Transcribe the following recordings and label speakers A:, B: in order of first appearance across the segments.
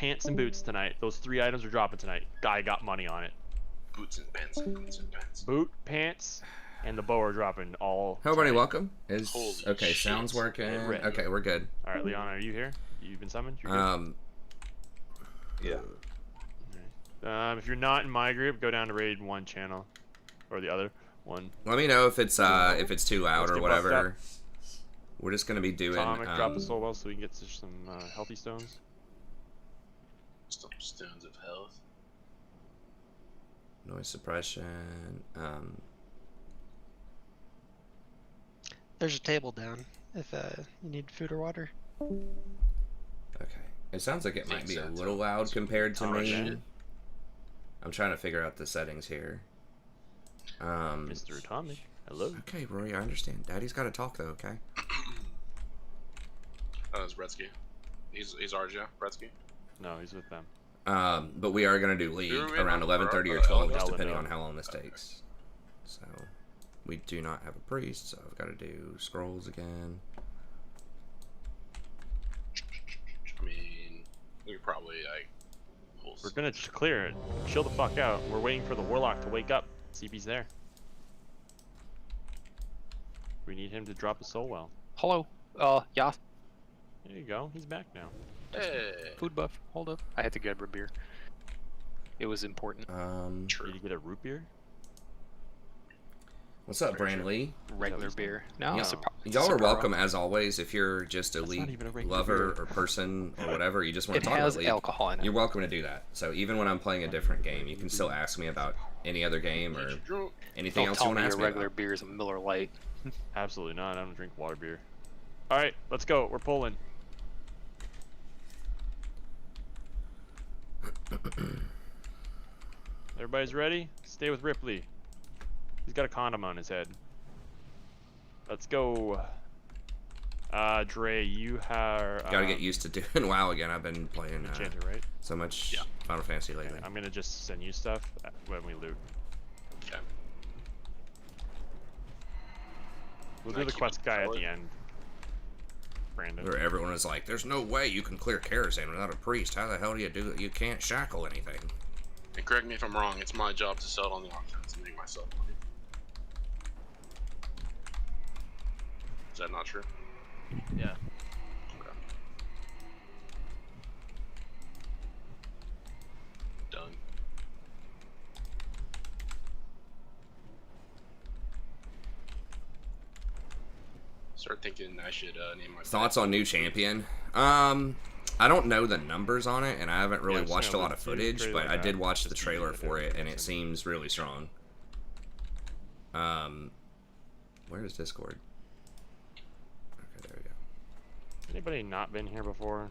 A: pants and boots tonight. Those 3 items are dropping tonight. Guy got money on it.
B: Boots and pants. Boots and pants.
A: Boot, pants, and the bow are dropping all.
C: Hey, everybody,
A: tonight.
C: welcome.
B: Holy
C: Okay,
B: shit.
C: sound's working. Okay, we're good.
A: All right, Leon, are you here? You've been summoned. You're good?
B: Yeah.
A: If you're not in my group, go down to raid one channel, or the other one.
C: Let me know if it's too loud
A: Let's
C: or
A: get
C: whatever. We're just gonna be doing.
A: Atomic, drop a soul well so we can get some healthy stones.
B: Some stones of health.
C: Noise suppression.
D: There's a table down if you need food or water.
C: Okay. It sounds like it might be a
B: Makes
C: little
B: sense.
C: loud compared to me.
A: shit.
C: I'm trying to figure out the settings here.
A: Mr. Atomic, hello.
C: Okay, Rory, I understand. Daddy's got to talk though. Okay.
B: It's Bretsky. He's ours, yeah? Bretsky?
A: No, he's with them.
C: But we are gonna do league
B: Who are we
C: around
B: in?
C: 11:30 or
B: Oh,
C: 12,
B: yeah,
C: just
A: I'll
C: depending
A: know.
C: on how long this takes. So we do not have a priest, so I've got to do scrolls again.
B: I mean, we could probably, like, pull
A: We're gonna clear it. Chill the fuck out. We're waiting for the warlock to wake up. See if he's there. We need him to drop a soul well.
E: Hello. Yeah.
A: There you go. He's back now.
B: Hey.
E: Food buff. Hold up. I had to grab a beer. It was important.
B: True.
A: Did you get a root beer?
C: What's up, Brand Lee?
E: Regular
A: was
E: beer. No,
C: Yeah.
E: it's a
C: Y'all are welcome as always. If you're just a
A: That's not
C: league
A: even a regular
C: lover
A: beer.
C: or person or whatever, you just want
E: It
C: to talk
E: has
C: about league.
E: alcohol in it.
C: You're welcome to do that. So even when I'm playing a different game, you can still ask me about any other game or
B: Drunk.
C: anything
E: Don't
C: else you
E: tell
C: want to
E: me
C: ask
E: your
C: me
E: regular
C: about.
E: beer is a Miller Lite.
A: Absolutely not. I don't drink water beer. All right, let's go. We're pulling. Everybody's ready? Stay with Ripley. He's got a condom on his head. Let's go. Dre, you are.
C: Gotta get used to doing WoW again. I've been playing
A: Enchanter, right?
C: so much
B: Yeah.
C: Final Fantasy lately.
A: I'm gonna just send you stuff when we loot.
B: Okay.
A: We'll
B: Can I
A: do the
B: keep
A: quest
B: it
A: guy at
B: solid?
A: the end. Brandon.
C: Where everyone is like, "There's no way you can clear Karazhan without a priest. How the hell do you do it? You can't shackle anything."
B: And correct me if I'm wrong, it's my job to sell it on the offense and make myself money. Is that not true?
F: Yeah.
B: Okay. Done. Start thinking I should name my
C: Thoughts on new champion? I don't know the numbers on it, and I haven't really
A: I'm just
C: watched a
A: gonna
C: lot
A: look
C: of
A: through the
C: footage,
A: trailer
C: but I
A: back,
C: did watch the
A: just
C: trailer
A: easy to
C: for
A: do.
C: it, and it seems really strong. Where is Discord? Okay, there we go.
A: Anybody not been here before?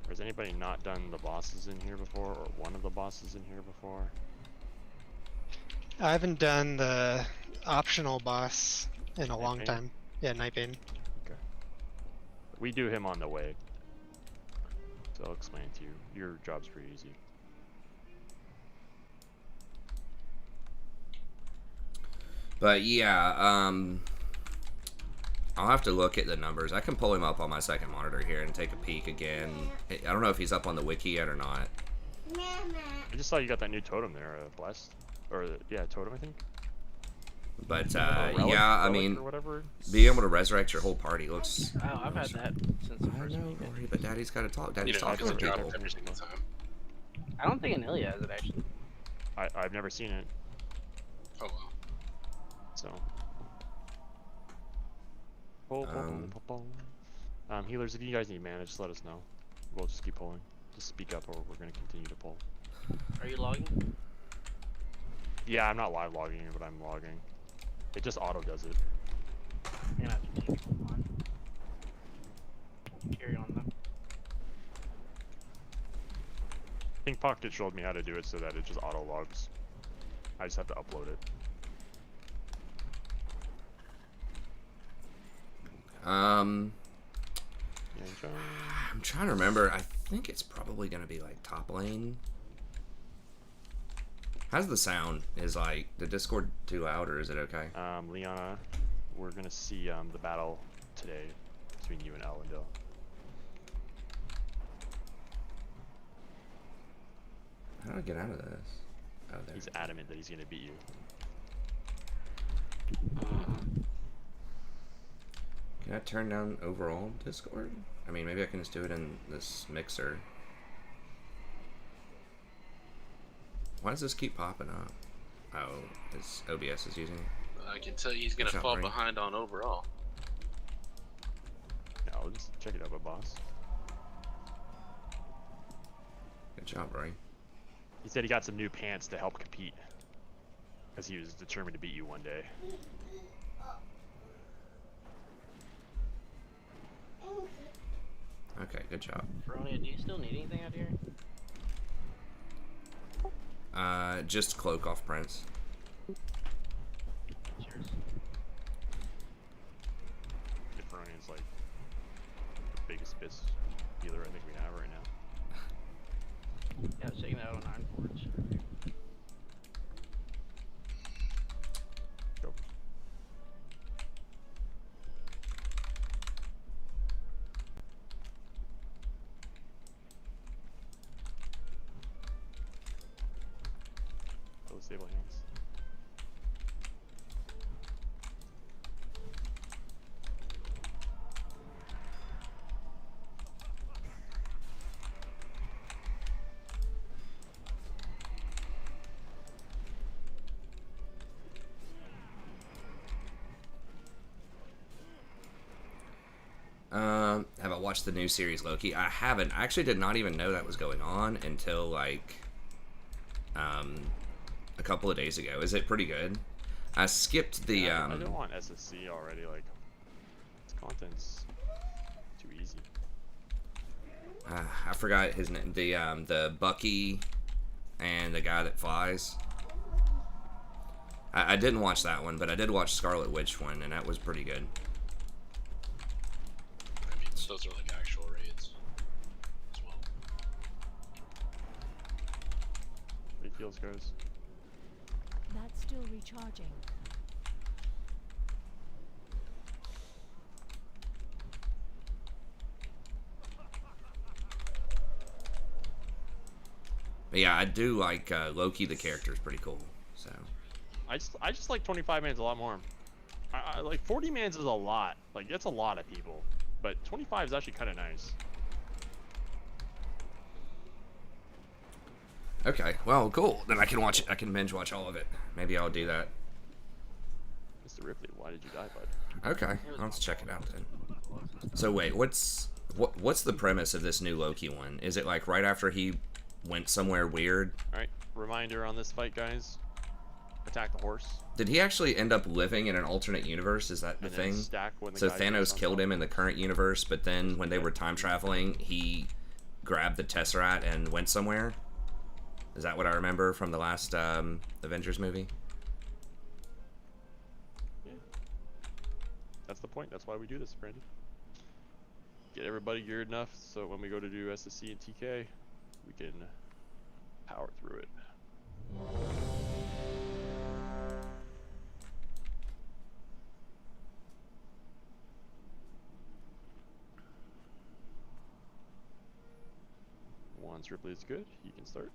A: Or has anybody not done the bosses in here before, or one of the bosses in here before?
D: I haven't done the optional boss in a long
A: Nightbane?
D: time. Yeah, Nightbane.
A: We do him on the way. So I'll explain it to you. Your job's pretty easy.
C: But yeah, I'll have to look at the numbers. I can pull him up on my second monitor here and take a peek again. I don't know if he's up on the wiki yet or not.
A: I just saw you got that new totem there, Blessed. Or, yeah, totem, I think?
C: But
A: Or relic-
C: yeah, I
A: relic
C: mean,
A: or whatever.
C: being able to resurrect your whole party looks.
F: Oh, I've had that since the
C: I
F: first
C: know,
F: week.
C: Rory, but Daddy's got to talk.
B: You
C: Daddy's
B: know,
C: talking
B: because
C: to
B: I drop
C: people.
B: it every single time.
F: I don't think Anelia has it actually.
A: I've never seen it,
B: Oh well.
A: so. Pull, pull,
C: Um,
A: pull, pull, pull. Healers, if you guys need mana, just let us know. We'll just keep pulling. Just speak up or we're going to continue to pull.
F: Are you logging?
A: Yeah, I'm not live logging it, but I'm logging. It just auto does it.
F: I'm gonna have to change mine. Carry on though.
A: I think Pocket showed me how to do it so that it just auto logs. I just have to upload it. Yeah,
C: I'm trying to remember. I think it's probably gonna be like top lane. How's the sound? Is like the Discord too loud or is it okay?
A: Liana, we're gonna see the battle today, so between you and Elendil.
C: How do I get out of this? Oh, there.
A: He's adamant that he's gonna beat you.
C: Can I turn down overall Discord? I mean, maybe I can just do it in this mixer. Why does this keep popping up? Oh, his OBS is using it.
B: I can tell you he's gonna
C: Watch out,
B: fall
C: Ray.
B: behind on overall.
A: Yeah, I'll just check it out, but boss.
C: Good job, Ray.
A: He said he got some new pants to help compete. Because he was determined to beat you one day.
C: Okay, good job.
F: Veronia, do you still need anything out here?
C: Just cloak off Prince.
F: Cheers.
A: Differonian's like the biggest Abyss healer I think we have right now.
F: Yeah, I was checking it out on Ironforge.
A: Go. Those stable hands.
C: Have I watched the new series Loki? I haven't. I actually did not even know that was going on until like a couple of days ago. Is it pretty good? I skipped the
A: Yeah, I don't want SSC already, like this content's too easy.
C: I forgot his name. The Bucky and the guy that flies. I didn't watch that one, but I did watch Scarlet Witch one, and that was pretty good.
B: I mean, those are like actual raids as well.
A: Big heals goes.
G: That's still recharging.
C: But yeah, I do like Loki. The character is pretty cool. So
A: I just like 25 mans a lot more. I like 40 mans is a lot. Like that's a lot of people, but 25 is actually kind of nice.
C: okay, well, cool. Then I can watch it. I can binge watch all of it. Maybe I'll do that.
A: Mr. Ripley, why did you die, bud?
C: Okay, let's check it out then. So wait, what's the premise of this new Loki one? Is it like right after he went somewhere weird?
A: All right, reminder on this fight, guys. Attack the horse.
C: Did he actually end up living in an alternate universe? Is that the
A: And then
C: thing?
A: stack when the
C: So
A: guy
C: Thanos
A: jumps on
C: killed
A: top.
C: him in the current universe, but then when they were time traveling, he grabbed the Tesseract and went somewhere? Is that what I remember from the last Avengers movie?
A: Yeah. That's the point. That's why we do this, Brandon. Get everybody geared enough so when we go to do SSC and TK, we can power through it. Once Ripley is good, you can start.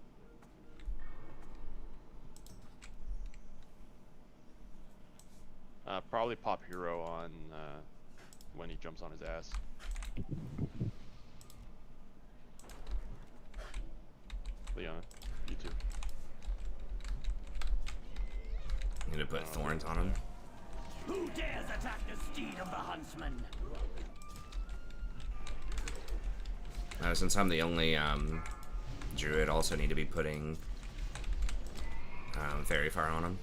A: Probably pop hero on when he jumps on his ass. Leona, you too.
C: Need to put thorns on him.
H: Who dares attack the steed of the huntsman?
C: Since I'm the only druid, also need to be putting fairy fire on him.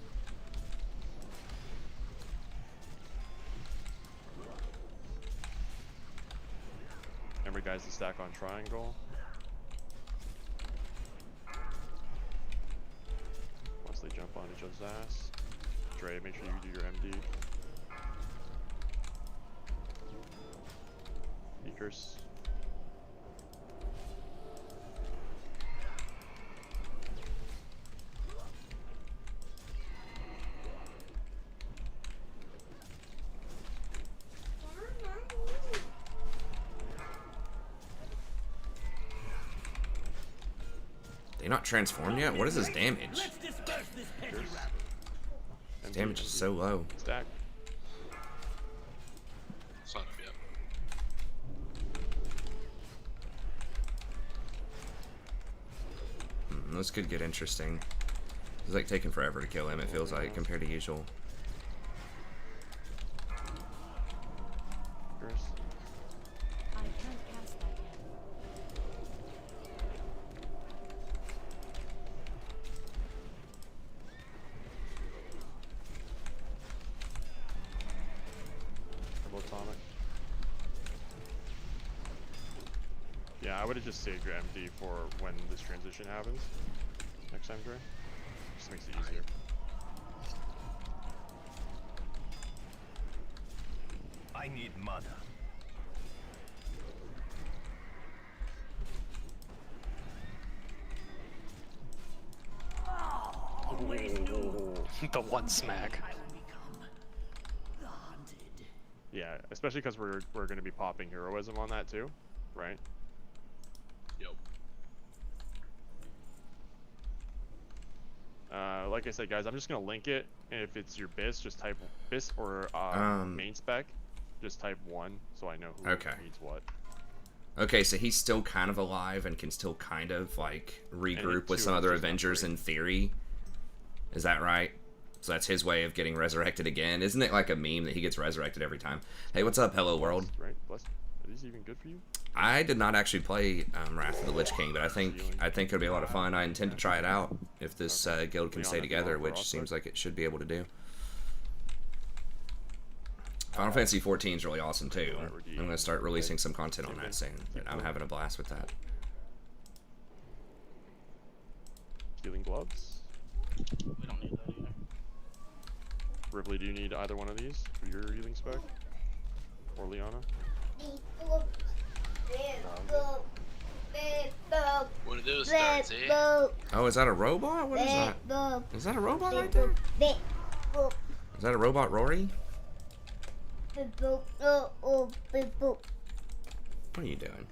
A: Remember, guys, to stack on triangle. Once they jump on each other's ass. Dre, make sure you do your MD. Beakers.
C: They not transformed yet? What is his damage?
H: Let's disperse this petty
A: Pierce.
H: rabble.
C: His damage is so low.
A: Stack.
B: It's not up yet.
C: This could get interesting. It's like taking forever to kill him, it feels like, compared to usual.
A: Pierce.
G: I can't cast that yet.
A: Atomic. Yeah, I would have just saved your MD for when this transition happens. Next time, Dre. Just makes it easier.
H: I need mana. Always knew.
E: The one smack.
H: I will become the hunted.
A: Yeah, especially because we're going to be popping heroism on that too, right?
B: Yep.
A: Like I said, guys, I'm just gonna link it, and if it's your BIS, just type BIS or main spec, just type 1, so I know who needs what.
C: Okay, so he's still kind of alive and can still kind of, like, regroup with some other Avengers in theory. Is that right? So that's his way of getting resurrected again. Isn't it like a meme that he gets resurrected every time? Hey, what's up, Hello World?
A: Right, bless. Are these even good for you?
C: I did not actually play Wrath of the Lich King, but I think it'll be a lot of fun. I intend to try it out if this guild can stay together, which seems like it should be able to do. Final Fantasy 14 is really awesome too. I'm gonna start releasing some content on that soon. I'm having a blast with that.
A: Healing gloves.
F: We don't need that either.
A: Ripley, do you need either one of these for your healing spec? Or Liana?
B: One of those starts, eh?
C: Oh, is that a robot? What is that? Is that a robot right there? Is that a robot, Rory? What are you doing?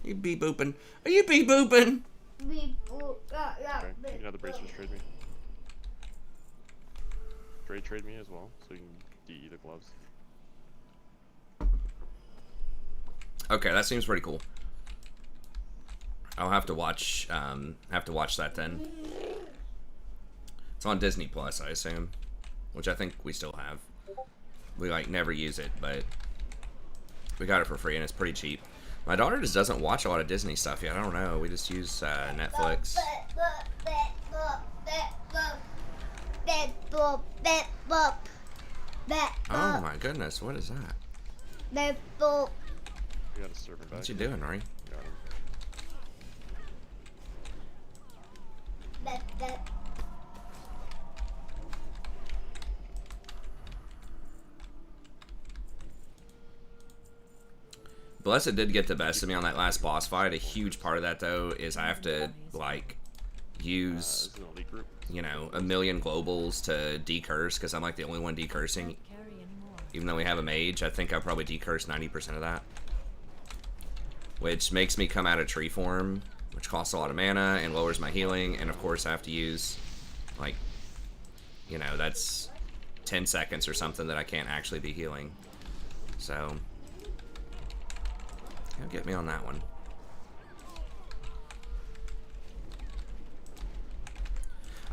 C: You bee booping? Are you bee booping?
A: Okay, you can have the bracers trade me. Trade me as well, so you can DE the gloves.
C: Okay, that seems pretty cool. I'll have to watch that then. It's on Disney Plus, I assume, which I think we still have. We like never use it, but we got it for free and it's pretty cheap. My daughter just doesn't watch a lot of Disney stuff yet. I don't know. We just use Netflix. Oh my goodness, what is that?
A: We got a servant back.
C: What you doing, Rory?
A: Got him.
C: Blessed did get the best of me on that last boss fight. A huge part of that, though, is I have to, like, use,
A: This is an elite group.
C: you know, 1,000,000 globals to decurse, because I'm, like, the only one decursing.
G: Carry anymore.
C: Even though we have a mage, I think I probably decurse 90% of that. Which makes me come out of tree form, which costs a lot of mana and lowers my healing, and of course I have to use, like, you know, that's 10 seconds or something that I can't actually be healing. So, he'll get me on that one.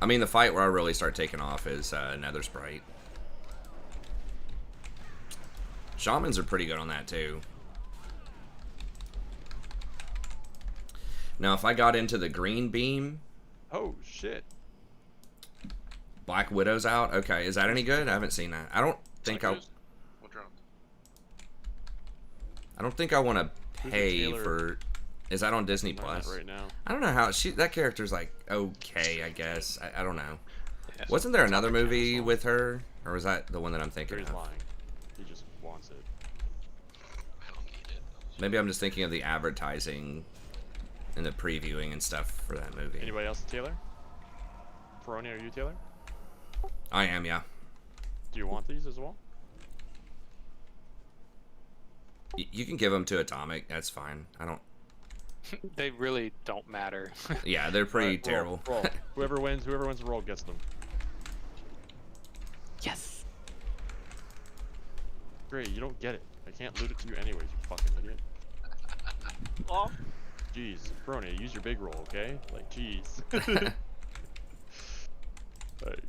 C: I mean, the fight where I really start taking off is Nether Sprite. Shamans are pretty good on that too. Now, if I got into the green beam,
A: Oh shit!
C: Black Widow's out. Okay, is that any good? I haven't seen that. I don't think I want to pay
A: Taylor?
C: for. Is that on Disney
A: Not
C: Plus?
A: right now.
C: I don't know how that character's like okay, I guess. I don't know.
E: Yeah.
C: Wasn't there another movie with her, or was that the one that I'm thinking
A: He's
C: of?
A: lying. He just wants it.
B: I don't need it.
C: Maybe I'm just thinking of the advertising and the previewing and stuff for that movie.
A: Anybody else, Taylor? Ferroni, are you Taylor?
C: I am, yeah.
A: Do you want these as well?
C: You can give them to Atomic. That's fine. I don't.
E: They really don't matter.
C: Yeah, they're pretty
A: Alright,
C: terrible.
A: Roll. Whoever wins the roll gets them.
E: Yes.
A: Great, you don't get it. I can't loot it to you anyways, you fucking idiot.
F: Oh,
A: Jeez, Brony, use your big roll, okay? Like, jeez. Like,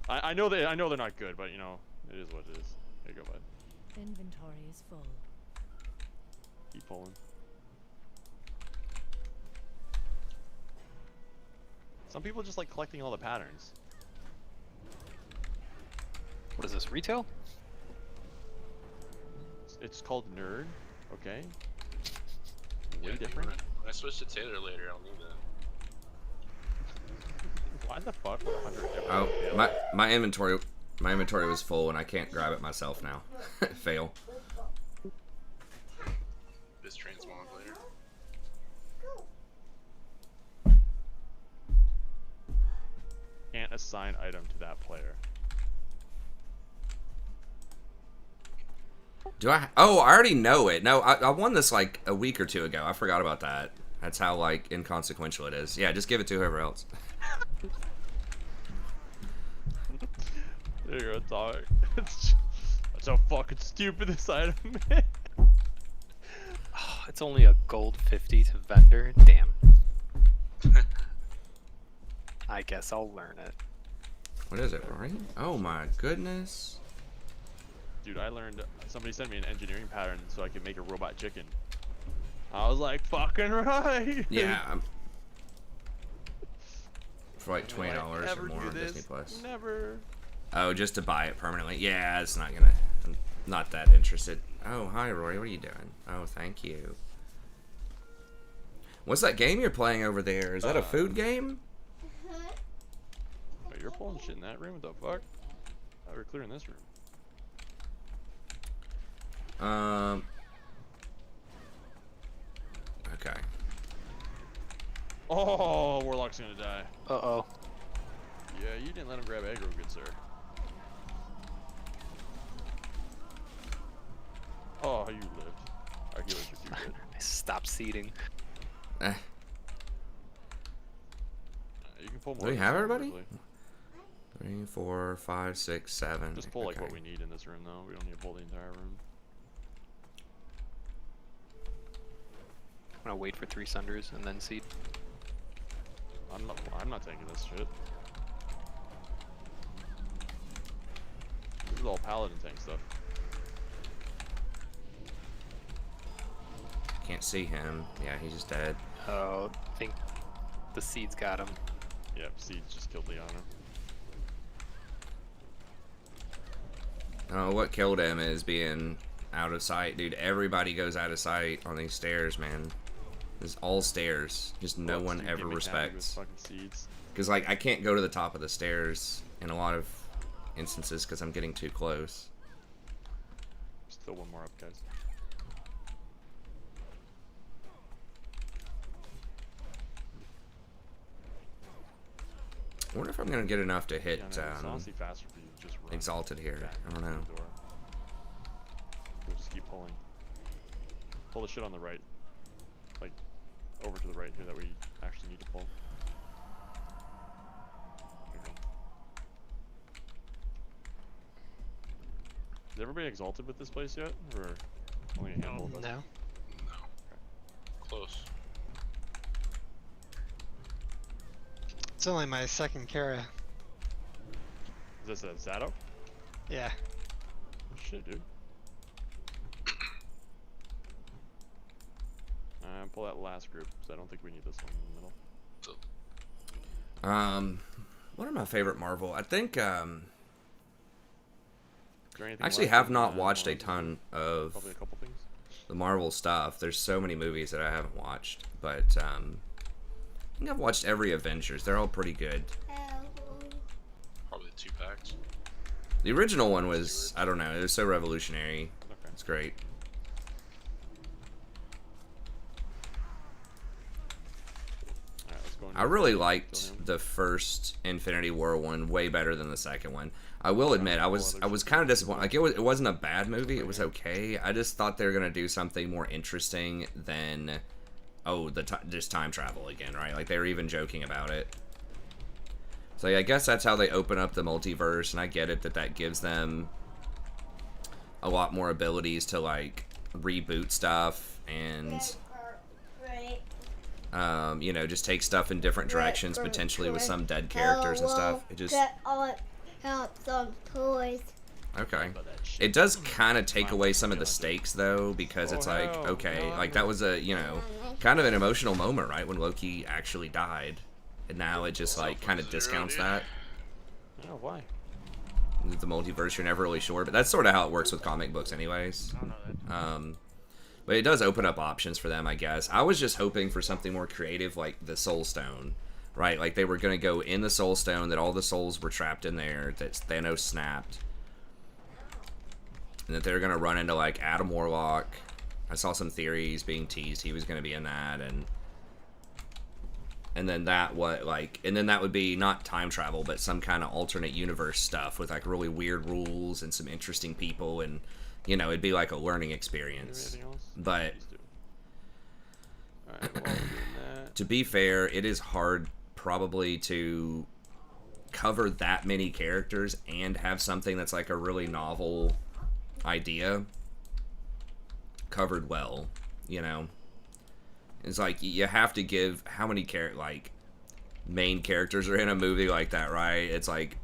A: I know they're not good, but you know, it is what it is. There you go, bud.
G: Inventory is full.
A: Keep pulling. Some people just like collecting all the patterns.
E: What is this, retail?
A: It's called nerd, okay?
B: Yeah,
A: Way different.
B: When I switch to Taylor later, I'll need that.
A: Why the fuck would 100 different
C: Oh,
A: fail?
C: my inventory was full and I can't grab it myself now. Fail.
B: This transmog later.
A: Can't assign item to that player.
C: Do I? Oh, I already know it. No, I won this like a week or two ago. I forgot about that. That's how like inconsequential it is. Yeah, just give it to whoever else.
A: There you go, dog. That's how fucking stupid this item is.
E: Oh, it's only a gold 50 to vendor. Damn. I guess I'll learn it.
C: What is it, right? Oh my goodness.
A: Dude, I learned, somebody sent me an engineering pattern so I could make a robot chicken. I was like, fucking right!
C: Yeah. For like
A: Will I
C: $20 or
A: ever
C: more
A: do
C: on
A: this?
C: Disney Plus.
A: Never.
C: Oh, just to buy it permanently? Yeah, it's not gonna. I'm not that interested. Oh, hi Rory. What are you doing? Oh, thank you. What's that game you're playing over there? Is that a food game?
A: Oh, you're pulling shit in that room? What the fuck? I thought we were clearing this room.
C: Okay.
A: Oh, Warlock's gonna die.
E: Uh-oh.
A: Yeah, you didn't let him grab aggro, good sir. Oh, you lived. Our healers are too good.
E: I stopped seeding.
C: Eh.
A: You can pull more.
C: Do we
A: of this
C: have
A: room,
C: everybody?
A: really.
C: 3, 4, 5, 6, 7.
A: Just pull like
C: Okay.
A: what we need in this room, though. We don't need to pull the entire room.
E: I'm gonna wait for 3 sunders and then seed.
A: I'm not taking this shit. This is all paladin tank stuff.
C: Can't see him. Yeah, he's just dead.
E: Oh, I think the seeds got him.
A: Yep, Siege just killed Liana.
C: Oh, what killed him is being out of sight. Dude, everybody goes out of sight on these stairs, man. There's all stairs. Just no
A: Well,
C: one
A: Steve
C: ever
A: getting mechanic with
C: respects.
A: fucking Seeds.
C: Because, like, I can't go to the top of the stairs in a lot of instances because I'm getting too close.
A: Still one more up, guys.
C: I wonder if I'm going to get enough to hit
A: Yeah, no, it's honestly faster for you to just run
C: Exalted here.
A: back
C: I don't
A: through
C: know.
A: the door. We'll just keep pulling. Pull the shit on the right. Like, over to the right here that we actually need to pull. There we go. Is everybody exalted with this place yet? Or only a handful of us?
D: No.
B: No. Close.
D: It's only my second Kara.
A: Is this a Zato?
D: Yeah.
A: Oh, shit, dude. Pull that last group, because I don't think we need this one in the middle.
C: What are my favorite Marvel? I think,
A: Is there anything
C: I actually
A: left
C: have
A: in,
C: not watched a
A: Marvel?
C: ton of
A: Probably a couple things.
C: the Marvel stuff. There's so many movies that I haven't watched, but I think I've watched every Avengers. They're all pretty good.
B: Probably the 2 packs.
C: The original one was, I don't know, it was so revolutionary.
A: Okay.
C: It's great.
A: Alright, let's go.
C: I really liked the first Infinity War one way better than the second one. I will admit, I was kind of disappointed. Like it wasn't a bad movie. It was okay. I just thought they were gonna do something more interesting than oh, just time travel again, right? Like, they were even joking about it. So yeah, I guess that's how they open up the multiverse, and I get it that gives them a lot more abilities to, like, reboot stuff and, you know, just take stuff in different directions, potentially with some dead characters and stuff. It just... Okay. It does kind of take away some of the stakes, though, because it's like, okay, like, that was a, you know, kind of an emotional moment, right, when Loki actually died. And now it just, like, kind of discounts that.
A: Oh, why?
C: The multiverse, you're never really sure, but that's sort of how it works with comic books anyways.
F: I don't know that.
C: But it does open up options for them, I guess. I was just hoping for something more creative, like the Soul Stone, right? Like, they were going to go in the Soul Stone, that all the souls were trapped in there, that Thanos snapped. And that they were going to run into, like, Adam Warlock. I saw some theories being teased he was going to be in that, and then that would be not time travel, but some kind of alternate universe stuff with, like, really weird rules and some interesting people, and, you know, it'd be like a learning experience. But
A: Alright, while we're doing that,
C: to be fair, it is hard probably to cover that many characters and have something that's like a really novel idea covered well, you know. It's like you have to give how many main characters are in a movie like that, right? It's like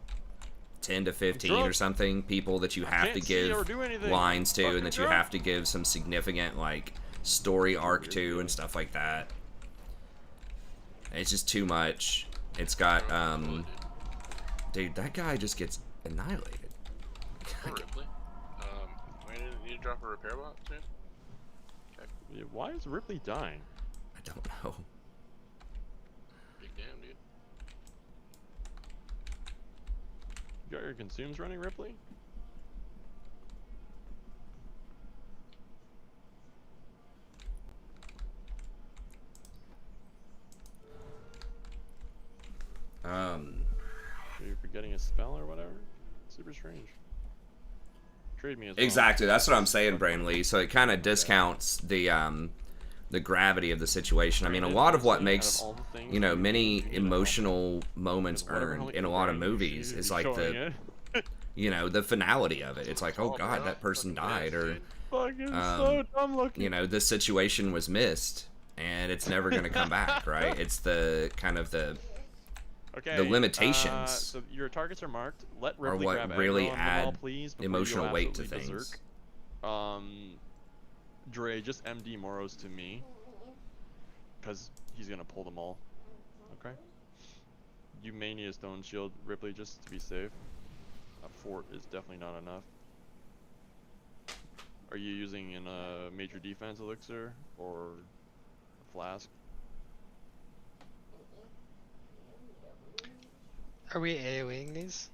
C: 10 to 15 or something people that you have to give lines to, and that you have to give some significant, like, story arc to and stuff like that. And it's just too much. It's got dude, that guy just gets annihilated.
B: Ripley. We need to drop a repair bot soon. Okay.
A: Yeah, why is Ripley dying?
C: I don't know.
B: Big damn, dude.
A: You got your consumes running, Ripley? Are you forgetting a spell or whatever? Super strange. Trade me as well.
C: Exactly, that's what I'm saying, Brain Lee. So it kind of discounts the gravity of the situation. I mean, a lot of what makes, you know, many emotional moments earned in a lot of movies is like the, you know, the finality of it. It's like, oh god, that person died, or,
A: so dumb looking.
C: you know, this situation was missed, and it's never going to come back, right? It's the kind of the limitations.
A: So your targets are marked. Let
C: are
A: Ripley
C: what
A: grab
C: really
A: aggro on them
C: add
A: all, please, before you go
C: emotional weight to
A: absolutely
C: things.
A: berserk. Dre, just MD Moros to me, because he's gonna pull them all. Okay. You may need a stone shield, Ripley, just to be safe. A fort is definitely not enough. Are you using in a major defense elixir or a flask?
D: Are we AoEing these?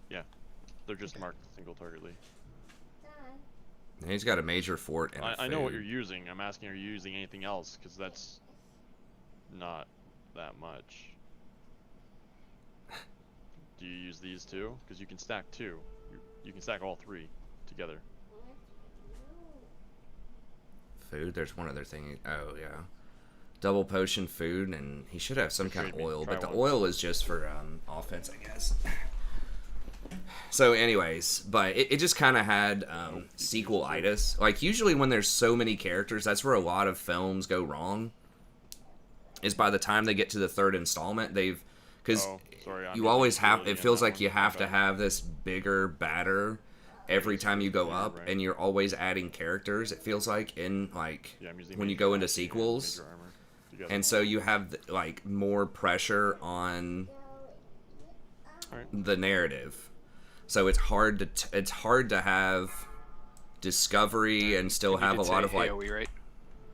A: Yeah, they're just marked single targetly.
C: And he's got a major fort and
A: I know what you're using. I'm asking, are you using anything else? Because that's not that much. Do you use these too? Because you can stack two. You can stack all three together.
C: Food, there's one other thing. Oh, yeah. Double potion, food, and he should have some kind of oil, but the oil is just for offense, I guess. So anyways, but it just kind of had sequel-itis. Like, usually when there's so many characters, that's where a lot of films go wrong. Is by the time they get to the third installment, they've... Because you always have... It feels like you have to have this bigger, badder every time you go up, and you're always adding characters, it feels like, in, like, when you go into sequels. And so you have, like, more pressure on the narrative. So it's hard to have discovery and still have a lot of, like...
E: AoE, right?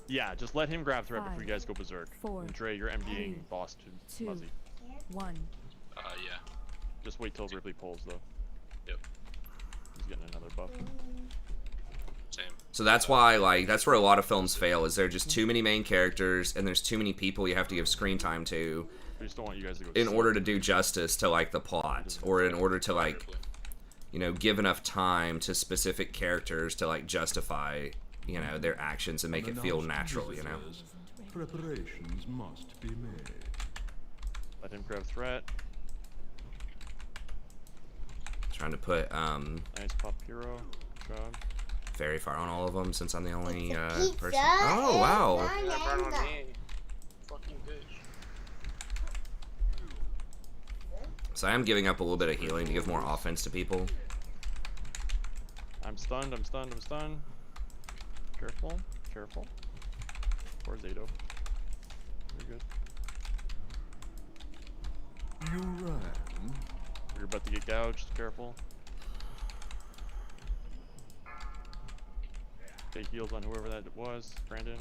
A: Yeah, just let him grab threat before you guys go berserk.
G: 4,
A: And Dre, you're MDing
G: 3,
A: boss to
G: 2,
A: Muzzy.
G: 1.
B: Yeah.
A: Just wait till Ripley pulls, though.
B: Yep.
A: He's getting another buff.
B: Same.
C: So that's why, like, that's where a lot of films fail, is there are just too many main characters, and there's too many people you have to give screen time to
A: We just don't want you guys to go
C: in order to do justice to, like, the plot, or in order to, like, you know, give enough time to specific characters to, like, justify, you know, their actions and make it feel natural, you know?
I: Preparations must be made.
A: Let him grab threat.
C: Trying to put
A: Nice pop hero. Good job.
C: very far on all of them since I'm the only
J: Pizza
C: person. Oh wow!
J: and
B: That burn on
J: banana.
B: me. Fucking bitch.
C: So I am giving up a little bit of healing to give more offense to people.
A: I'm stunned, I'm stunned, I'm stunned. Careful, careful. Poor Zato. Very good.
I: You ran.
A: You're about to get gouged, careful. Take heals on whoever that was, Brandon.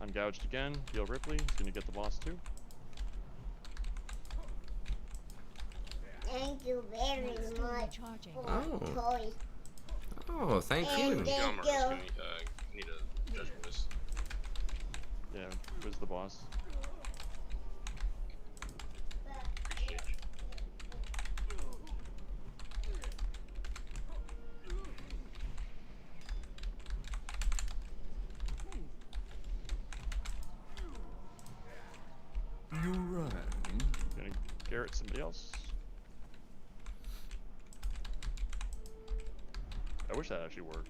A: I'm gouged again. Heal Ripley. He's gonna get the boss too.
J: Thank you very much
G: Recharging.
J: for
C: Oh.
J: toys.
C: Oh, thank
J: And
C: you.
J: then-
B: Gilmer
J: you.
B: is gonna need a judge voice.
A: Yeah, who's the boss?
B: Appreciate you.
I: You ran.
A: Gonna Garrett somebody else. I wish that actually worked.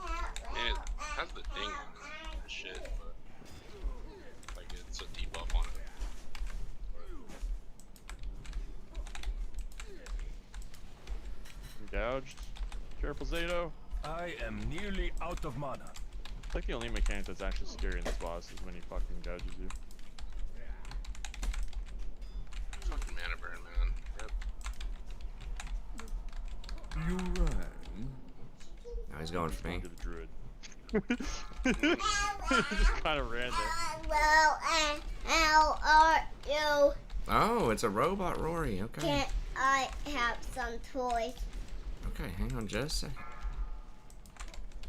B: And it has the ding on the shit, but like it's a debuff on it.
A: I'm gouged. Careful, Zato.
H: I am nearly out of mana.
A: It's like the only mechanic that's actually scary in this boss is when he fucking gouges you.
B: Fucking mana burn, man. Yep.
I: You ran.
C: Now he's going for me.
A: To the druid. He just kind of ran there.
J: Well, and how are you?
C: Oh, it's a robot Rory. Okay.
J: Can I have some toys?
C: Okay, hang on just a second.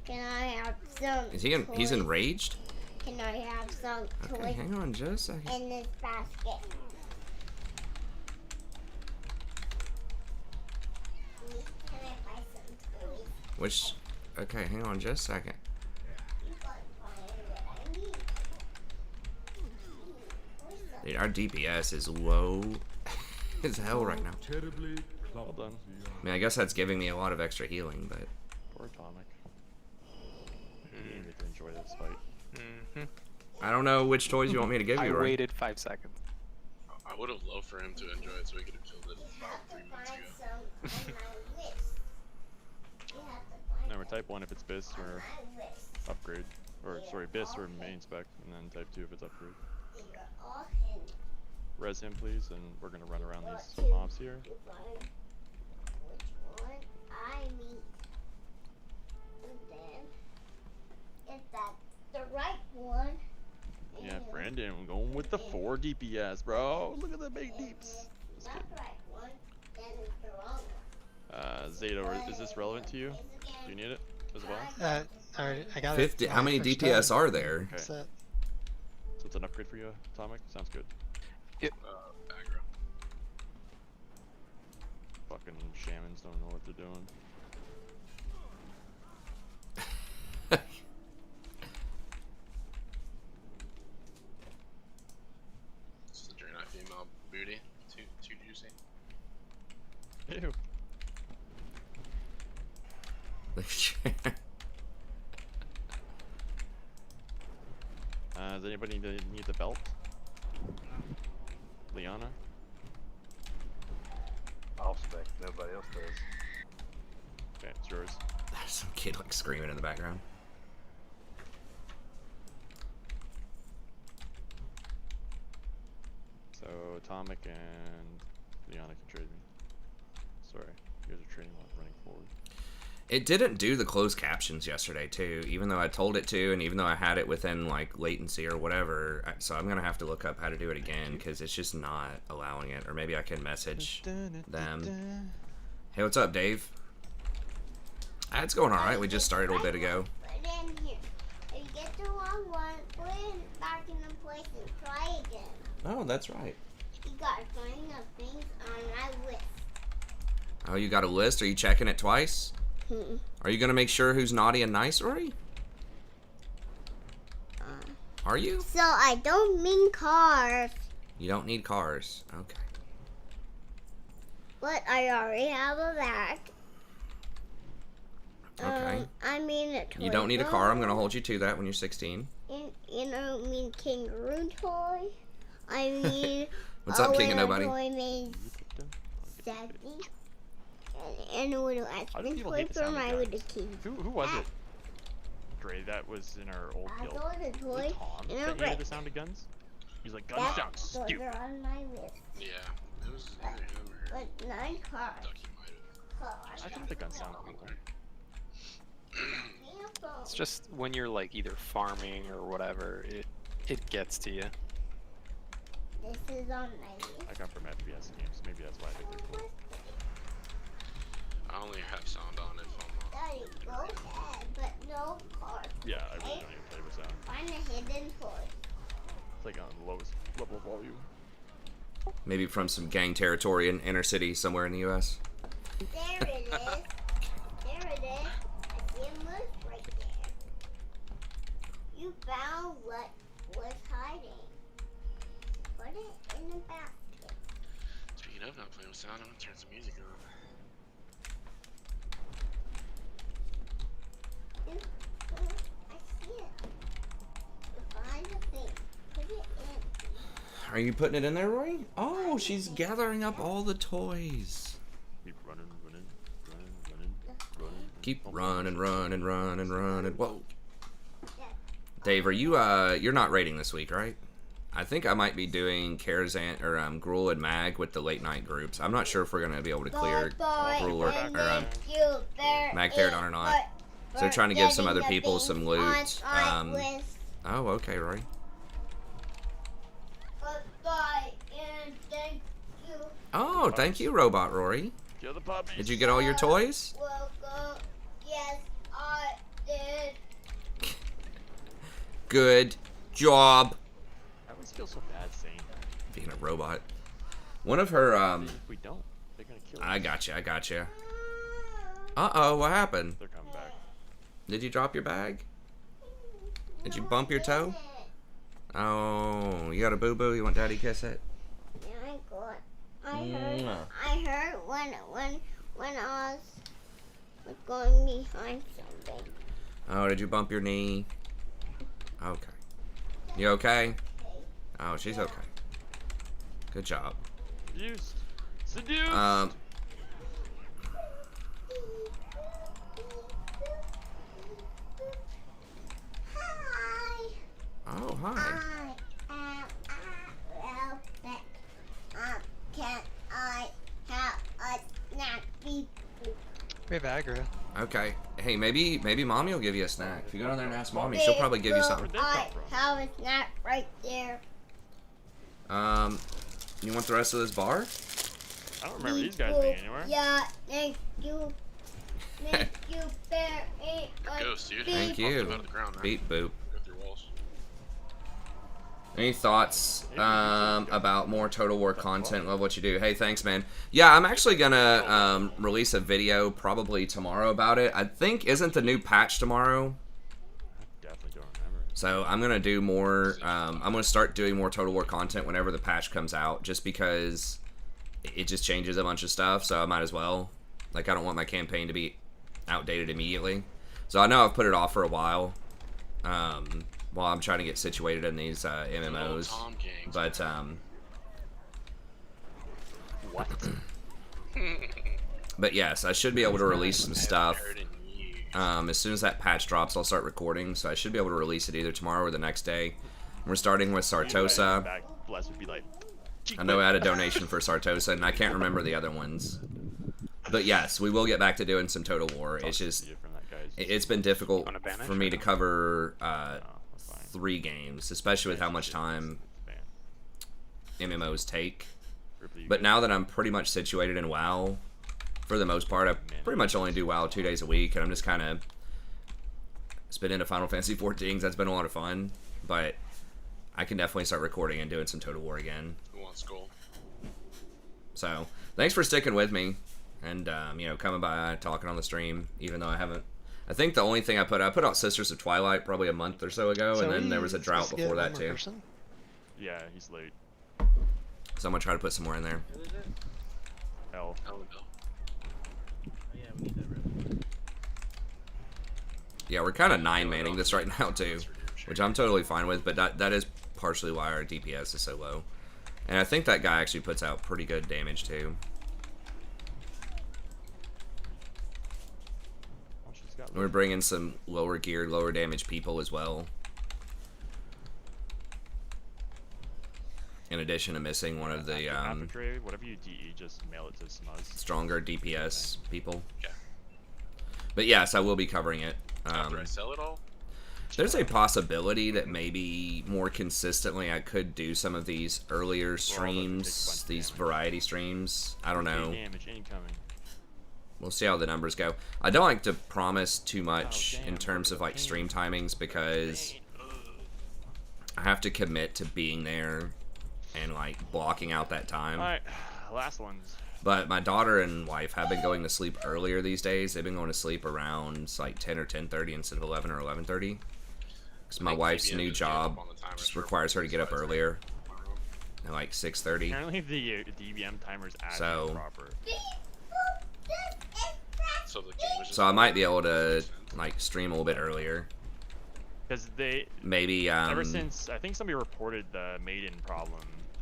J: Can I have some
C: Is he in,
J: toys?
C: he's enraged?
J: Can I have some
C: Okay,
J: toys
C: hang on just a second.
J: in this basket? Can I buy some toys?
C: Which okay, hang on just a second. Dude, our DPS is low as hell right now.
I: Terribly
A: Well done.
C: I mean, I guess that's giving me a lot of extra healing, but
A: Poor Atomic. He didn't get to enjoy this fight.
C: I don't know which toys you want me to give
E: I
C: you, Rory.
E: waited 5 seconds.
B: I would have loved for him to enjoy it so he could have killed it about 3 minutes ago.
J: Some on my list. You have to find
A: Remember, type 1 if it's BIS or
J: on my list.
A: upgrade. Or, sorry, BIS or main spec, and then type 2 if it's upgrade.
J: They were all hidden.
A: Res him, please, and we're gonna run around these mobs here.
J: You find which one I need. And then, if that's the right one.
A: Yeah,
J: then
A: Brandon, I'm going with the 4 DPS, bro. Look at the big
J: if
A: deeps.
J: it's
A: Just
J: not
A: kidding.
J: the right one, then it's the wrong one.
A: Zato, is this relevant to you? Do you need it as well?
D: Alright, I got
C: 50.
D: it.
C: How many DPS are there?
A: Okay.
D: Set.
A: So it's an upgrade for you, Atomic? Sounds good.
B: Aggro.
A: Fucking shamans don't know what they're doing.
B: It's the Draenei female booty. Too juicy.
A: Ew. Does anybody need the belt? Liana?
F: I'll spec. Nobody else does.
A: Okay, it's yours.
C: There's some kid like screaming in the background.
A: So Atomic and Liana can trade me. Sorry, you guys are trading while running forward.
C: It didn't do the closed captions yesterday too, even though I told it to, and even though I had it within like latency or whatever. So I'm gonna have to look up how to do it again because it's just not allowing it. Or maybe I can message them. Hey, what's up, Dave? It's going all right. We just started a little bit ago.
J: Put it in here. If you get the wrong one, put it back in the place and try again.
C: Oh, that's right.
J: You gotta find the things on my list.
C: Oh, you got a list? Are you checking it twice? Are you gonna make sure who's naughty and nice, Rory? Are you?
J: So I don't mean cars,
C: You don't need cars. Okay.
J: but I already have a bag.
C: Okay.
J: I mean a toy.
C: You don't need a car. I'm gonna hold you to that when you're 16.
J: And I don't mean kangaroo toy. I mean
C: What's up, King of
J: little
C: Nobody?
J: toy made Saggy. And a little ice
A: How do
J: cream
A: people
J: toy
A: hate the
J: for
A: sound of
J: my
A: guns?
J: little kid.
A: Who was it? Dre, that was in our old
J: I
A: guild.
J: got a
A: Was
J: toy
A: it Tom
J: and a
A: that hated
J: brick.
A: the sound of guns? He's like, guns
J: That
A: sound stupid.
J: those are on my list.
B: Yeah, it was either him or
J: But 9 cars.
B: Ducky might have.
A: I think the guns sound cool.
E: It's just when you're like either farming or whatever, it gets to you.
J: This is on my list.
A: I come from FPS games, maybe that's why I think they're cool.
B: I only have sound on if I'm
J: Daddy, go ahead, but no cars.
A: Yeah, I really don't even play with sound.
J: Find a hidden toy.
A: It's like on the lowest level of volume.
C: Maybe from some gang territory in inner city somewhere in the U.S.
J: There it is. There it is. I see a moose right there. You found what was hiding. Put it in the basket.
B: Speaking of not playing with sound, I'm gonna turn some music on.
J: I see it. You find a thing. Put it in.
C: Are you putting it in there, Roy? Oh, she's gathering up all the toys.
A: Keep running, running, running, running, running.
C: Keep
A: Oh,
C: running, running, running, running. Whoa.
J: Yeah.
C: Dave, are you you're not raiding this week, right? I think I might be doing Karazan or Gruel and Mag with the late night groups. I'm not sure if we're gonna be able to clear Gruel or Mag Paragon or not. So they're trying to give some other people some loot. Oh, okay, Roy.
J: Goodbye and thank you.
C: Oh, thank you, Robot Rory.
A: Kill the puppies.
C: Did you get all your toys?
J: Welcome. Yes, I did.
C: Good job.
A: I always feel so bad saying that.
C: Being a robot. One of her
A: If we don't, they're gonna kill us.
C: I gotcha. Uh-oh, what happened?
A: They're coming back.
C: Did you drop your bag? Did you bump your toe? Oh, you got a boo-boo? You want daddy kiss it?
J: Yeah, I heard when I was going behind something.
C: Oh, did you bump your knee? Okay. You okay? Oh, she's okay. Good job.
A: Seduced. Seduced.
J: Hi.
C: Oh, hi.
J: I am Ralph. Can I have a snappy?
D: We have aggro.
C: Okay. Hey, maybe mommy will give you a snack. If you go down there and ask mommy, she'll probably give you something.
J: I have a snack right there.
C: You want the rest of this bar?
A: I don't remember these guys being anywhere.
J: Yeah, thank you. Thank you very much.
B: Ghost, dude.
C: Thank
B: Popped
C: you.
B: him out of the ground, man.
C: Beep boop.
B: Go through walls.
C: Any thoughts about more Total War content? Love what you do. Hey, thanks, man. Yeah, I'm actually gonna release a video probably tomorrow about it. I think isn't the new patch tomorrow?
A: Definitely don't remember.
C: So I'm gonna do more. I'm gonna start doing more Total War content whenever the patch comes out, just because it just changes a bunch of stuff. So I might as well. Like, I don't want my campaign to be outdated immediately. So I know I've put it off for a while. While I'm trying to get situated in these MMOs. But
A: What?
C: but yes, I should be able to release some stuff. As soon as that patch drops, I'll start recording. So I should be able to release it either tomorrow or the next day. We're starting with Sartosa.
A: Bless would be like,
C: I know I had a donation for Sartosa, and I can't remember the other ones. But yes, we will get back to doing some Total War. It's just, it's been difficult for me to cover 3 games, especially with how much time MMOs take. But now that I'm pretty much situated in WoW, for the most part, I pretty much only do WoW 2 days a week, and I'm just kind of spin into Final Fantasy 14. That's been a lot of fun, but I can definitely start recording and doing some Total War again.
B: Who wants gold?
C: So, thanks for sticking with me. and you know, coming by, talking on the stream, even though I haven't. I think the only thing I put out Sisters of Twilight probably a month or so ago, and then there was a drought before that too.
A: Yeah, he's late.
C: So I'm gonna try to put some more in there.
A: L.
B: Oh, no.
C: Yeah, we're kind of 9-manning this right now too, which I'm totally fine with, but that is partially why our DPS is so low. And I think that guy actually puts out pretty good damage too. We're bringing some lower geared, lower damage people as well. In addition to missing one of the
A: whatever you DE, just mail it to Smuzz.
C: Stronger DPS people.
B: Yeah.
C: But yes, I will be covering it.
B: After I sell it all?
C: There's a possibility that maybe more consistently I could do some of these earlier streams, these variety streams. I don't know.
A: Damage incoming.
C: We'll see how the numbers go. I don't like to promise too much in terms of like stream timings because I have to commit to being there and like blocking out that time.
A: Alright, last ones.
C: But my daughter and wife have been going to sleep earlier these days. They've been going to sleep around like 10 or 10:30 instead of 11 or 11:30. Because my wife's new job just requires her to get up earlier. At like 6:30.
A: Apparently the DBM timer's actually proper.
C: So I might be able to like stream a little bit earlier.
A: Because they
C: maybe
A: ever since I think somebody reported the maiden problem,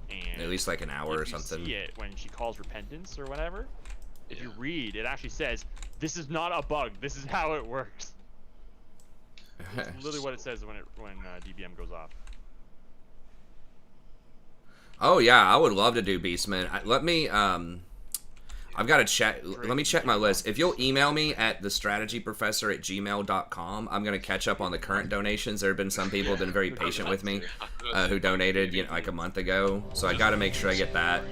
A: and
C: at least like an hour or something.
A: You see it when she calls repentance or whatever. If you read, it actually says, "This is not a bug. This is how it works." It's literally what it says when DBM goes off.
C: Oh yeah, I would love to do Beastman. Let me I've got to check. Let me check my list. If you'll email me at thestrategyprofessor@gmail.com, I'm gonna catch up on the current donations. There have been some people who've been very patient with me, who donated like a month ago. So I got to make sure I get that.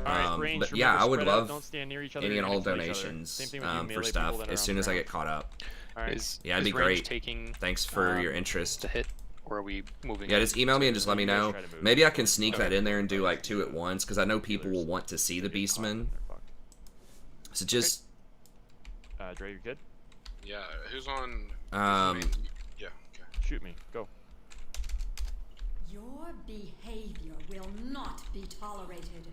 C: But yeah, I would love any and all donations for stuff as soon as I get caught up. Yeah, it'd be great. Thanks for your interest.
E: Or are we moving?
C: Yeah, just email me and just let me know. Maybe I can sneak that in there and do like 2 at once because I know people will want to see the Beastman. So just
A: Dre, you good?
B: Yeah, who's on? Yeah, okay.
A: Shoot me. Go.
G: Your behavior will not be tolerated.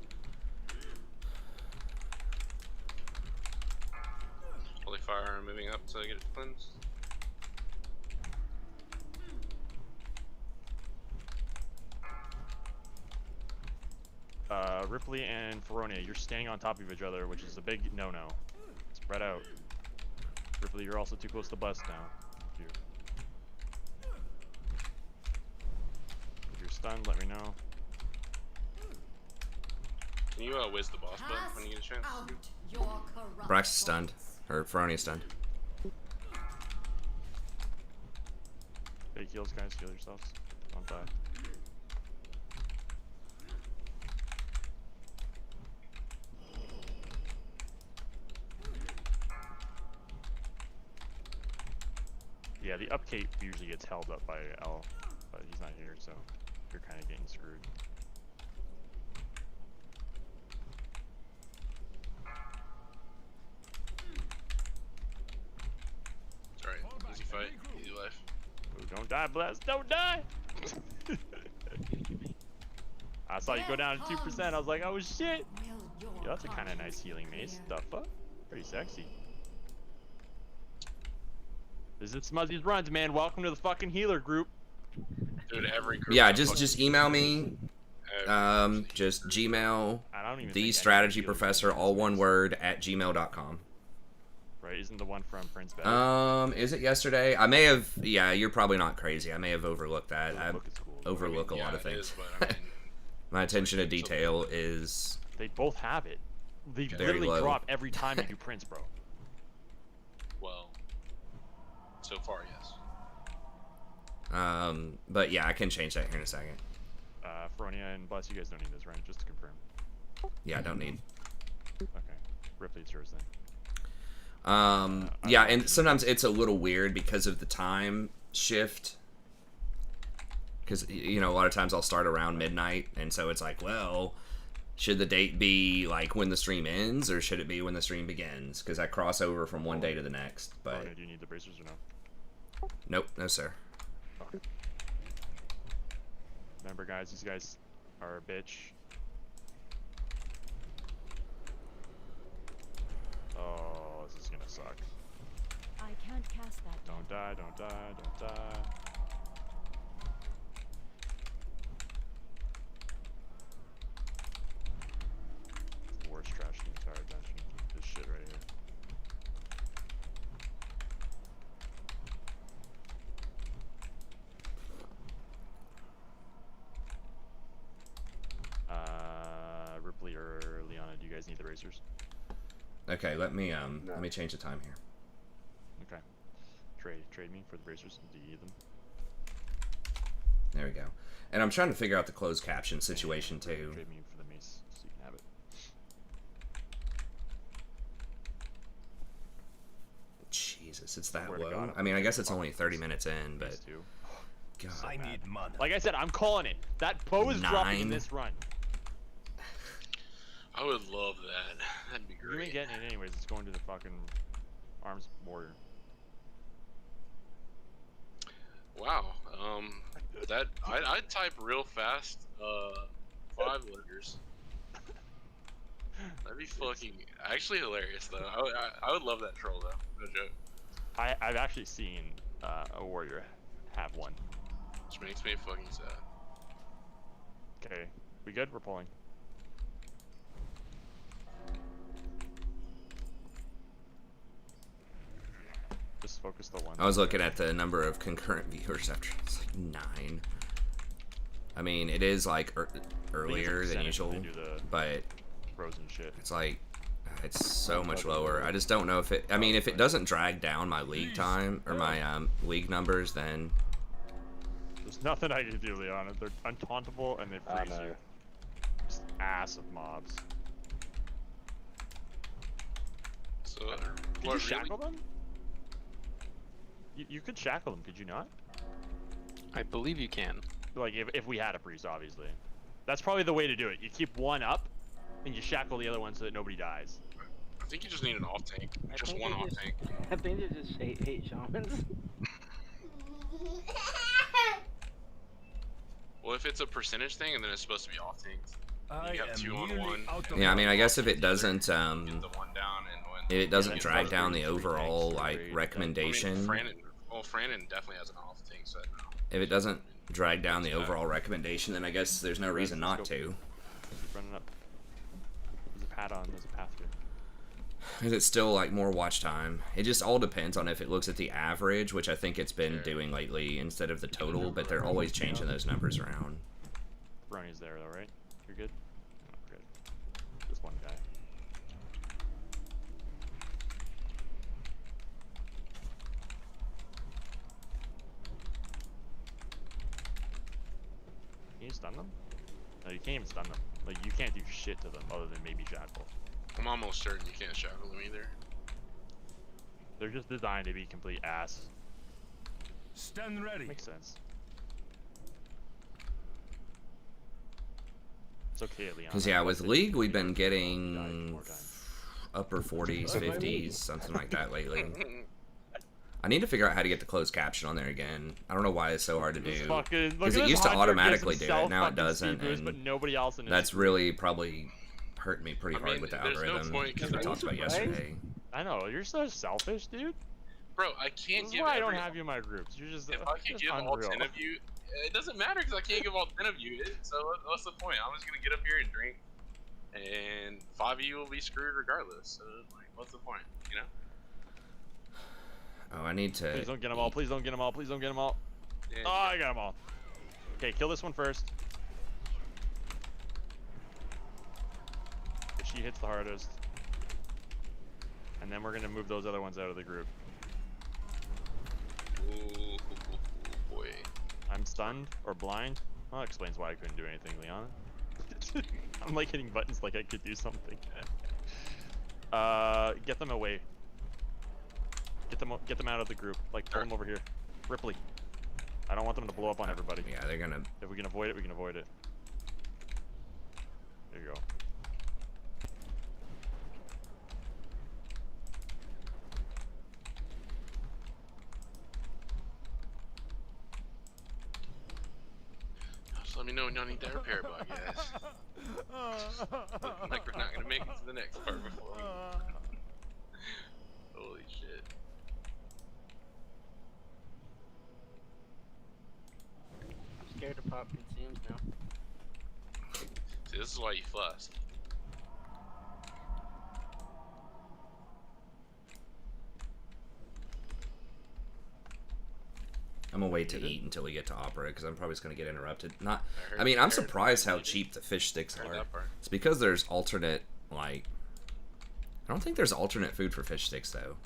B: Holy fire, moving up to get it cleansed.
A: Ripley and Feronia, you're standing on top of each other, which is a big no-no. Spread out. Ripley, you're also too close to bust now. If you're stunned, let me know.
B: Can you whiz the boss button when you get a chance?
C: Brax is stunned. Or Feronia is stunned.
A: Fake heals, guys. Heal yourselves. Don't die. Yeah, the upcape usually gets held up by L, but he's not here, so you're kind of getting screwed.
B: It's alright, easy fight, easy life.
A: Ooh, don't die, Bless, don't die! I saw you go down to 2%, I was like, oh shit! Yeah, that's a kind of nice healing mace. The fuck? Pretty sexy. This is Smuzzy's Runs, man. Welcome to the fucking healer group.
B: Dude, every group.
C: Yeah, just email me. Just Gmail. thestrategyprofessor, all one word, @gmail.com.
A: Right, isn't the one from Prince Bad?
C: Is it yesterday? I may have. Yeah, you're probably not crazy. I may have overlooked that. I overlook a lot of things. My attention to detail is.
A: They both have it. They
C: very
A: literally
C: low.
A: drop every time you do Prince, bro.
B: Well, so far, yes.
C: But yeah, I can change that here in a second.
A: Feronia and Bless, you guys don't need this, right? Just to confirm.
C: Yeah, I don't need.
A: Okay. Ripley, it's yours then.
C: Yeah, and sometimes it's a little weird because of the time shift. Because, you know, a lot of times I'll start around midnight, and so it's like, well, Should the date be like when the stream ends, or should it be when the stream begins? Because I cross over from one day to the next. But
A: Do you need the bracers or no?
C: nope, no sir.
A: Okay. Remember, guys, these guys are a bitch. Oh, this is gonna suck.
G: I can't cast that.
A: Don't die, don't die, don't die. Worst trash in the entire dungeon. This shit right here. Ripley or Liana, do you guys need the bracers?
C: Okay, let me change the time here.
A: Okay. Trade me for the bracers. Do you need them?
C: There we go. And I'm trying to figure out the closed caption situation too.
A: Trade me for the mace so you can have it.
C: Jesus, it's that
A: Swear to
C: low.
A: God,
C: I mean, I guess it's only 30 minutes in, but God.
H: I need mana.
A: Like I said, I'm calling it. That Poe is dropping in
C: 9.
A: this run.
B: I would love that. That'd be
A: You
B: great.
A: ain't getting it anyways. It's going to the fucking arms warrior.
B: Wow. That I'd type real fast. 5 letters. That'd be fucking actually hilarious though. I would love that troll though. No joke.
A: I've actually seen a warrior have one.
B: Which makes me fucking sad.
A: Okay, we good? We're pulling. Just focus the one.
C: I was looking at the number of concurrent viewers after it's like 9. I mean, it is like earlier than usual, but
A: frozen shit.
C: it's like it's so much lower. I just don't know if it. I mean, if it doesn't drag down my league time or my league numbers, then
A: There's nothing I can do, Liana. They're untauntable and they freeze you. Just ass of mobs.
B: So
A: Did you
B: what,
A: shackle them? You could shackle them, could you not?
E: I believe you can.
A: Like if we had a priest, obviously. That's probably the way to do it. You keep one up, and you shackle the other one so that nobody dies.
B: I think you just need an off tank. Just one off tank.
F: I think they just hate shamans.
B: Well, if it's a percentage thing and then it's supposed to be off tanks, you have 2 on 1.
C: yeah. I mean, I guess if it doesn't
B: Get the one down and when
C: if it doesn't
B: get
C: drag
B: the
C: down the
A: 3
C: overall
A: tanks,
C: like
A: 3
C: recommendation,
B: Franon definitely has an off tank, so I don't know.
C: if it doesn't drag down the overall recommendation, then I guess there's no reason not to.
A: Keep running up. There's a pad on. There's a path here.
C: Because it's still like more watch time. It just all depends on if it looks at the average, which I think it's been doing lately, instead of the total, but they're always changing those numbers around.
A: Brony's there though, right? You're good? No, we're good. Just one guy. Can you stun them? No, you can't even stun them. Like, you can't do shit to them other than maybe shackle.
B: I'm almost certain you can't shackle them either.
A: They're just designed to be complete ass.
H: Stand ready.
A: Makes sense. It's okay, Leon.
C: Because yeah, with League we've been getting upper 40s, 50s, something like that lately. I need to figure out how to get the closed caption on there again. I don't know why it's so hard to do. Because it used to automatically do it, now it doesn't, and
A: nobody else in
C: that's really probably hurt me pretty hard with the
B: there's no
C: algorithm,
B: point,
C: as we talked about yesterday.
A: I know, you're so selfish, dude.
B: Bro, I can't
A: This is
B: give
A: why I don't have you in my groups. You're just
B: If I could give all 10 of you, it doesn't matter because I can't give all 10 of you. So what's the point? I'm just gonna get up here and drink, and 5 of you will be screwed regardless. So like, what's the point? You know?
C: Oh, I need to.
A: Please don't get them all. Please don't get them all. Please don't get them all.
B: Yeah,
A: Oh, I got them all. Okay, kill this one first. She hits the hardest. And then we're gonna move those other ones out of the group.
B: Ooh, boy.
A: I'm stunned or blind. Well, that explains why I couldn't do anything, Liana. I'm like hitting buttons like I could do something. Get them away. Get them out of the group. Like, pull them over here. Ripley. I don't want them to blow up on everybody.
C: Yeah, they're gonna.
A: If we can avoid it, we can avoid it. There you go.
B: let me know when y'all need that repair bug, guys. Looking like we're not gonna make it to the next part before we... Holy shit.
F: I'm scared to pop consumes now.
B: See, this is why you fuss.
C: I'm gonna wait to eat until we get to opera because I'm probably just gonna get interrupted. I mean, I'm surprised how cheap the fish sticks are. It's because there's alternate, like, I don't think there's alternate food for fish sticks though.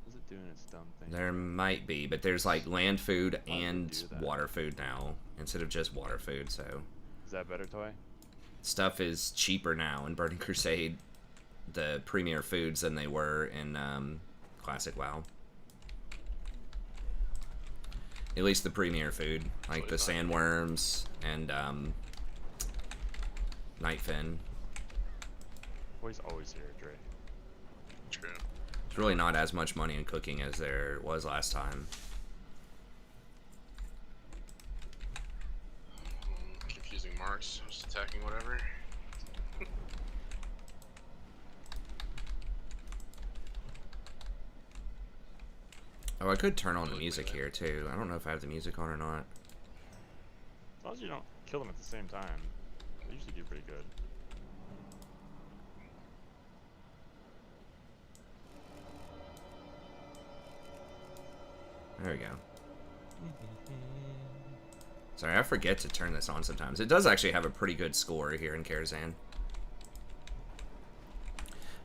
A: Is it doing its dumb thing?
C: There might be, but there's like land food and water food now instead of just water food. So
A: is that better, Toy?
C: Stuff is cheaper now in Burning Crusade, the premier foods, than they were in Classic WoW. At least the premier food, like the sandworms and nightfin.
A: Toy's always here, Dre.
B: True.
C: It's really not as much money in cooking as there was last time.
B: Confusing marks, just attacking whatever.
C: Oh, I could turn on the music here too. I don't know if I have the music on or not.
A: As long as you don't kill them at the same time, they usually do pretty good.
C: There we go. Sorry, I forget to turn this on sometimes. It does actually have a pretty good score here in Karazhan.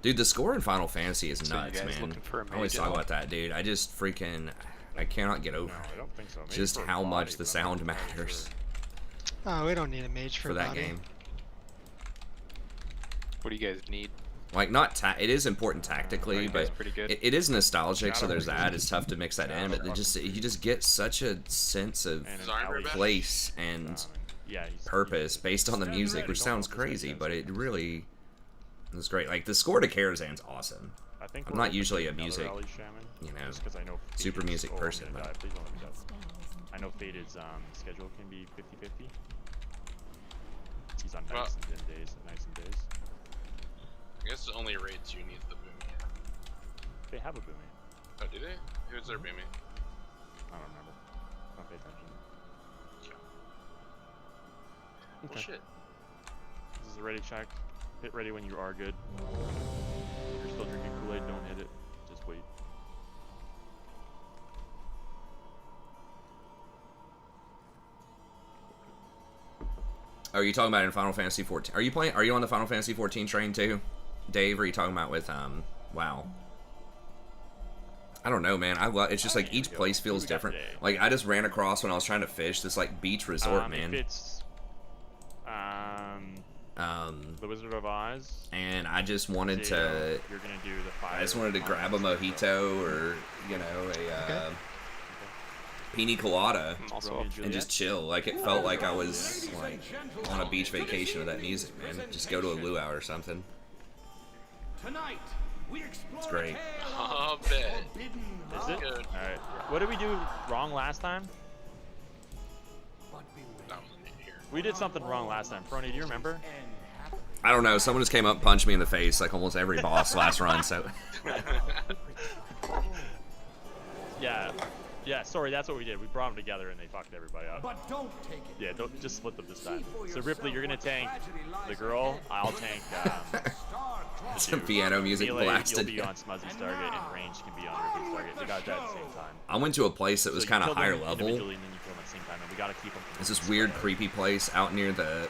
C: Dude, the score in Final Fantasy is nuts, man. I always talk about that, dude. I just freaking... I cannot get over
A: I don't think so. Maybe
C: just
A: for
C: how
A: body,
C: much the
A: but I'm
C: sound
A: not
C: matters
D: Oh, we don't need a mage for
C: that
D: body.
C: game.
E: What do you guys need?
C: Like, not it is important tactically, but
E: pretty good.
C: it is nostalgic, so there's that. It's tough to mix that in, but you just get such a sense of place and purpose based on the music, which sounds crazy, but it really is great. Like, the score to Karazhan's awesome. I'm not usually a music, you know, super music person, but...
A: I know Faded's schedule can be 50-50. He's on nights and days.
B: I guess the only raids you need the boomie.
A: They have a boomie.
B: Oh, do they? Who's their boomie?
A: I don't remember. Don't pay attention.
B: Well,
A: Okay.
B: shit.
A: This is a ready check. Hit ready when you are good. If you're still drinking Kool-Aid, don't hit it. Just wait.
C: Oh, are you talking about in Final Fantasy 14? Are you on the Final Fantasy 14 train too, Dave? Or are you talking about with WoW? I don't know, man. It's just like each place feels different. Like, I just ran across when I was trying to fish this like beach resort, man.
A: It's the Wizard of Oz.
C: And I just wanted to.
A: You're gonna do the fire.
C: I just wanted to grab a mojito or a pina colada and just chill. Like, it felt like I was like on a beach vacation with that music, man. Just go to a luau or something.
H: Tonight, we explore
C: It's great.
B: Oh, bet.
A: Is it? Alright. What did we do wrong last time? We did something wrong last time. Frony, do you remember?
C: I don't know. Someone just came up and punched me in the face like almost every boss last run, so...
A: Yeah, sorry, that's what we did. We brought them together and they fucked everybody up.
H: But don't take it.
A: Yeah, don't just split them this time. So Ripley, you're gonna tank the girl. I'll tank
C: some piano music
A: Melee,
C: blasted.
A: You'll be on Smuzzy's target, and range can be on Ripley's target. They got that at the same time.
C: I went to a place that was kind of higher level.
A: And then you kill them at the same time, and we gotta keep them.
C: It's this weird, creepy place out near the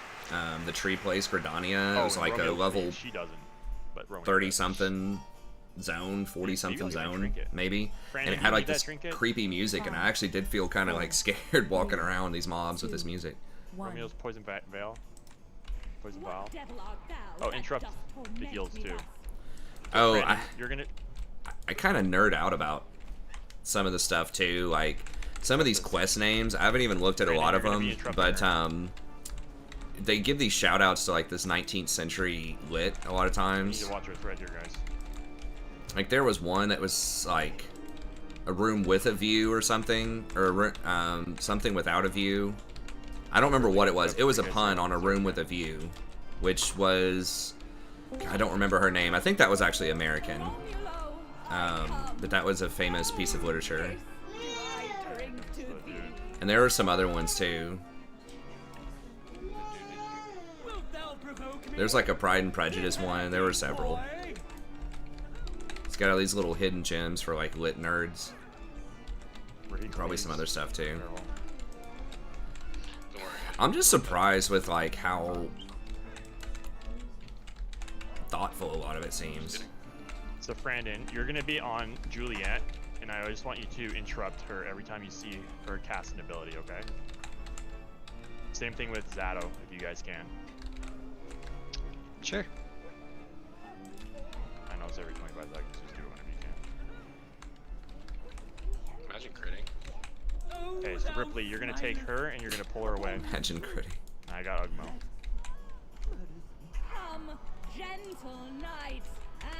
C: tree place, Gridania. It was like
A: Romeo,
C: a level
A: she doesn't, but
C: 30-something zone, 40-something zone, maybe. And it had like this creepy music, and I actually did feel kind of like scared walking around these mobs with this music.
A: Romeo's poison veil. Poison vial. Oh, interrupt the heals too.
C: Oh,
A: Brandon, you're gonna.
C: I kind of nerd out about some of the stuff too, like some of these quest names. I haven't even looked at a lot of them, but they give these shout outs to like this 19th century lit a lot of times.
A: You need to watch our thread here, guys.
C: Like, there was one that was like a room with a view or something, or something without a view. I don't remember what it was. It was a pun on a room with a view, which was, I don't remember her name. I think that was actually American, but that was a famous piece of literature. And there were some other ones too. There's like a Pride and Prejudice one. There were several. It's got all these little hidden gems for like lit nerds. Probably some other stuff too. I'm just surprised with like how thoughtful a lot of it seems.
A: So Brandon, you're gonna be on Juliet, and I just want you to interrupt her every time you see her cast an ability, okay? Same thing with Zato, if you guys can.
D: Sure.
A: I know it's every 25 seconds, just do it whenever you can.
B: Imagine critting.
A: Okay, so Ripley, you're gonna take her and you're gonna pull her away.
C: Imagine critting.
A: I got Ugmo.
G: Come, gentle knight,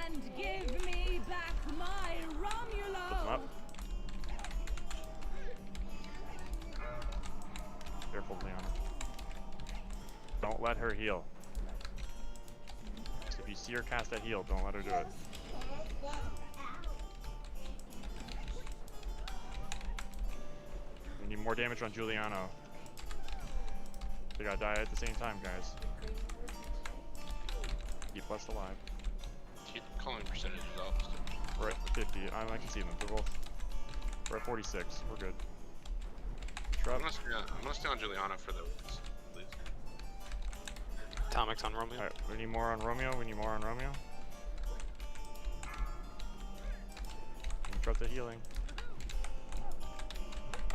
G: and give me back my Romulo.
A: Flip him up. Careful, Leona. Don't let her heal. So if you see her cast that heal, don't let her do it. We need more damage on Giuliano. They gotta die at the same time, guys. Keep us alive.
B: Keep calling percentages out.
A: We're at 50. I can see them. They're both. We're at 46. We're good.
B: I'm gonna stay on Giuliano for the wins, please.
E: Atomics on Romeo.
A: Alright, we need more on Romeo. We need more on Romeo. Interrupt the healing.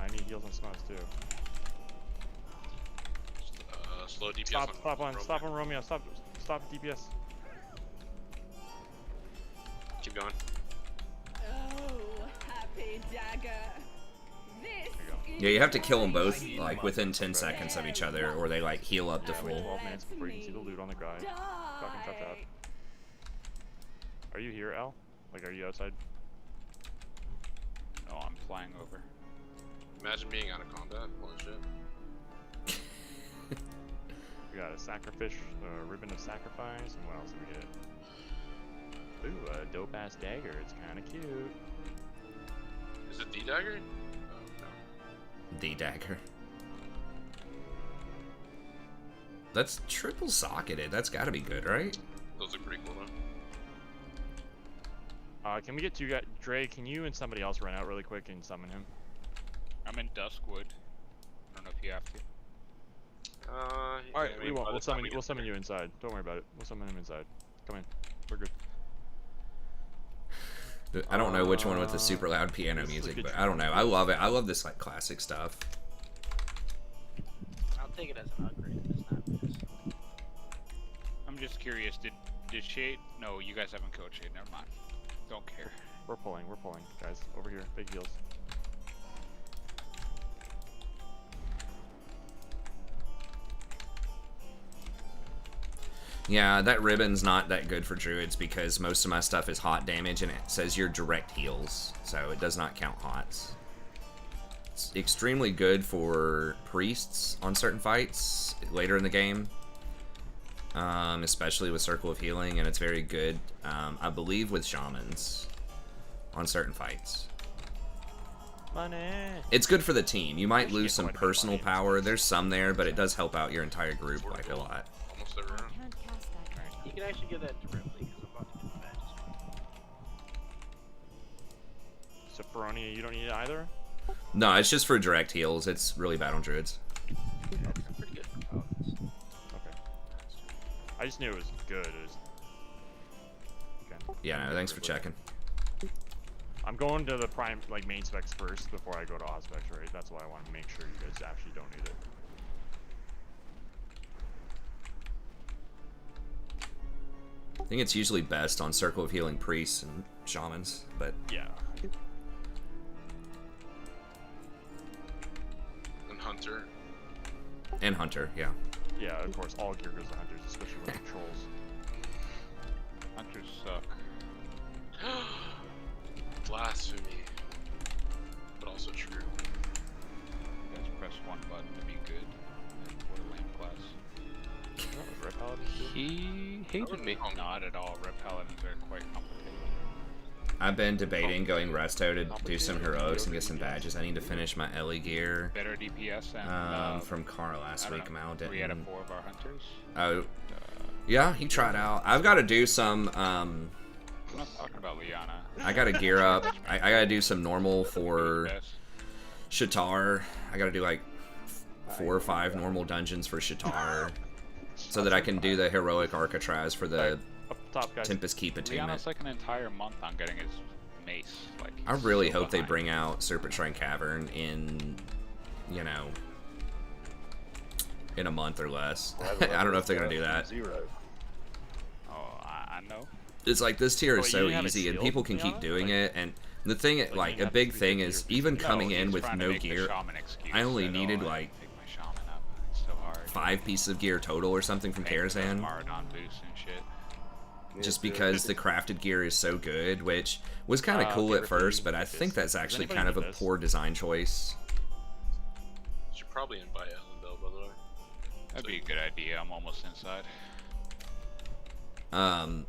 A: I need heals and smuts too.
B: Slow DPS
A: Stop on Romeo. Stop DPS.
B: Keep going.
G: Oh, happy dagger. This
C: Yeah, you have to kill them both like within 10 seconds of each other, or they like heal up to full.
A: 12 minutes before you can see the loot on the guy. Fucking shut that. Are you here, L? Like, are you outside?
K: No, I'm flying over.
B: Imagine being out of combat. Holy shit.
A: We got a sacrifice, a ribbon of sacrifice, and what else did we get? Ooh, a dope ass dagger. It's kind of cute.
B: Is it the dagger? Oh, no.
C: The dagger. That's triple socketed. That's got to be good, right?
B: Those are pretty cool though.
A: Can we get two guys? Dre, can you and somebody else run out really quick and summon him?
K: I'm in Duskwood. I don't know if you have to.
A: Alright, we won't. We'll summon you inside. Don't worry about it. We'll summon him inside. Come in. We're good.
C: I don't know which one with the super loud piano music, but I don't know. I love it. I love this like classic stuff.
F: I'll take it as an upgrade. It's not this.
K: I'm just curious. Did Shade? No, you guys haven't killed Shade. Never mind. Don't care.
A: We're pulling, guys. Over here. Big heals.
C: Yeah, that ribbon's not that good for druids because most of my stuff is hot damage and it says your direct heals, so it does not count hots. It's extremely good for priests on certain fights later in the game, especially with Circle of Healing, and it's very good, I believe, with shamans on certain fights.
A: Money.
C: It's good for the team. You might lose some personal power. There's some there, but it does help out your entire group like a lot.
B: Almost every round.
F: You can actually give that to Ripley because I'm about to do that.
A: So Ferronia, you don't need it either?
C: No, it's just for direct heals. It's really bad on druids.
F: It's pretty good for paladins.
A: Okay. I just knew it was good. It was... Okay.
C: Yeah, no, thanks for checking.
A: I'm going to the prime, like, main specs first before I go to Auspecs, right? That's why I want to make sure you guys actually don't need it.
C: I think it's usually best on Circle of Healing priests and shamans, but
A: yeah.
B: And Hunter.
C: And Hunter, yeah.
A: Yeah, of course, all gear goes to Hunters, especially with the trolls.
K: Hunters suck.
B: Blasphemy. But also true.
K: You guys press one button to be good, and
E: hated me.
K: Not at all. Red paladins are quite complicated.
C: I've been debating going resto to do some heroics and get some badges. I need to finish my Ellie gear.
K: Better DPS and
C: From Carl last week.
K: know,
C: Mal
K: 3 out of
C: didn't.
K: 4 of our hunters.
C: Oh, yeah, he tried out. I've got to do some.
K: I'm not talking about Liana.
C: I got to gear up. I got to do some normal for Shatar. I got to do like 4 or 5 normal dungeons for Shatar, so that I can do the heroic Arcatraz for the Tempest Keep attunement.
K: Liana's like an entire month on getting his mace. Like,
C: I really
K: so
C: hope they
K: behind.
C: bring out Serpent Shrine Cavern in, you know, in a month or less. I don't know if they're gonna do that.
K: Oh, I know.
C: It's like this tier is
A: you
C: so
A: didn't have it
C: easy, and
A: sealed,
C: people can keep
A: Liana?
C: doing
A: Like-
C: it. And the thing, like
A: you
C: a
A: have
C: big
A: to be
C: thing
A: with
C: is
A: your
C: even
A: gear.
C: coming
K: No,
C: in
K: he's
C: with
K: trying to
C: no
K: make the
C: gear.
K: shaman excuse
C: I only
K: that,
C: needed
K: oh, I
C: like
K: pick my shaman up. It's so hard.
C: 5 pieces of gear total or something from Karazhan.
K: Maradon boost and shit.
C: Just because the crafted gear is so good, which was kind of cool
A: okay,
C: at first,
A: Ripley,
C: but I
A: focus.
C: think that's
A: Does
C: actually
A: anybody
C: kind of a
A: need this?
C: poor design choice.
B: Should probably invite Ellendale, by the way.
K: That'd be a good idea. I'm almost inside.
A: I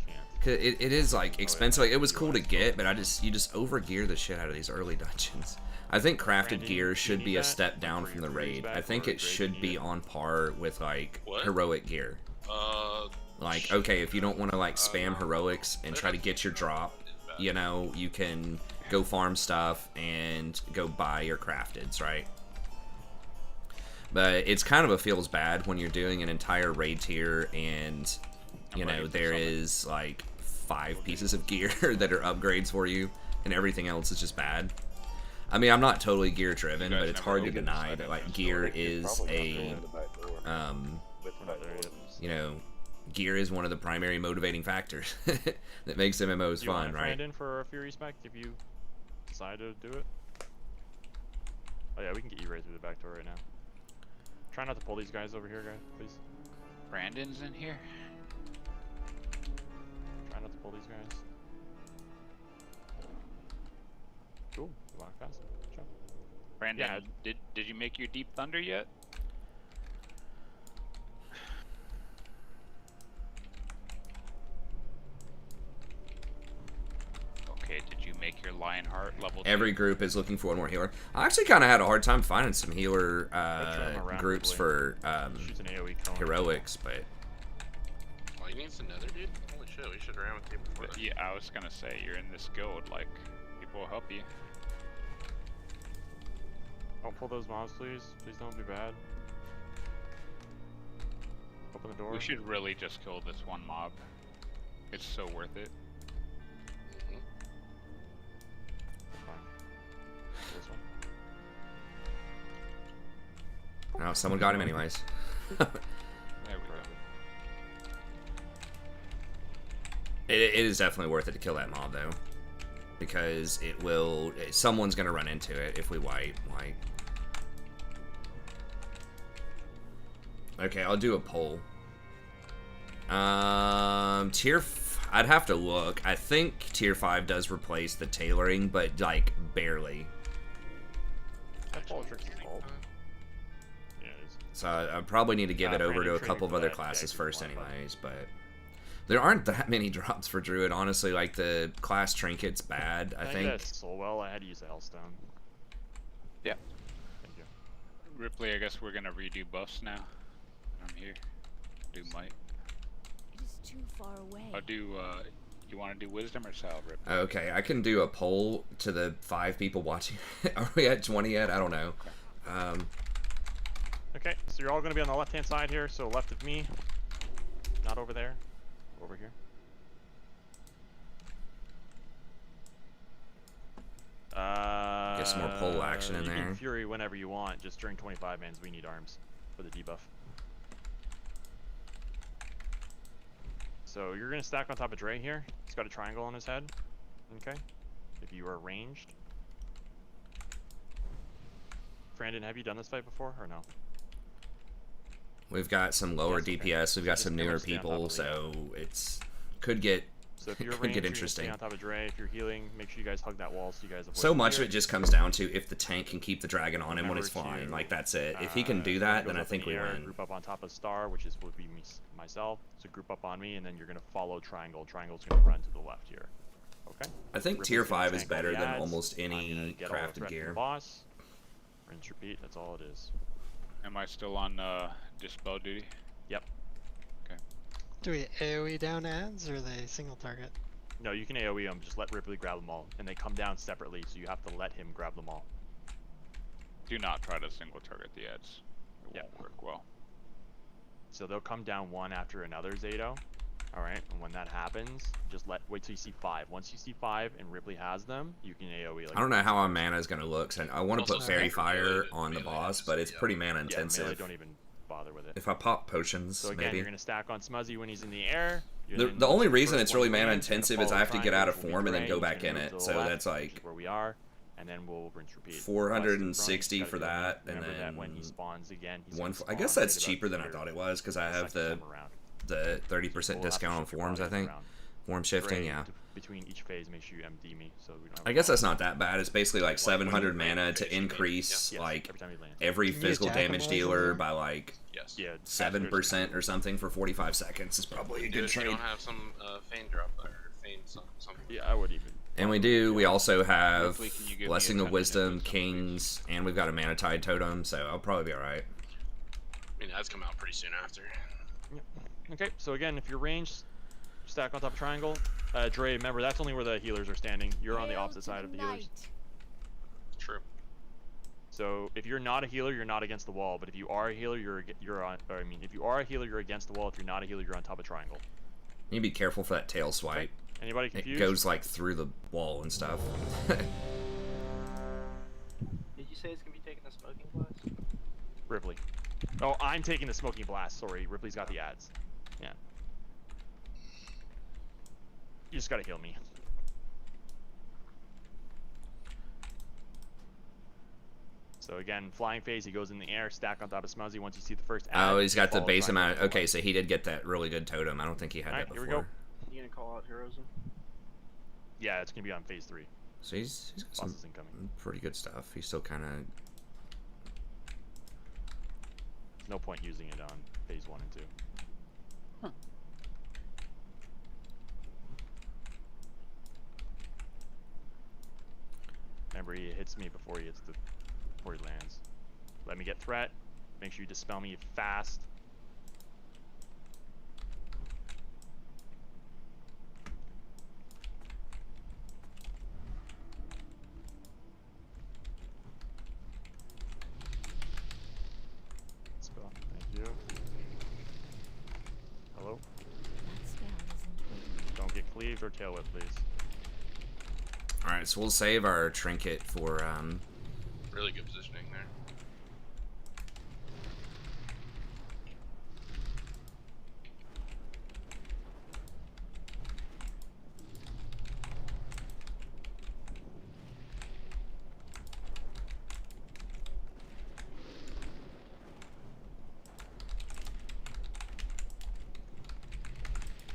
A: can't.
C: 'Cause it is like expensive. Like, it was cool to get, but you just over gear the shit out of these early dungeons. I think crafted
A: Brandon,
C: gear
A: do you
C: should
A: need
C: be a
A: that?
C: step down
A: For
C: from
A: your
C: the
A: freeze
C: raid.
A: back
C: I think
A: or
C: it
A: grade
C: should
A: you
C: be
A: need it?
C: on par with like
B: What?
C: heroic gear. Like, okay, if you don't want to like spam heroics and try to get your drop, you know, you can go farm stuff and go buy your crafteds, right? But it's kind of a feels bad when you're doing an entire raid tier and, you know, there is like 5 pieces of gear that are upgrades for you and everything else is just bad. I mean, I'm not totally gear driven, but it's hard to deny that like gear is a, you know, gear is one of the primary motivating factors that makes MMOs
A: Do you want
C: fun,
A: a
C: right?
A: friend in for a few respect if you decide to do it? Oh yeah, we can get you right through the back door right now. Try not to pull these guys over here, guys, please.
K: Brandon's in here.
A: Try not to pull these guys. Cool, you walk past them. Sure.
K: Brandon,
A: Yeah.
K: did you make your Deep Thunder yet? Okay, did you make your Lionheart level 2?
C: Every group is looking for one more healer. I actually kind of had a hard time finding some healer
A: around
C: groups
A: quickly.
C: for
A: Shoots an AoE cone.
C: heroics, but
B: Oh, he needs another dude? Holy shit, we should have ran with you before that.
K: Yeah, I was gonna say, you're in this guild, like, people will help you.
A: Don't pull those mobs, please. Please don't be bad. Open the door.
K: We should really just kill this one mob. It's so worth it.
A: This one.
C: no, someone got him anyways.
K: There we go.
C: It is definitely worth it to kill that mob though, because it will. Someone's gonna run into it if we wipe. Like, okay, I'll do a poll. I'd have to look. I think tier 5 does replace the tailoring, but like barely.
A: That Politrix is old. Yeah, it is.
C: So I probably need to give it over
A: Brandon
C: to a
A: traded
C: couple of
A: for
C: other
A: that
C: classes
A: tag
C: first,
A: before, but-
C: anyways. But there aren't that many drops for Druid, honestly. Like the class trinket's bad. I think.
A: That's so well. I had to use the Hellstone.
E: Yeah.
A: Thank you.
K: Ripley, I guess we're gonna redo buffs now. I'm here. Do might.
G: It is too far away.
K: I'll do, you wanna do wisdom or salve, Ripley?
C: Okay, I can do a poll to the 5 people watching. Are we at 20 yet? I don't know.
A: Okay, so you're all going to be on the left-hand side here, so left of me. Not over there. Over here.
C: Get some more pole action in
A: you
C: there.
A: can Fury whenever you want, just during 25 mans we need arms for the debuff. So you're going to stack on top of Dre here. He's got a triangle on his head. Okay. If you are ranged. Brandon, have you done this fight before or no?
C: We've got some lower
A: Yes, okay.
C: DPS. We've got
A: So
C: some
A: just
C: newer
A: stay on top
C: people,
A: of
C: so it's could get
A: So if you're
C: It could
A: ranged,
C: get
A: you're gonna
C: interesting.
A: stay on top of Dre. If you're healing, make sure you guys hug that wall so you guys avoid
C: So much of
A: fear.
C: it just comes down to if the tank can keep the dragon on him when
A: Remember
C: it's flying.
A: to,
C: Like, that's it. If he can do
A: when he
C: that, then
A: goes
C: I
A: up in
C: think
A: the
C: we
A: air,
C: win.
A: Group up on top of Star, which would be myself. So group up on me, and then you're gonna follow Triangle. Triangle's gonna run to the left here. Okay.
C: I think
A: Ripley's
C: tier
A: gonna
C: 5 is
A: tank all
C: better
A: the
C: than
A: ads.
C: almost
A: I'm gonna
C: any
A: get all the
C: crafted
A: threat from
C: gear.
A: the boss. Rinse, repeat. That's all it is.
K: Am I still on dispel duty?
A: Yep.
K: Okay.
D: Do we AoE down ads or are they single target?
A: No, you can AoE them. Just let Ripley grab them all, and they come down separately. So you have to let him grab them all.
K: Do not try to single target the ads. It
A: Yep.
K: won't work well.
A: So they'll come down one after another, Zato. Alright, and when that happens, just wait till you see 5. Once you see 5 and Ripley has them, you can AoE like
C: I don't know how our mana is going to look. So I want to put
B: Also,
C: Fairy
B: melee
C: Fire
B: to
C: on the
B: melee
C: boss,
B: has
C: but
B: to
C: it's
B: be,
C: pretty mana
A: Yeah, melee,
C: intensive.
A: don't even bother with it.
C: If I pop potions,
A: So again,
C: maybe.
A: you're gonna stack on Smuzzy when he's in the air.
C: The only reason it's really mana intensive is I have to get out of form and then go back in it. So that's like
A: where we are, and then we'll rinse repeat.
C: 460 for that, and
A: Remember that
C: then
A: when he spawns again, he's
C: one.
A: gonna
C: I guess
A: spawn
C: that's
A: right about
C: cheaper than I
A: here
C: thought it was because I have
A: second time around.
C: the 30%
A: We'll have to
C: discount on
A: shift your
C: forms. I
A: bodies
C: think
A: around.
C: form shifting.
A: Dre,
C: Yeah.
A: Between each phase, make sure you MD me so we don't have
C: I guess that's not that bad. It's basically like
B: Like when
C: 700
B: you land
C: mana
B: phase,
C: to
B: you mean?
C: increase
A: Yes,
C: like
A: every time you land.
C: every
D: Can you
C: physical
D: use
C: damage
D: Jack-o'-lantern
C: dealer
D: there?
C: by like
B: Yes.
A: Yeah,
C: 7% or something for 45 seconds is probably a
B: Do
C: good
B: if you
C: trade.
B: don't have some feign drop or feign something.
A: Yeah, I would even.
C: And we do. We also have
K: Ripley, can you give me
C: Blessing
K: a
C: of
K: 10-minute
C: Wisdom,
K: wisdom,
C: Kings, and we've got a Mana Tide Totem, so I'll probably be alright.
B: I mean, that's come out pretty soon after.
A: Okay, so again, if you're ranged, stack on top of Triangle. Dre, remember that's only where the healers are standing. You're on the opposite side of the healers.
B: True.
A: So if you're not a healer, you're not against the wall. But if you are a healer, you're on. Or I mean, if you are a healer, you're against the wall. If you're not a healer, you're on top of Triangle.
C: You need to be careful for that tail swipe.
A: Anybody
C: It
A: confused?
C: goes like through the wall and stuff.
F: Did you say it's gonna be taking a smoking blast?
A: Ripley. Oh, I'm taking the smoking blast. Sorry, Ripley's got the ads. Yeah. You just gotta heal me. So again, flying phase, he goes in the air, stack on top of Smuzzy. Once you see the first ad,
C: Oh, he's got the
A: follow
C: base
A: Triangle.
C: amount. Okay, so he did get that really good totem. I don't think he had
A: Alright,
C: that
A: here
C: before.
A: we go.
F: You gonna call out heroes?
A: Yeah, it's gonna be on phase 3.
C: So he's got
A: Boss
C: some
A: is incoming.
C: pretty good stuff. He's still kind of...
A: No point using it on phase 1 and 2.
K: Huh.
A: Remember, he hits me before he lands. Let me get threat. Make sure you dispel me fast. Dispel. Thank you. Hello? Don't get cleaved or tail whip, please.
C: Alright, so we'll save our trinket for...
B: Really good positioning there.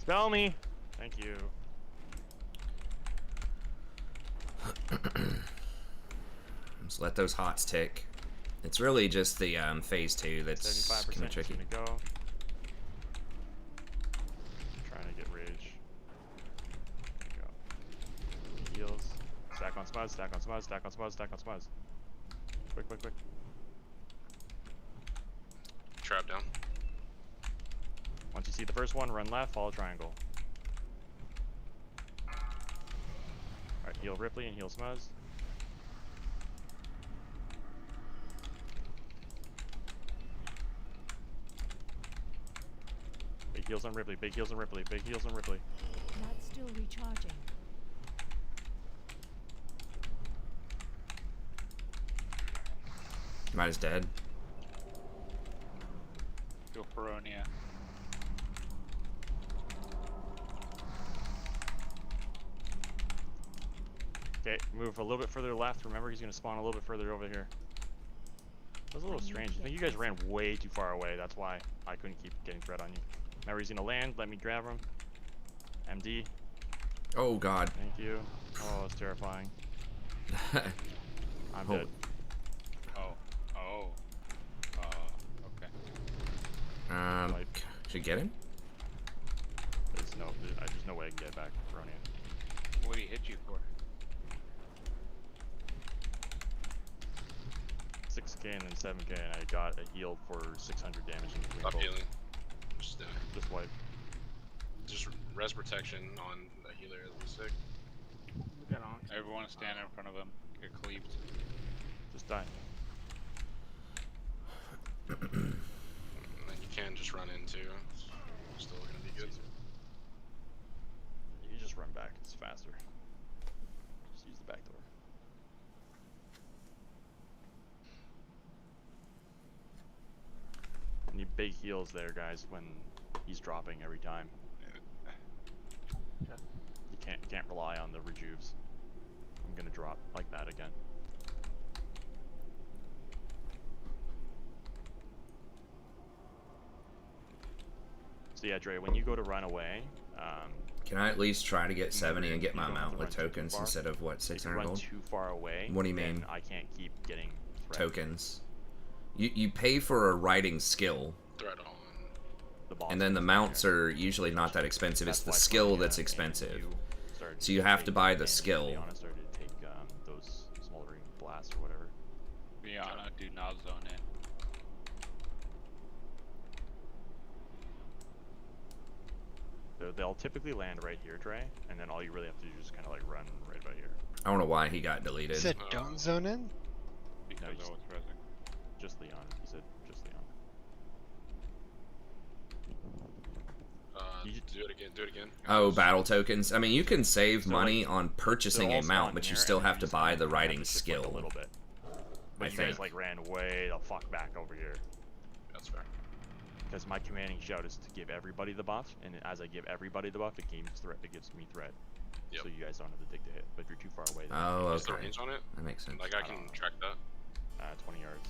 A: Spell me! Thank you.
C: Just let those hots tick. It's really just the phase 2 that's
A: 75%
C: kind of
A: is
C: tricky.
A: gonna go. Trying to get rage. There we go. Heals. Stack on Smuzz, stack on Smuzz, stack on Smuzz, stack on Smuzz. Quick, quick, quick.
B: Trap down.
A: Once you see the first one, run left, follow triangle. Alright, heal Ripley and heal Smuzz. Big heals on Ripley, big heals on Ripley, big heals on Ripley.
G: Not still recharging.
C: Might is dead.
K: Go for Onia.
A: Okay, move a little bit further left. Remember, he's gonna spawn a little bit further over here. That was a little strange. I think you guys ran way too far away. That's why I couldn't keep getting threat on you. Remember, he's gonna land. Let me grab him. MD.
C: Oh God.
A: Thank you. Oh, it's terrifying. I'm
C: Holy-
A: dead.
K: Oh. Okay.
C: Should get him?
A: There's no way I can get back, Ronin.
K: What did he hit you for?
A: 6k and then 7k, and I got a heal for 600 damage in between
B: Stop
A: both.
B: healing. Just
A: wipe.
B: Just res protection on the healer. That'd be sick.
F: Get on.
K: Everyone stand in front of him. Get cleaved.
A: Just die.
B: And then you can just run into. Still gonna be good.
A: You just run back, it's faster. Just use the back door. Need big heals there, guys, when he's dropping every time. You can't rely on the rejuves. I'm gonna drop like that again. So yeah, Dre, when you go to run away,
C: Can I at least try to get 70 and get
A: you
C: my
A: don't have
C: mount
A: to
C: with
A: run too
C: tokens
A: far.
C: instead of what,
A: if you
C: 600
A: run
C: gold?
A: too far away,
C: What do you
A: then
C: mean?
A: I can't keep getting threat.
C: Tokens. You pay for a riding skill,
B: Threat on.
A: The boss
C: and then the
A: is
C: mounts
A: there.
C: are usually not that expensive. It's
A: That's
C: the
A: why
C: skill
A: Sonya
C: that's
A: and
C: expensive.
A: you started
C: So you
A: to
C: have to
A: take-
C: buy the
A: and
C: skill.
A: Liana started to take those smoldering blasts or whatever.
K: Liana, do not zone in.
A: They'll typically land right here, Dre, and then all you really have to do is kind of like run right about here.
C: I don't know why he got deleted.
D: He said don't zone in?
K: Because
A: just-
K: I was resing.
A: Just Liana. He said just Liana. You
B: Do it again. Do it again.
C: Oh, battle tokens. I mean, you can save
A: So,
C: money
A: like,
C: on purchasing
A: They'll
C: a
A: all
C: mount,
A: spawn
C: but you
A: here,
C: still
A: and then
C: have to
A: just
C: buy
A: kinda
C: the
A: have to
C: riding
A: shift, like,
C: skill.
A: a little bit. But
C: I
A: you
C: think.
A: guys like ran way the fuck back over here.
B: That's fair.
A: Because my commanding shout is to give everybody the buff, and as I give everybody the buff, it gives me threat.
B: Yep.
A: So you guys don't have to dig to hit. But if you're too far away, then
C: Oh,
B: What's the
C: okay.
B: range on it?
C: That makes sense.
B: Like I
A: I
B: can
A: don't know.
B: track that.
A: 20 yards.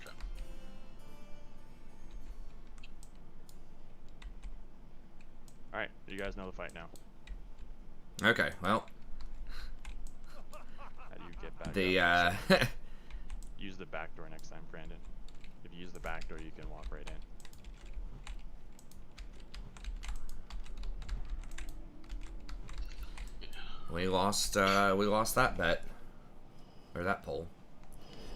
B: Okay.
A: Alright, you guys know the fight now.
C: Okay, well,
A: How do you get back
C: the
A: up? Use the back door next time, Brandon. If you use the back door, you can walk right in.
C: we lost that bet or that poll.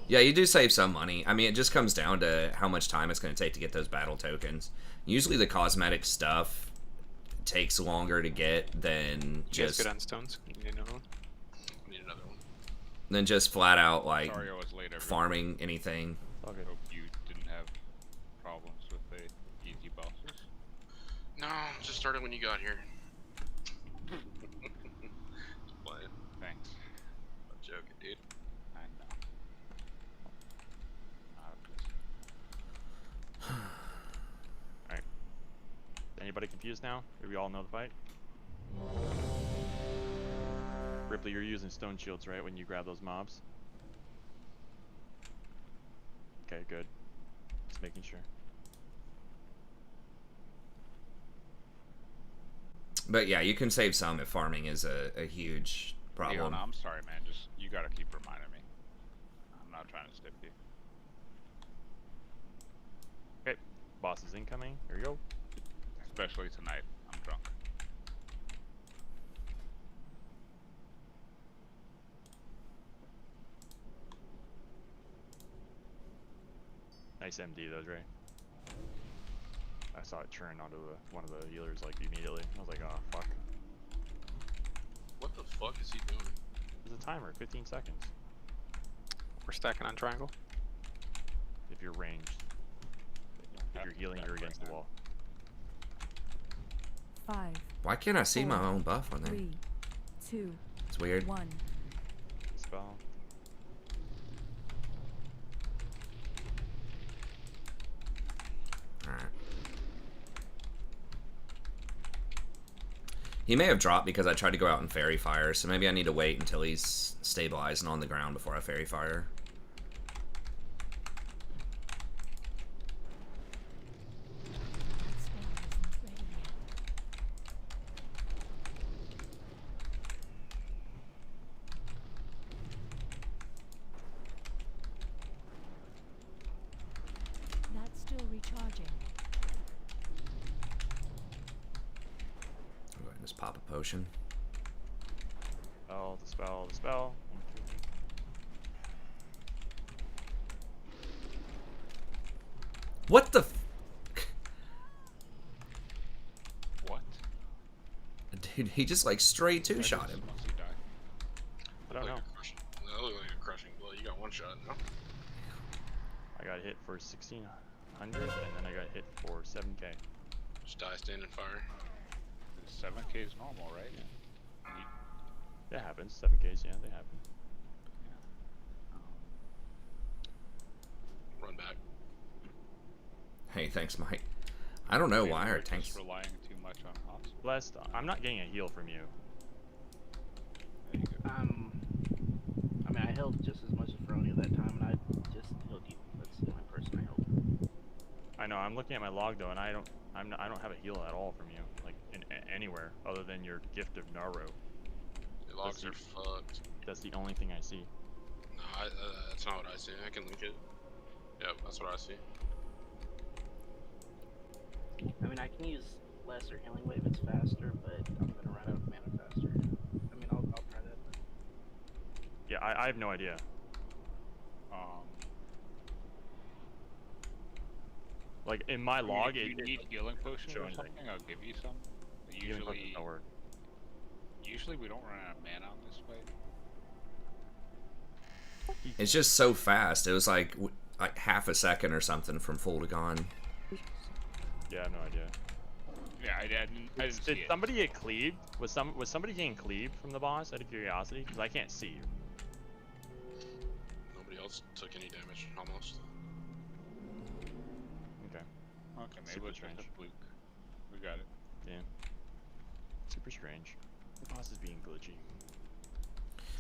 C: Yeah, you do save some money. I mean, it just comes down to how much time it's going to take to get those battle tokens. Usually, the cosmetic stuff takes longer to get than
E: You guys
C: just
E: good on stones? You need another one?
B: I need another one.
C: than just flat out like
K: Sorry I was late, everyone.
C: farming anything.
A: All good.
K: Hope you didn't have problems with the easy bosses.
B: No, just started when you got here. Just playing.
K: Thanks.
B: I'm joking, dude.
K: I know.
A: Alright. Anybody confused now? Do we all know the fight? Ripley, you're using stone shields, right, when you grab those mobs? Okay, good. Just making sure.
C: But yeah, you can save some if farming is a huge problem.
K: Leona, I'm sorry, man. Just you gotta keep reminding me. I'm not trying to stiff you.
A: Okay, boss is incoming. Here we go.
K: Especially tonight. I'm drunk.
A: Nice MD though, Dre. I saw it churn onto one of the healers like immediately. I was like, oh fuck.
B: What the fuck is he doing?
A: There's a timer, 15 seconds.
E: We're stacking on triangle.
A: If you're ranged. If you're healing, you're against the wall.
G: 5,
C: Why can't I see my own buff on there?
G: 3, 2,
C: It's weird.
G: 1.
A: Spell.
C: Alright. He may have dropped because I tried to go out and fairy fire, so maybe I need to wait until he's stabilized and on the ground before I fairy fire. potion.
A: Spell, the spell, the spell. 1, 2, 3.
C: What the?
K: What?
C: Dude, he just like straight two-shot him.
K: Once he died.
A: I don't know.
B: That looked like a crushing blow. You got one shot, no?
A: I got hit for 1600, and then I got hit for 7k.
B: Just die, stand, and fire.
K: 7k is normal, right?
A: That happens. 7ks, yeah, they happen.
B: Run back.
C: Hey, thanks, Mike. I don't know why our
K: we're
C: tanks.
K: just relying too much on hospital.
A: Blessed, I'm not getting a heal from you.
K: There you go.
F: I mean, I healed just as much as Frony that time, and I just healed you. That's the only person I healed.
A: I know. I'm looking at my log though, and I don't have a heal at all from you, like anywhere other than your gift of Naro.
B: Your logs are fucked.
A: That's the only thing I see.
B: No, that's not what I see. I can link it. Yep, that's what I see.
F: I mean, I can use lesser healing wave, it's faster, but I'm gonna run out of mana faster. I mean, I'll try that. But...
A: Yeah, I have no idea. Like in my log,
K: if you need healing potions or
A: anything.
K: something, I'll give you some. But
A: Healing potions don't work.
K: usually we don't run out of mana on this fight.
C: It's just so fast. It was like half a second or something from full to gone.
A: Yeah, I have no idea.
K: Yeah, I didn't see
A: Did
K: it.
A: somebody get cleaved? Was somebody getting cleaved from the boss out of curiosity? Because I can't see.
B: Nobody else took any damage, almost.
A: Okay.
K: Okay, maybe
A: Super
K: it's just
A: strange.
K: a fluke. We got it.
A: Yeah. Super strange. The boss is being glitchy.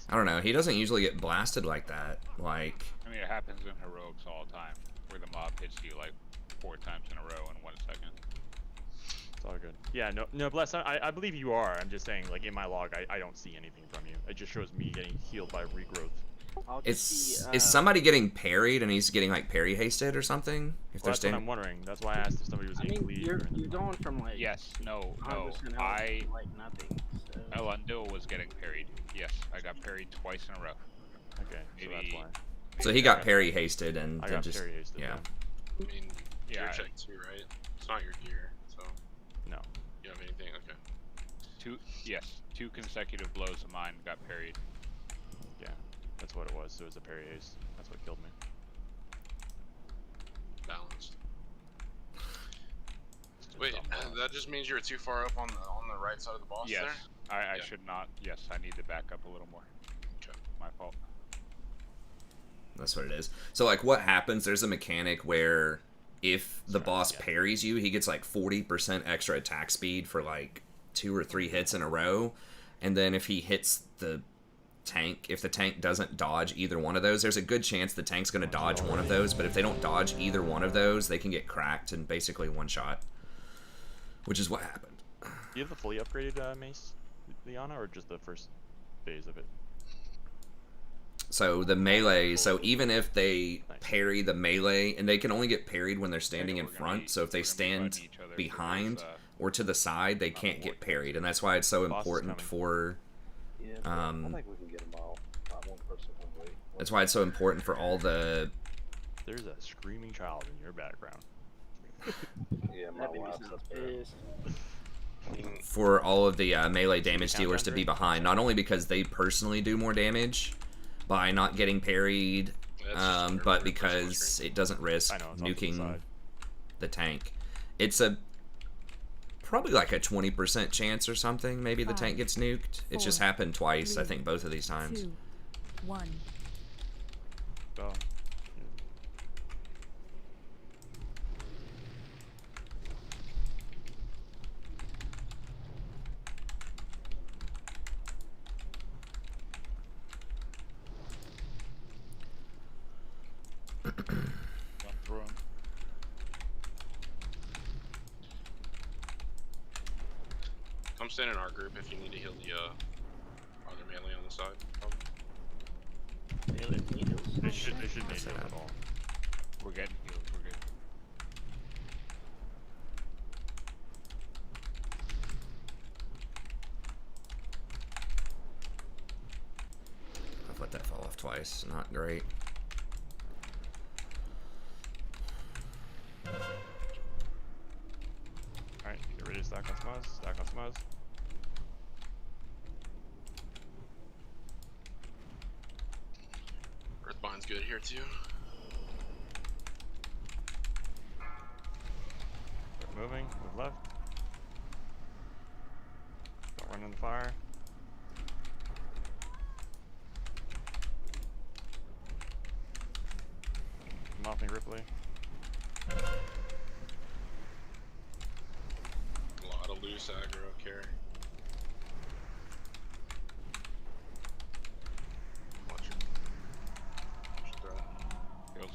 C: I don't know. He doesn't usually get blasted like that. Like,
K: I mean, it happens in heroics all the time, where the mob hits you like 4 times in a row in 1 second.
A: It's all good. Yeah, no, bless. I believe you are. I'm just saying, like in my log, I don't see anything from you. It just shows me getting healed by regrowth.
C: is somebody getting parried and he's getting like parry hasted or something? If
A: Well,
C: they're
A: that's what I'm wondering. That's why I asked if somebody was
F: I
A: getting
F: mean,
A: cleaved.
F: you're going from like
K: Yes, no,
F: 100% health to like nothing. So.
K: Elendil was getting parried. Yes, I got parried twice in a row.
A: Okay, so that's why.
C: So he got parry hasted and
A: I
C: then
A: got
C: just
A: parry hasted.
C: yeah.
B: I mean,
K: Yeah,
B: gear check too, right? It's not your gear, so.
A: No.
B: You have anything? Okay.
K: 2 consecutive blows of mine got parried.
A: Yeah, that's what it was. So it was a parry haste. That's what killed me.
B: Balanced. Wait, that just means you were too far up on the right side of the boss
K: Yes,
B: there?
K: I
B: Yeah.
K: should not. Yes, I need to back up a little more.
B: Okay.
K: My fault.
C: That's what it is. So like what happens, there's a mechanic where if the boss parries you, he gets like 40% extra attack speed for like 2 or 3 hits in a row. And then if he hits the tank, if the tank doesn't dodge either one of those, there's a good chance the tank's going to dodge one of those. But if they don't dodge either one of those, they can get cracked in basically one shot. Which is what happened.
A: Do you have the fully upgraded mace, Liana, or just the first phase of it?
C: So the melee, so even if they parry the melee, and they can only get parried when they're standing in front, so if they stand behind or to the side, they can't get parried, and that's why it's so important for,
L: I think we can get them all. Not one person can wait.
C: that's why it's so important for all the,
A: There's a screaming child in your background.
L: Yeah, my wife's up there.
C: for all of the melee damage dealers to be behind, not only because they personally do more damage by not getting parried, but because it doesn't risk nuking the tank. It's a probably like a 20% chance or something. Maybe the tank gets nuked. It's just happened twice, I think, both of these times.
G: 2, 1.
A: So,
K: Jump through him.
B: Come stand in our group if you need to heal the other melee on the side.
A: They should need it at all.
K: We're getting healed. We're good.
C: twice. Not great.
A: Alright, get ready to stack on Smuzz. Stack on Smuzz.
B: Earthbind's good here too.
A: Start moving. Move left. Don't run in the fire. Come off me, Ripley.
B: A lot of loose aggro carry. Watch it. Watch it throw.
K: Field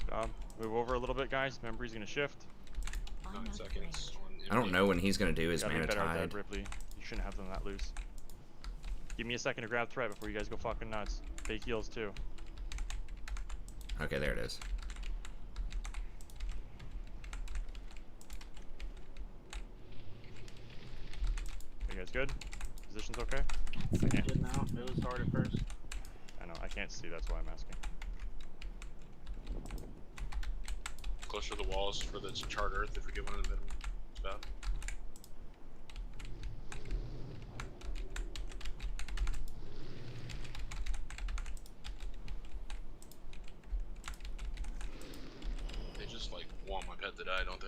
K: smells.
A: Move over a little bit, guys. Remember, he's gonna shift.
B: 9 seconds.
C: I don't know when he's gonna do his
A: Gotta be
C: mana
A: better at that,
C: tide.
A: Ripley. You shouldn't have them that loose. Give me a second to grab threat before you guys go fucking nuts. Fake heals too.
C: Okay, there it is.
A: You guys good? Position's okay? I can't.
F: Good now. It was hard at first.
A: I know. I can't see. That's why I'm asking.
B: Closer to the walls for the chart earth if we get one in the middle. It's bad. They just like want my pet to die, don't they?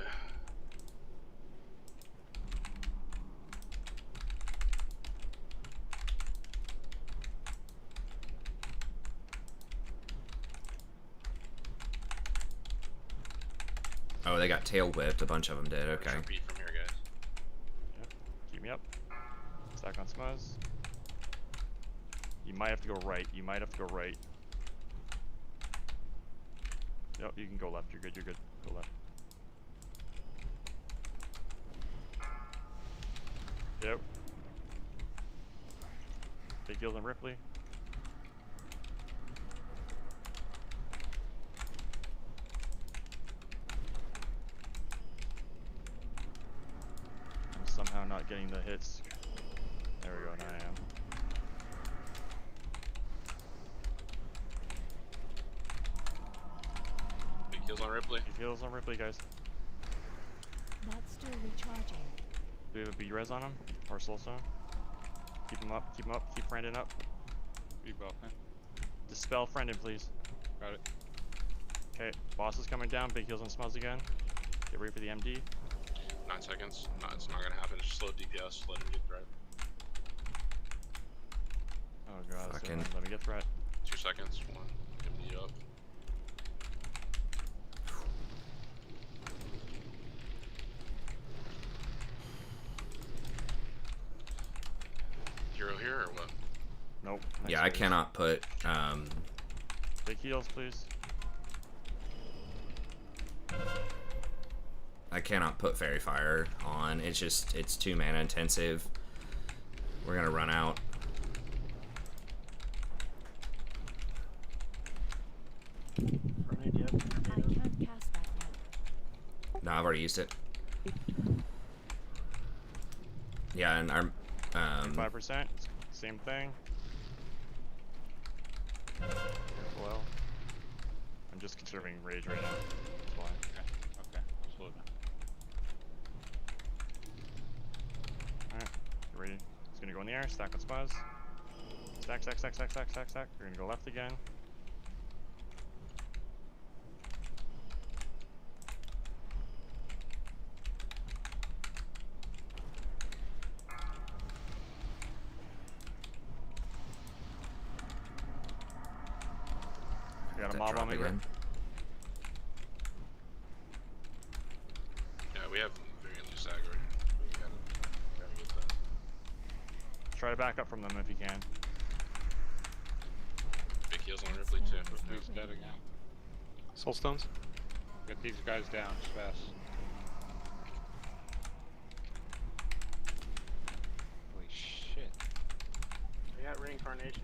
C: Oh, they got tail whipped. A bunch of them did. Okay.
B: Beat from here, guys.
A: Yep. Keep me up. Stack on Smuzz. You might have to go right. You might have to go right. Yep, you can go left. You're good. You're good. Go left. Yep. Big heals on Ripley. I'm somehow not getting the hits. There we go, now I am.
B: Big heals on Ripley.
A: Big heals on Ripley, guys.
G: That's still recharging.
A: Do we have a B-res on him? Or Soulstone? Keep him up, keep him up, keep Brandon up.
K: Be buffing.
A: Dispel Brendan, please.
K: Got it.
A: Okay, boss is coming down, big heals on Smells again. Get ready for the MD.
B: 9 seconds. No, it's not gonna happen. Just slow DPS. Let him get threat.
A: Oh god, that's
C: Fucking-
A: let me get threat.
B: 2 seconds. 1. MD up. Hero here or what?
A: Nope.
C: Yeah, I cannot put.
A: Big heals, please.
C: I cannot put Fairy Fire on. It's just, it's too mana intensive. We're gonna run out.
F: Grenade, yep.
G: I can't cast that yet.
C: No, I've already used it. Yeah, and our
A: 5%, same thing. Well, I'm just conserving rage right now. That's why.
K: Okay. I'll slow down.
A: Alright, get ready. It's gonna go in the air, stack on Spaz. Stack, stack, stack, stack, stack, stack, stack. You're gonna go left again. You got a
C: that
A: mob on
C: drop
A: me,
C: again.
B: Yeah, we have very loose aggro. We gotta get that.
A: Try to back up from them if you can.
B: Big heals on Ripley too.
K: He's dead again.
E: Soulstones?
K: Get these guys down as fast. Holy shit.
F: We got reincarnation.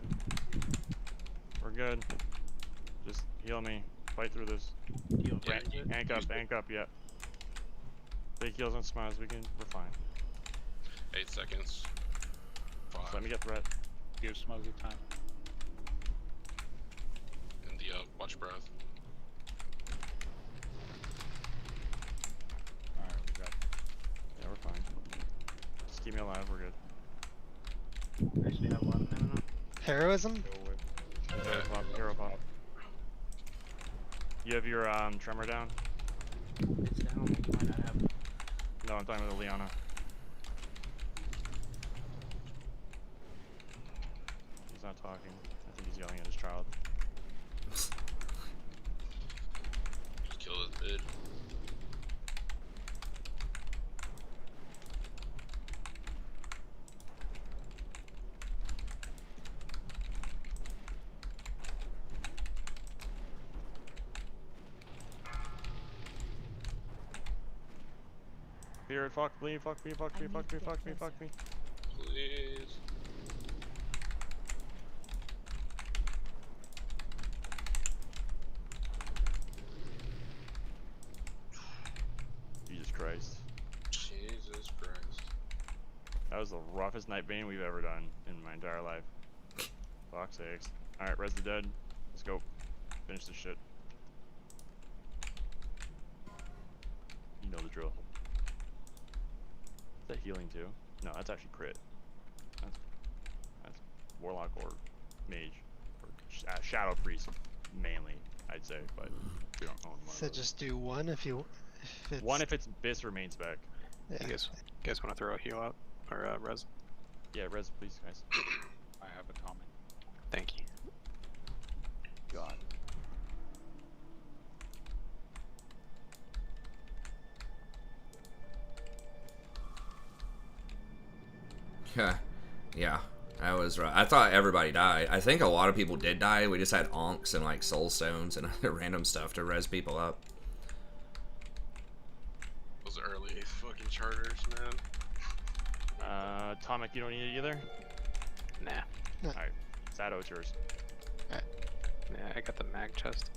A: We're good. Just heal me. Fight through this.
F: Heal
A: Yeah,
F: Brandon.
A: ank up, yeah. Big heals on Smiles, we're fine.
B: 8 seconds.
A: Just let me get threat.
K: Give Smuggy time.
B: And the watch breath.
K: Alright, we got.
A: Yeah, we're fine. Just keep me alive, we're good.
F: Actually, have a lot of mana now.
D: Heroism?
A: Hero pop, hero pop. You have your tremor down?
F: It's down. You might not have it.
A: No, I'm talking with Liana. He's not talking. I think he's yelling at his child.
B: Just kill his bid.
A: Spirit, fuck me, fuck me, fuck me, fuck me, fuck me, fuck me.
B: Please.
A: Jesus Christ.
B: Jesus Christ.
A: That was the roughest night bane we've ever done in my entire life. Fuck sakes. Alright, res the dead. Let's go. Finish this shit. You know the drill. Is that healing too? No, that's actually crit. That's warlock or mage. Or shadow priest mainly, I'd say, but we don't own one.
D: So just do one if you. If it's,
A: One if it's bis or main spec.
D: Yeah.
E: You guys want to throw a heal out or res?
A: Yeah, res please, guys.
K: I have a comment.
E: Thank you.
A: God.
C: Yeah, that was right. I thought everybody died. I think a lot of people did die. We just had onks and like soul stones and other random stuff to res people up.
B: Those early fucking charters, man.
A: Atomic, you don't need it either?
E: Nah.
A: Alright, Sado, it's yours.
E: Yeah, I got the mag chest.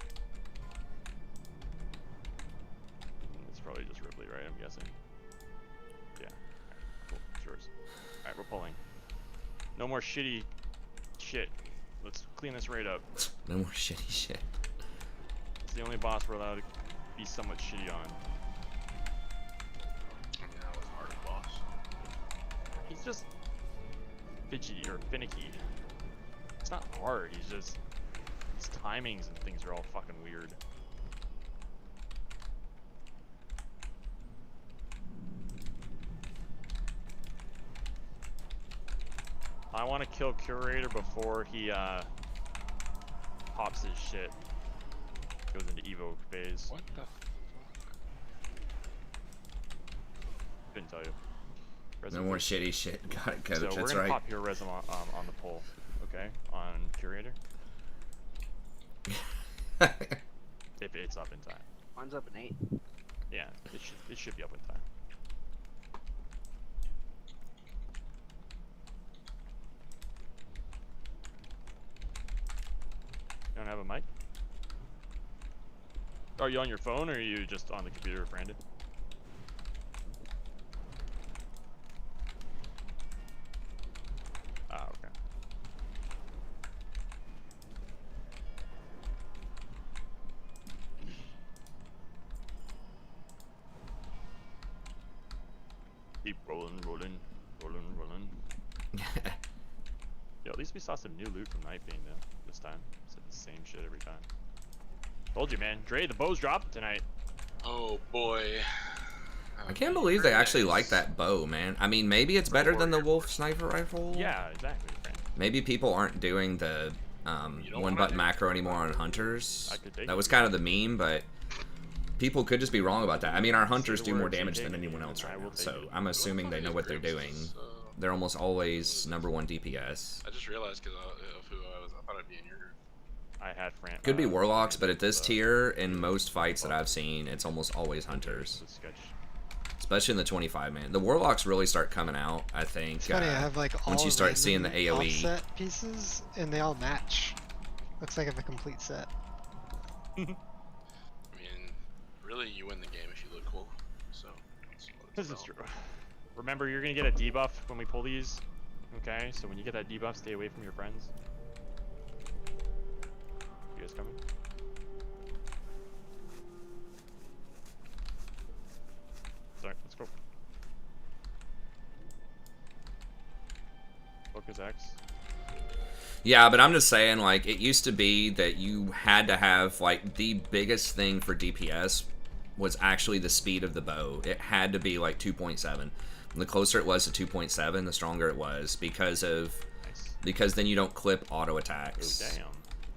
A: It's probably just Ripley, right? I'm guessing. Yeah. Alright, cool. It's yours. Alright, we're pulling. No more shitty shit. Let's clean this raid up.
C: No more shitty shit.
A: It's the only boss we're allowed to be somewhat shitty on.
B: I mean, that was hard boss.
A: He's just fidgety or finicky. It's not hard, he's just... his timings and things are all fucking weird. I want to kill Curator before he pops his shit. Goes into Evo phase.
K: What the?
A: Couldn't tell you.
C: No more shitty shit. Got it, coach.
A: So we're
C: That's
A: gonna
C: right.
A: pop Hero Res on the poll, okay? On Curator. If it's up in time.
F: Mine's up in 8.
A: Yeah, it should be up in time. You don't have a mic? Are you on your phone or are you just on the computer, Brandon? Ah, okay. Keep rolling, rolling, rolling, rolling. Yo, at least we saw some new loot from Night Bane though, this time. Said the same shit every time. Told you, man. Dre, the bow's dropped tonight.
B: Oh boy.
C: I can't believe they actually like that bow, man. I mean, maybe it's better than the Wolf sniper rifle.
A: Yeah, exactly.
C: Maybe people aren't doing the one button macro anymore on hunters. That was kind of the meme, but people could just be wrong about that. I mean, our hunters do more damage than anyone else right now, so I'm assuming they know what they're doing. They're almost always #1 DPS.
B: I just realized because of who I was. I thought I'd be in your group.
A: I had Fran.
C: Could be warlocks, but at this tier, in most fights that I've seen, it's almost always hunters. Especially in the 25 man. The warlocks really start coming out, I think.
D: It's funny, I have like all
C: once you start seeing the AoE.
D: offset pieces, and they all match. Looks like I have a complete set.
B: I mean, really, you win the game if you look cool. So.
A: This is true. Remember, you're gonna get a debuff when we pull these. Okay, so when you get that debuff, stay away from your friends. You guys coming? Sorry, let's go. Focus X.
C: Yeah, but I'm just saying, like, it used to be that you had to have, like, the biggest thing for DPS was actually the speed of the bow. It had to be, like, 2.7. The closer it was to 2.7, the stronger it was, because then you don't clip auto attacks.
A: Oh, damn.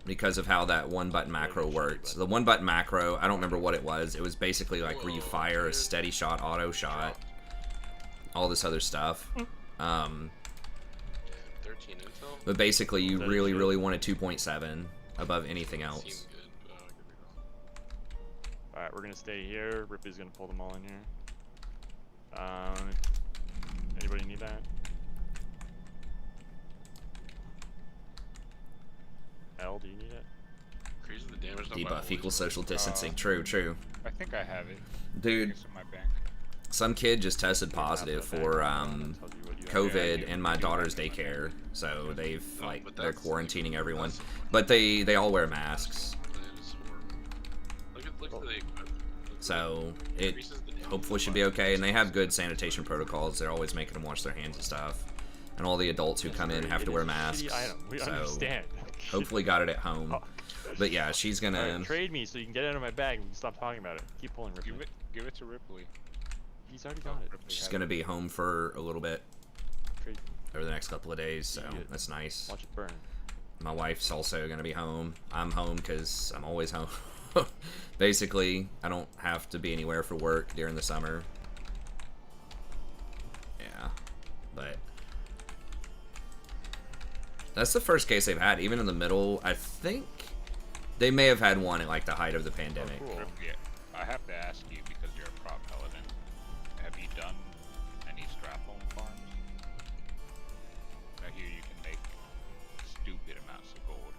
C: Because of how that one-button macro worked. The one-button macro, I don't remember what it was. It was basically, like, where you fire a steady shot, auto shot, all this other stuff.
B: 13 intel.
C: But basically, you really, really wanted 2.7 above anything else.
A: Alright, we're gonna stay here. Ripley's gonna pull them all in here. Anybody need that? L, do you need it?
B: Increases the damage done by
C: Debuff equals social distancing. True.
K: I think I have it.
C: Dude,
K: It's in my bank.
C: some kid just tested positive for COVID in my daughter's daycare, so they've they're quarantining everyone, but they all wear masks.
B: Look at the
C: So it hopefully should be okay, and they have good sanitation protocols. They're always making them wash their hands and stuff, and all the adults who come in have to wear masks.
A: We
C: So
A: understand.
C: hopefully got it at home. But yeah, she's gonna
A: trade me so you can get it out of my bag and we can stop talking about it. Keep pulling Ripley.
K: Give it to Ripley.
A: He's already got it.
C: She's gonna be home for a little bit
A: Trade.
C: over the next couple of days, so that's nice.
A: Watch it burn.
C: My wife's also gonna be home. I'm home because I'm always home. Basically, I don't have to be anywhere for work during the summer. Yeah, but that's the first case they've had. Even in the middle, I think they may have had one at like the height of the pandemic.
A: Oh, cool.
K: Yeah, I have to ask you because you're a prop paladin. Have you done any strap-on farms? I hear you can make stupid amounts of gold.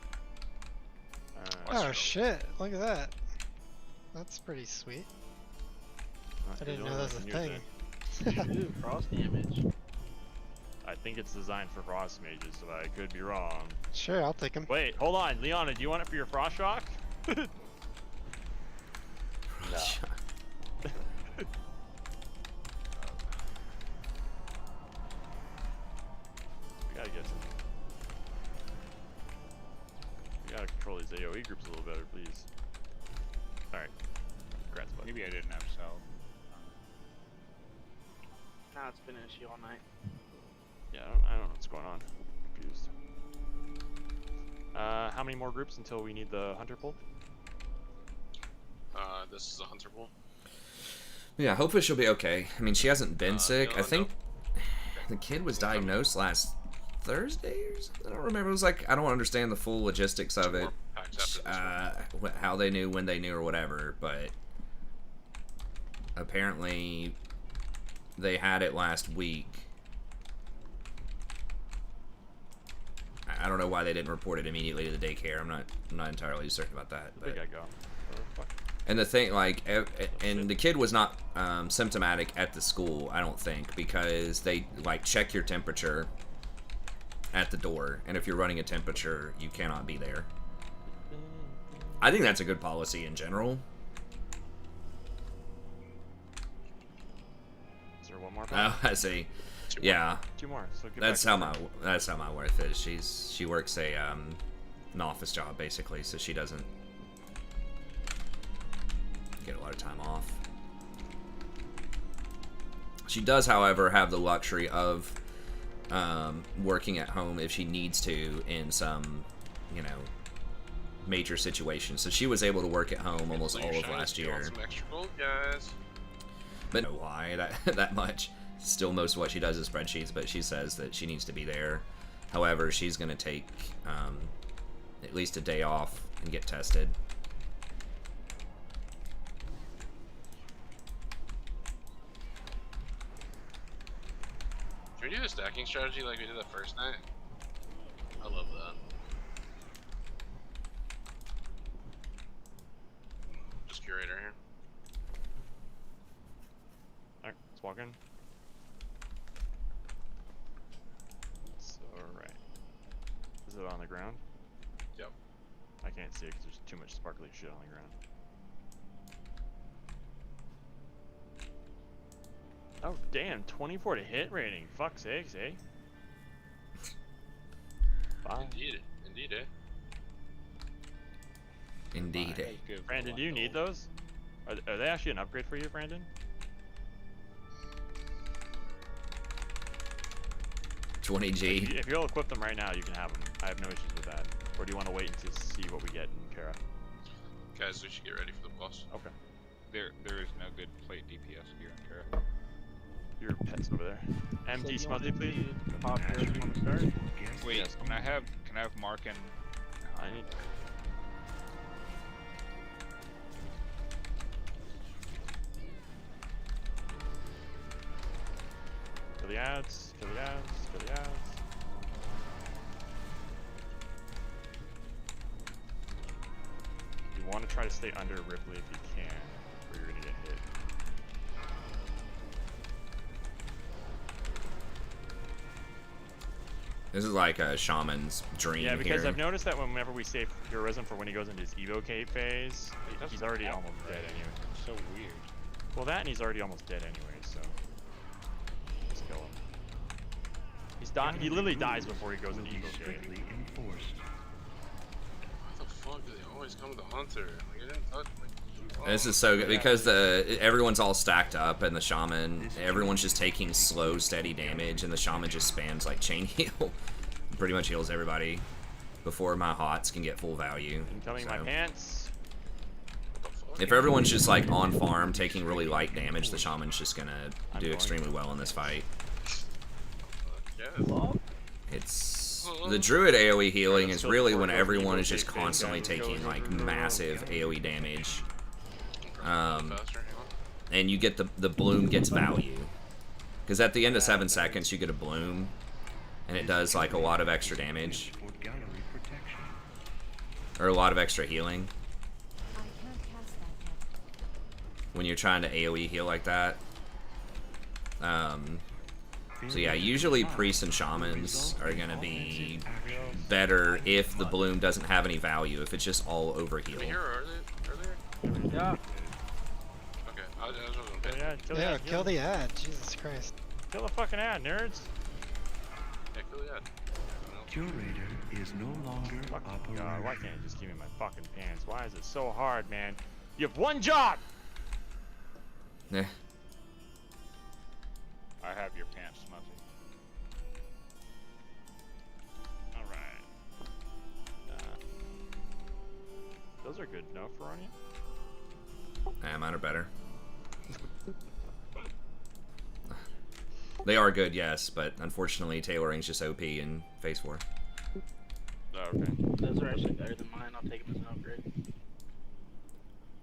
D: Oh shit! Look at that. That's pretty sweet. I didn't know that was a thing.
F: Ooh, frost damage.
A: I think it's designed for frost mages, but I could be wrong.
D: Sure, I'll take him.
A: Wait, hold on, Leona, do you want it for your frost shock?
L: No.
A: We gotta get some. We gotta control these AoE groups a little better, please. Alright. Congrats, buddy.
K: Maybe I didn't have cell.
F: Nah, it's been an issue all night.
A: Yeah, I don't know what's going on. I'm confused. How many more groups until we need the hunter pull?
B: This is a hunter pool.
C: Yeah, hopefully she'll be okay. I mean, she hasn't been sick.
B: no,
C: I think the kid was diagnosed last Thursday or something. I don't remember. It was like, I don't understand the full logistics of it. How they knew, when they knew, or whatever, but apparently they had it last week. I don't know why they didn't report it immediately to the daycare. I'm not entirely certain about that.
A: Big guy go.
C: And the thing, like, and the kid was not symptomatic at the school, I don't think, because they, like, check your temperature at the door, and if you're running a temperature, you cannot be there. I think that's a good policy in general.
A: Is there one more?
C: Oh, I see. Yeah.
A: Two more. So get
C: that's
A: back
C: how my wife is. She works a an office job basically, so she doesn't get a lot of time off. She does, however, have the luxury of working at home if she needs to in some, you know, major situations. So she was able to work at home almost all of last year.
B: Some extra gold, guys.
C: But no, why that much? Still, most of what she does is spreadsheets, but she says that she needs to be there. However, she's going to take at least a day off and get tested.
B: Can we do the stacking strategy like we did the first night? I love that. Just curator here.
A: Alright, let's walk in. it on the ground?
B: Yep.
A: I can't see it because there's too much sparkly shit on the ground. Oh damn, 24 to hit rating. Fuck's sakes, eh? Bye.
B: Indeed, eh?
C: Indeed.
K: That's good for
A: Brandon,
K: one
A: do you need
K: gold.
A: those? Are they actually an upgrade for you, Brandon?
C: 20G.
A: If you'll equip them right now, you can have them. I have no issues with that. Or do you want to wait to see what we get in Kara?
B: Guys, we should get ready for the boss.
A: Okay.
K: There is no good plate DPS here in Kara.
A: Your pet's over there. Empty
F: So you
A: smudgy, please.
F: Pop yours from the start?
K: Wait,
A: Yes.
K: can I have Mark and
A: I need. Kill the ads. Kill the ads. Kill the ads. You want to try to stay under Ripley if you can, or you're gonna get hit.
C: This is like a shaman's dream
A: Yeah, because
C: here.
A: I've noticed that whenever we save heroism for when he goes into his evocate phase, he's already almost dead anyway.
K: so weird.
A: Well, that and he's already almost dead anyway, so let's kill him. He literally dies before he goes into evocate.
B: Why the fuck do they always come to the hunter? Like, I didn't touch. Like,
C: This is so good because everyone's all stacked up and the shaman, everyone's just taking slow, steady damage, and the shaman just spams like chain heal. Pretty much heals everybody before my hots can get full value.
A: Incoming
C: So,
A: my pants.
C: if everyone's just like on farm taking really light damage, the shaman's just gonna do extremely well in this fight.
B: Yeah.
C: It's the druid AoE healing is really when everyone is just constantly taking like massive AoE damage. And you get the bloom gets value. Because at the end of 7 seconds you get a bloom and it does like a lot of extra damage. Or a lot of extra healing. When you're trying to AoE heal like that. So yeah, usually priests and shamans are gonna be better if the bloom doesn't have any value, if it's just all overheal.
F: Yeah.
B: Okay, I was gonna
A: Kill the
D: Yeah,
A: ad.
D: kill the ad. Jesus Christ.
A: Kill the fucking ad, nerds.
B: Yeah, kill the ad.
I: Curator is no longer
A: Fucking God, why can't you just give me my fucking pants? Why is it so hard, man? You have one job!
C: Eh.
K: I have your pants, Smuzzy.
A: Alright. Those are good enough for on you?
C: Nah, mine are better. They are good, yes, but unfortunately tailoring's just OP in Phase 4.
A: Oh, okay.
F: Those are actually better than mine. I'll take them as an upgrade.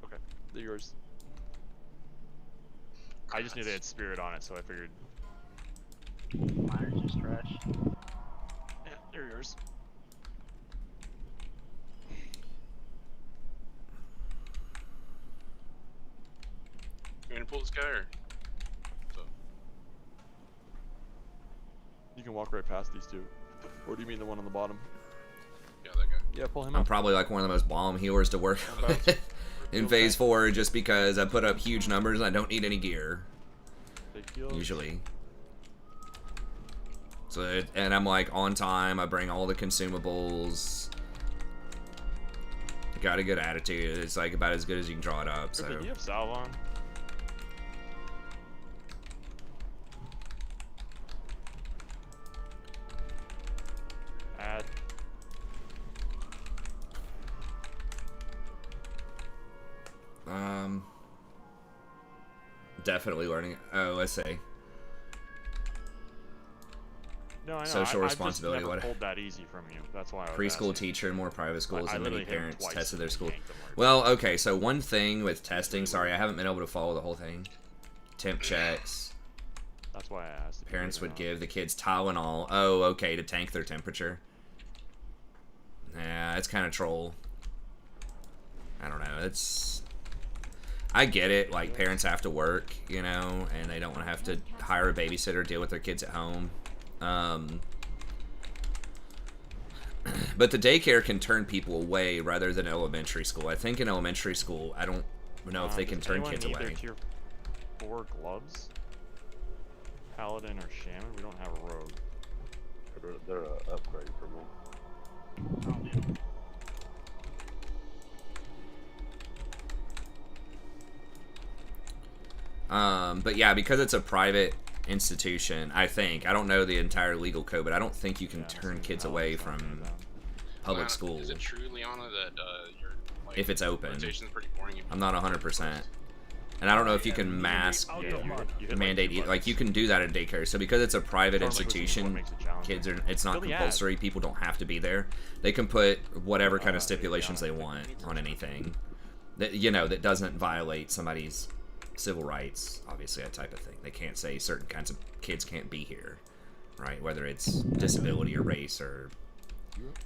A: Okay. They're yours. I just knew they had spirit on it, so I figured.
F: Mine are just trash.
A: Yeah, they're yours.
B: You gonna pull this guy or? So.
A: You can walk right past these two. Or do you mean the one on the bottom?
B: Yeah, that guy.
A: Yeah, pull him
C: I'm
A: up.
C: probably like one of the most bomb healers to work with in Phase 4 just because I put up huge numbers and I don't need any gear. Usually. So, and I'm like on time, I bring all the consumables. Got a good attitude. It's like about as good as you can draw it up, so.
A: Do you have salve on? Add.
C: Definitely learning. Oh, let's say.
A: No, I know.
C: Social
A: I've
C: responsibility.
A: just never
C: what?
A: pulled that easy from you. That's why I was
C: Preschool
A: asking.
C: teacher in more private schools
A: I
C: and many
A: literally hit him
C: parents
A: twice
C: tested
A: and
C: their
A: he
C: school.
A: yanked them right
C: Well, okay, so one thing with testing, sorry, I haven't been able to follow the whole thing. Temp checks.
A: That's why I asked.
C: Parents would give the kids Tylenol. Oh, okay, to tank their temperature. Yeah, it's kind of troll. I don't know. It's. I get it. Like, parents have to work, you know, and they don't want to have to hire a babysitter, deal with their kids at home. But the daycare can turn people away rather than elementary school. I think in elementary school, I don't know if they can turn kids away.
A: Their tier 4 gloves? Paladin or Shaman? We don't have a rogue.
L: They're an upgrade for me.
C: But yeah, because it's a private institution, I don't know the entire legal code, but I don't think you can turn kids away from public school.
B: Is it true, Liana, that your like,
C: if it's open?
B: rotation's pretty boring?
C: I'm not 100%. And I don't know if you can mask mandate, like you can do that in daycare. So because it's a private institution, it's not compulsory. People don't have to be there. They can put whatever kind of stipulations they want on anything that, you know, that doesn't violate somebody's civil rights, obviously, that type of thing. They can't say certain kinds of kids can't be here, right? Whether it's disability or race or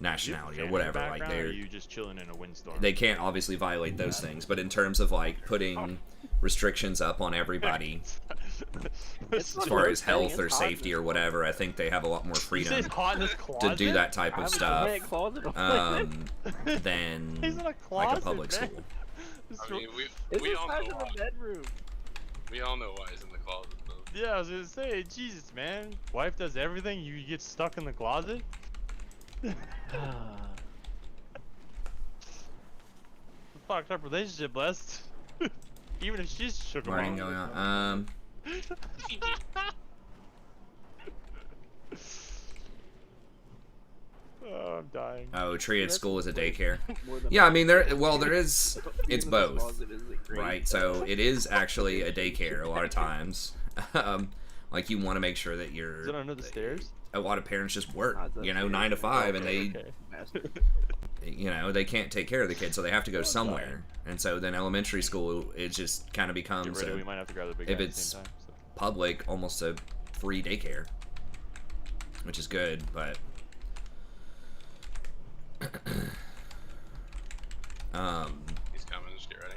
C: nationality or whatever. Like they're
A: you just chilling in a windstorm.
C: They can't obviously violate those things, but in terms of like putting restrictions up on everybody as far as health or safety or whatever, I think they have a lot more freedom to do that type of stuff than like a public school.
B: I mean, we all know why. We all know why he's in the closet, though.
A: Yeah, I was gonna say, Jesus, man. Wife does everything, you get stuck in the closet? Fucked up relationship, blessed. Even if she's shook
C: going on.
A: Oh, I'm dying.
C: Oh, treated school as a daycare. Yeah, I mean there is, it's both, right? So it is actually a daycare a lot of times. Like you want to make sure that you're.
A: Is it under the stairs?
C: A lot of parents just work, you know, 9 to 5, and they, you know, they can't take care of the kids, so they have to go somewhere. And so then elementary school, it just kind of becomes,
A: we might have to grab the big
C: if
A: guy
C: it's
A: at the same time, so.
C: Public, almost a free daycare, which is good, but
B: he's coming. Just get ready.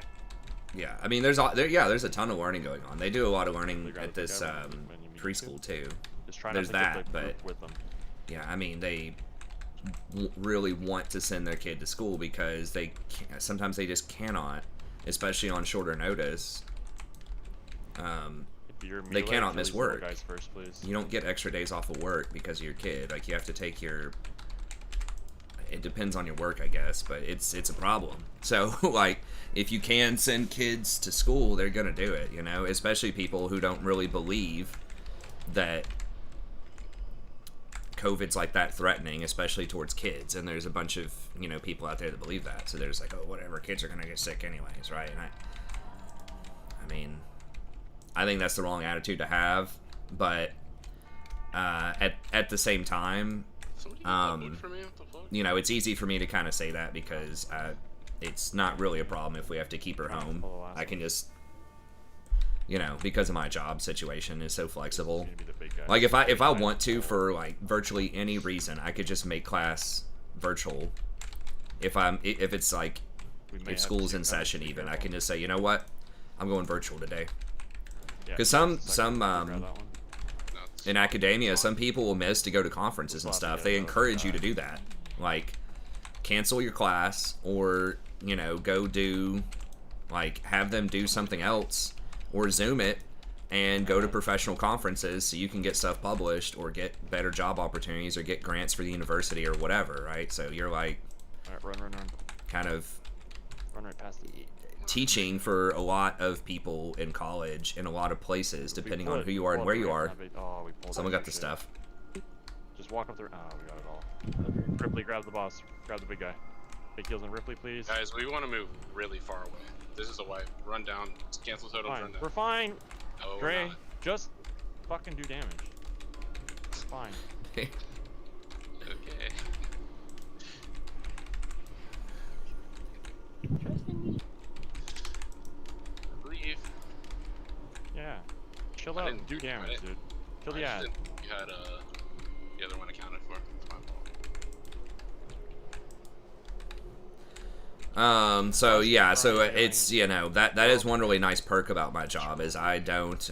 C: yeah, I mean, there's a ton of learning going on. They do a lot of learning at this preschool too. There's that, but
A: with them.
C: Yeah, I mean, they really want to send their kid to school because they can't, sometimes they just cannot, especially on shorter notice. They cannot miss work.
A: First, please.
C: You don't get extra days off of work because of your kid. Like you have to take your. It depends on your work, I guess, but it's a problem. So like, if you can send kids to school, they're gonna do it. You know, especially people who don't really believe that COVID's like that threatening, especially towards kids. And there's a bunch of, you know, people out there that believe that. So there's like, oh, whatever, kids are gonna get sick anyways, right? And I mean, I think that's the wrong attitude to have, but at the same time, you know, it's easy for me to kind of say that because it's not really a problem if we have to keep her home. I can just, you know, because of my job situation is so flexible. Like if I want to, for like virtually any reason, I could just make class virtual. If it's like if school's in session, even I can just say, you know what, I'm going virtual today. Because some in academia, some people will miss to go to conferences and stuff. They encourage you to do that, like cancel your class or, you know, go do, like, have them do something else or Zoom it and go to professional conferences so you can get stuff published or get better job opportunities or get grants for the university or whatever, right? So you're like,
A: run.
C: kind of
A: Run right past it.
C: Teaching for a lot of people in college in a lot of places, depending on who you are and where you are. Someone got the stuff.
A: Just walk up there. Oh, we got it all. Ripley, grab the boss. Grab the big guy. Big heals on Ripley, please.
B: Guys, we want to move really far away. This is a wipe. Run down. Cancel total.
A: Fine.
B: Run down.
A: We're fine.
B: No,
A: Dre,
B: we're not.
A: just fucking do damage. It's fine.
B: Okay. I believe.
A: Yeah. Chill out and do damage, dude. Kill the ad.
B: You had the other one accounted for. It's my fault.
C: So yeah, so it's, you know, that is one really nice perk about my job is I don't,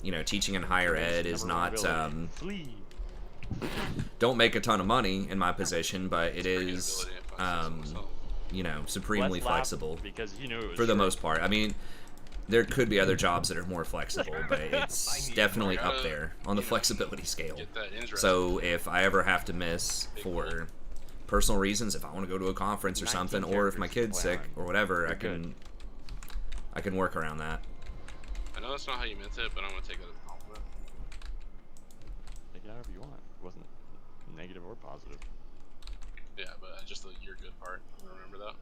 C: you know, teaching in higher ed is not, don't make a ton of money in my position, but it is, you know, supremely flexible
A: because he knew it was
C: for the
A: true.
C: most part. I mean, there could be other jobs that are more flexible, but it's definitely up there on the flexibility scale. So if I ever have to miss for personal reasons, if I want to go to a conference or something, or if my kid's sick or whatever, I can work around that.
B: I know that's not how you meant it, but I'm gonna take that as a compliment.
A: Take it however you want. It wasn't negative or positive.
B: Yeah, but just the you're good part. Remember that.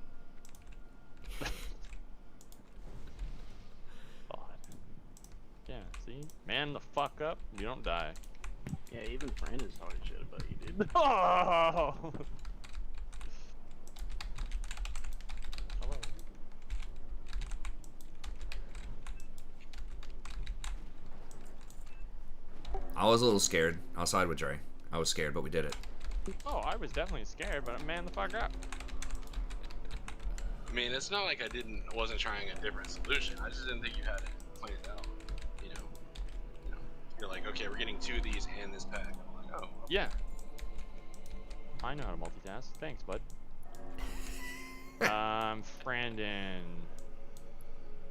A: Yeah, see? Man the fuck up, you don't die.
F: Yeah, even Brandon's talking shit about you, dude.
A: Oh! Hello.
C: I was a little scared. I'll side with Dre. I was scared, but we did it.
A: Oh, I was definitely scared, but man the fuck up.
B: I mean, it's not like I wasn't trying a different solution. I just didn't think you had it planned out. You know, you're like, okay, we're getting 2 of these and this pack. I'm like, oh.
A: Yeah. I know how to multitask. Thanks, bud. Brandon.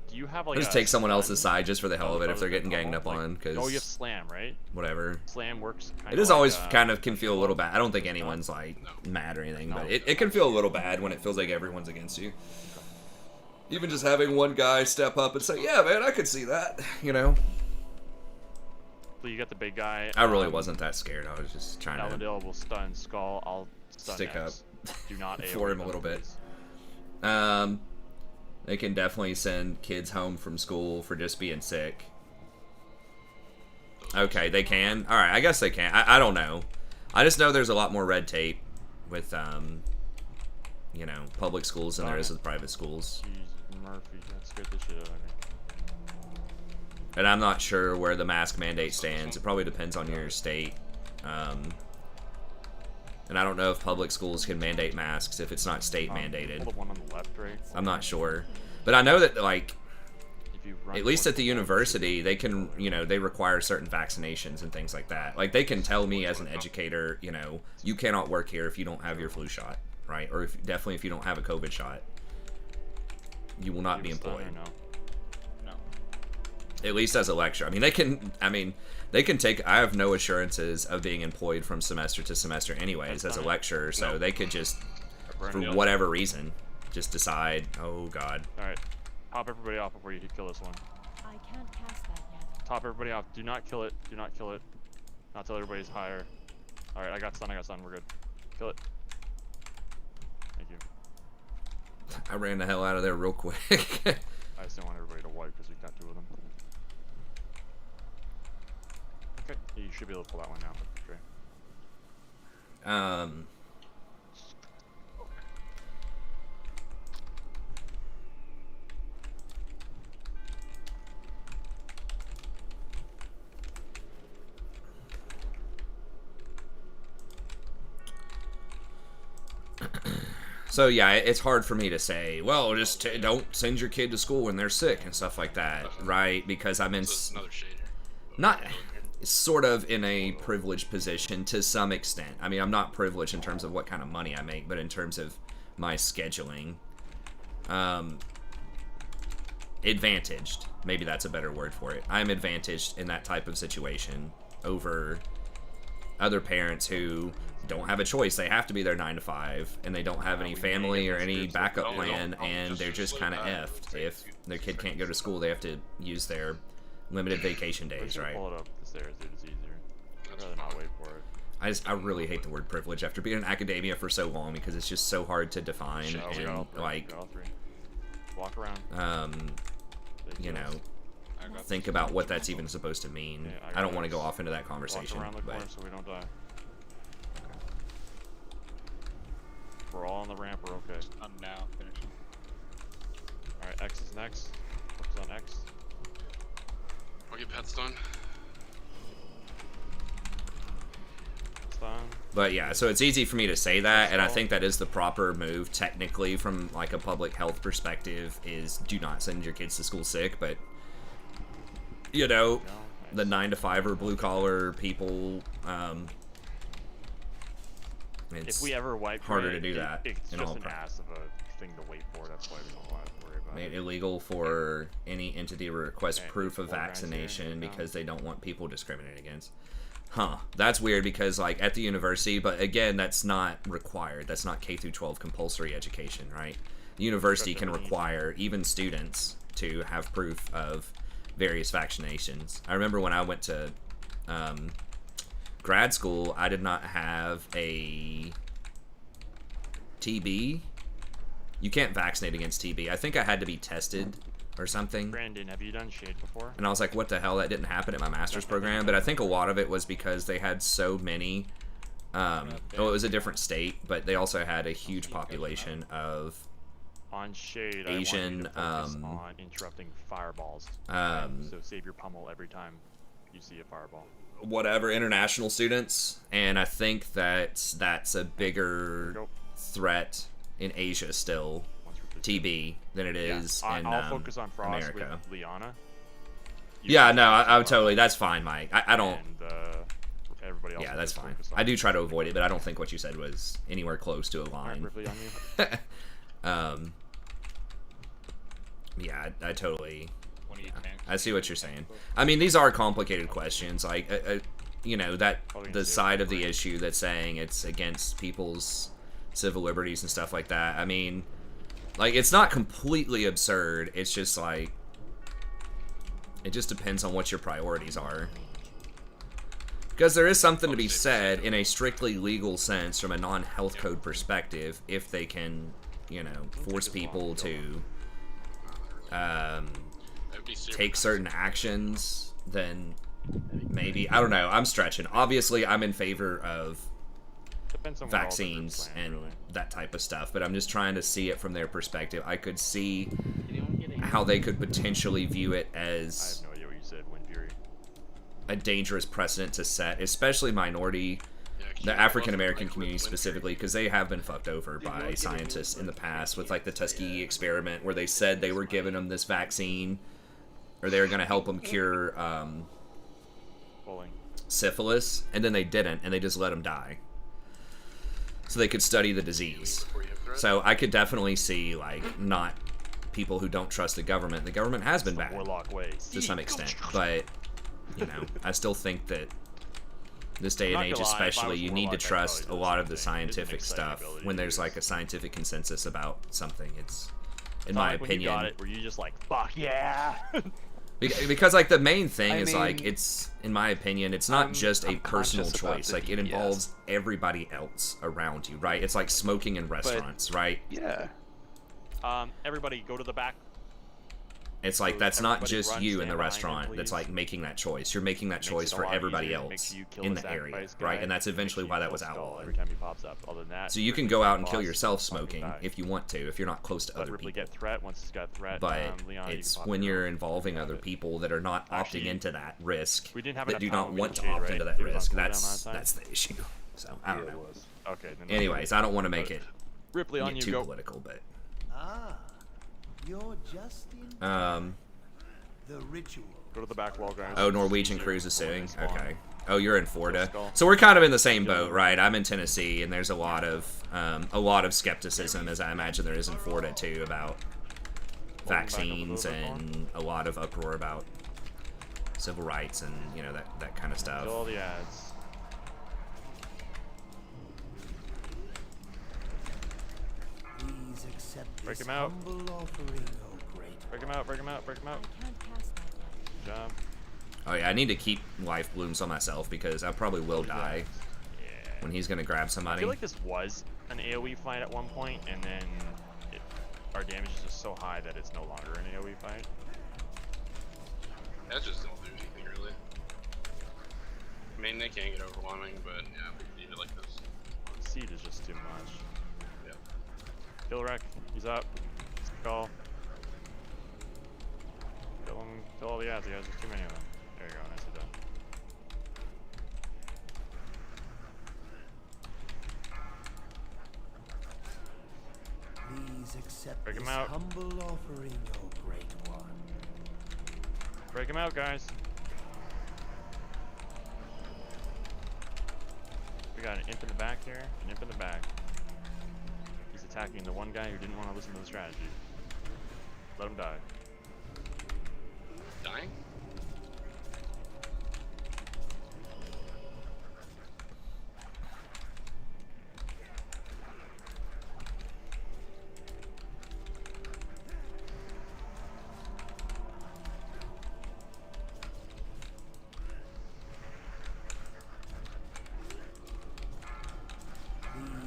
A: Do you have like
C: I'll just take someone else's side just for the hell of it if they're getting ganged up on, because...
A: Oh, you have slam, right?
C: Whatever.
A: Slam works kind of
C: It is
A: like,
C: always kind of can feel a little bad. I don't think anyone's like mad or anything, but it can feel a little bad when it feels like everyone's against you. Even just having one guy step up and say, yeah, man, I could see that, you know?
A: So you got the big guy.
C: I really wasn't that scared. I was just trying to...
A: Aladil will stun Skull. I'll stun
C: stick
A: X.
C: up
A: Do not
C: for him a little bit. They can definitely send kids home from school for just being sick. Okay, they can. All right, I guess they can. I don't know. I just know there's a lot more red tape with you know, public schools than there is with private schools.
A: Jesus, Murphy, that scared the shit out of me.
C: And I'm not sure where the mask mandate stands. It probably depends on your state. And I don't know if public schools can mandate masks if it's not state mandated.
A: The one on the left, right?
C: I'm not sure. But I know that, like,
A: If you run
C: at least at the university, they can, you know, they require certain vaccinations and things like that. Like, they can tell me as an educator, you know, you cannot work here if you don't have your flu shot, right? Or definitely if you don't have a COVID shot. You will not be employed.
K: No.
C: At least as a lecturer. I mean, they can take, I have no assurances of being employed from semester to semester anyways as a lecturer, so they could just, for whatever reason, just decide, oh god.
A: Alright, pop everybody off before you kill this one.
G: I can't cast that yet.
A: Top everybody off. Do not kill it. Do not kill it. Not till everybody's higher. Alright, I got stun. We're good. Kill it. Thank you.
C: I ran the hell out of there real quick.
A: I just didn't want everybody to wipe because we got 2 of them. Okay, you should be able to pull that one now. Sure.
C: So yeah, it's hard for me to say, well, just don't send your kid to school when they're sick and stuff like that, right? Because I'm in, not sort of in a privileged position to some extent. I mean, I'm not privileged in terms of what kind of money I make, but in terms of my scheduling. Advantaged, maybe that's a better word for it. I'm advantaged in that type of situation over other parents who don't have a choice. They have to be there 9 to 5, and they don't have any family or any backup plan, and they're just kind of effed. If their kid can't go to school, they have to use their limited vacation days, right?
A: Pull it up the stairs, dude. It's easier. I'd rather not wait for it.
C: I really hate the word privilege after being in academia for so long because it's just so hard to define and like
A: walk around.
C: You know, think about what that's even supposed to mean.
A: Yeah,
C: I don't want to go off into that conversation.
A: Walk around the corner
C: but
A: so we don't die. Okay. We're all on the ramp. We're okay.
K: I'm now finishing.
A: All right, X is next. Focus on X.
B: I'll get pets done.
C: But yeah, so it's easy for me to say that, and I think that is the proper move technically from like a public health perspective is do not send your kids to school sick, but you know, the 9 to 5 or blue collar people, it's
A: if we ever wipe
C: harder
A: Dre,
C: to do that.
A: It's
C: in
A: just
C: all
A: an
C: pro-
A: ass of a thing to wait for. That's why we don't want to worry about
C: Made
A: it.
C: illegal for any entity to request
A: Okay,
C: proof of
A: four guys here,
C: vaccination
A: here we go.
C: because they don't want people discriminated against. Huh. That's weird because, like, at the university, but again, that's not required. That's not K through 12 compulsory education, right? The university can require even students to have proof of various vaccinations. I remember when I went to grad school, I did not have a TB. You can't vaccinate against TB. I think I had to be tested or something.
A: Brandon, have you done Shade before?
C: And I was like, what the hell? That didn't happen at my master's program. But I think a lot of it was because they had so many. Well, it was a different state, but they also had a huge population of
A: on Shade,
C: Asian,
A: I want you to focus on interrupting fireballs. So save your pummel every time you see a fireball.
C: Whatever, international students. And I think that that's a bigger threat in Asia still, TB, than it is in
A: I'll focus on Frost
C: America.
A: with Liana.
C: Yeah, no, I would totally. That's fine, Mike. I don't.
A: And, everybody else.
C: Yeah, that's fine. I do try to avoid it, but I don't think what you said was anywhere close to a line. Yeah, I totally. I see what you're saying. I mean, these are complicated questions. Like, you know, that the side of the issue that's saying it's against people's civil liberties and stuff like that. I mean, like, it's not completely absurd. It's just like, it just depends on what your priorities are. Because there is something to be said in a strictly legal sense from a non-health code perspective if they can, you know, force people to take certain actions, then maybe. I don't know. I'm stretching. Obviously, I'm in favor of vaccines and that type of stuff, but I'm just trying to see it from their perspective. I could see how they could potentially view it as
A: I have no idea what you said, Wind Fury.
C: a dangerous precedent to set, especially minority, the African American community specifically, because they have been fucked over by scientists in the past with like the Tuskegee experiment, where they said they were giving them this vaccine, or they were going to help them cure syphilis, and then they didn't, and they just let them die, so they could study the disease. So I could definitely see, like, not people who don't trust the government. The government has been bad to some extent, but you know, I still think that this day and age especially, you need to trust a lot of the scientific stuff when there's like a scientific consensus about something. It's, in my opinion,
A: you got it, were you just like, fuck yeah?
C: Because like the main thing is like, it's, in my opinion, it's not just a personal choice. Like, it involves everybody else around you, right? It's like smoking in restaurants, right?
A: Yeah. Everybody go to the back.
C: It's like, that's not just you in the restaurant that's like making that choice. You're making that choice for everybody else in the area, right? And that's eventually why that was outlawed.
A: Every time he pops up. Other than that,
C: so you can go out and kill yourself smoking if you want to, if you're not close to other people.
A: Get threat once it's got threat.
C: But it's when you're involving other people that are not opting into that risk, that do not want to opt into that risk. That's the issue. So I don't know.
A: Okay.
C: Anyways, I don't want to make it
A: Ripley on you,
C: too
A: go.
C: political, but
H: You're just in the ritual.
A: Go to the back wall, guys.
C: Oh, Norwegian Cruise is suing. Okay. Oh, you're in Florida. So we're kind of in the same boat, right? I'm in Tennessee, and there's a lot of skepticism, as I imagine there is in Florida too, about vaccines, and a lot of uproar about civil rights and, you know, that kind of stuff.
A: All the ads.
H: Please accept
A: Break
H: this
A: him out.
H: humble offering, O great
A: Break him out, break him out, break him out. Good job.
C: Oh yeah, I need to keep life blooms on myself because I probably will die when he's gonna grab
A: I
C: somebody.
A: feel like this was an AoE fight at one point, and then our damage is just so high that it's no longer an AoE fight.
B: That just don't do anything really. I mean, they can get overwhelming, but yeah, we need it like this.
A: Seed is just too much.
B: Yeah.
A: Kill Wreck, he's up. Skull. Kill him, kill all the ads, guys, there's too many of them. There you go, nicely done.
H: Please accept
A: Break him
H: this
A: out.
H: humble offering, O great one.
A: Break him out, guys. We got an imp in the back here, an imp in the back. He's attacking the one guy who didn't want to listen to the strategy. Let him die.
B: Dying?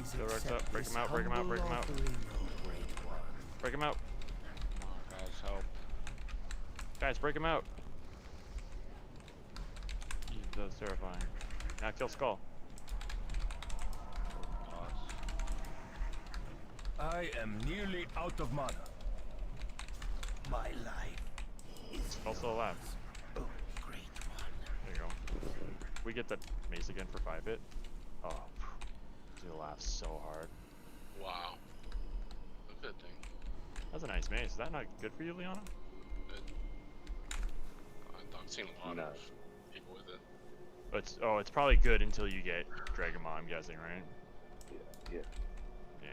A: Still Rex up. Break him out, break him out, break him out. Break him out.
K: Come on, guys, help.
A: Guys, break him out. That was terrifying. Now kill Skull.
H: I am nearly out of mana. My life is
A: Also alive.
H: oh, great one.
A: There you go. We get the mace again for 5-hit. Oh, he's gonna laugh so hard.
B: Wow. A good thing.
A: That's a nice mace. Is that not good for you, Liana?
B: Good. I've seen a lot of people with it.
A: It's probably good until you get Dragon Maw, I'm guessing, right?
L: Yeah.
A: Yeah.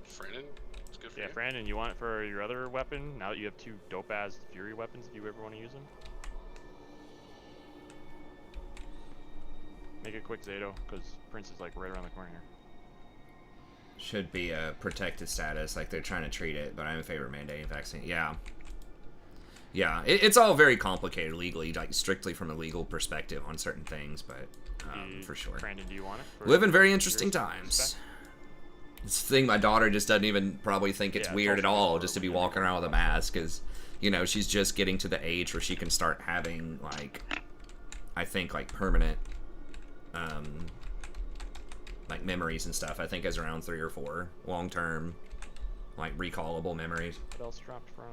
B: Frandon? It's good for
A: Yeah,
B: you.
A: Brandon, you want it for your other weapon? Now that you have 2 dope-ass Fury weapons, if you ever want to use them? Make it quick, Zato, because Prince is like right around the corner here.
C: Should be a protected status, like they're trying to treat it, but I'm in favor of mandating vaccine. Yeah. Yeah, it's all very complicated legally, like strictly from a legal perspective on certain things, but for sure.
A: Brandon, do you want it?
C: We live in very interesting times. It's the thing, my daughter just doesn't even probably think it's weird at all just to be walking around with a mask, because, you know, she's just getting to the age where she can start having, like, I think, like, permanent, like, memories and stuff. I think it's around 3 or 4 long-term, like, recallable memories.
A: What else dropped from...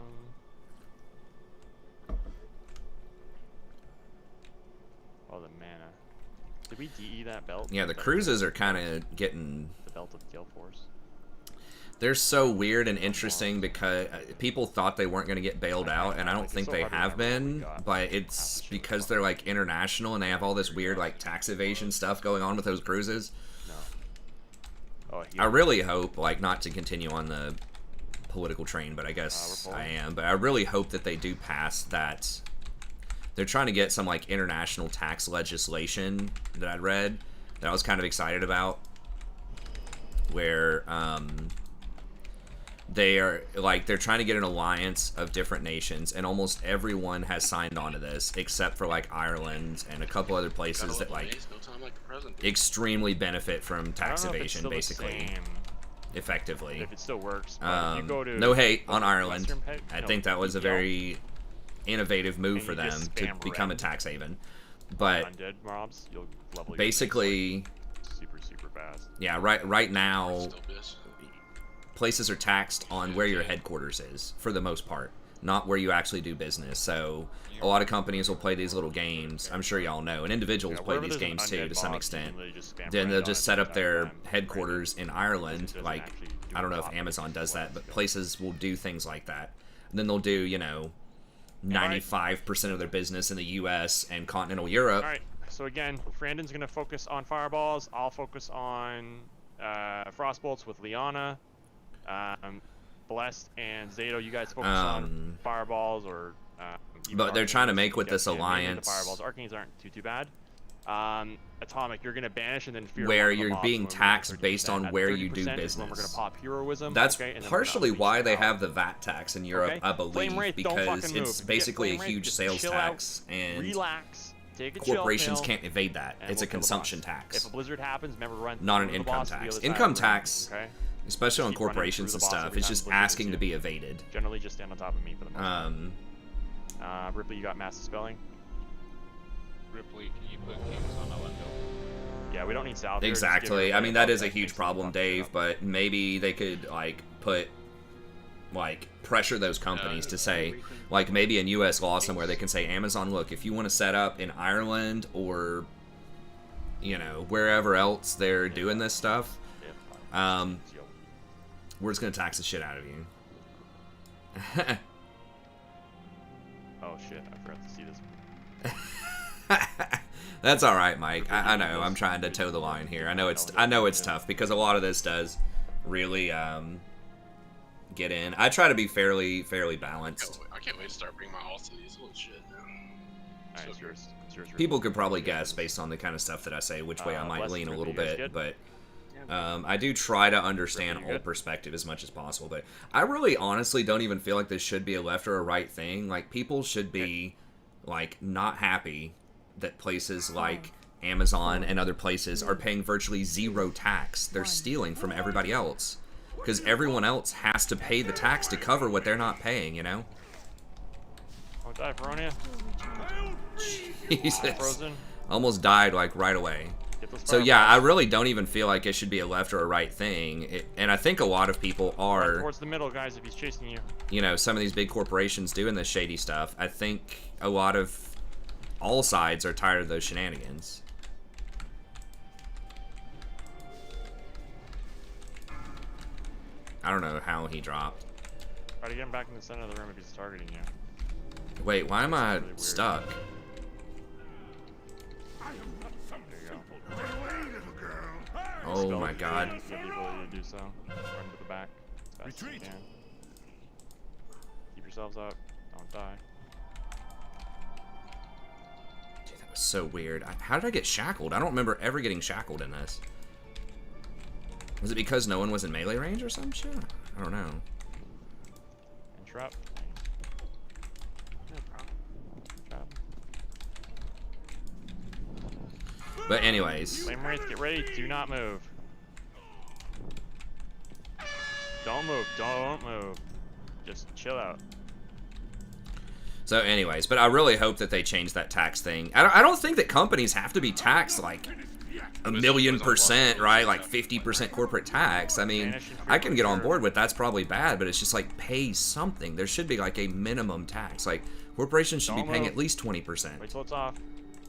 A: Oh, the mana. Did we DE that belt?
C: Yeah, the cruises are kind of getting...
A: The belt of Gale Force.
C: They're so weird and interesting because people thought they weren't going to get bailed out, and I don't think they have been, but it's because they're, like, international, and they have all this weird, like, tax evasion stuff going on with those cruises.
A: Oh,
C: I really hope, like, not to continue on the political train, but I guess I am, but I really hope that they do pass that. They're trying to get some, like, international tax legislation that I'd read that I was kind of excited about, where they're trying to get an alliance of different nations, and almost everyone has signed on to this except for, like, Ireland and a couple other places that, like, extremely benefit from tax evasion, basically, effectively.
A: If it still works, but if you go to
C: no hate on Ireland. I think that was a very innovative move for them to become a tax haven, but
A: undead mobs, you'll level
C: basically
A: super fast.
C: Yeah, right now places are taxed on where your headquarters is for the most part, not where you actually do business. So a lot of companies will play these little games. I'm sure y'all know, and individuals play these games too to some extent. Then they'll just set up their headquarters in Ireland. Like, I don't know if Amazon does that, but places will do things like that. And then they'll do, you know, 95% of their business in the U.S. and continental Europe.
A: All right. So again, Brandon's gonna focus on fireballs. I'll focus on frostbolts with Liana. Blessed and Zato, you guys focus on fireballs or.
C: But they're trying to make with this alliance.
A: Fireballs, arcanes aren't too bad. Atomic, you're gonna banish and then fear
C: where you're being taxed based on where you do business.
A: We're gonna pop heroism.
C: That's partially why they have the VAT tax in Europe, I believe, because it's basically a huge sales tax, and
A: relax.
C: Corporations can't evade that. It's a consumption tax.
A: If a blizzard happens, remember run.
C: Not an income tax. Income tax, especially on corporations and stuff, is just asking to be evaded.
A: Generally, just stand on top of me for the most part. Ripley, you got massive spelling.
K: Ripley, can you put kings on the window?
A: Yeah, we don't need south.
C: Exactly. I mean, that is a huge problem, Dave. But maybe they could like pressure those companies to say, like, maybe in U.S. law somewhere they can say, Amazon, look, if you want to set up in Ireland or, you know, wherever else they're doing this stuff, we're just gonna tax the shit out of you.
A: Oh shit! I forgot to see this.
C: That's all right, Mike. I know. I'm trying to toe the line here. I know it's tough because a lot of this does really get in. I try to be fairly balanced.
B: I can't wait to start bringing my alts to these little shit now.
A: Alright, it's yours.
C: People could probably guess based on the kind of stuff that I say which way I might lean a little bit, but I do try to understand all perspective as much as possible. But I really honestly don't even feel like this should be a left or a right thing. Like, people should be like not happy that places like Amazon and other places are paying virtually zero tax. They're stealing from everybody else because everyone else has to pay the tax to cover what they're not paying, you know?
A: Oh, die, Veronia.
C: Jesus.
A: Frozen.
C: Almost died like right away. So yeah, I really don't even feel like it should be a left or a right thing. And I think a lot of people are...
A: Towards the middle, guys, if he's chasing you.
C: You know, some of these big corporations doing this shady stuff. I think a lot of... all sides are tired of those shenanigans. I don't know how he dropped.
A: Try to get him back in the center of the room if he's targeting you.
C: Wait, why am I
A: really
C: stuck? Oh my god.
A: You have the ability to do so. Run to the back as fast as you can. Keep yourselves up. Don't die.
C: Dude, that was so weird. How did I get shackled? I don't remember ever getting shackled in this. Was it because no one was in melee range or some shit? I don't know.
A: Entrap.
C: But anyways.
A: Flame Wraith, get ready. Do not move. Don't move. Don't move. Just chill out.
C: So anyways, but I really hope that they change that tax thing. I don't think that companies have to be taxed like 1,000,000%, right? Like 50% corporate tax. I mean, I can get on board with that's probably bad, but it's just like pay something. There should be like a minimum tax. Like corporations should be paying at least 20%.
A: Wait till it's off.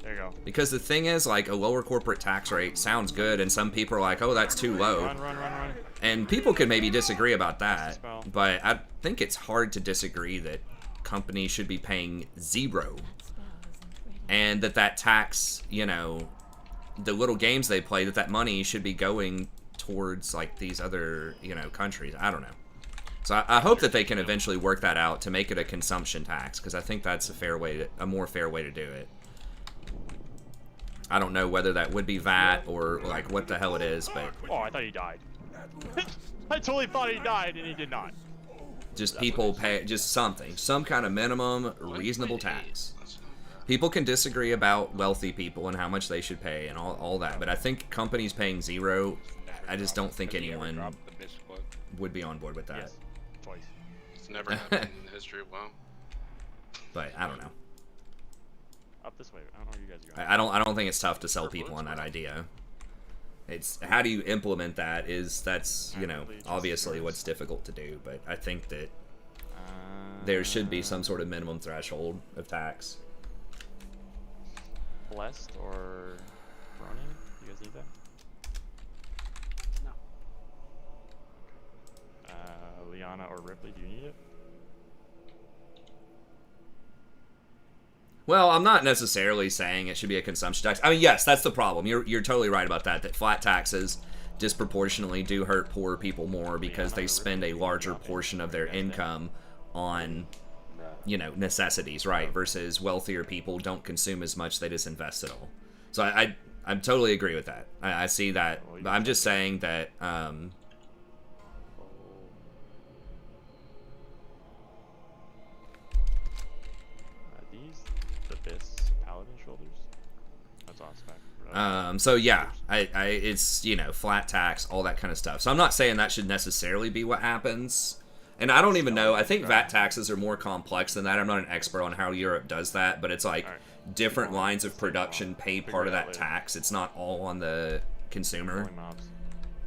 A: There you go.
C: Because the thing is, like, a lower corporate tax rate sounds good, and some people are like, oh, that's too low.
A: Run.
C: And people could maybe disagree about that, but I think it's hard to disagree that companies should be paying zero. And that tax, you know, the little games they play, that money should be going towards, like, these other, you know, countries. I don't know. So I hope that they can eventually work that out to make it a consumption tax, because I think that's a more fair way to do it. I don't know whether that would be VAT or like what the hell it is, but
A: oh, I thought he died. I totally thought he died and he did not.
C: Just people pay just something, some kind of minimum reasonable tax. People can disagree about wealthy people and how much they should pay and all that, but I think companies paying zero, I just don't think anyone would be on board with that.
A: Yes. Twice.
B: It's never happened in the history of WoW.
C: But I don't know.
A: Up this way. I don't know where you guys are going.
C: I don't think it's tough to sell people on that idea. It's how do you implement that that's, you know, obviously what's difficult to do, but I think that there should be some sort of minimum threshold of tax.
A: Blessed or Ronin? You guys need that?
F: No.
A: Liana or Ripley, do you need it?
C: Well, I'm not necessarily saying it should be a consumption tax. I mean, yes, that's the problem. You're totally right about that. That flat taxes disproportionately do hurt poor people more because they spend a larger portion of their income on, you know, necessities, right? Versus wealthier people don't consume as much; they just invest it all. So I totally agree with that. I see that. But I'm just saying that. So yeah, it's, you know, flat tax, all that kind of stuff. So I'm not saying that should necessarily be what happens. And I don't even know. I think VAT taxes are more complex than that. I'm not an expert on how Europe does that, but it's like different lines of production pay part of that tax. It's not all on the consumer.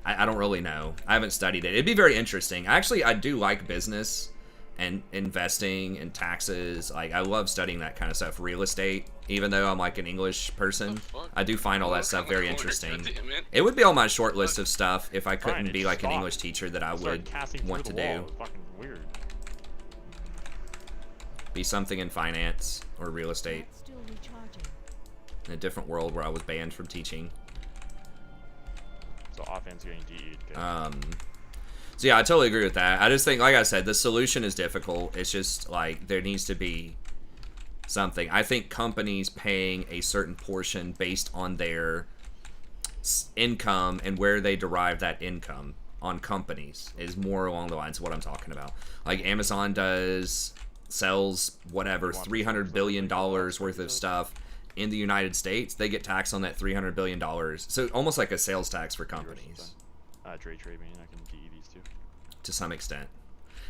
C: I don't really know. I haven't studied it. It'd be very interesting. Actually, I do like business and investing and taxes. Like, I love studying that kind of stuff. Real estate, even though I'm like an English person, I do find all that stuff very interesting. It would be on my short list of stuff if I couldn't be like an English teacher that I would want to do.
A: Fucking weird.
C: Be something in finance or real estate. in a different world where I was banned from teaching.
A: So offense getting DE'd.
C: So yeah, I totally agree with that. I just think, like I said, the solution is difficult. It's just like there needs to be something. I think companies paying a certain portion based on their income and where they derive that income on companies is more along the lines of what I'm talking about. Like Amazon sells whatever $300 billion worth of stuff in the United States. They get taxed on that $300 billion. So almost like a sales tax for companies.
A: Trade me, and I can DE these two.
C: To some extent.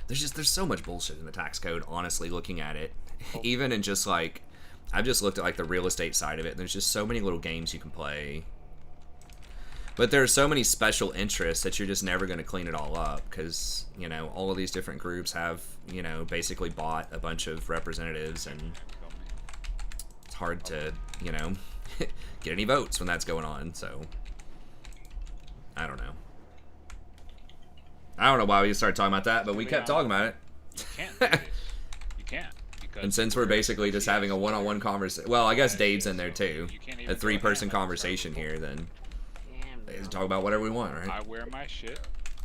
C: There's so much bullshit in the tax code, honestly, looking at it. Even in just like, I've just looked at like the real estate side of it, and there's just so many little games you can play. But there are so many special interests that you're just never going to clean it all up, because, you know, all of these different groups have, you know, basically bought a bunch of representatives, and it's hard to, you know, get any votes when that's going on, so I don't know. I don't know why we started talking about that, but we kept talking about it.
K: You can't do this. You can't.
C: And since we're basically just having a one-on-one conversation, well, I guess Dave's in there too. A three-person conversation here, then they just talk about whatever we want, right?
K: I wear my shit.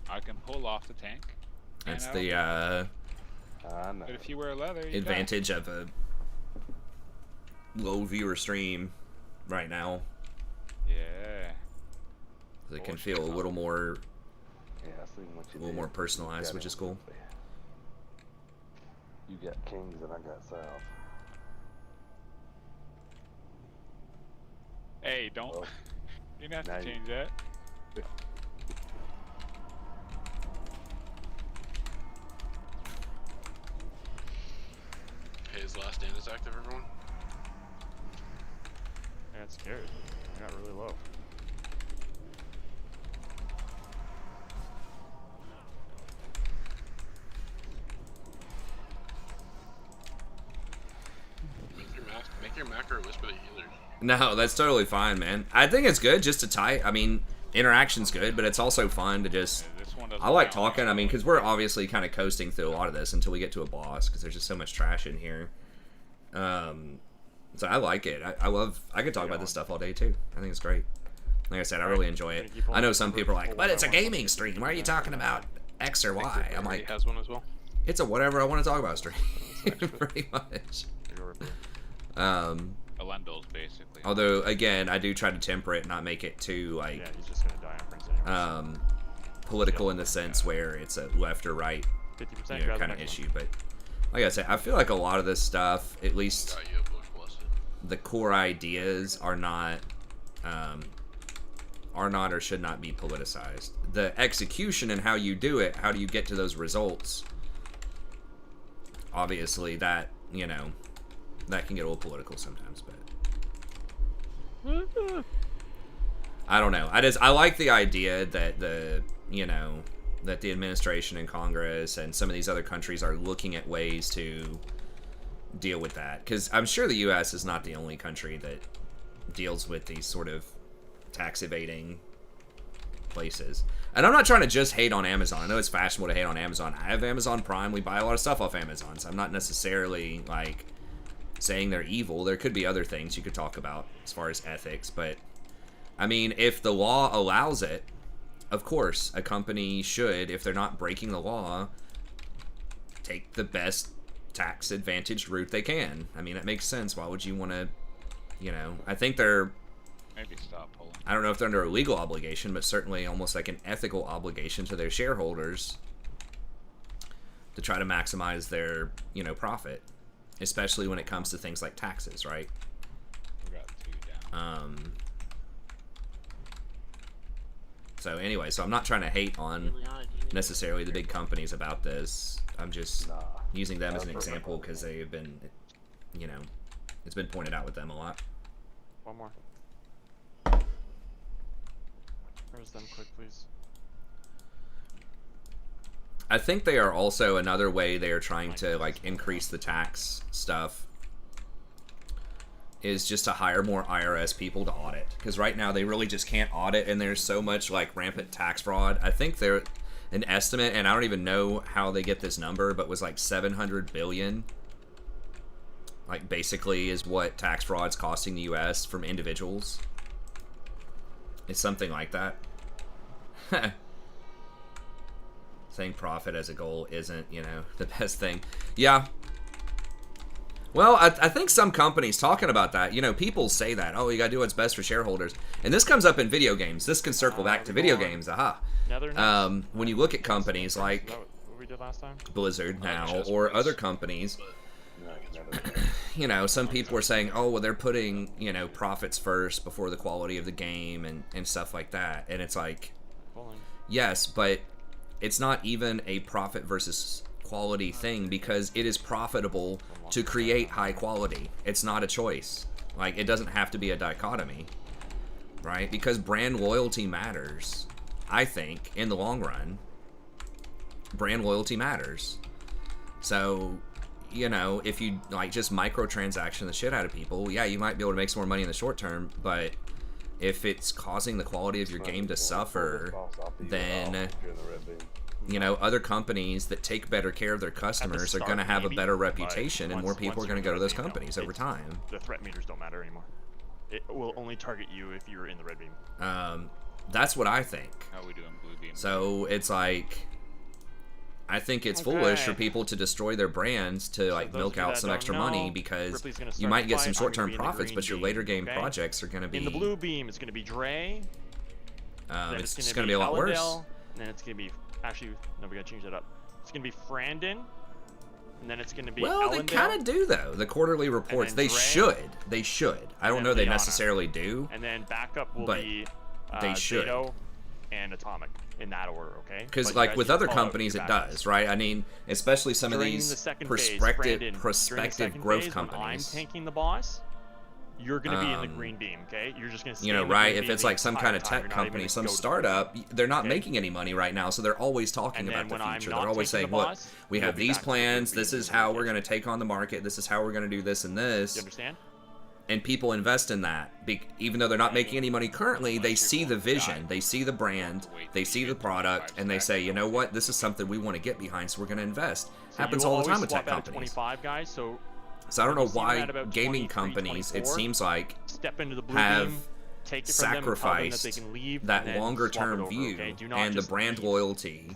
K: I can pull off the tank.
C: That's
K: but if you wear leather, you
C: advantage of a low viewer stream right now.
K: Yeah.
C: It can feel a little more.
L: Yeah, I seen what you
C: a little more personalized, which is cool.
L: You got kings and I got south.
K: Hey, don't.
L: Well,
K: you didn't have to change that.
B: Hey, is last stand is active, everyone?
A: I got scared. I got really low.
B: Make your macro whisper the healers.
C: No, that's totally fine, man. I think it's good just to tie. I mean, interaction's good, but it's also fun to just. I like talking. I mean, because we're obviously kind of coasting through a lot of this until we get to a boss, because there's just so much trash in here. So I like it. I could talk about this stuff all day too. I think it's great. Like I said, I really enjoy it. I know some people are like, but it's a gaming stream. Why are you talking about X or Y? I'm like,
E: has one as well.
C: It's a whatever I want to talk about stream. Pretty much.
K: Elendil's basically.
C: Although again, I do try to temper it, not make it too like.
A: Yeah, he's just gonna die on Prince anyways.
C: Political in the sense where it's a left or right,
A: 50%
C: kind of issue. But like I said, I feel like a lot of this stuff, at least the core ideas, are not or should not be politicized. The execution and how you do it, how do you get to those results? Obviously, that that can get a little political sometimes, but I don't know. I like the idea that the administration and Congress and some of these other countries are looking at ways to deal with that, because I'm sure the U.S. is not the only country that deals with these sort of tax evading places. And I'm not trying to just hate on Amazon. I know it's fashionable to hate on Amazon. I have Amazon Prime. We buy a lot of stuff off Amazon, so I'm not necessarily like saying they're evil. There could be other things you could talk about as far as ethics, but I mean, if the law allows it, of course, a company should, if they're not breaking the law, take the best tax advantaged route they can. I mean, that makes sense. Why would you want to, I think they're,
K: maybe stop pulling.
C: I don't know if they're under a legal obligation, but certainly almost like an ethical obligation to their shareholders to try to maximize their, profit, especially when it comes to things like taxes, right?
K: We got 2 down.
C: So anyway, so I'm not trying to hate on necessarily the big companies about this. I'm just using them as an example because they have been, it's been pointed out with them a lot.
A: One more. Where's them quick, please?
C: I think they are also another way they are trying to like increase the tax stuff is just to hire more IRS people to audit, because right now they really just can't audit, and there's so much like rampant tax fraud. I think they're an estimate, and I don't even know how they get this number, but was like 700 billion like basically is what tax fraud's costing the U.S. from individuals. It's something like that. Saying profit as a goal isn't, you know, the best thing. Yeah. Well, I think some companies talking about that, you know, people say that, oh, you gotta do what's best for shareholders. And this comes up in video games. This can circle back to video games. Aha. When you look at companies like
A: what we did last time?
C: Blizzard now, or other companies, you know, some people are saying, oh, well, they're putting, you know, profits first before the quality of the game and stuff like that. And it's like, yes, but it's not even a profit versus quality thing, because it is profitable to create high quality. It's not a choice. Like, it doesn't have to be a dichotomy, right? Because brand loyalty matters. I think in the long run, brand loyalty matters. So, you know, if you like just microtransaction the shit out of people, yeah, you might be able to make some more money in the short term, but if it's causing the quality of your game to suffer, then, you know, other companies that take better care of their customers are going to have a better reputation, and more people are going to go to those companies over time.
A: The threat meters don't matter anymore. It will only target you if you're in the red beam.
C: That's what I think.
K: How we doing blue beam?
C: So it's like, I think it's foolish for people to destroy their brands to like milk out some extra money, because you might get some short-term profits, but your later game projects are going to be...
A: In the blue beam, it's going to be Dre.
C: It's just going to be a lot worse.
A: And then it's going to be... Actually, no, we got to change that up. It's going to be Frandon. And then it's going to be
C: Well,
A: Ellendale,
C: they kind of do, though. The quarterly reports, they should. They should. I don't know they necessarily do.
A: And then backup will be
C: they should.
A: Zato and Atomic. In that order, okay?
C: Because like with other companies, it does, right? I mean, especially some of these prospective growth companies.
A: I'm tanking the boss. You're gonna be in the green beam, okay? You're just gonna.
C: You know, right? If it's like some kind of tech company, some startup, they're not making any money right now, so they're always talking about the future. They're always saying, "Look, we have these plans. This is how we're gonna take on the market. This is how we're gonna do this and this."
A: You understand?
C: And people invest in that. Even though they're not making any money currently, they see the vision, they see the brand, they see the product, and they say, you know what, this is something we want to get behind, so we're going to invest. Happens all the time with tech companies.
A: 25 guys, so
C: I don't know why gaming companies, it seems like, have sacrificed that longer-term view and the brand loyalty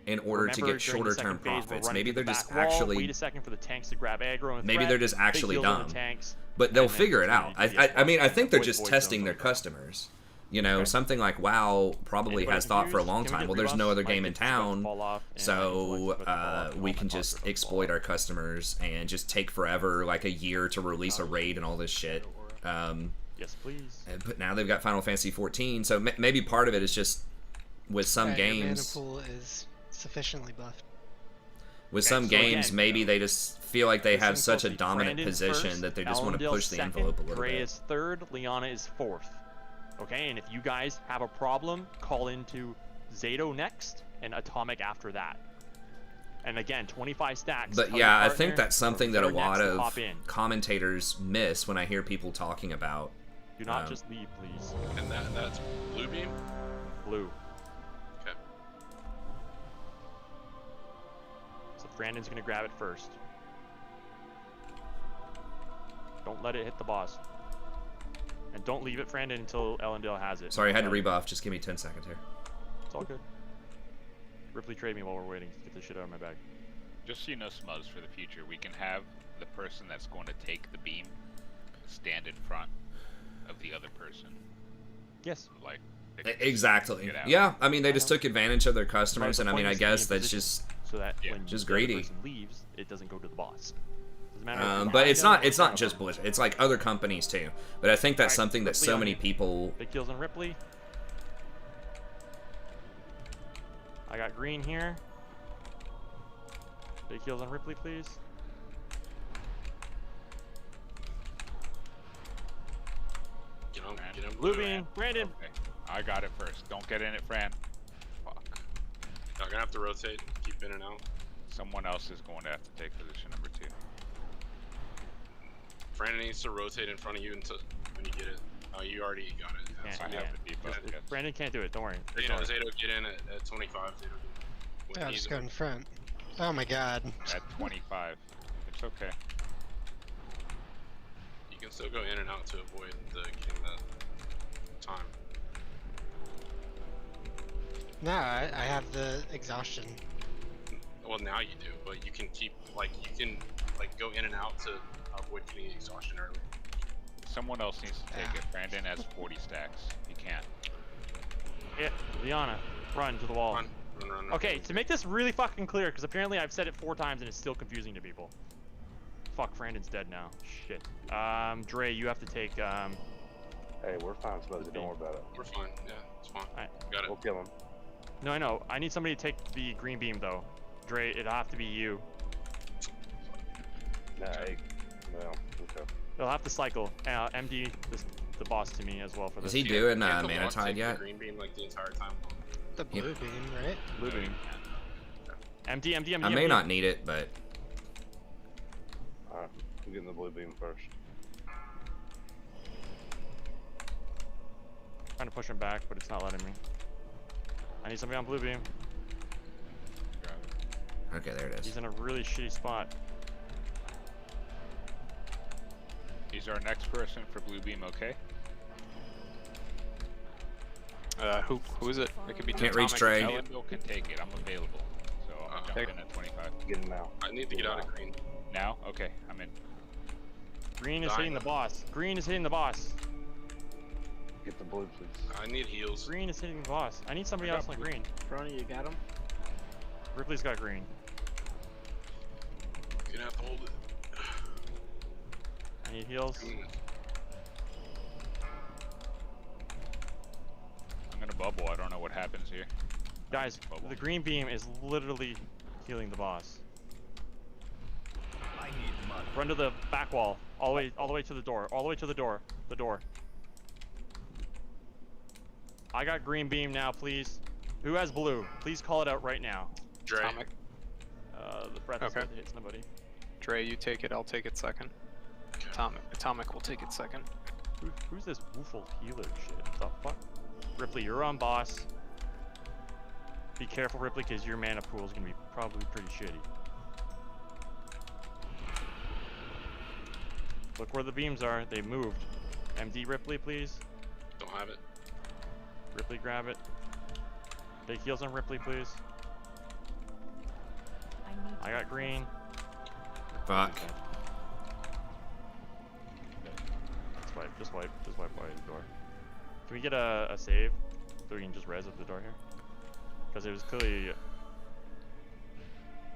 C: in order to get shorter-term profits. Maybe they're just actually...
A: Wait a second for the tanks to grab aggro and
C: maybe they're just actually dumb. But they'll figure it out. I mean, I think they're just testing their customers. You know, something like WoW probably has thought for a long time, well, there's no other game in town, so we can just exploit our customers and just take forever, like a year to release a raid and all this shit.
A: Yes, please.
C: But now they've got Final Fantasy 14, so maybe part of it is just with some games...
D: Your mana pool is sufficiently buffed.
C: With some games, maybe they just feel like they have such a dominant position that they just want to push the envelope a little
A: Dre
C: bit.
A: is third, Liana is fourth. Okay, and if you guys have a problem, call into Zato next and Atomic after that. And again, 25 stacks.
C: But yeah, I think that's something that a lot of commentators miss when I hear people talking about.
A: Do not just leave, please.
B: And that's blue beam?
A: Blue.
B: Okay.
A: So Brandon's gonna grab it first. Don't let it hit the boss. And don't leave it, Brandon, until Ellendale has it.
C: Sorry, I had to rebuff. Just give me 10 seconds here.
A: It's all good. Ripley, trade me while we're waiting to get this shit out of my bag.
K: Just so you know, Smuzz, for the future, we can have the person that's going to take the beam stand in front of the other person.
A: Yes.
K: Like,
C: exactly. Yeah, I mean, they just took advantage of their customers, and I mean, I guess that's just
A: so that when
C: just
A: the
C: greedy.
A: person leaves, it doesn't go to the boss. Doesn't matter
C: But it's not just Blizzard. It's like other companies too. But I think that's something that so many people.
A: Big kills on Ripley. I got green here. Big kills on Ripley, please.
B: Get him,
A: blue beam, Brandon.
K: Okay. I got it first. Don't get in it, Fran. Fuck.
B: I'm gonna have to rotate, keep in and out.
K: Someone else is going to have to take position number 2.
B: Brandon needs to rotate in front of you until when you get it. Oh, you already got it.
A: Can't,
B: So you
A: yeah.
B: have to debuff.
A: Brandon can't do it. Don't worry.
B: Zato, get in at 25. Zato,
D: Yeah, just go in front. Oh my god.
K: At 25. It's okay.
B: still go in and out to avoid getting the time.
D: No, I have the exhaustion.
B: Well, now you do, but you can keep go in and out to avoid getting exhaustion early.
K: Someone else needs to take it. Brandon has 40 stacks. He can't.
M: Yeah, Liana, run to the wall.
B: Run.
M: Okay, to make this really fucking clear, because apparently I've said it 4 times and it's still confusing to people. Fuck, Brandon's dead now. Shit. Dre, you have to take,
L: Hey, we're fine, Smokey. Don't worry about it.
B: We're fine. Yeah, it's fine.
M: Alright.
B: Got it.
L: We'll kill him.
M: No, I know. I need somebody to take the green beam, though. Dre, it'll have to be you.
L: Nah, hey. Well, okay.
M: It'll have to cycle. MD, the boss to me as well for this.
C: Is he doing Mana Tide yet?
B: Green beam like the entire time.
D: The blue beam, right?
M: Blue beam. MD.
C: I may not need it, but...
L: Alright, I'm getting the blue beam first.
M: Trying to push him back, but it's not letting me. I need somebody on blue beam.
C: Okay, there it is.
M: He's in a really shitty spot.
K: Is our next person for blue beam okay?
E: Who is it? It could be
C: Can't reach Trey.
K: Elendil can take it. I'm available. So I'm jumping at 25.
L: Get him now.
B: I need to get out of green.
K: Now? Okay, I'm in.
M: Green is hitting the boss. Green is hitting the boss.
L: Get the blue, please.
B: I need heals.
M: Green is hitting the boss. I need somebody else on green.
F: Brony, you got him?
M: Ripley's got green.
B: You're gonna have to hold it.
M: I need heals.
K: I'm gonna bubble. I don't know what happens here.
M: Guys, the green beam is literally healing the boss.
H: I need money.
M: Run to the back wall. All the way to the door. All the way to the door. The door. I got green beam now, please. Who has blue? Please call it out right now.
B: Dre.
E: Atomic.
M: The breath is about to hit somebody.
E: Dre, you take it. I'll take it second. Atomic will take it second.
M: Who's this woofle healer shit? The fuck? Ripley, you're on boss. Be careful, Ripley, because your mana pool is gonna be probably pretty shitty. Look where the beams are. They moved. MD Ripley, please.
B: Don't have it.
M: Ripley, grab it. Take heals on Ripley, please. I got green.
C: Fuck.
M: Just wipe by the door. Can we get a save so we can just res at the door here? Because it was clearly.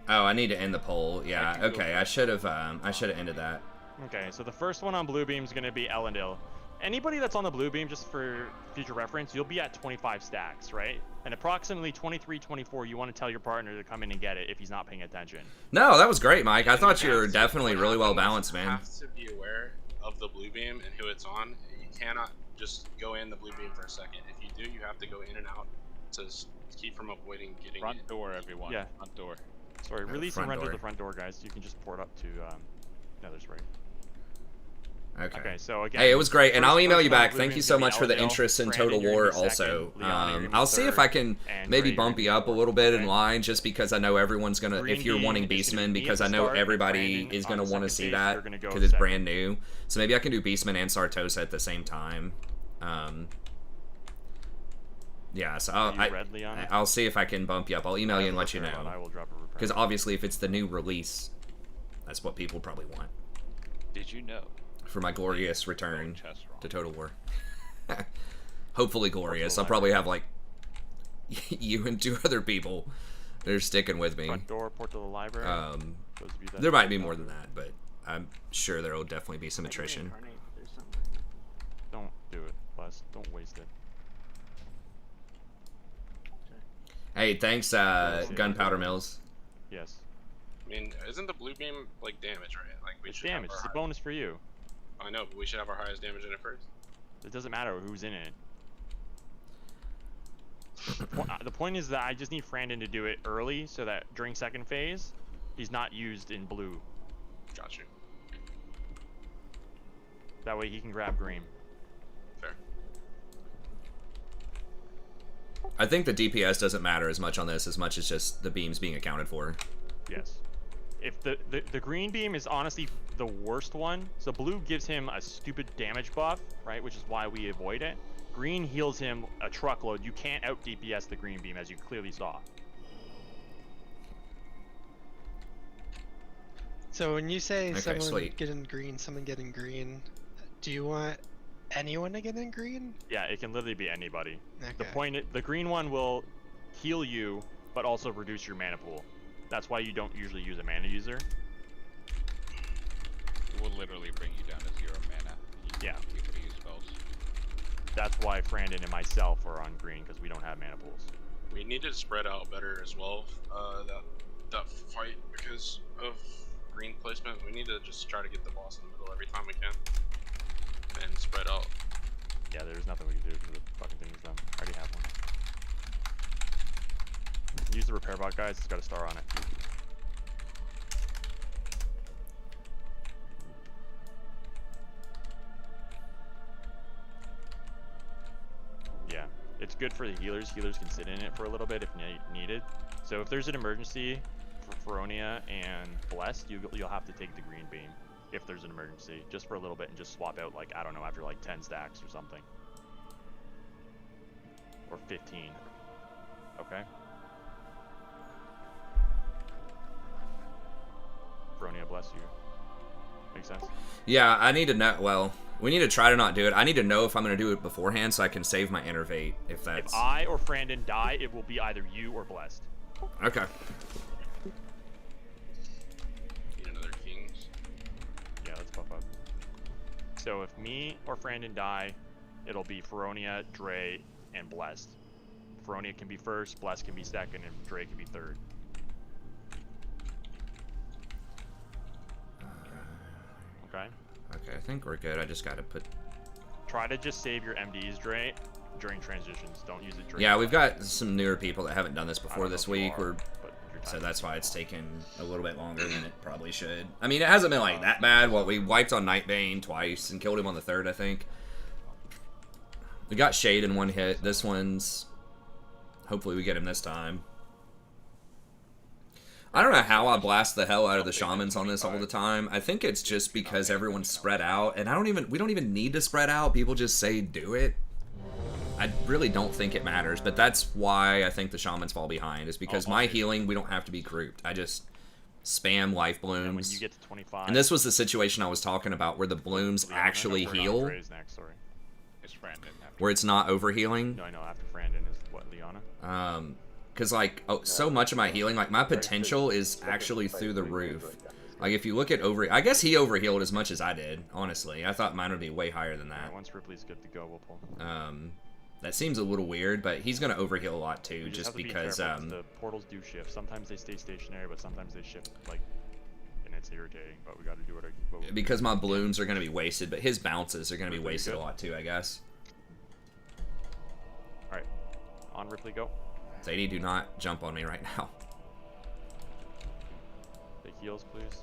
C: Oh, I need to end the poll. Yeah. Okay. I should have ended that.
M: Okay. So the first one on blue beam is gonna be Elendil. Anybody that's on the blue beam, just for future reference, you'll be at 25 stacks, right? And approximately 23, 24, you want to tell your partner to come in and get it if he's not paying attention.
C: No, that was great, Mike. I thought you were definitely really well balanced, man.
B: You have to be aware of the blue beam and who it's on. You cannot just go in the blue beam for a second. If you do, you have to go in and out to keep from avoiding getting
K: front door, everyone.
M: Yeah.
K: Front door.
M: Sorry, release and run to
C: door.
M: the front door, guys. You can just port up to Nether's right.
C: Okay.
M: So again,
C: hey, it was great, and I'll email you back.
M: blue
C: Thank
M: beam's
C: you so
M: gonna be
C: much for the
M: Elendil,
C: interest in
M: Brandon,
C: Total
M: you're
C: War.
M: gonna be
C: Also,
M: second, Liana, you're gonna be
C: I'll see if I can
M: and
C: maybe
M: Dre,
C: bump
M: you're
C: you
M: gonna
C: up
M: be
C: a little bit in
M: okay?
C: line, just because I know everyone's gonna.
M: Green
C: If you're
M: beam
C: wanting
M: is gonna
C: Beastman,
M: be
C: because
M: at
C: I
M: the
C: know
M: start,
C: everybody
M: Brandon
C: is
M: on
C: gonna
M: the
C: want to
M: second
C: see
M: phase,
C: that
M: you're gonna go
C: because it's
M: second.
C: brand new. So maybe I can do Beastman and Sartosa at the same time. Yeah, so I'll see if I can bump you up. I'll email you and let you know.
M: I will drop a repair.
C: Because obviously, if it's the new release, that's what people probably want.
K: Did you know?
C: For my glorious return to Total War. Hopefully glorious. I'll probably have like you and 2 other people that are sticking with me.
M: Front door, port to the library.
C: There might be more than that, but I'm sure there will definitely be some attrition.
M: Don't do it, Les. Don't waste it.
C: Hey, thanks, Gunpowder Mills.
M: Yes.
B: I mean, isn't the blue beam like damage, right? Like we
M: It's
B: should have
M: damage.
B: our
M: It's a bonus for you.
B: I know, but we should have our highest damage in it first.
M: It doesn't matter who's in it. The point is that I just need Frandon to do it early so that during second phase, he's not used in blue.
B: Got you.
M: That way he can grab green.
B: Fair.
C: I think the DPS doesn't matter as much on this as much as just the beams being accounted for.
M: Yes. if the green beam is honestly the worst one, so blue gives him a stupid damage buff, right, which is why we avoid it. Green heals him a truckload. You can't out DPS the green beam, as you clearly saw.
D: So when you say
C: Okay,
D: someone
C: sweet.
D: getting green, someone getting green, do you want anyone to get in green?
M: Yeah, it can literally be anybody.
D: Okay.
M: The green one will heal you, but also reduce your mana pool. That's why you don't usually use a mana user.
K: It will literally bring you down to 0 mana. You won't be able to use spells.
M: That's why Frandon and myself are on green, because we don't have mana pools.
B: We need to spread out better as well. That fight, because of green placement, we need to just try to get the boss in the middle every time we can, and spread out.
M: Yeah, there's nothing we can do because the fucking thing is done. I already have one. Use the repair bot, guys. It's got a star on it. Yeah, it's good for the healers. Healers can sit in it for a little bit if needed. So if there's an emergency for Feronia and Blessed, you'll have to take the green beam if there's an emergency, just for a little bit, and just swap out, like, I don't know, after like 10 stacks or something. Or 15. Okay? Feronia, bless you. Makes sense?
C: Yeah, I need to know. Well, we need to try to not do it. I need to know if I'm going to do it beforehand so I can save my innervate. If that's.
M: If I or Frandon die, it will be either you or Blessed.
C: Okay.
B: Need another Kings.
M: Yeah, let's buff up. So if me or Frandon die, it'll be Feronia, Dre, and Blessed. Feronia can be first, Blessed can be second, and Dre can be third. Okay?
C: Okay, I think we're good. I just got to put...
M: Try to just save your MDs, Dre, during transitions. Don't use it during...
C: Yeah, we've got some newer people that haven't done this before this week. So that's why it's taken a little bit longer than it probably should. I mean, it hasn't been like that bad. Well, we wiped on Nightbane twice and killed him on the third, I think. We got Shade in one hit. This one's... Hopefully we get him this time. I don't know how I blast the hell out of the shamans on this all the time. I think it's just because everyone's spread out, and we don't even need to spread out. People just say do it. I really don't think it matters, but that's why I think the shamans fall behind, is because my healing, we don't have to be grouped. I just spam life blooms.
M: And when you get to 25...
C: And this was the situation I was talking about, where the blooms actually heal. Where it's not overhealing.
M: No, I know, after Frandon is what, Liana?
C: Because, like, so much of my healing, like, my potential is actually through the roof. Like, if you look at I guess he overhealed as much as I did, honestly. I thought mine would be way higher than that.
M: Right, once Ripley's good to go, we'll pull.
C: That seems a little weird, but he's going to overheal a lot, too, just because...
M: the portals do shift. Sometimes they stay stationary, but sometimes they shift, like... And it's irritating, but we got to do what
C: because my balloons are going to be wasted, but his bounces are going to be wasted a lot, too, I guess.
M: Alright. On Ripley, go.
C: Zadie, do not jump on me right now.
M: Take heals, please.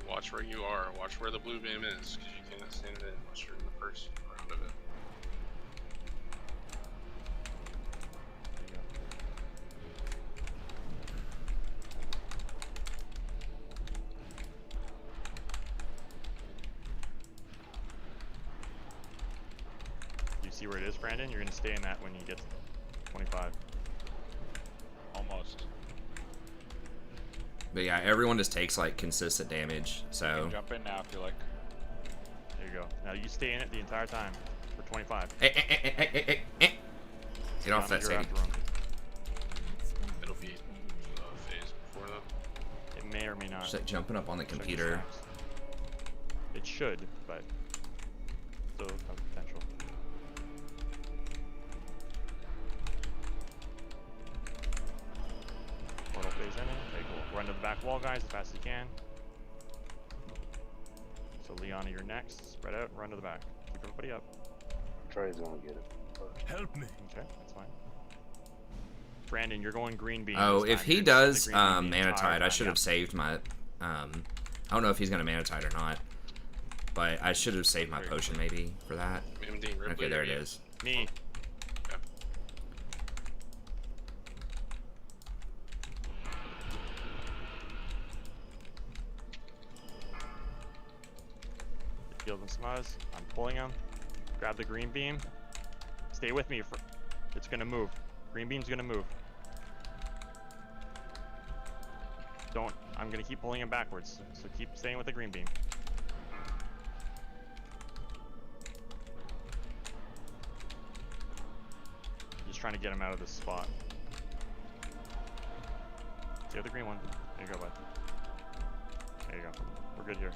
B: Watch where you are. Watch where the blue beam is, because you cannot stand it unless you're in the first round of it.
M: You see where it is, Brandon? You're going to stay in that when you get to 25.
K: Almost.
C: But yeah, everyone just takes, like, consistent damage, so...
K: You can jump in now if you like.
M: There you go. Now you stay in it the entire time for 25.
C: Hey. Get off that, Sadie.
B: It'll be phase before that.
M: It may or may not.
C: Just like jumping up on the computer.
M: It should, but still has potential. Portal phase in it. Okay, cool. Run to the back wall, guys, as fast as you can. So Liana, you're next. Spread out and run to the back. Keep everybody up.
L: Trey's gonna get it.
H: Help me.
M: Okay, that's fine. Brandon, you're going green beam.
C: Oh, if he does mana tide, I should have saved my. I don't know if he's gonna mana tide or not, but I should have saved my potion maybe for that. Okay, there it is.
M: Me. smuzz. I'm pulling him. Grab the green beam. Stay with me. It's gonna move. Green beam's gonna move. Don't. I'm gonna keep pulling him backwards. So keep staying with the green beam. Just trying to get him out of this spot. Stay with the green one. There you go, bud. There you go. We're good here.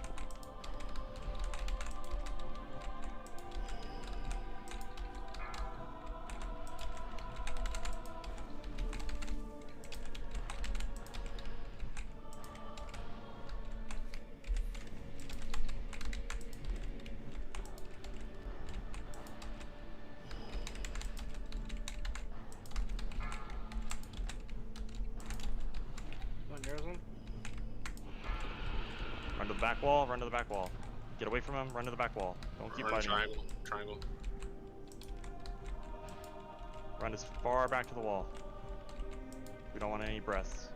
M: Run to the back wall, run to the back wall. Get away from him, run to the back wall. Don't keep fighting.
B: Triangle, triangle.
M: Run as far back to the wall. We don't want any breaths.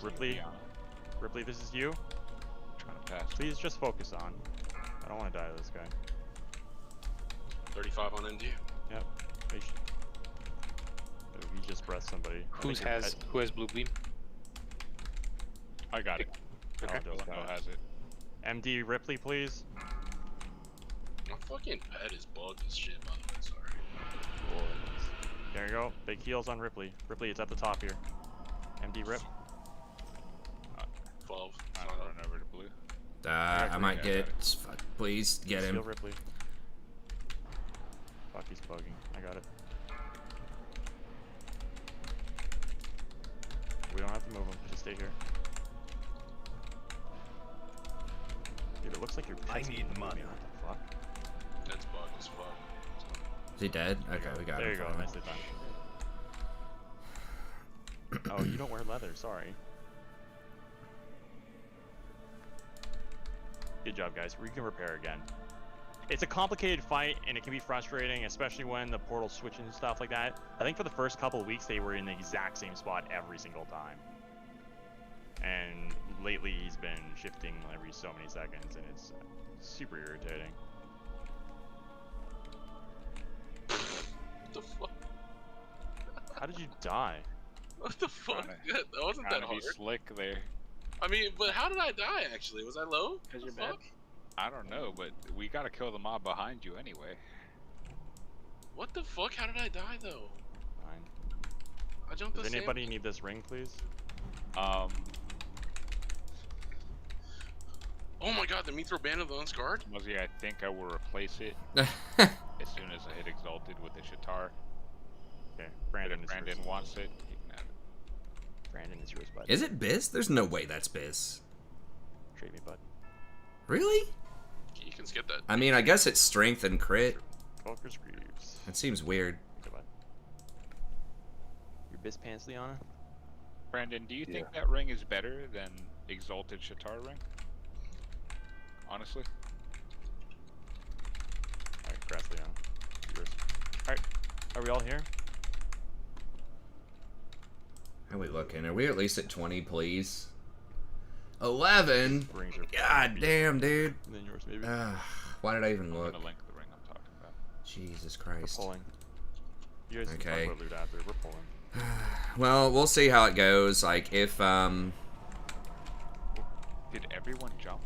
M: Ripley, Ripley, this is you.
K: Trying to pass.
M: Please just focus on. I don't want to die to this guy.
B: 35 on ND.
M: Yep. They should. He just breathed somebody.
E: Who has blue beam?
K: I got it.
E: Okay.
K: No has it.
M: MD Ripley, please.
B: My fucking pet is bugged as shit, by the way, sorry.
M: There you go. Big heals on Ripley. Ripley, it's at the top here. MD Rip.
B: 12.
K: I'm gonna run over to blue.
C: I might get. Fuck, please get him.
M: Steal Ripley. Fuck, he's bugging. I got it. We don't have to move him. Just stay here. Dude, it looks like your pet's
H: need money.
M: What the fuck?
B: That's bugged as fuck.
C: Is he dead? Okay, we got him.
M: There you go.
C: finally.
M: Nicely done. Oh, you don't wear leather. Sorry. Good job, guys. We can repair again. It's a complicated fight, and it can be frustrating, especially when the portal switches and stuff like that. I think for the first couple of weeks, they were in the exact same spot every single time. And lately, he's been shifting every so many seconds, and it's super irritating.
B: What the fuck?
M: How did you die?
B: What the fuck? That wasn't that hard.
K: Be slick there.
B: I mean, but how did I die, actually? Was I low?
F: Because you're
B: back.
K: I don't know, but we gotta kill the mob behind you anyway.
B: What the fuck? How did I die, though?
M: Fine.
B: I jumped
M: Does
B: the
M: anybody
B: sand.
M: need this ring, please?
B: Oh my god, the Mithril Band of the Unscarred?
K: Muzzy, I think I will replace it as soon as I hit Exalted with the Shatar.
M: Okay, Brandon
K: If Brandon wants it, he can have it.
M: Brandon is yours, bud.
C: Is it Biz? There's no way that's Biz.
M: Trade me, bud.
C: Really?
B: You can skip that.
C: I mean, I guess it's strength and crit.
M: Focus Greaves.
C: That seems weird.
M: Goodbye. Your biz pants, Liana?
K: Brandon, do you think that ring is better than Exalted Shatar ring? Honestly?
M: Alright, congrats, Liana. Yours. Alright, are we all here?
C: How are we looking? Are we at least at 20, please? 11? God damn, dude.
M: And then yours, maybe.
C: Why did I even
K: I'm
C: look?
K: gonna link the ring I'm talking about.
C: Jesus
M: We're
C: Christ.
M: pulling. You guys can
C: Okay.
M: talk about loot after. We're pulling.
C: Well, we'll see how it goes. Like, if,
K: Did everyone jump?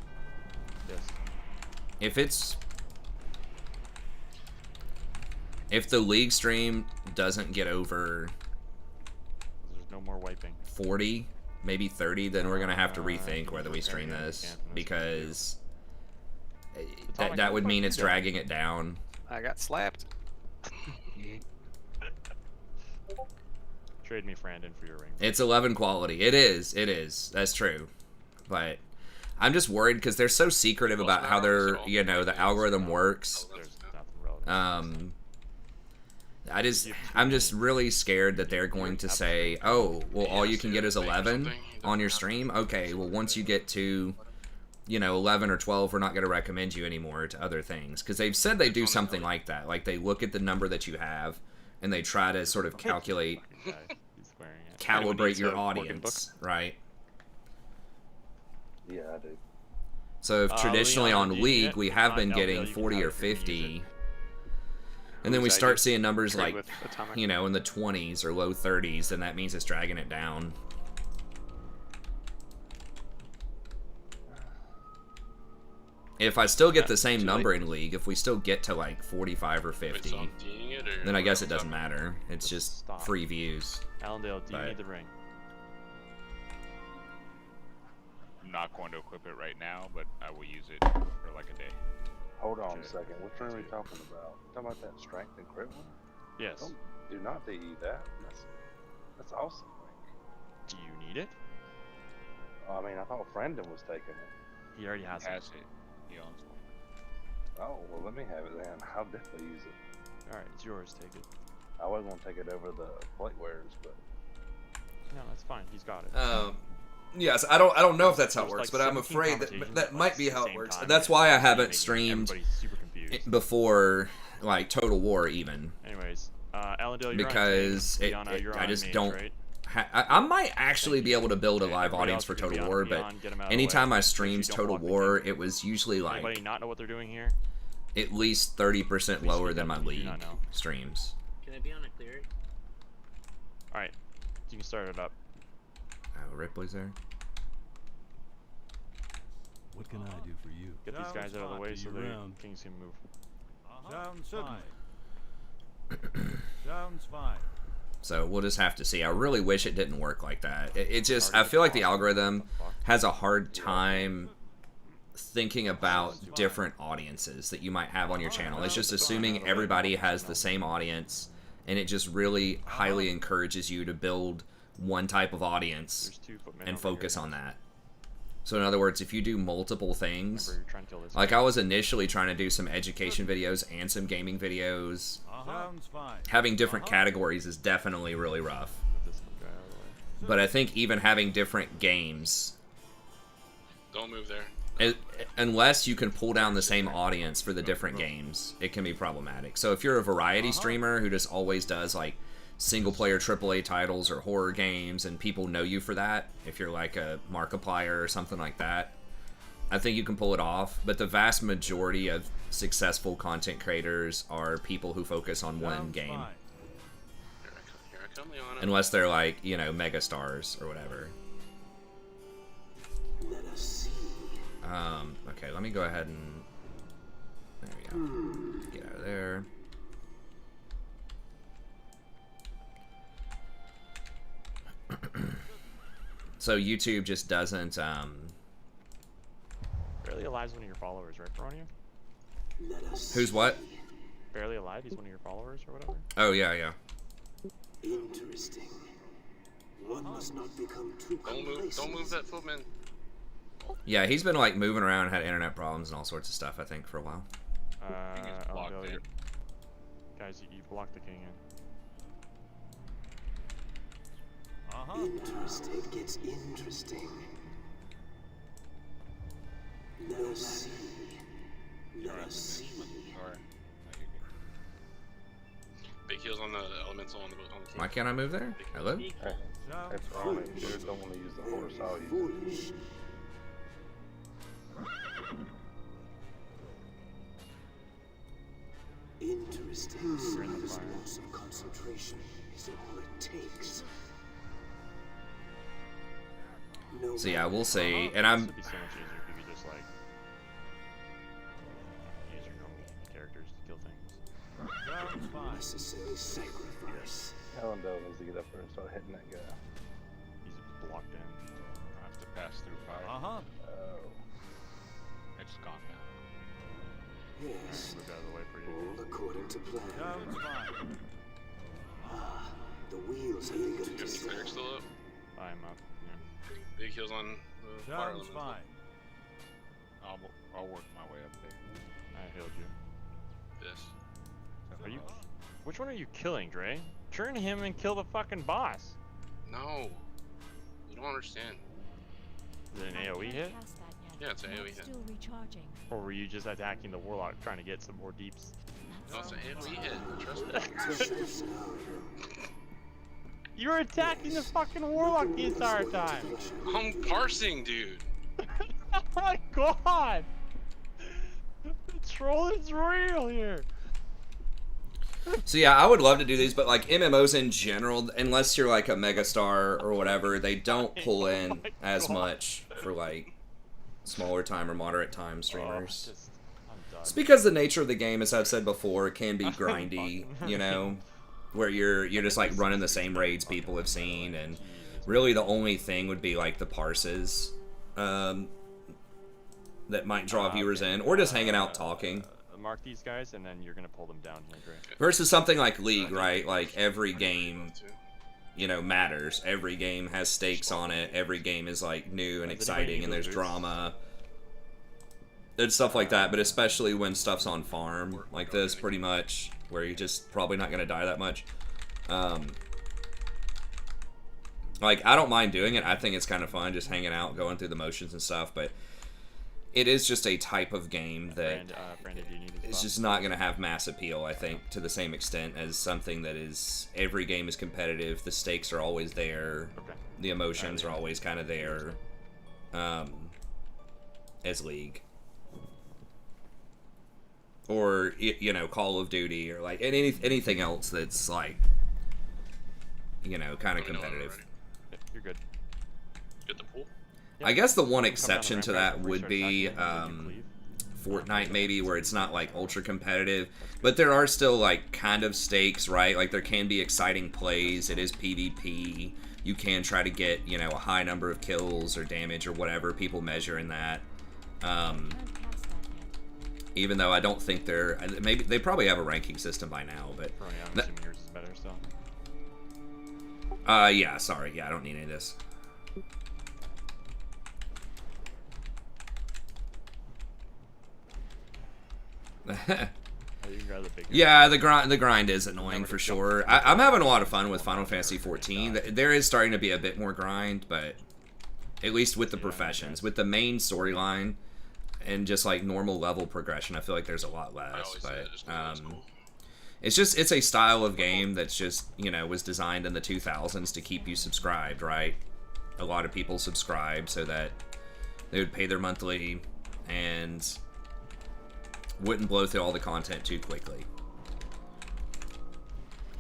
M: Yes.
C: if the league stream doesn't get over
M: There's no more wiping.
C: 40, maybe 30, then we're gonna have to rethink whether we stream this, because that would mean it's dragging it down.
E: I got slapped.
M: Trade me Brandon for your ring.
C: It's 11 quality. It is. That's true. But I'm just worried because they're so secretive about how their, the algorithm works.
M: There's nothing relevant.
C: I'm just really scared that they're going to say, oh, well, all you can get is 11 on your stream. Okay, well, once you get to, 11 or 12, we're not going to recommend you anymore to other things. Because they've said they do something like that. Like, they look at the number that you have, and they try to sort of calibrate your audience, right?
L: Yeah, I do.
C: So if traditionally
M: Leon,
C: on
M: do you need
C: League
M: it?
C: we
M: If
C: have
M: not,
C: been
M: LDL,
C: getting
M: you can
C: 40
M: have
C: or
M: it if you're gonna use
C: 50, and then we
E: Oops, I
C: start
E: just
C: seeing numbers
E: trade
C: like,
E: with Atomic.
C: you know, in the 20s or low 30s, then that means it's dragging it down. If I still get the same number in League, if we still get to like 45 or 50, then I guess it doesn't matter. It's just free views.
M: Allendale, do you
C: But-
M: need the ring?
K: I'm not going to equip it right now, but I will use it for like a day.
L: Hold on
M: Okay.
L: a second. Which one are we talking about? Talking about that strength and crit one?
M: Yes.
L: Don't, do not DE that. That's awesome.
M: Do you need it?
L: I mean, I thought Frandon was taking it.
M: He already has it.
K: He owns one.
L: Oh, well, let me have it then. I'll definitely use it.
M: Alright, it's yours. Take it.
L: I was going to take it over the plate wearers, but
M: No, that's fine. He's got it.
C: Yes, I don't know if that's how it
M: There's
C: works,
M: like
C: but I'm
M: 17
C: afraid
M: conversations
C: that
M: at,
C: might
M: like,
C: be
M: the
C: how it
M: same
C: works.
M: time,
C: That's
M: and
C: why I
M: it's
C: haven't
M: making
C: streamed
M: everybody super confused.
C: before like Total War even.
M: Anyways, Allendale, you're
C: because
M: on Liana, you're
C: I
M: on
C: just
M: mage,
C: don't.
M: right?
C: I might actually be able to build a live
M: Everybody
C: audience
M: else
C: for
M: is gonna
C: Total
M: be
C: War,
M: on
C: but
M: Leon, get 'em out of the
C: anytime
M: way.
C: I
M: Make sure
C: streamed
M: you don't
C: Total
M: block the
C: War,
M: king.
C: it was usually like
M: Anybody not know what they're doing here?
C: at least 30% lower than my
M: you do
C: League
M: not know.
C: streams.
F: Can it be on a clear?
M: Alright, you can start it up.
C: Oh, Ripley's there.
H: What can I do for you?
M: Get these guys out of the way so the kings can move.
H: Sounds fine. Sounds fine.
C: So we'll just have to see. I really wish it didn't work like that. It just, I feel like the algorithm has a hard time thinking about different audiences that you might have on your channel. It's just assuming everybody has the same audience, and it just really highly encourages you to build one type of audience and focus on that. So in other words, if you do multiple things, like I was initially trying to do some education videos and some gaming videos,
H: Sounds fine.
C: having different categories is definitely really rough. But I think even having different games,
B: Don't move there.
C: unless you can pull down the same audience for the different games, it can be problematic. So if you're a variety streamer who just always does like single player AAA titles or horror games and people know you for that, if you're like a Markiplier or something like that, I think you can pull it off. But the vast majority of successful content creators are people who focus on one game.
B: Here I come, Liana.
C: Unless they're like, you know, mega stars or whatever.
I: Let us see.
C: Okay, let me go ahead and... There we go. Get out of there. So YouTube just doesn't,
M: Barely Alive's one of your followers, right, Veronia?
C: Who's what?
M: Barely Alive, he's one of your followers or whatever?
C: Oh, yeah, yeah.
I: Interesting. One must not become too
B: Don't move that footman.
C: Yeah, he's been like moving around, had internet problems and all sorts of stuff, I think, for a while.
M: Allendale, guys, you blocked the king in.
I: Interesting. It gets interesting. Let us see. Let us see.
B: Big heals on the elemental on the king.
C: Why can't I move there? Hello?
L: hey, that's wrong. Dude, don't want to use the horse. I'll use it.
I: Interesting. Serious loss of concentration is all it takes. No
C: So yeah, we'll see. And
M: This
C: I'm...
M: would be so much easier if you could just like use your normal characters to kill things.
H: Sounds fine.
I: necessary sacrifice.
L: Allendale needs to get up there and start hitting that guy.
M: He's blocked in.
K: I have to pass through fire.
L: Oh.
K: It's gone now.
I: Yes,
M: Move out of the way for you.
I: all according to plan.
H: Sounds fine.
I: Ah, the wheels have begun to
B: Is
I: spin.
B: Cleric still up?
M: I'm up. Yeah.
B: Big heals on the fire
H: Sounds
B: elemental.
H: fine.
K: I'll work my way up there.
M: I healed you.
B: Yes.
M: Are you? Which one are you killing, Dre? Turn him and kill the fucking boss.
B: No. You don't understand.
M: Is it an AoE hit?
B: Yeah, it's an AoE hit.
G: Still recharging.
M: Or were you just attacking the warlock trying to get some more deeps?
B: No, it's an AoE hit. Trust me.
M: You were attacking the fucking warlock the entire time.
B: I'm parsing, dude.
M: Oh my god! The troll is real here.
C: So yeah, I would love to do these, but like MMOs in general, unless you're like a megastar or whatever, they don't pull in as much for like smaller time or moderate time streamers. It's because the nature of the game, as I've said before, it can be grindy, you know, where you're just like running the same raids people have seen, and really the only thing would be like the parses that might draw viewers in, or just hanging out talking.
M: Mark these guys, and then you're gonna pull them down here, Dre.
C: Versus something like League, right? Like every game, you know, matters. Every game has stakes on it. Every game is like new and exciting, and there's drama and stuff like that. But especially when stuff's on farm like this, pretty much, where you're just probably not gonna die that much. Like I don't mind doing it. I think it's kind of fun, just hanging out, going through the motions and stuff. But it is just a type of game that is just not going to have mass appeal, I think, to the same extent as something that is, every game is competitive, the stakes are always there, the emotions are always kind of there, as League. Or, you know, Call of Duty, or like anything else that's like, you know, kind of competitive.
M: You're good.
B: Get the pool?
C: I guess the one exception to that would be Fortnite, maybe, where it's not like ultra competitive, but there are still like kind of stakes, right? Like there can be exciting plays. It is PvP. You can try to get, you know, a high number of kills or damage or whatever people measure in that. Even though I don't think maybe they probably have a ranking system by now, but
M: I'm assuming yours is better still.
C: yeah, sorry, yeah, I don't need any of this. Yeah, the grind is annoying for sure. I'm having a lot of fun with Final Fantasy XIV. There is starting to be a bit more grind, but at least with the professions, with the main storyline and just like normal level progression, I feel like there's a lot less. But it's a style of game that's just, you know, was designed in the 2000s to keep you subscribed, right? A lot of people subscribe so that they would pay their monthly and wouldn't blow through all the content too quickly.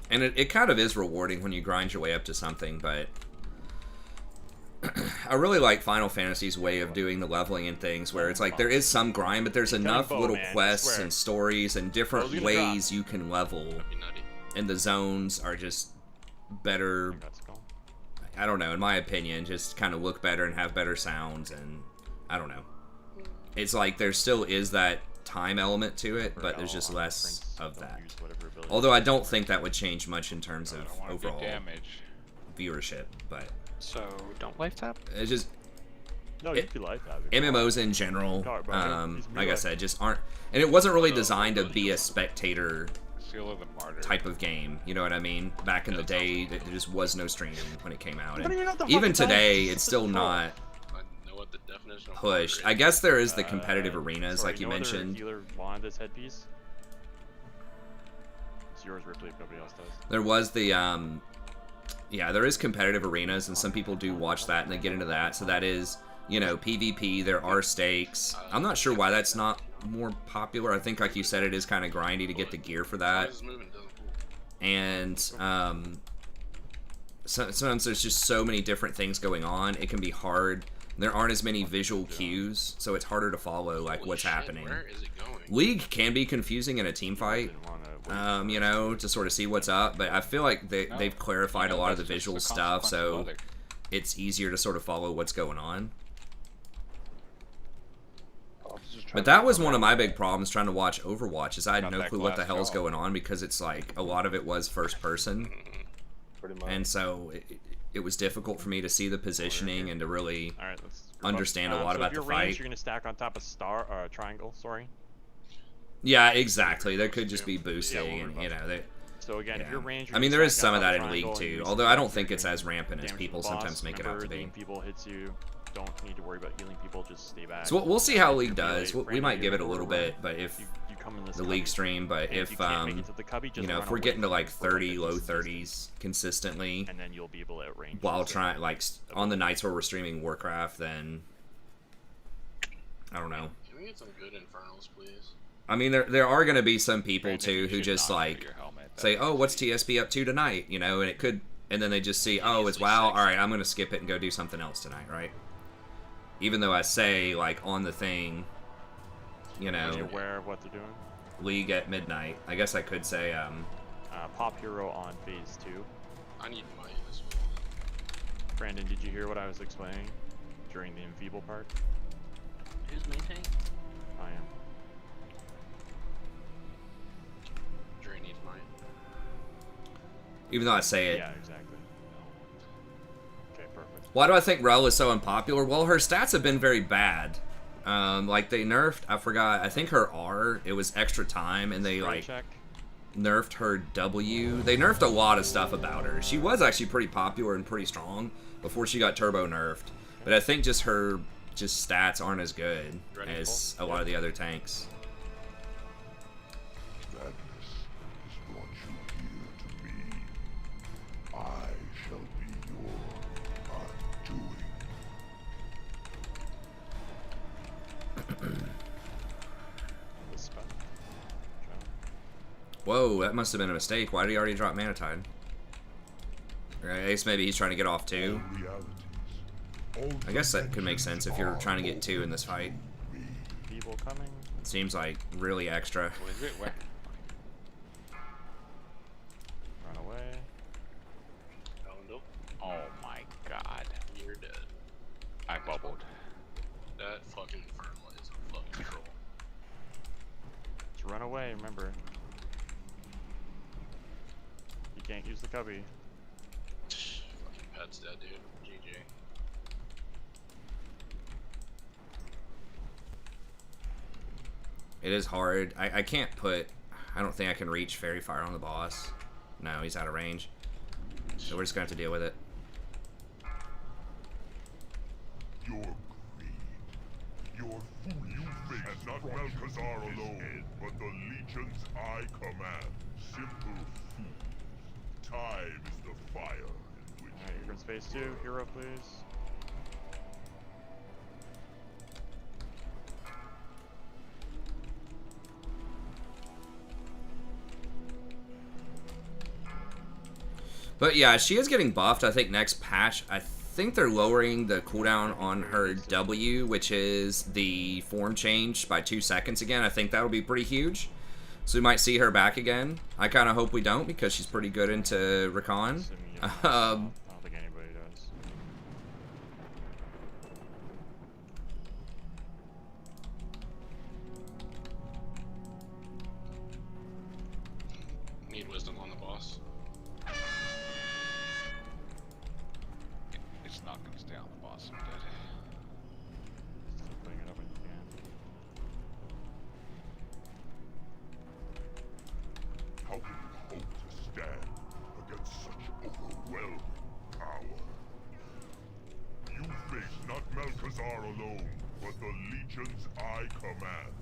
C: And it kind of is rewarding when you grind your way up to something, but I really like Final Fantasy's way of doing the leveling and things, where it's like there is some grind, but there's enough little quests and stories and different ways you can level, and the zones are just better. I don't know, in my opinion, just kind of look better and have better sounds, and I don't know. It's like there still is that time element to it, but there's just less of that. Although I don't think that would change much in terms of overall viewership, but
E: so don't life tap.
C: It's just
M: no, you can life tap.
C: MMOs in general, like I said, just aren't, and it wasn't really designed to be a spectator type of game. You know what I mean? Back in the day, there just was no streaming when it came out, and even today, it's still not pushed. I guess there is the competitive arenas, like you mentioned.
M: Healer wanted this headpiece. It's yours, Ripley, if nobody else does.
C: There was the yeah, there is competitive arenas, and some people do watch that and they get into that. So that is, you know, PvP. There are stakes. I'm not sure why that's not more popular. I think, like you said, it is kind of grindy to get the gear for that. And sometimes there's just so many different things going on. It can be hard. There aren't as many visual cues, so it's harder to follow like what's happening. League can be confusing in a team fight, you know, to sort of see what's up, but I feel like they've clarified a lot of the visual stuff, so it's easier to sort of follow what's going on. But that was one of my big problems trying to watch Overwatch, is I had no clue what the hell's going on, because it's like a lot of it was first person, and so it was difficult for me to see the positioning and to really understand a lot about the fight.
M: You're gonna stack on top of triangle. Sorry.
C: Yeah, exactly. There could just be boosting, and you know,
M: so again, if you're ranged,
C: I mean, there is some of that in League too, although I don't think it's as rampant as people sometimes make it out to be.
M: People hits you. Don't need to worry about healing people. Just stay back.
C: So we'll see how League does. We might give it a little bit, but if the League stream, but if you know, if we're getting to like 30, low 30s consistently,
M: and then you'll be able to outrange
C: while trying, like on the nights where we're streaming Warcraft, then I don't know.
B: Can we get some good Infernals, please?
C: I mean, there are going to be some people
K: Brandon,
C: too
K: you
C: who
K: should
C: just
K: not
C: like
K: put your helmet.
C: say,
K: That's
C: "Oh, what's
K: easy.
C: TSB up to tonight?" You know, and it could, and then they just see, "Oh, it's
B: Easily
C: WoW.
B: sexy.
C: All right, I'm going to skip it and go do something else tonight." Right? Even though I say like on the thing, you
M: Are you
C: know,
M: aware of what they're doing?
C: League at midnight. I guess I could say,
M: Pop hero on phase 2.
B: I need might as well.
M: Brandon, did you hear what I was explaining during the enfeeble part?
F: Who's maintaining?
M: I am.
B: Dre needs might.
C: even though I say it.
M: Yeah, exactly. Okay, perfect.
C: Why do I think Rel is so unpopular? Well, her stats have been very bad. Like they nerfed, I forgot, I think her R, it was extra time, and they like nerfed her W. They nerfed a lot of stuff about her. She was actually pretty popular and pretty strong before she got turbo nerfed. But I think just her stats aren't as good as a lot of the other tanks.
H: Madness has brought you here to me. I shall be your undoing.
C: Whoa, that must have been a mistake. Why did he already drop Mana Tide? Or I guess maybe he's trying to get off 2. I guess that could make sense if you're trying to get 2 in this fight.
M: Evil coming.
C: It seems like really extra.
M: Run away.
K: Oh my god.
B: You're dead.
K: I bubbled.
B: That fucking Infernal is a fucking troll.
M: Just run away, remember. You can't use the cubby.
B: Fucking pet's dead, dude. GG.
C: It is hard. I can't put... I don't think I can reach Fairy Fire on the boss. No, he's out of range. So we're just going to have to deal with it.
H: Your greed, your fool, you face not Malkazar alone, but the legions I command. Simple fools. Time is the fire in which.
M: Alright, you're in space 2. Hero, please.
C: But yeah, she is getting buffed. I think next patch, I think they're lowering the cooldown on her W, which is the form change, by 2 seconds again. I think that'll be pretty huge. So we might see her back again. I kind of hope we don't, because she's pretty good into Rakan.
M: I don't think anybody does.
B: Need wisdom on the boss.
K: It's not gonna stay on the boss. I'm dead.
M: Still putting it up when you can.
H: How can you hope to stand against such overwhelming power? You face not Malkazar alone, but the legions I command.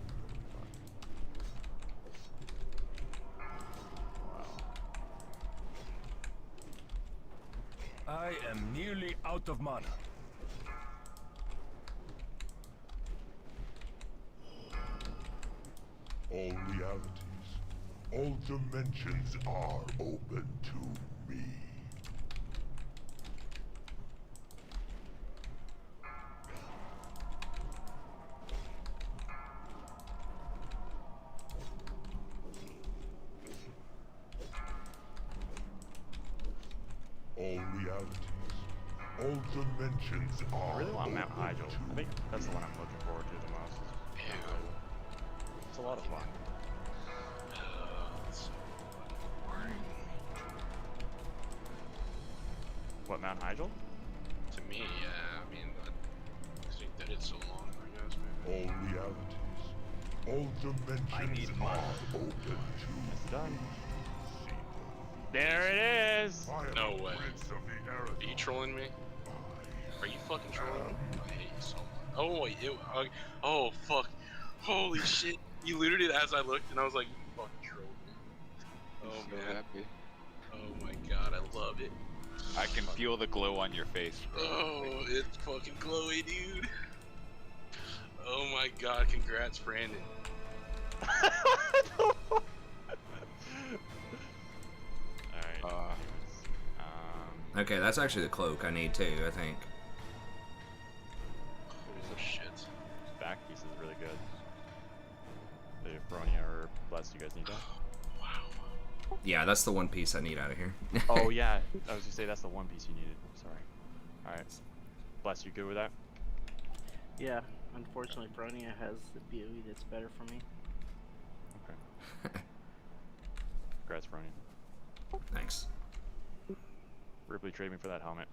H: I am nearly out of mana. All realities, all dimensions are open to me. All realities, all dimensions are
M: I really want Mount
H: open
M: Hyjal. I think that's the one I'm looking forward to the most. It's a lot of fun. What, Mount Hyjal?
B: To me, yeah. I mean, because we did it so long, I guess, maybe.
H: All realities, all dimensions are open to
M: It's done. There it is!
B: No way. Are you trolling me? Are you fucking trolling me? I hate you so much. Oh, wait, oh, fuck. Holy shit. You looted it as I looked, and I was like, you fucking trolled me. Oh,
K: So
B: man.
K: happy.
B: Oh my god, I love it.
K: I can feel the glow on your face, bro.
B: Oh, it's fucking glowy, dude. Oh my god, congrats, Brandon.
M: Alright.
C: Okay, that's actually the cloak I need too, I think.
B: Oh shit.
M: This back piece is really good. The Fronia or Bless, you guys need that?
C: Yeah, that's the one piece I need out of here.
M: Oh yeah, I was gonna say that's the one piece you needed. Sorry. Alright. Bless, you good with that?
F: Yeah, unfortunately, Fronia has the BOE that's better for me.
M: Okay. Congrats, Fronia.
C: Thanks.
M: Ripley, trade me for that helmet.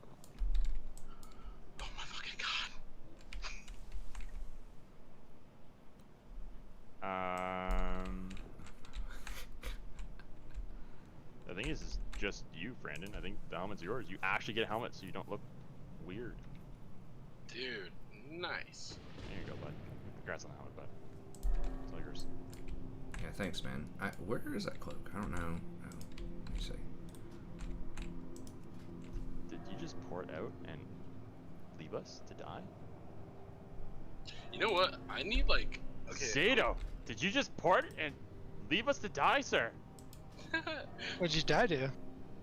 B: Oh my fucking god.
M: I think this is just you, Brandon. I think the helmet's yours. You actually get a helmet so you don't look weird.
B: Dude, nice.
M: There you go, bud. Congrats on the helmet, bud. It's all yours.
C: Yeah, thanks, man. Where is that cloak? I don't know. Oh, let me see.
M: Did you just port out and leave us to die?
B: You know what? I need like. Okay.
M: Zato, did you just port and leave us to die, sir?
D: What'd you die to?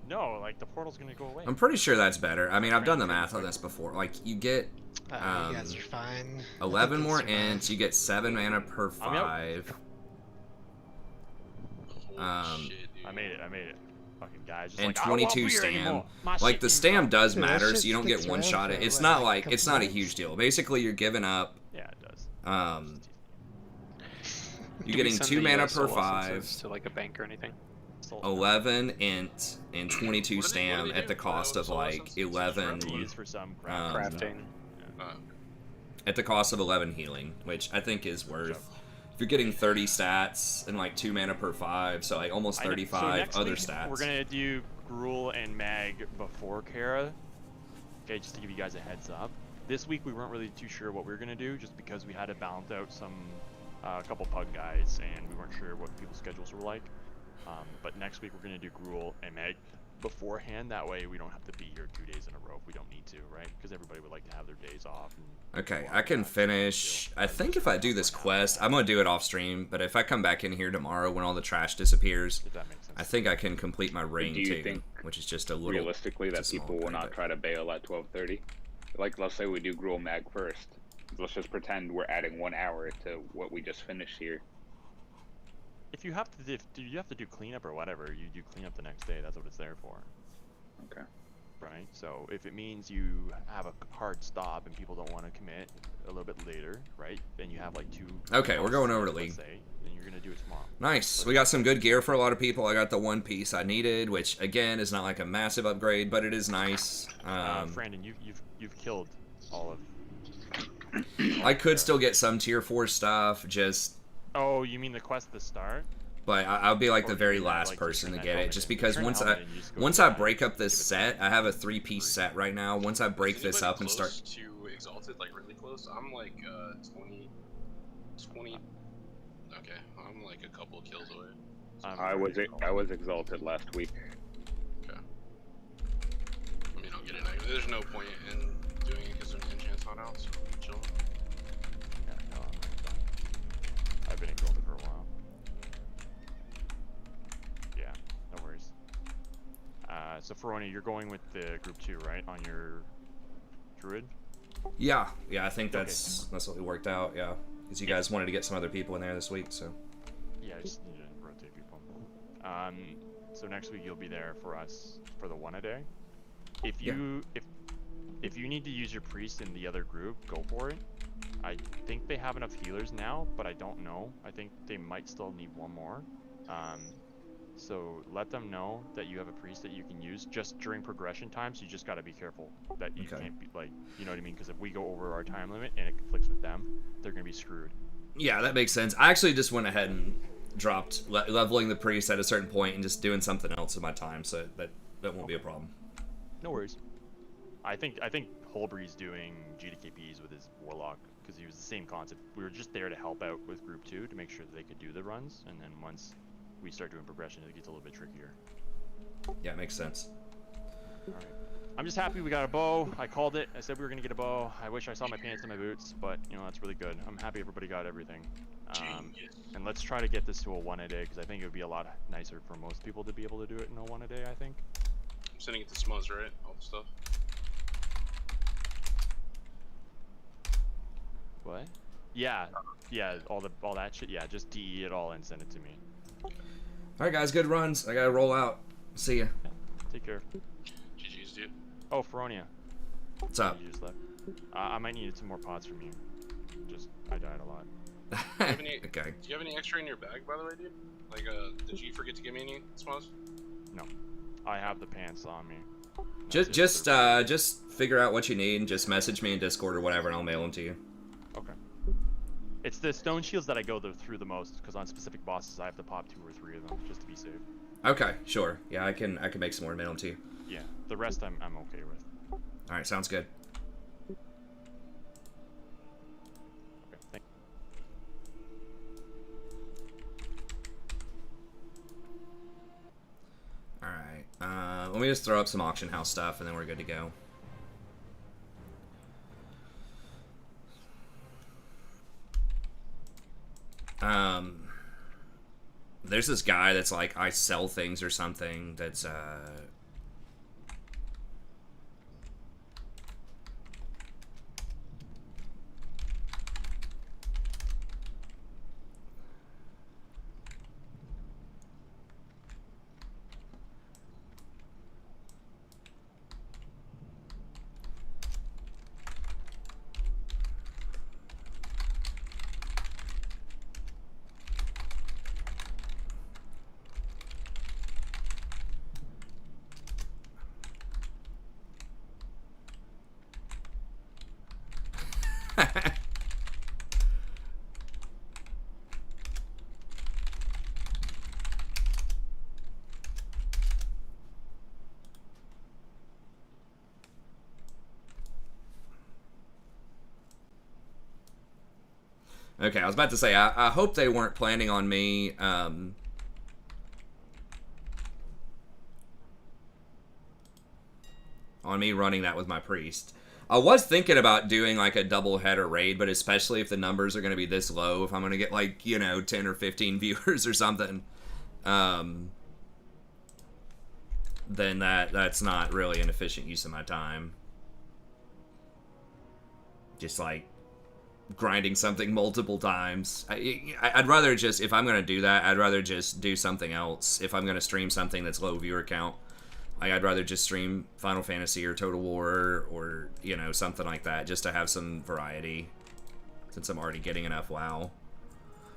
M: No, like the portal's gonna go away.
C: I'm pretty sure that's better. I mean, I've done the math on this before. Like, you get
D: You guys are fine.
C: 11 more ints, you get 7 mana per 5.
M: I made it. Fucking guys. Just
C: And
M: like, I don't want
C: 22
M: weird
C: stam.
M: anymore. My
C: Like,
M: shit
C: the
M: is
C: stam
M: wrong.
C: does
D: Dude, that
C: matter,
D: shit
C: so you don't get
D: sticks
C: one
D: around
C: shot
D: for,
C: it. It's
D: what,
C: not
D: like,
C: like, it's not a
D: couple
C: huge deal. Basically, you're giving up.
M: Yeah, it does.
C: You're getting 2 mana per 5.
E: To like a bank or anything.
C: 11 int and 22 stam at the cost of like 11
M: Used for some
E: crafting.
C: at the cost of 11 healing, which I think is worth. If you're getting 30 stats and like 2 mana per 5, so like almost 35 other stats.
M: We're gonna do Gruul and Mag before Kara. Okay, just to give you guys a heads up. This week we weren't really too sure what we were gonna do, just because we had to balance out some a couple pug guys, and we weren't sure what people's schedules were like. But next week we're gonna do Gruul and Meg beforehand. That way we don't have to be here 2 days in a row if we don't need to, right? Because everybody would like to have their days off.
C: Okay, I can finish. I think if I do this quest, I'm gonna do it off stream. But if I come back in here tomorrow when all the trash disappears, I think I can complete my ring
K: Do you
C: too,
K: think
C: which is just a little.
K: realistically that people will not try to bail at 12:30? Like, let's say we do Gruul Mag first. Let's just pretend we're adding 1 hour to what we just finished here.
M: If you have to do cleanup or whatever, you do cleanup the next day. That's what it's there for.
K: Okay.
M: Right. So if it means you have a hard stop and people don't want to commit a little bit later, right? Then you have like 2.
C: Okay, we're going over to League.
M: Say, then you're gonna do it tomorrow.
C: Nice. We got some good gear for a lot of people. I got the one piece I needed, which again is not like a massive upgrade, but it is nice.
M: Brandon, you've killed all of.
C: I could still get some tier 4 stuff, just.
M: Oh, you mean the quest at the start?
C: But I'll be like the very last person to get it, just because once I break up this set, I have a 3-piece set right now. Once I break this up and start.
B: To Exalted, like really close. I'm like 20. Okay, I'm like a couple of kills away.
K: I was Exalted last week.
B: Okay. I mean, I'll get it. There's no point in doing it because there's an enchant's not out, so I'm chilling.
M: Yeah, no, I'm done. I've been Exalted for a while. Yeah, no worries. So Feroni, you're going with the group 2, right? On your druid?
C: Yeah, I think that's what we worked out. Yeah, because you guys wanted to get some other people in there this week, so.
M: Yeah, I just need to rotate people. So next week you'll be there for us for the 1 a day. If you need to use your priest in the other group, go for it. I think they have enough healers now, but I don't know. I think they might still need 1 more. So let them know that you have a priest that you can use just during progression time. So you just got to be careful that you can't be like, you know what I mean? Because if we go over our time limit and it conflicts with them, they're gonna be screwed.
C: Yeah, that makes sense. I actually just went ahead and dropped leveling the priest at a certain point and just doing something else with my time, so that won't be a problem.
M: No worries. I think Holbree's doing GDKPs with his warlock because he was the same concept. We were just there to help out with group 2 to make sure that they could do the runs, and then once we start doing progression, it gets a little bit trickier.
C: Yeah, it makes sense.
M: All right. I'm just happy we got a bow. I called it. I said we were gonna get a bow. I wish I saw my pants and my boots, but you know that's really good. I'm happy everybody got everything. And let's try to get this to a 1 a day because I think it would be a lot nicer for most people to be able to do it in a 1 a day. I think.
B: I'm sending it to Smuzz, right? All the stuff.
M: What? Yeah, all that shit. Yeah, just DE it all and send it to me.
C: All right, guys, good runs. I gotta roll out. See ya.
M: Yeah, take care.
B: GG's, dude.
M: Oh, Feronia.
C: What's up?
M: You just left. I might need some more pots from you. I died a lot.
C: Okay.
B: Do you have any extra in your bag, by the way, dude? Like, did you forget to give me any, Smuzz?
M: No, I have the pants on me.
C: Just figure out what you need and just message me in Discord or whatever, and I'll mail them to you.
M: Okay. It's the stone shields that I go through the most, because on specific bosses I have to pop 2 or 3 of them just to be safe.
C: Okay, sure. Yeah, I can make some more and mail them to you.
M: Yeah, the rest I'm okay with.
C: All right, sounds good.
M: Okay, thank
C: All right. Let me just throw up some auction house stuff, and then we're good to go. There's this guy that's like, I sell things or something that's, Okay, I was about to say, I hope they weren't planning on me, running that with my priest. I was thinking about doing, like, a double header raid, but especially if the numbers are going to be this low, if I'm going to get, like, you know, 10 or 15 viewers or something, then that's not really an efficient use of my time. Just, like, grinding something multiple times. I'd rather just, if I'm gonna do that, I'd rather just do something else. If I'm gonna stream something that's low viewer count, I'd rather just stream Final Fantasy or Total War or you know, something like that, just to have some variety, since I'm already getting enough WoW.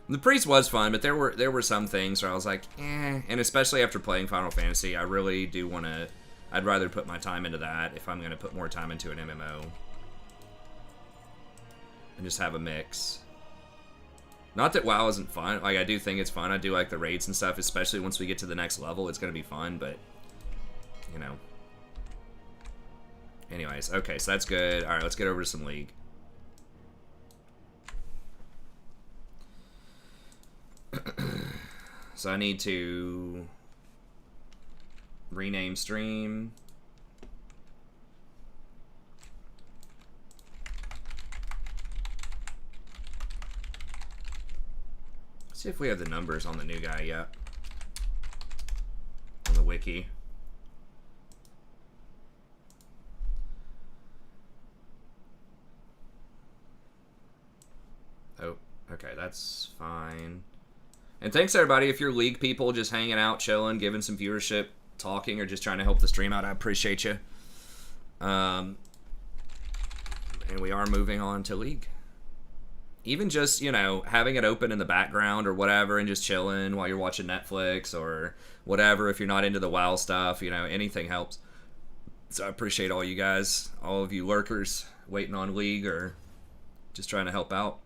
C: The Priest was fun, but there were some things where I was like, eh, and especially after playing Final Fantasy, I really do want to, I'd rather put my time into that if I'm gonna put more time into an MMO. And just have a mix. Not that WoW isn't fun. Like, I do think it's fun. I do like the raids and stuff, especially once we get to the next level. It's going to be fun, but, you know. Anyways, okay, so that's good. All right, let's get over to some League. So I need to rename stream. See if we have the numbers on the new guy yet. On the wiki. Oh, okay, that's fine. And thanks everybody, if you're League people just hanging out, chilling, giving some viewership, talking, or just trying to help the stream out, I appreciate you. And we are moving on to League. Even just, you know, having it open in the background or whatever and just chilling while you're watching Netflix or whatever. If you're not into the WoW stuff, you know, anything helps. So I appreciate all you guys, all of you lurkers waiting on League or just trying to help out.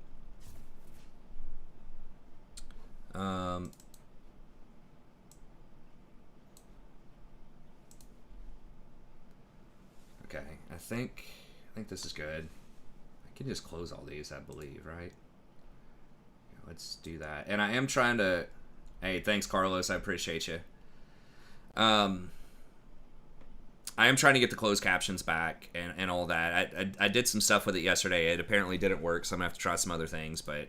C: Okay, I think this is good. I can just close all these, I believe, right? Let's do that. And I am trying to... Hey, thanks, Carlos. I appreciate you. I am trying to get the closed captions back and all that. I did some stuff with it yesterday. It apparently didn't work, so I'm gonna have to try some other things, but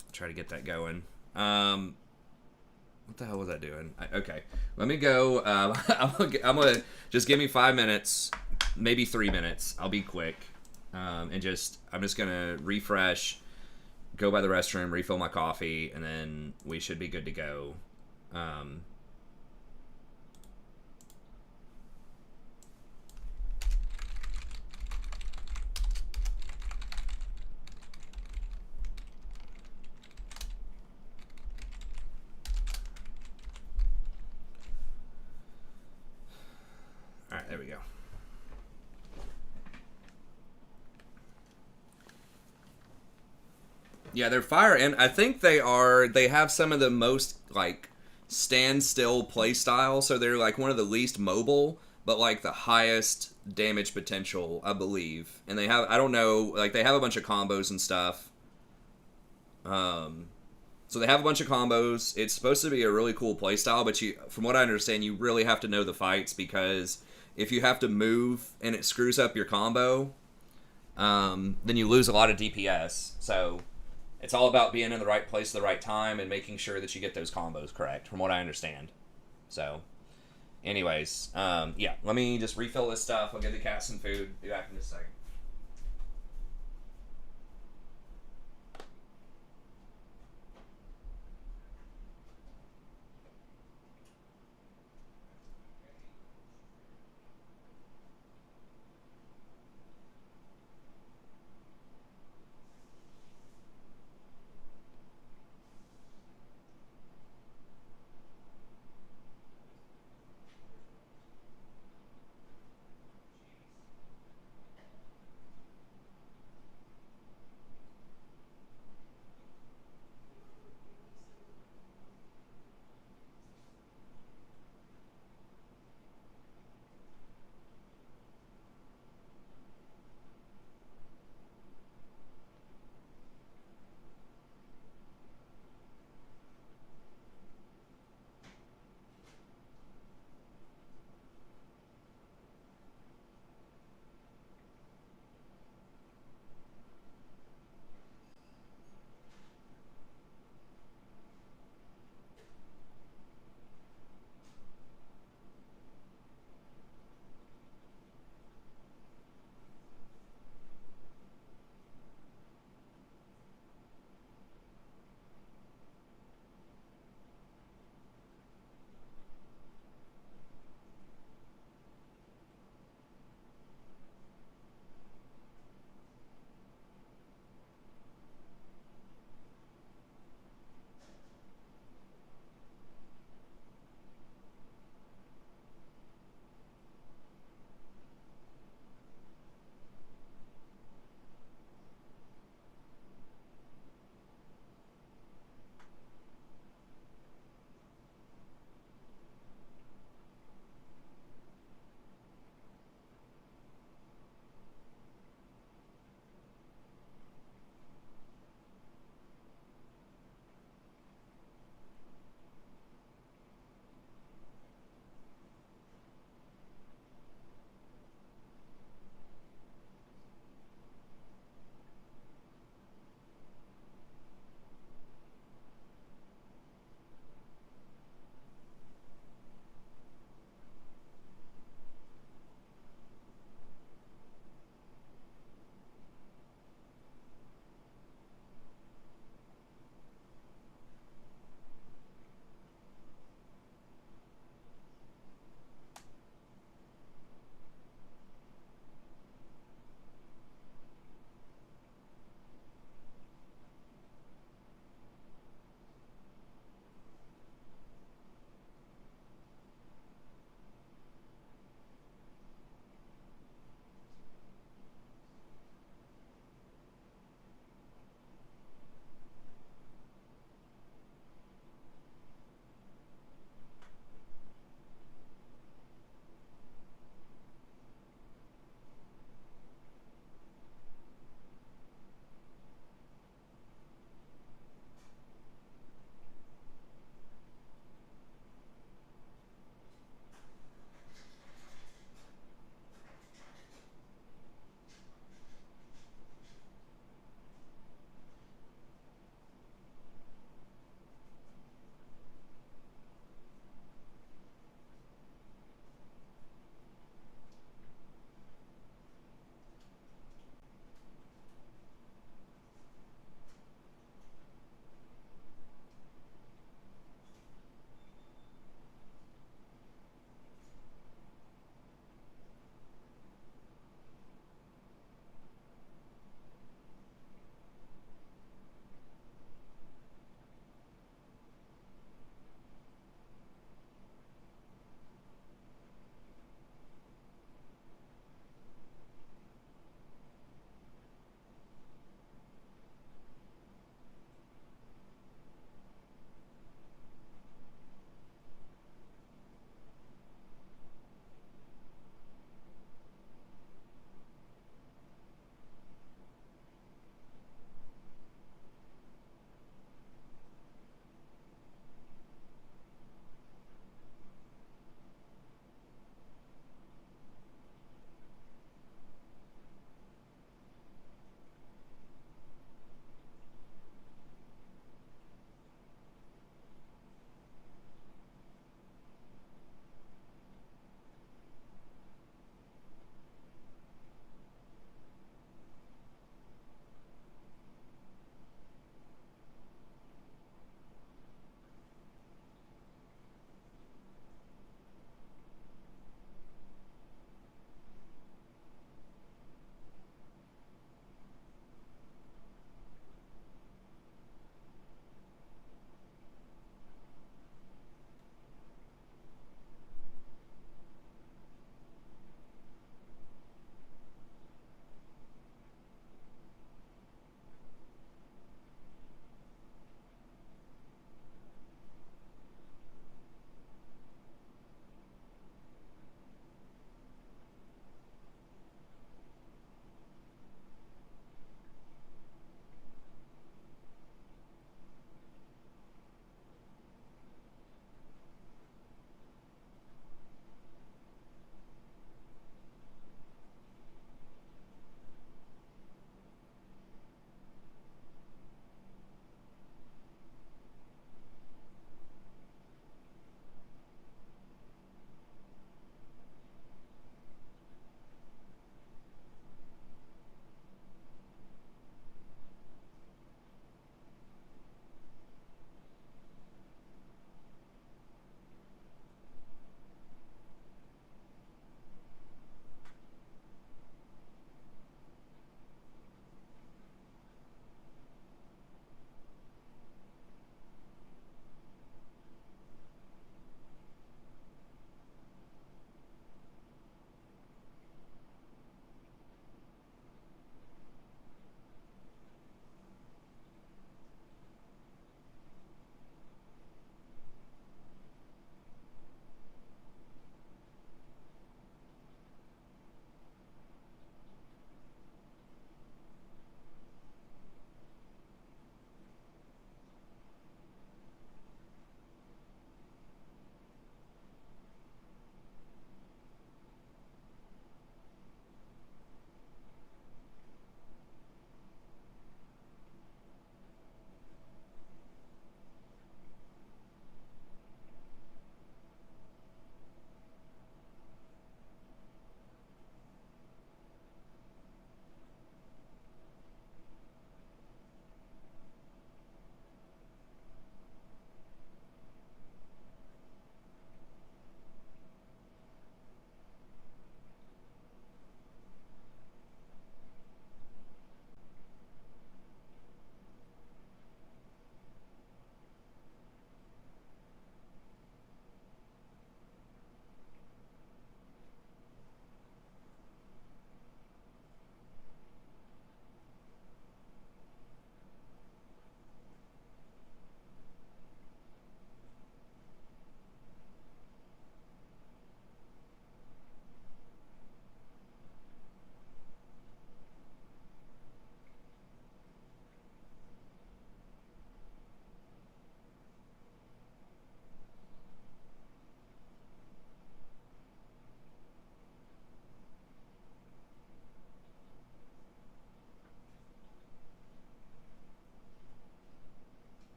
C: I'll try to get that going. What the hell was I doing? Okay, let me go. I'm gonna just give me 5 minutes, maybe 3 minutes. I'll be quick, and I'm just gonna refresh, go by the restroom, refill my coffee, and then we should be good to go. All right, there we go. Yeah, they're fire, and I think they have some of the most, like, standstill play style, so they're, like, one of the least mobile, but, like, the highest damage potential, I believe. And they have, I don't know, like, they have a bunch of combos and stuff. So they have a bunch of combos. It's supposed to be a really cool play style, but from what I understand, you really have to know the fights, because if you have to move and it screws up your combo, then you lose a lot of DPS. So it's all about being in the right place at the right time and making sure that you get those combos correct, from what I understand. So, anyways, yeah, let me just refill this stuff. I'll give the cat some food. Be back in just a second.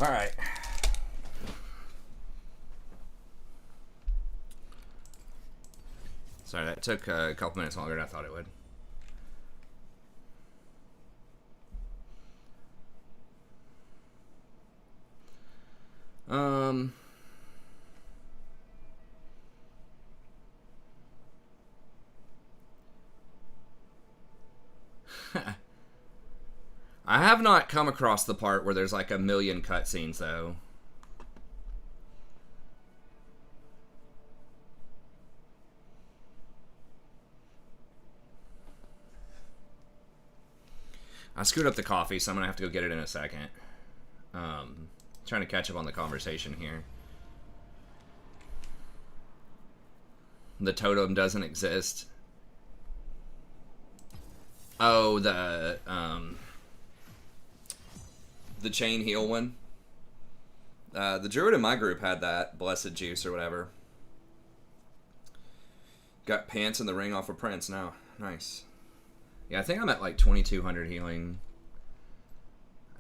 C: Alright. Sorry, that took a couple minutes longer than I thought it would. I have not come across the part where there's like a million cutscenes, though. I screwed up the coffee, so I'm gonna have to go get it in a second. Trying to catch up on the conversation here. The totem doesn't exist. Oh, the chain heal one. The druid in my group had that. Blessed juice or whatever. Got pants and the ring off of Prince now. Nice. Yeah, I think I'm at like 2200 healing.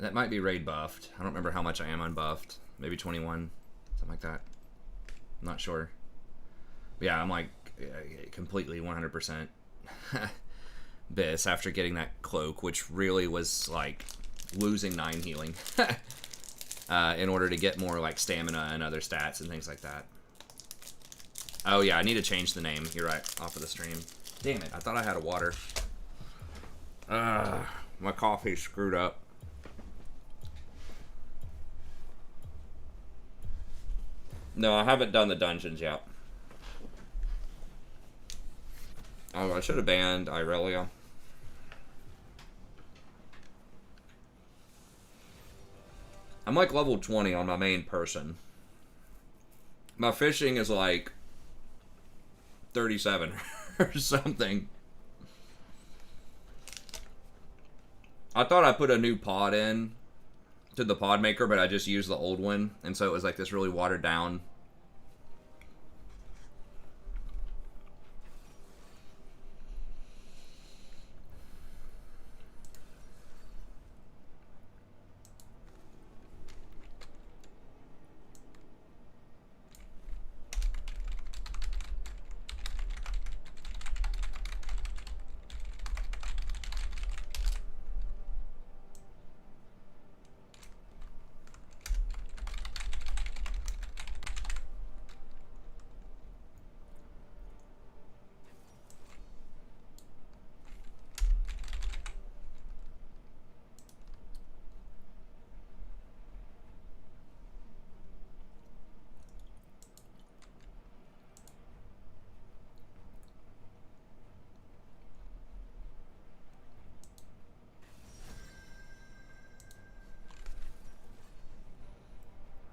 C: That might be raid buffed. I don't remember how much I am unbuffed. Maybe 21. Something like that. I'm not sure. But yeah, I'm like completely 100% Biss after getting that cloak, which really was like losing 9 healing in order to get more like stamina and other stats and things like that. Oh yeah, I need to change the name. You're right, off of the stream. Damn it, I thought I had a water. My coffee's screwed up. No, I haven't done the dungeons yet. Oh, I should have banned Irelia. I'm like level 20 on my main person. My fishing is like 37 or something. I thought I put a new pod in to the pod maker, but I just used the old one, and so it was like this really watered down.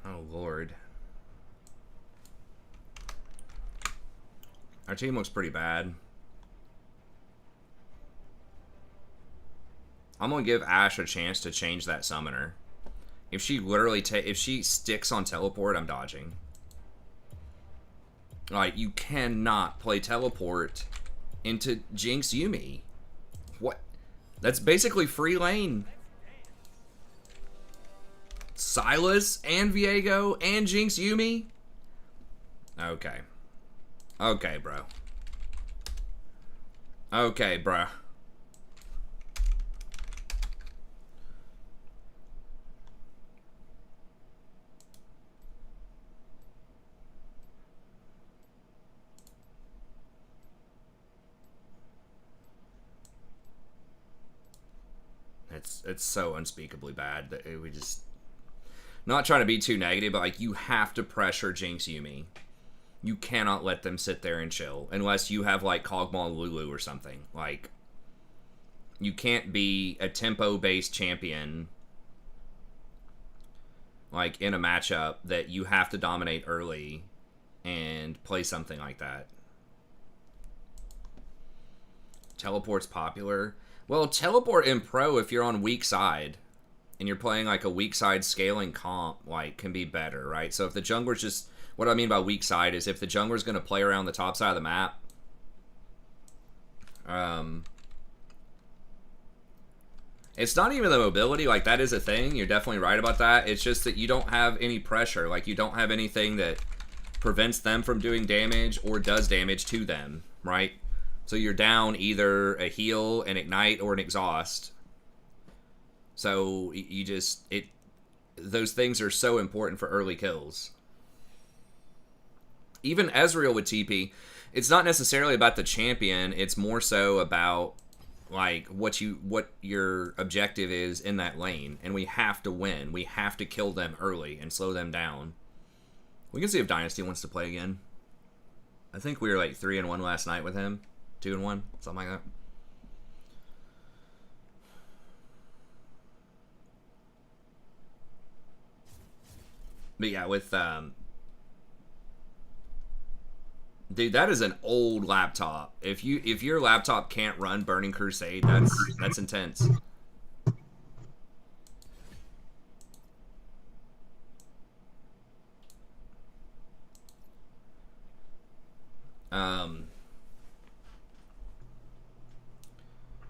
C: Oh, Lord. Our team looks pretty bad. I'm gonna give Ash a chance to change that summoner. If she literally if she sticks on teleport, I'm dodging. Like, you cannot play teleport into Jinx Yuumi. What? That's basically free lane. Silas and Viego and Jinx Yuumi? Okay. Okay, bro. Okay, bro. It's so unspeakably bad that we just... Not trying to be too negative, but like, you have to pressure Jinx Yuumi. You cannot let them sit there and chill unless you have like Kog'Maw Lulu or something. Like, you can't be a tempo-based champion like in a matchup that you have to dominate early and play something like that. Teleport's popular. Well, teleport in pro if you're on weak side and you're playing like a weak side scaling comp, like, can be better, right? So if the jungler's just... What I mean by weak side is if the jungler's going to play around the top side of the map, It's not even the mobility, like that is a thing, you're definitely right about that. It's just that you don't have any pressure, like you don't have anything that prevents them from doing damage or does damage to them, right? So you're down either a heal, an ignite, or an exhaust. So you just, those things are so important for early kills. Even Ezreal with TP, it's not necessarily about the champion, it's more so about like what your objective is in that lane, and we have to win. We have to kill them early and slow them down. We can see if Dynasty wants to play again. I think we were like 3-1 last night with him, 2-1, something like that. But yeah, with dude, that is an old laptop. If your laptop can't run Burning Crusade, that's intense.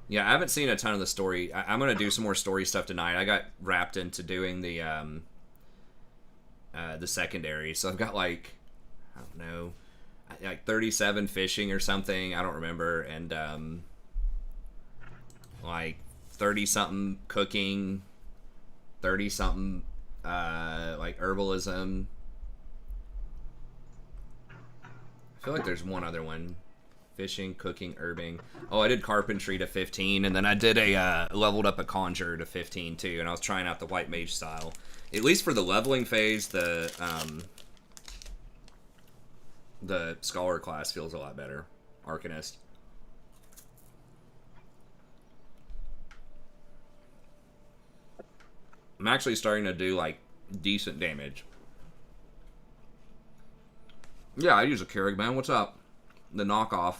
C: Yeah, I haven't seen a ton of the story. I'm gonna do some more story stuff tonight. I got wrapped into doing the secondary, so I've got like, I don't know, like 37 fishing or something, I don't remember, and like 30 something cooking, 30 something like herbalism. I feel like there's one other one. Fishing, cooking, herbing. Oh, I did carpentry to 15, and then I did a leveled up a conjurer to 15 too, and I was trying out the white mage style. At least for the leveling phase, the scholar class feels a lot better. Arcanist. I'm actually starting to do like decent damage. Yeah, I use a Keurig, man. What's up? The knockoff.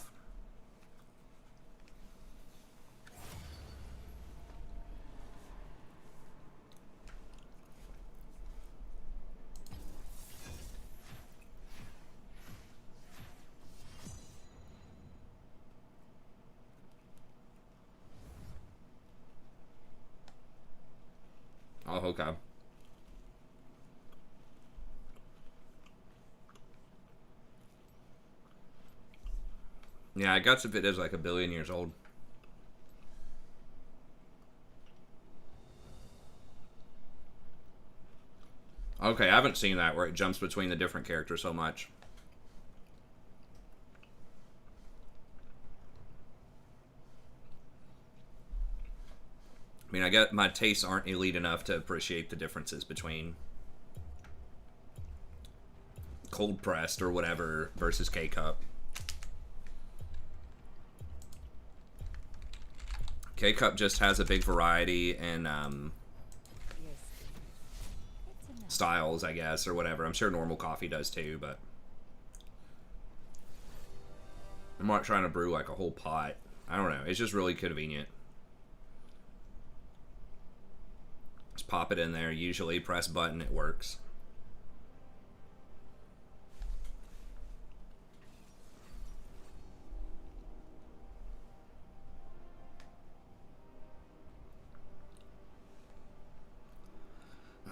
C: Oh, okay. Yeah, I guess if it is like a billion years old. Okay, I haven't seen that where it jumps between the different characters so much. I mean, I get my tastes aren't elite enough to appreciate the differences between cold pressed or whatever versus K-Cup. K-Cup just has a big variety in styles, I guess, or whatever. I'm sure normal coffee does too, but I'm not trying to brew like a whole pot. I don't know. It's just really convenient. Just pop it in there, usually press button, it works.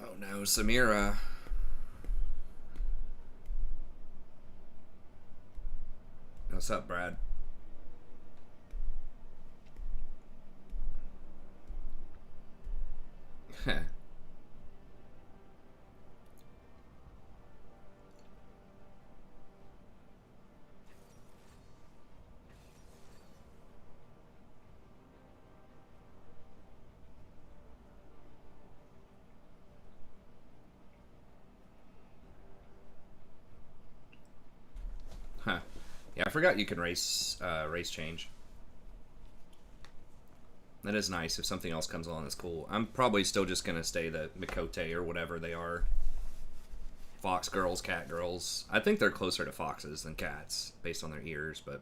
C: Oh no, Samira. What's up, Brad? Huh. Yeah, I forgot you can race change. That is nice. If something else comes along, that's cool. I'm probably still just gonna stay the Mikote or whatever they are. Fox girls, cat girls. I think they're closer to foxes than cats, based on their ears, but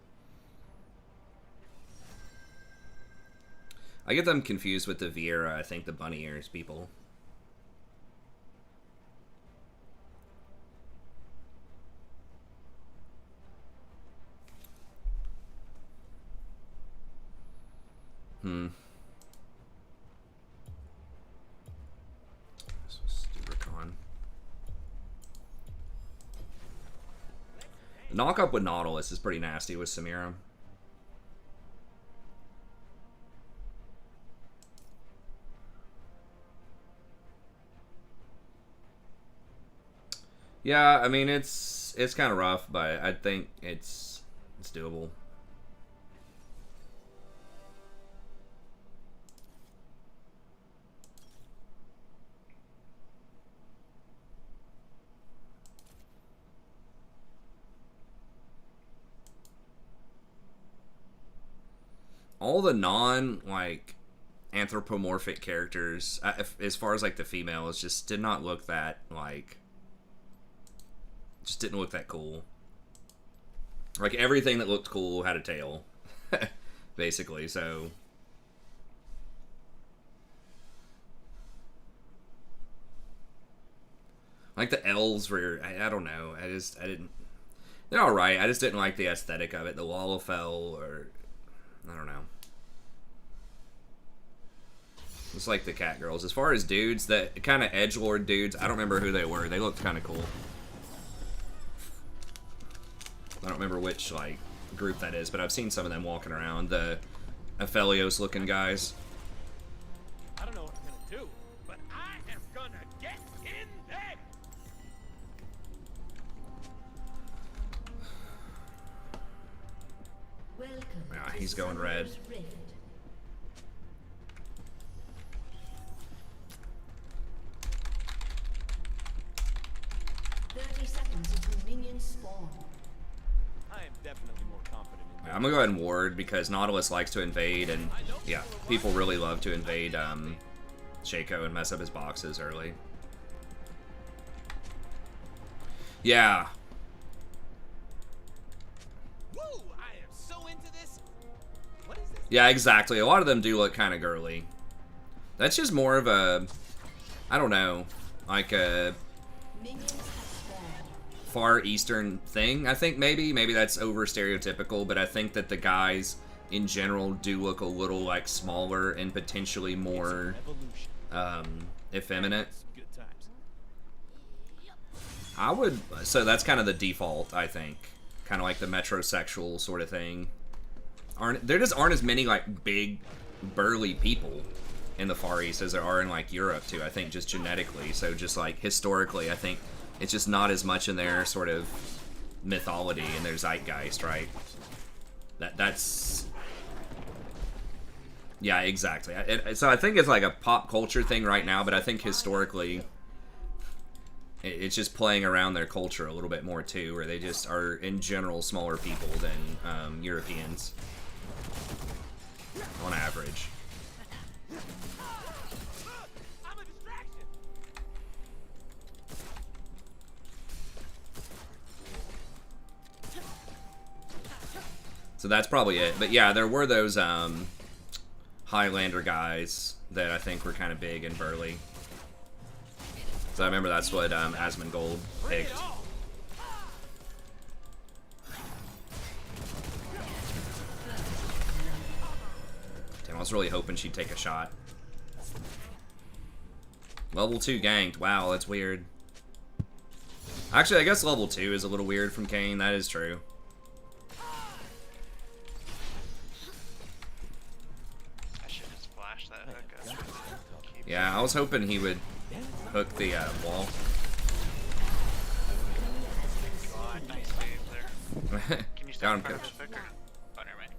C: I get them confused with the Vieira, I think the bunny ears people. Knock up with Nautilus is pretty nasty with Samira. Yeah, I mean it's kind of rough, but I think it's doable. All the like anthropomorphic characters, as far as like the females, just did not look that like. Just didn't look that cool. Like everything that looked cool had a tail, basically. So. Like the elves were, I don't know. I didn't. They're all right. I just didn't like the aesthetic of it. The Lalafell, or I don't know. It's like the cat girls. As far as dudes, that kind of edgelord dudes, I don't remember who they were. They looked kind of cool. I don't remember which like group that is, but I've seen some of them walking around. The Aphelios looking guys.
N: I don't know what I'm gonna do, but I am gonna get in there.
C: Yeah, he's going red. I'm gonna go ahead and ward because Nautilus likes to invade, and yeah, people really love to invade Shaco and mess up his boxes early. Yeah.
N: Woo, I am so into this. What is this?
C: Yeah, exactly. A lot of them do look kind of girly. That's just more of a, I don't know, like a Far Eastern thing. I think maybe that's over stereotypical, but I think that the guys in general do look a little like smaller and potentially more effeminate. I would, so that's kind of the default, I think, kind of like the metrosexual sort of thing. There just aren't as many like big burly people in the Far East as there are in like Europe too, I think, just genetically. So just like historically, I think it's just not as much in their sort of mythology and their zeitgeist, right? That's yeah, exactly. So I think it's like a pop culture thing right now, but I think historically it's just playing around their culture a little bit more too, where they just are in general smaller people than Europeans on average. So that's probably it. But yeah, there were those Highlander guys that I think were kind of big and burly. So I remember that's what Asmongold picked. Damn, I was really hoping she'd take a shot. Level 2 ganked. Wow, that's weird. Actually, I guess level 2 is a little weird from Kayn. That is true. Yeah, I was hoping he would hook the wall.
O: Nice save there. Can you
C: Got him,
O: stop
C: coach.
O: Oh, never mind.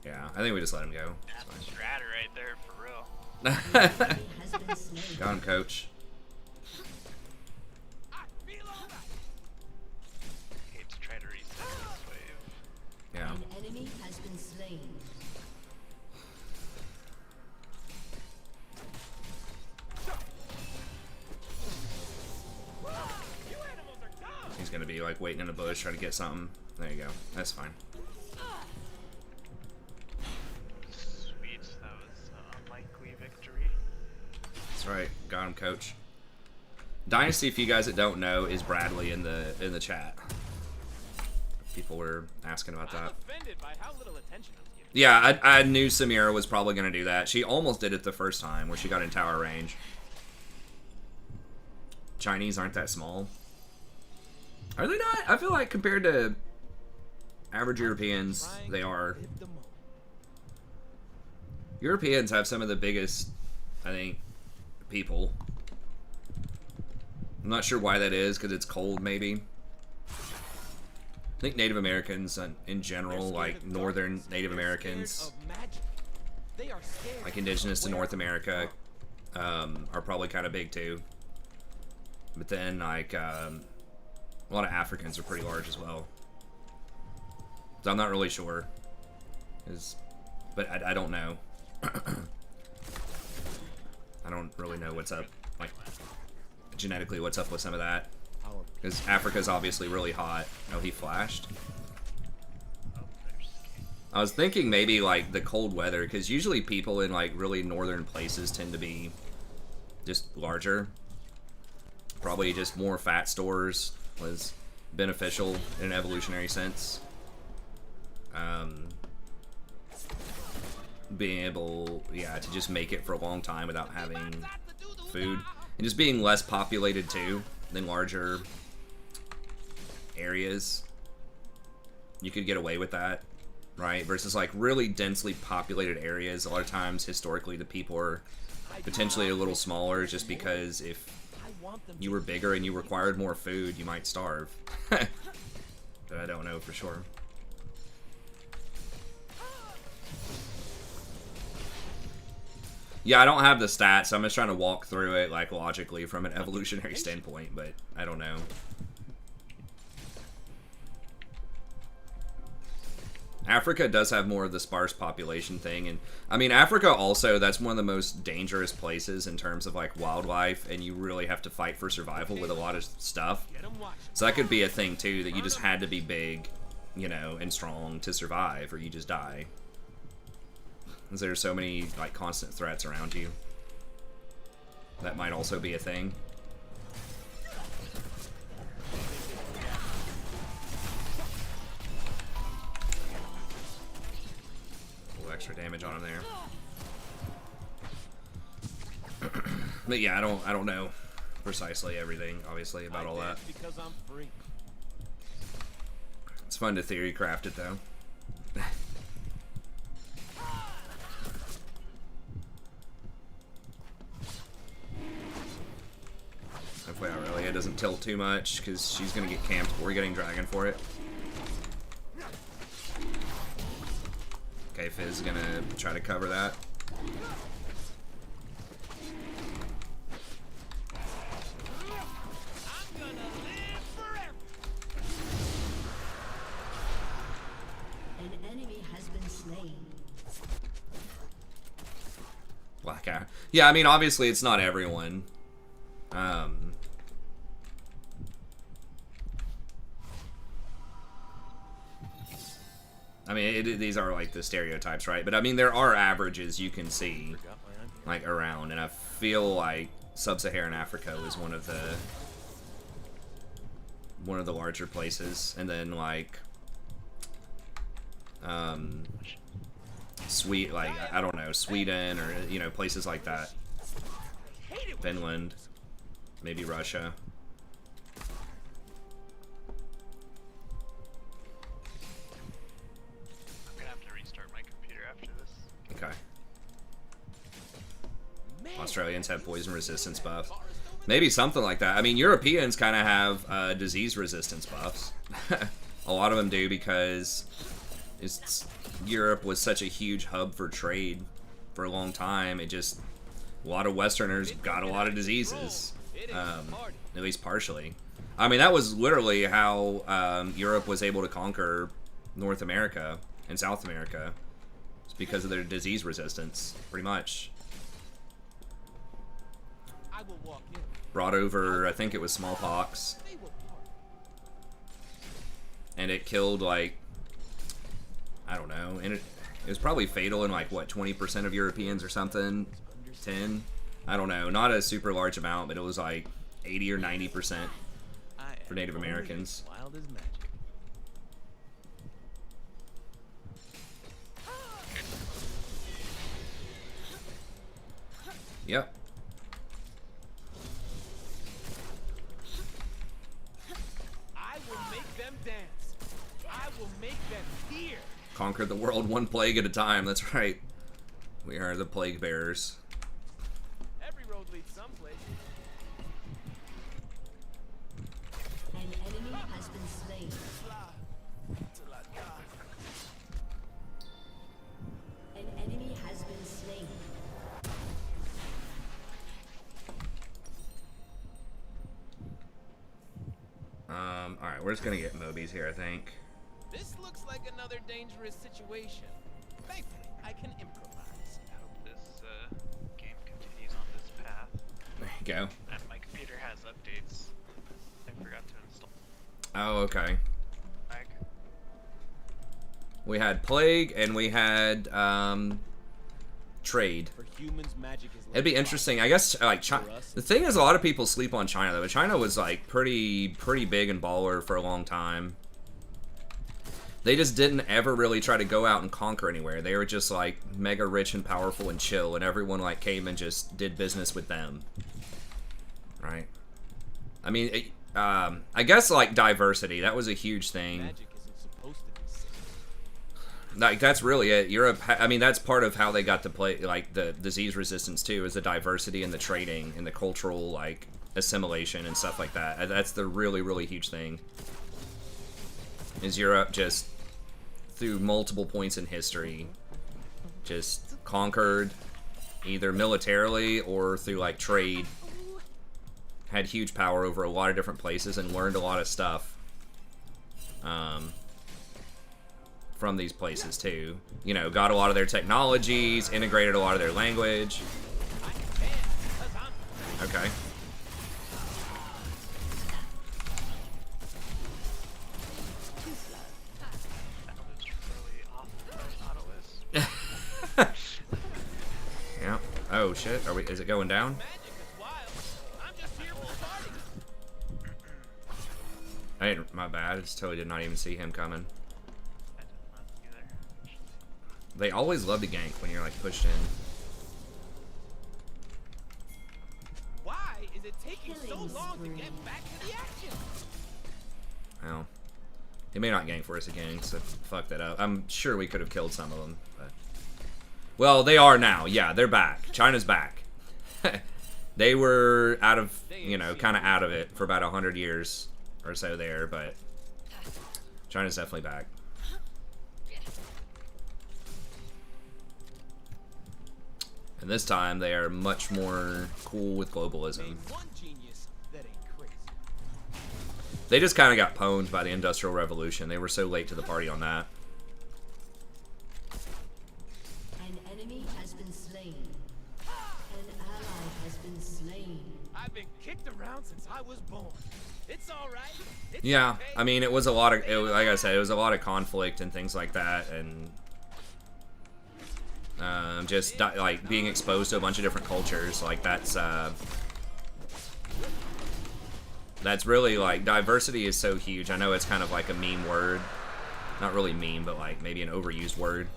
C: Yeah, I think we just let him go.
O: That's a stratter right there, for real.
C: Got him, coach.
O: Hate to try to reset this wave.
C: Yeah.
P: An enemy has been slain.
C: He's gonna be like waiting in a bush trying to get something. There you go. That's fine.
O: Sweet, that was an unlikely victory.
C: That's right. Got him, coach. Dynasty, if you guys that don't know, is Bradley in the chat. People were asking about that.
N: Offended by how little attention I'm giving.
C: Yeah, I knew Samira was probably gonna do that. She almost did it the first time where she got in tower range. Chinese aren't that small. Are they not? I feel like compared to Average Europeans, they are. Europeans have some of the biggest, I think, people. I'm not sure why that is, because it's cold, maybe. I think Native Americans, in general, like northern Native Americans, like indigenous to North America, are probably kind of big too. But then, like, a lot of Africans are pretty large as well. So I'm not really sure. But I don't know. I don't really know what's up, like, genetically what's up with some of that. Because Africa's obviously really hot. Oh, he flashed. I was thinking maybe, like, the cold weather, because usually people in, like, really northern places tend to be just larger. Probably just more fat stores was beneficial in an evolutionary sense. Being able, yeah, to just make it for a long time without having food. And just being less populated, too, than larger areas. You could get away with that, right? Versus, like, really densely populated areas. A lot of times, historically, the people are potentially a little smaller just because if you were bigger and you required more food, you might starve. But I don't know for sure. Yeah, I don't have the stats, so I'm just trying to walk through it, like, logically from an evolutionary standpoint, but I don't know. Africa does have more of the sparse population thing, and I mean, Africa also, that's one of the most dangerous places in terms of, like, wildlife, and you really have to fight for survival with a lot of stuff. So that could be a thing, too, that you just had to be big, you know, and strong to survive, or you just die. Because there's so many, like, constant threats around you. That might also be a thing. A little extra damage on him there. But yeah, I don't know precisely everything, obviously, about all that. It's fun to theory craft it, though. Hopefully Aurelia doesn't tilt too much, because she's going to get camped before getting Dragon for it. Okay, Fizz is going to try to cover that.
P: An enemy has been slain.
C: Black Arrow. Yeah, I mean, obviously it's not everyone. I mean, these are, like, the stereotypes, right? But, I mean, there are averages you can see, like, around. And I feel like Sub-Saharan Africa was one of the larger places. And then, like, I don't know, Sweden or, you know, places like that. Finland. Maybe Russia. Okay. Australians have poison resistance buff. Maybe something like that. I mean, Europeans kind of have disease resistance buffs. A lot of them do because Europe was such a huge hub for trade for a long time. A lot of Westerners got a lot of diseases, at least partially. I mean, that was literally how Europe was able to conquer North America and South America. Because of their disease resistance, pretty much. Brought over, I think it was smallpox. And it killed, like, I don't know, and it was probably fatal in, like, what, 20% of Europeans or something? 10? I don't know, not a super large amount, but it was, like, 80 or 90% for Native Americans. Yep.
N: I will make them dance. I will make them
C: conquer the world one plague at a time. That's right. We are the plague bearers.
N: Every road leads someplace.
P: An enemy has been slain. An enemy has been slain.
C: Alright, we're just gonna get Mobies here, I think.
N: This looks like another dangerous situation. Thankfully, I can improvise.
O: I hope this game continues on this path.
C: There you go.
O: And my computer has updates. I forgot to install.
C: Oh, okay.
O: Like,
C: We had Plague and we had Trade.
N: For humans, magic is
C: It'd be interesting. I guess like China. The thing is, a lot of people sleep on China though. But China was like pretty big and baller for a long time. They just didn't ever really try to go out and conquer anywhere. They were just like mega rich and powerful and chill, and everyone like came and just did business with them. Right. I mean, I guess like diversity. That was a huge thing.
N: Magic isn't supposed to be safe.
C: Like that's really it. Europe. I mean, that's part of how they got to play like the disease resistance too, is the diversity and the trading and the cultural like assimilation and stuff like that. That's the really huge thing. Is Europe just through multiple points in history just conquered either militarily or through like trade, had huge power over a lot of different places and learned a lot of stuff from these places too. You know, got a lot of their technologies, integrated a lot of their language. Okay. Yeah. Oh shit. Are we? Is it going down? I didn't. My bad. I just totally did not even see him coming. They always love to gank when you're like pushed in.
N: Why is it taking so long to get back to the action?
C: Well, he may not gank for us again, so fuck that up. I'm sure we could have killed some of them, but well, they are now. Yeah, they're back. China's back. They were out of, you know, kind of out of it for about 100 years or so there, but China's definitely back. And this time they are much more cool with globalism. They just kind of got pwned by the Industrial Revolution. They were so late to the party on that.
P: An enemy has been slain. An ally has been slain.
N: I've been kicked around since I was born. It's all right. It's
C: Yeah,
N: okay.
C: I mean, it was a lot of, like I said, it was a lot of conflict and things like that, and just like being exposed to a bunch of different cultures. Like that's really like diversity is so huge. I know it's kind of like a meme word, not really meme, but like maybe an overused word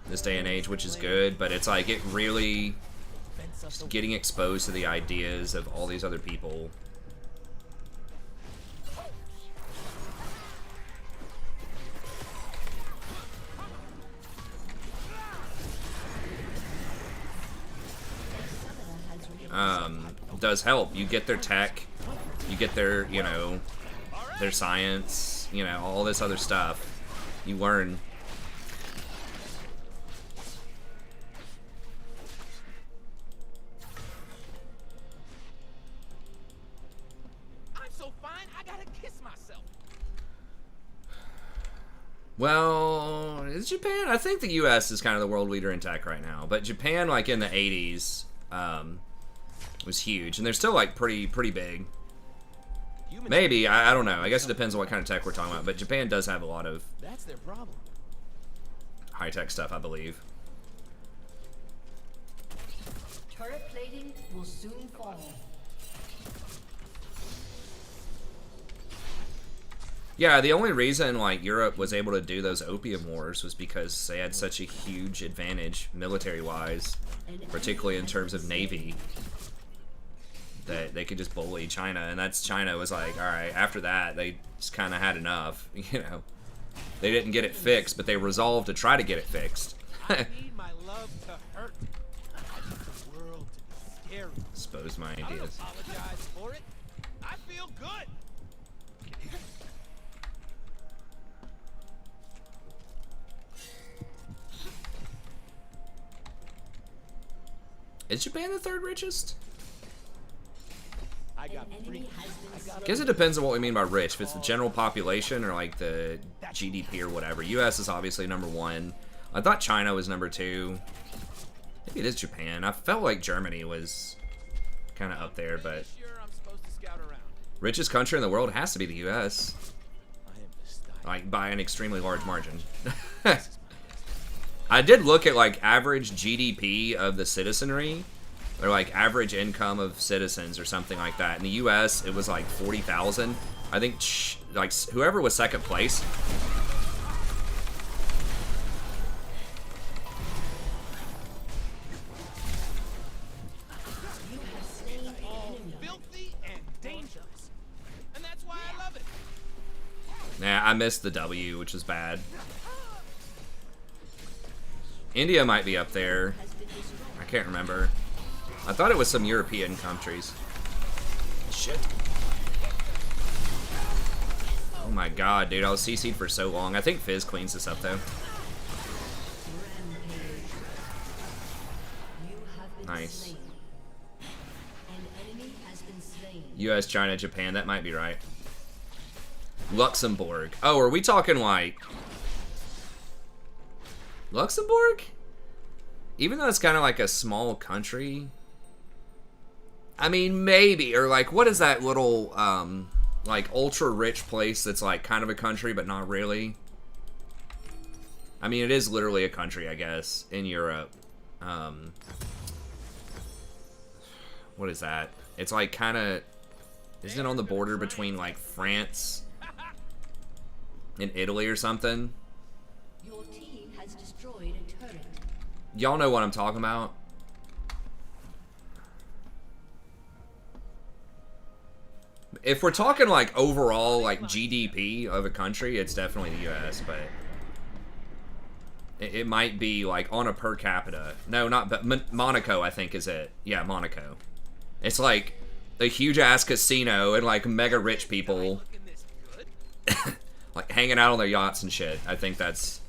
C: this day and age, which is good. But it's like it really just getting exposed to the ideas of all these other people. Does help. You get their tech, you get their, you know, their science, you know, all this other stuff. You learn.
N: I'm so fine, I gotta kiss myself.
C: Well, is Japan? I think the U.S. is kind of the world leader in tech right now, but Japan, like in the 80s, was huge, and they're still like pretty big. Maybe, I don't know. I guess it depends on what kind of tech we're talking about, but Japan does have a lot of
N: That's their problem.
C: high-tech stuff, I believe.
P: Turret plating will soon fall.
C: Yeah, the only reason like Europe was able to do those opium wars was because they had such a huge advantage military-wise, particularly in terms of navy, that they could just bully China. And that's China was like, all right, after that they just kind of had enough, you know. They didn't get it fixed, but they resolved to try to get it fixed.
N: I need my love to hurt. I need the world to be scary.
C: Expose my
N: I don't
C: ideas.
N: apologize for it. I feel good.
C: Is Japan the third richest?
N: I got free.
C: I guess it depends on what we mean by rich. If it's the general population or like the GDP or whatever. US is obviously number 1. I thought China was number 2. Maybe it is Japan. I felt like Germany was kind of up there, but richest country in the world has to be the US. Like by an extremely large margin. I did look at like average GDP of the citizenry, or like average income of citizens or something like that. In the US, it was like 40,000. I think like whoever was second place.
N: Filthy and dangerous. And that's why I love it.
C: Nah, I missed the W, which is bad. India might be up there. I can't remember. I thought it was some European countries. Shit. Oh my god, dude. I was CC'd for so long. I think Fizz cleans this up, though. Nice. US, China, Japan. That might be right. Luxembourg. Oh, are we talking like... Luxembourg? Even though it's kind of like a small country. I mean, maybe. Or like, what is that little, like, ultra-rich place that's like kind of a country, but not really? I mean, it is literally a country, I guess, in Europe. What is that? It's like kind of... Isn't it on the border between like France and Italy or something?
P: Your team has destroyed a turret.
C: Y'all know what I'm talking about? If we're talking like overall like GDP of a country, it's definitely the US, but it might be like on a per capita. No, not, but Monaco I think is it. Yeah, Monaco. It's like a huge ass casino and like mega rich people like hanging out on their yachts and shit. I think it's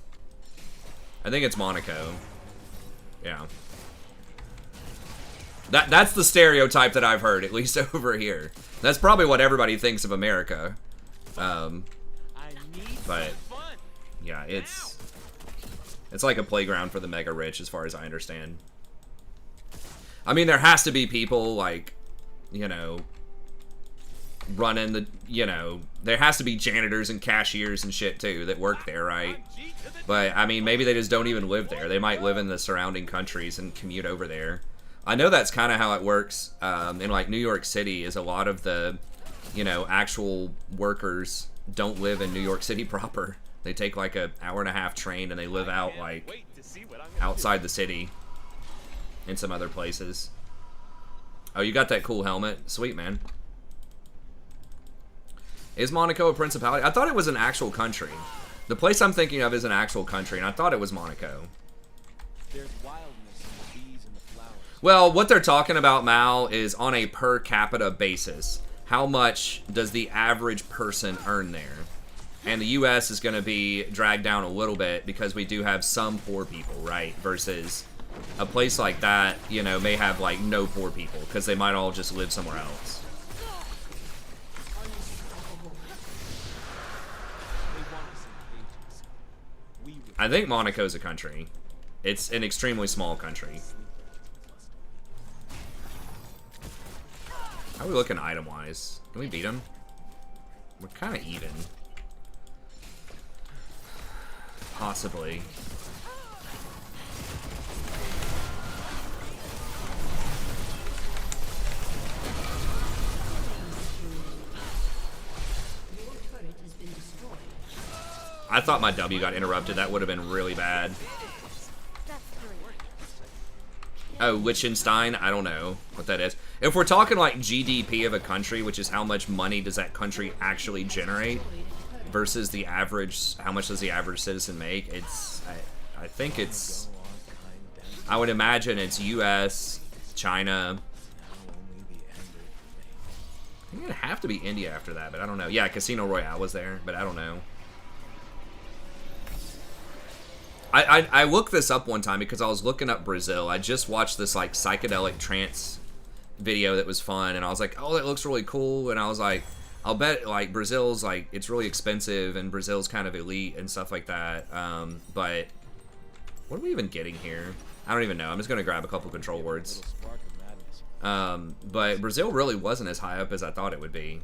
C: Monaco. Yeah. That's the stereotype that I've heard, at least over here. That's probably what everybody thinks of America. But yeah, it's like a playground for the mega rich as far as I understand. I mean, there has to be people like, you know, running the, you know, there has to be janitors and cashiers and shit too that work there, right? But I mean, maybe they just don't even live there. They might live in the surrounding countries and commute over there. I know that's kind of how it works in like New York City. Is a lot of the, you know, actual workers don't live in New York City proper. They take like an hour-and-a-half train and they live out like outside the city in some other places. Oh, you got that cool helmet. Sweet, man. Is Monaco a principality? I thought it was an actual country. The place I'm thinking of is an actual country, and I thought it was Monaco.
N: There's wildness in the bees and the flowers.
C: Well, what they're talking about, Mal, is on a per capita basis. How much does the average person earn there? And the U.S. is going to be dragged down a little bit because we do have some poor people, right? Versus a place like that, you know, may have like no poor people because they might all just live somewhere else. I think Monaco's a country. It's an extremely small country. How are we looking item-wise? Can we beat them? We're kind of even. Possibly. I thought my W got interrupted. That would have been really bad. Oh, Liechtenstein? I don't know what that is. If we're talking like GDP of a country, which is how much money does that country actually generate, versus the average, how much does the average citizen make? It's, I think it's, I would imagine it's US, China. I think it'd have to be India after that, but I don't know. Yeah, Casino Royale was there, but I don't know. I looked this up one time because I was looking up Brazil. I just watched this like psychedelic trance video that was fun, and I was like, oh, that looks really cool. And I was like, I'll bet like Brazil's like, it's really expensive and Brazil's kind of elite and stuff like that. But what are we even getting here? I don't even know. I'm just gonna grab a couple control words. But Brazil really wasn't as high up as I thought it would be.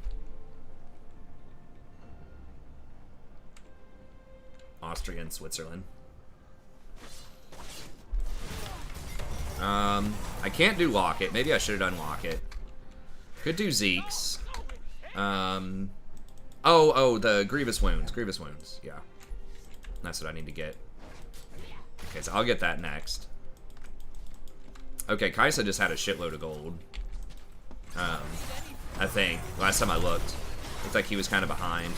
C: Austria and Switzerland. I can't do Locket. Maybe I should have done Locket. Could do Zeke's. Oh, the Grievous Wounds. Grievous Wounds, yeah. That's what I need to get. Okay, so I'll get that next. Okay, Kaisa just had a shitload of gold. I think. Last time I looked. Looked like he was kind of behind.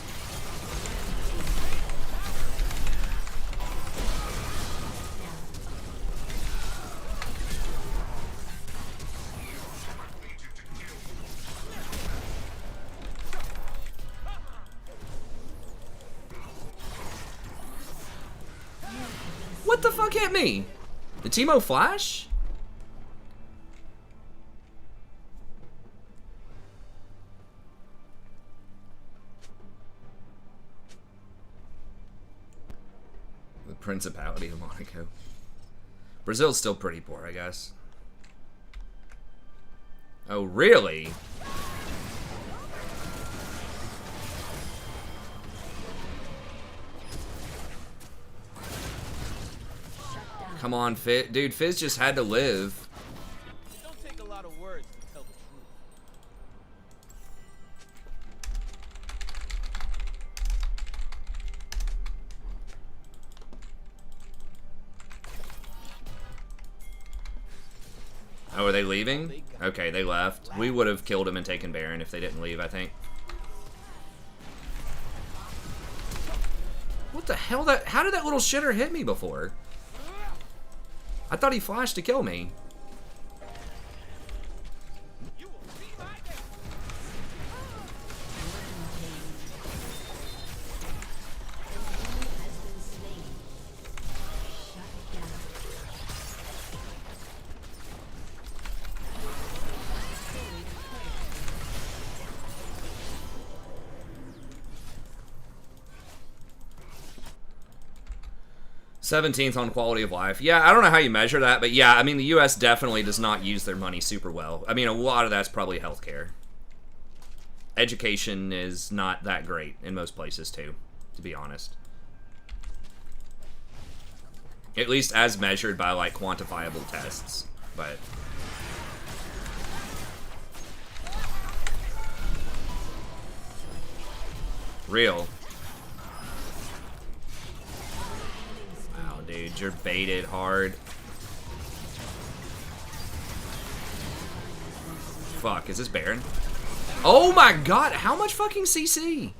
C: What the fuck hit me? The Teemo Flash? The Principality of Monaco. Brazil's still pretty poor, I guess. Oh, really? Come on, Fizz. Dude, Fizz just had to live.
N: It don't take a lot of words to tell the truth.
C: Oh, are they leaving? Okay, they left. We would have killed him and taken Baron if they didn't leave, I think. What the hell? How did that little shitter hit me before? I thought he flashed to kill me. $17th on quality of life. Yeah, I don't know how you measure that, but yeah, I mean, the US definitely does not use their money super well. I mean, a lot of that's probably healthcare. Education is not that great in most places, too, to be honest. At least as measured by, like, quantifiable tests, but... Real. Dude, you're baited hard. Fuck, is this Baron? Oh my god, how much fucking CC?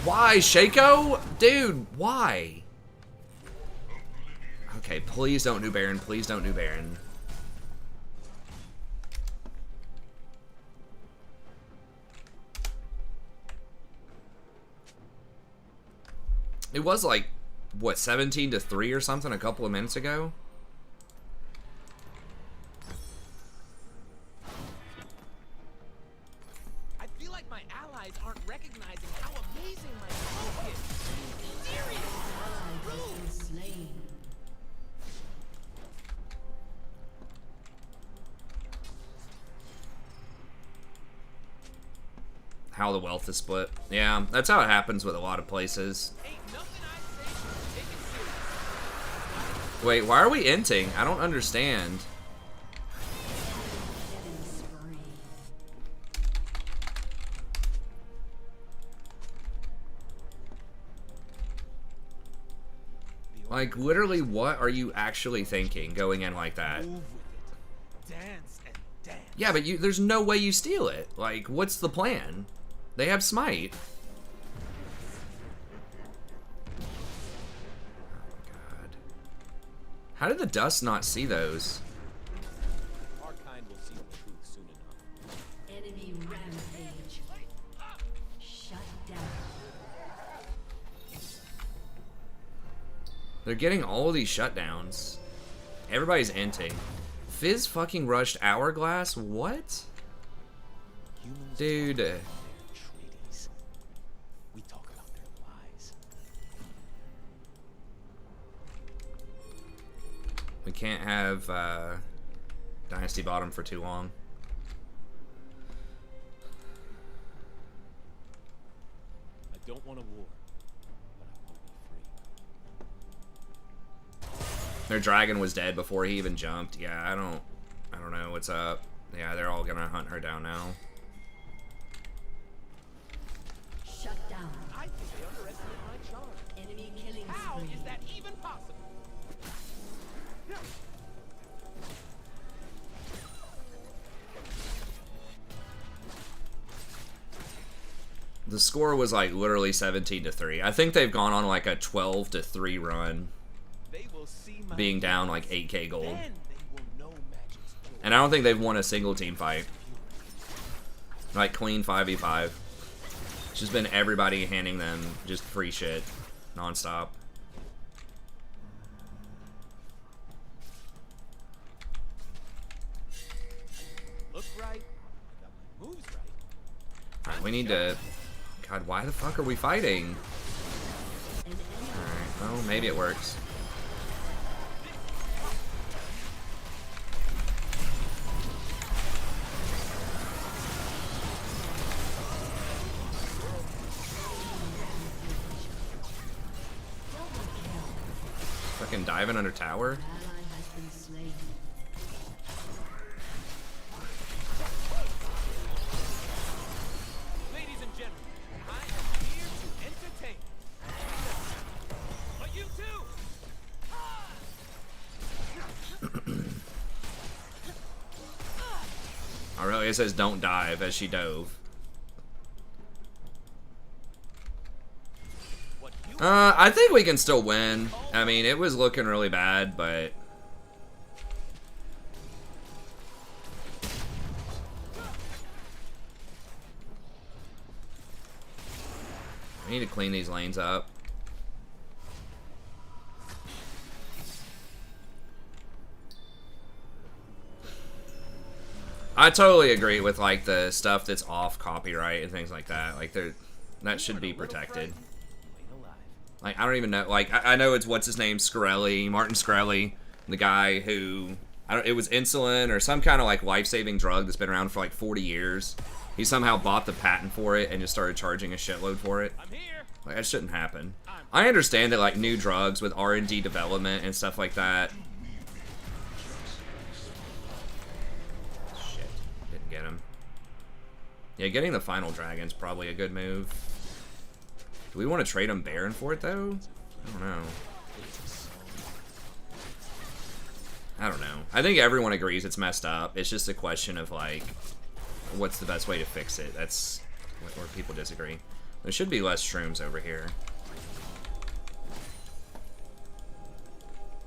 C: Why, Shaco? Dude, why? Okay, please don't do Baron, please don't do Baron. It was like, what, 17-3 or something a couple of minutes ago?
N: I feel like my allies aren't recognizing how amazing my smoke is. Seriously.
C: How the wealth is split. Yeah, that's how it happens with a lot of places. Wait, why are we inting? I don't understand.
N: The
C: Like, literally, what are you actually thinking going in like that?
N: Dance and dance.
C: Yeah, but there's no way you steal it. Like, what's the plan? They have smite. Oh, God. How did the dust not see those?
N: Our kind will see the truth soon enough.
P: Enemy rampage. Shut down.
C: They're getting all these shutdowns. Everybody's inting. Fizz fucking rushed Hourglass? What? Dude.
N: Treaties. We talk about their lies.
C: We can't have Dynasty bottom for too long.
N: I don't want a war, but I want to be free.
C: Their dragon was dead before he even jumped. Yeah, I don't know what's up. Yeah, they're all gonna hunt her down now.
P: Shut down.
N: I think they underestimate my charm.
P: Enemy killing
N: How
P: spree.
N: is that even possible?
C: The score was like literally 17-3. I think they've gone on like a 12-3 run,
N: They will see my
C: being down like 8k gold.
N: then they will know magic's true.
C: And I don't think they've won a single team fight. Like clean 5v5. It's just been everybody handing them just free shit nonstop.
N: Look right. I got my moves right.
C: Alright, we need to... God, why the fuck are we fighting? Alright, well, maybe it works. Fucking diving under tower?
P: Ally has been slain.
N: Ladies and gentlemen, I am here to entertain. But you too.
C: Aurelia says don't dive as she dove. I think we can still win. I mean, it was looking really bad, but... we need to clean these lanes up. I totally agree with, like, the stuff that's off copyright and things like that. Like, that should be protected. Like, I don't even know, like, I know it's, what's his name, Martin Skrelly, the guy who, it was insulin or some kind of, like, life-saving drug that's been around for, like, 40 years. He somehow bought the patent for it and just started charging a shitload for it. Like, that shouldn't happen. I understand that, like, new drugs with R&D development and stuff like that. Shit, didn't get him. Yeah, getting the final dragon's probably a good move. Do we want to trade him Baron for it, though? I don't know. I don't know. I think everyone agrees it's messed up. It's just a question of, like, what's the best way to fix it. That's where people disagree. There should be less shrooms over here.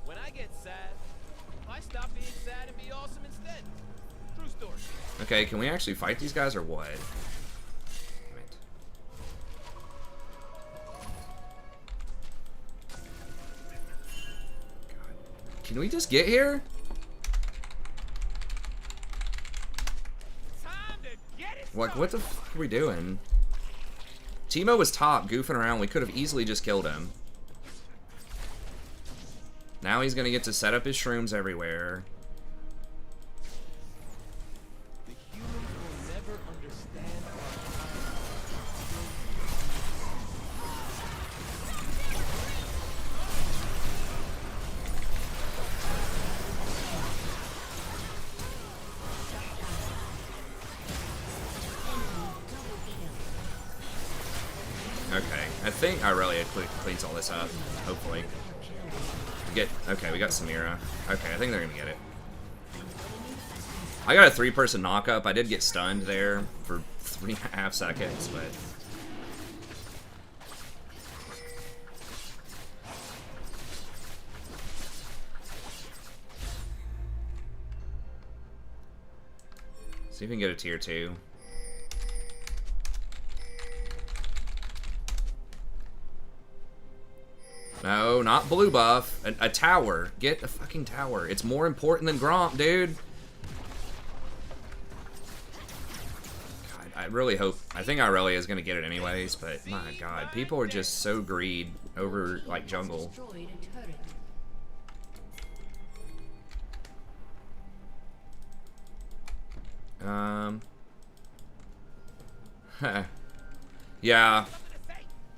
N: When I get sad, I stop being sad and be awesome instead. True story.
C: Okay, can we actually fight these guys or what? Can we just get here? Like, what the fuck are we doing? Teemo was top, goofing around. We could have easily just killed him. Now he's gonna get to set up his shrooms everywhere.
N: The humans will never understand
C: Okay, I think Aurelia cleans all this up, hopefully. Get okay, we got Samira. Okay, I think they're gonna get it. I got a 3-person knock-up. I did get stunned there for 3.5 seconds, but see if we can get a tier 2. No, not blue buff. A tower. Get a fucking tower. It's more important than Gromp, dude. God, I really hope. I think Aurelia is going to get it anyways, but my god. People are just so greed over, like, jungle. Yeah.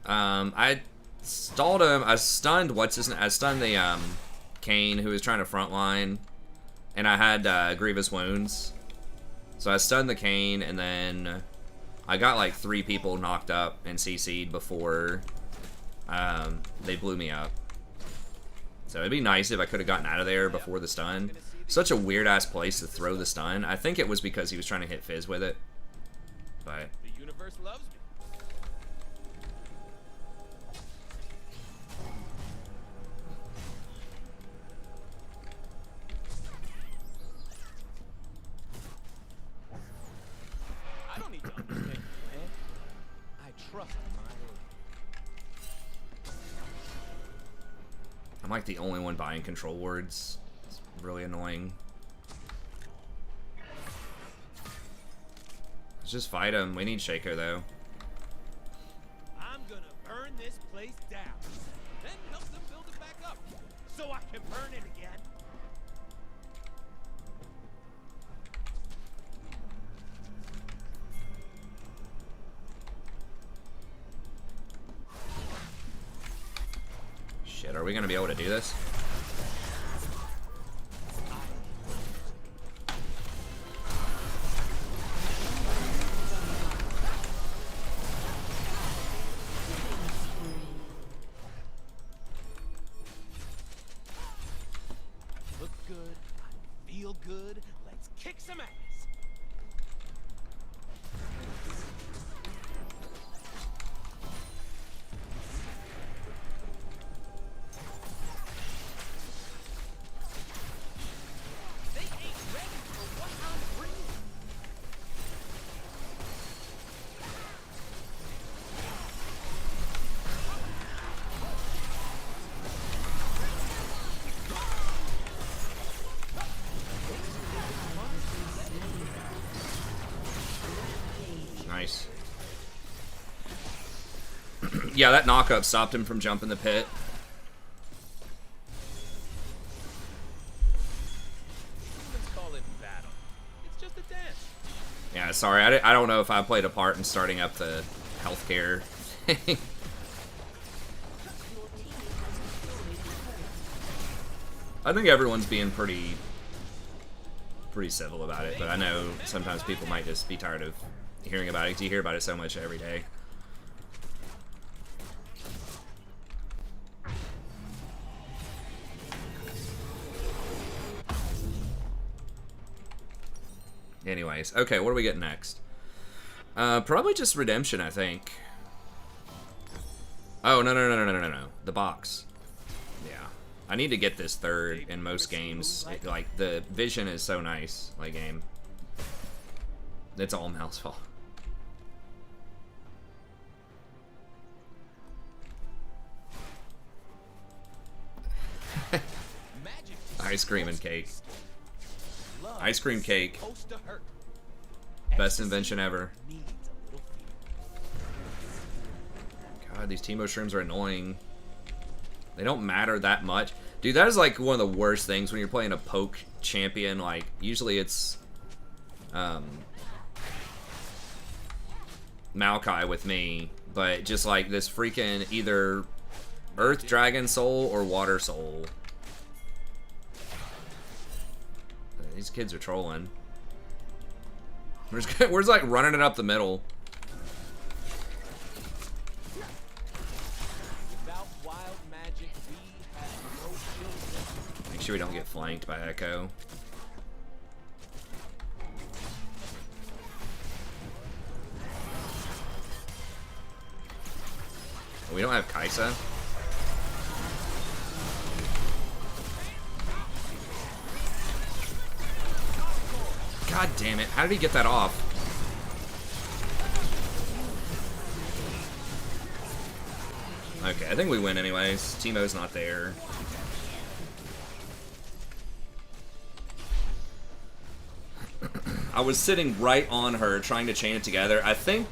C: I stalled him. I stunned I stunned the Kane who was trying to frontline, and I had grievous wounds. So I stunned the Kane, and then I got like 3 people knocked up and CC'd before they blew me up. So it'd be nice if I could have gotten out of there before the stun. Such a weird ass place to throw the stun. I think it was because he was trying to hit Fizz with it. But
N: The universe loves me. I don't need to understand, man. I trust my own.
C: I'm like the only one buying control words. It's really annoying. Let's just fight him. We need Shaco though.
N: I'm gonna burn this place down, then help them build it back up, so I can burn it again.
C: Shit, are we gonna be able to do this?
N: Look good, I feel good. Let's kick some ass. They ain't ready for what I'm bringing.
C: Nice. Yeah, that knockup stopped him from jumping the pit.
N: Let's call it battle. It's just a dance.
C: Yeah, sorry, I don't know if I played a part in starting up the healthcare thing. I think everyone's being pretty civil about it, but I know sometimes people might just be tired of hearing about it because you hear about it so much every day. Anyways, okay, what do we get next? Probably just Redemption, I think. Oh, no. The box. Yeah. I need to get this third in most games. Like, the vision is so nice, like, game. It's all Mal's fault. Ice cream and cake. Ice cream cake. Best invention ever. God, these Teemo shrooms are annoying. They don't matter that much. Dude, that is like one of the worst things when you're playing a poke champion. Like, usually it's Maokai with me, but just like this freaking either Earth Dragon Soul or Water Soul. These kids are trolling. We're just like running it up the middle.
N: Without wild magic, we have no children.
C: sure we don't get flanked by Echo. We don't have Kaisa. God damn it. How did he get that off? Okay, I think we win anyways. Teemo's not there. I was sitting right on her trying to chain it together. I think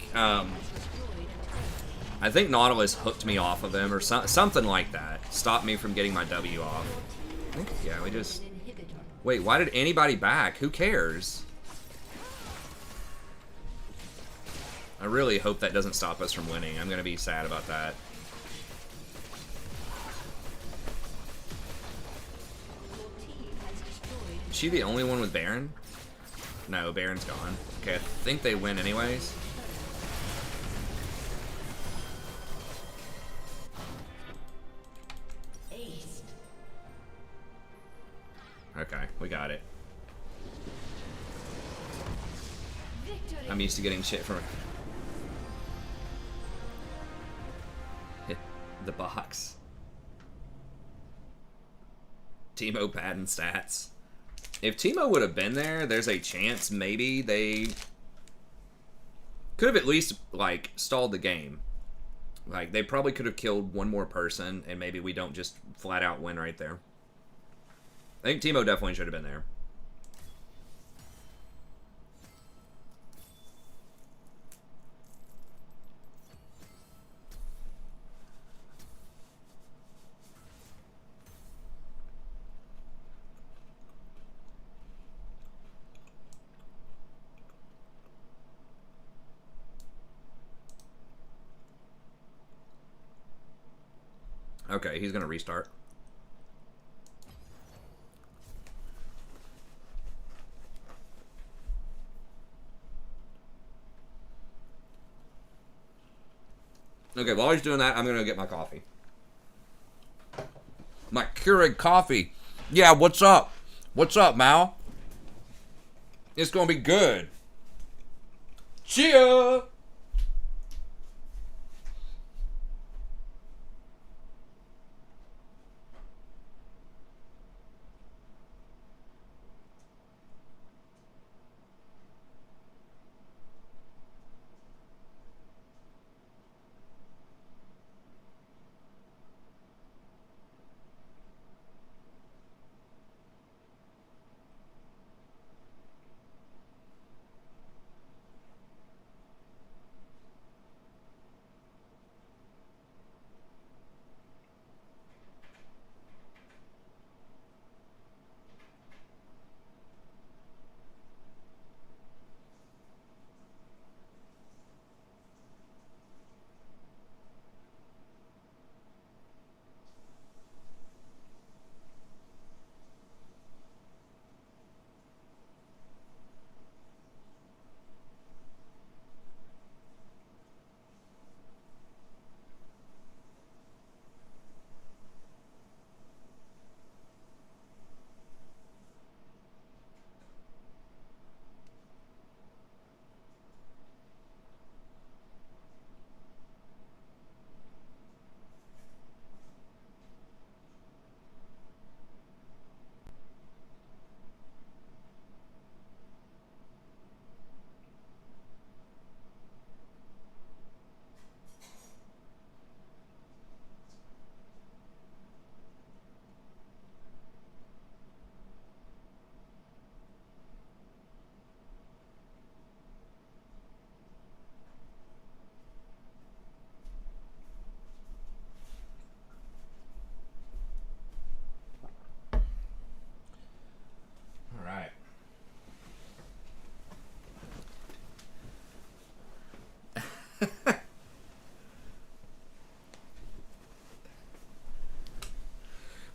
C: Nautilus hooked me off of him or something like that. Stopped me from getting my W off. I think, yeah, we just... Wait, why did anybody back? Who cares? I really hope that doesn't stop us from winning. I'm gonna be sad about that. Is she the only one with Baron? No, Baron's gone. Okay, I think they win anyways. Okay, we got it. I'm used to getting shit from hit the box. Teemo patent stats. If Teemo would have been there, there's a chance maybe they could have at least, like, stalled the game. Like, they probably could have killed one more person, and maybe we don't just flat out win right there. I think Teemo definitely should have been there. Okay, he's gonna restart. Okay, while he's doing that, I'm gonna get my coffee. My Keurig coffee. Yeah, what's up? What's up, Mal? It's gonna be good. Cheers!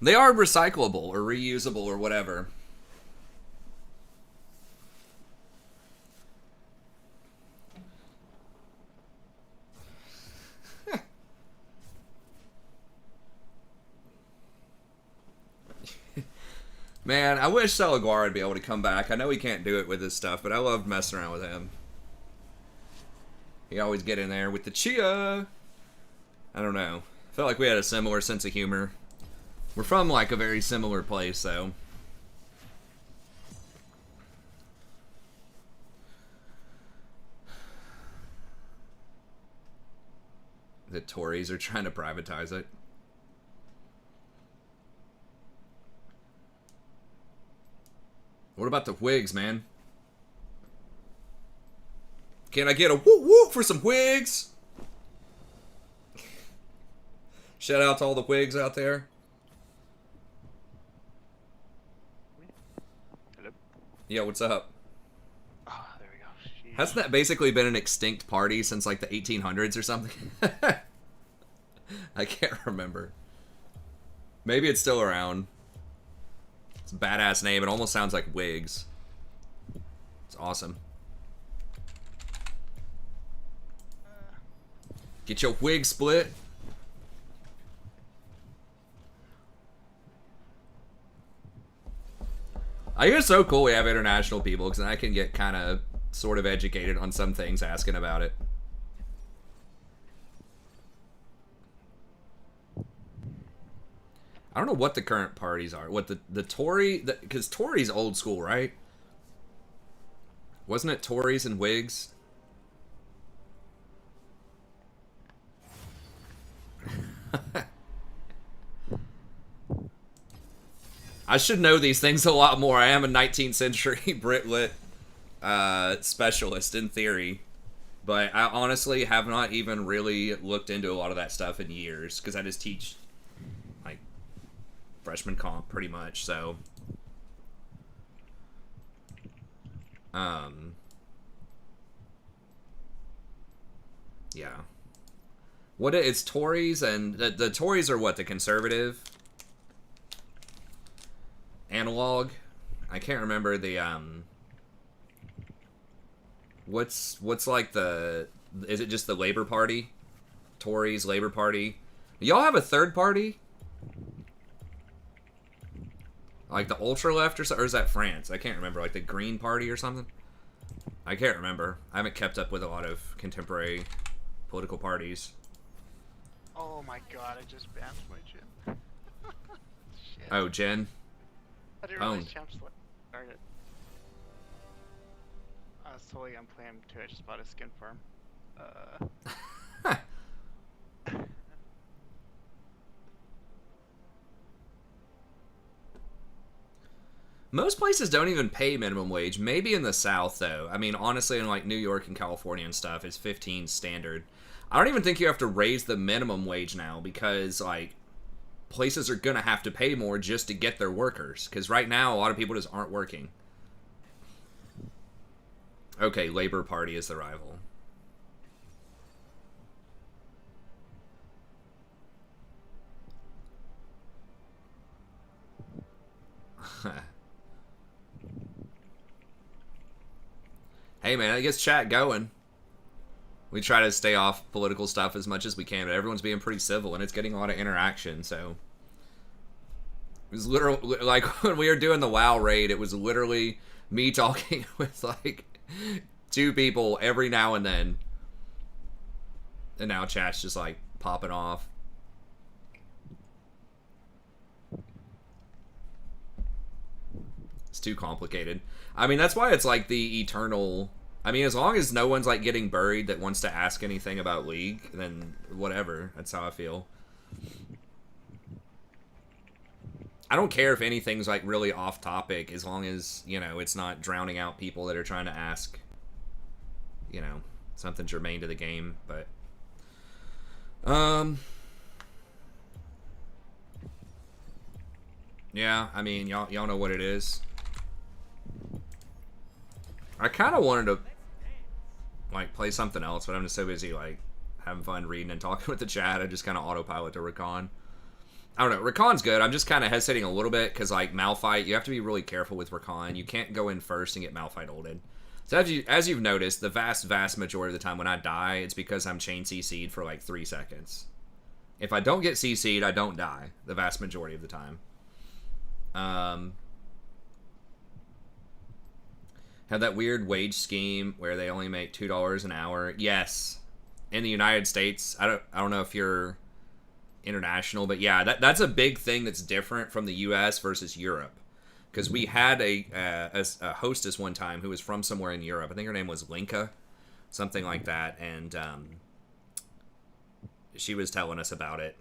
C: They are recyclable or reusable or whatever. Man, I wish Celaguar would be able to come back. I know he can't do it with his stuff, but I loved messing around with him. He always get in there with the chia. I don't know. I felt like we had a similar sense of humor. We're from like a very similar place, though. The Tories are trying to privatize it. What about the Whigs, man? Can I get a whoop whoop for some Whigs? Shout out to all the Whigs out there.
E: Hello?
C: Yeah, what's up?
E: Oh, there we go. Jeez.
C: Hasn't that basically been an extinct party since like the 1800s or something? I can't remember. Maybe it's still around. It's a badass name. It almost sounds like Whigs. It's awesome. Get your wig split. I think it's so cool we have international people because then I can get kind of sort of educated on some things asking about it. I don't know what the current parties are. What the Tory... Because Tory's old school, right? Wasn't it Tories and Whigs? I should know these things a lot more. I am a 19th century Brit Lit specialist in theory. But I honestly have not even really looked into a lot of that stuff in years. Because I just teach... freshman comp pretty much, so yeah. What it's Tories and the Tories are what, the conservative analog? I can't remember the what's like the, is it just the Labor Party? Tories, Labor Party. Y'all have a third party? Like the ultra left or is that France? I can't remember. Like the Green Party or something? I can't remember. I haven't kept up with a lot of contemporary political parties.
E: Oh my god, I just banned my Jin. Shit.
C: Oh, Jen?
E: I didn't realize champs started. I was totally gonna play him too. I just bought a skin farm.
C: Most places don't even pay minimum wage. Maybe in the South, though. I mean, honestly, in like New York and California and stuff, it's 15 standard. I don't even think you have to raise the minimum wage now because, like, places are gonna have to pay more just to get their workers. Because right now, a lot of people just aren't working. Okay, Labor Party is the rival. Hey man, it gets chat going. We try to stay off political stuff as much as we can, but everyone's being pretty civil and it's getting a lot of interaction, so. It was literally, like, when we were doing the WoW raid, it was literally me talking with, like, 2 people every now and then. And now chat's just, like, popping off. It's too complicated. I mean, that's why it's like the eternal... I mean, as long as no one's like getting buried that wants to ask anything about League, then whatever. That's how I feel. I don't care if anything's like really off topic as long as, you know, it's not drowning out people that are trying to ask, you know, something germane to the game, but... Yeah, I mean, y'all know what it is. I kind of wanted to, like, play something else, but I'm just so busy, like, having fun reading and talking with the chat. I just kind of autopilot to Rakan. I don't know. Rakan's good. I'm just kind of hesitating a little bit because, like, Malphite, you have to be really careful with Rakan. You can't go in first and get Malphite ulted. So as you've noticed, the vast majority of the time when I die, it's because I'm chain CC'd for, like, 3 seconds. If I don't get CC'd, I don't die the vast majority of the time. have that weird wage scheme where they only make $2 an hour. Yes, in the United States. I don't know if you're international, but yeah, that's a big thing that's different from the U.S. versus Europe. Because we had a hostess one time who was from somewhere in Europe. I think her name was Linka, something like that, and she was telling us about it.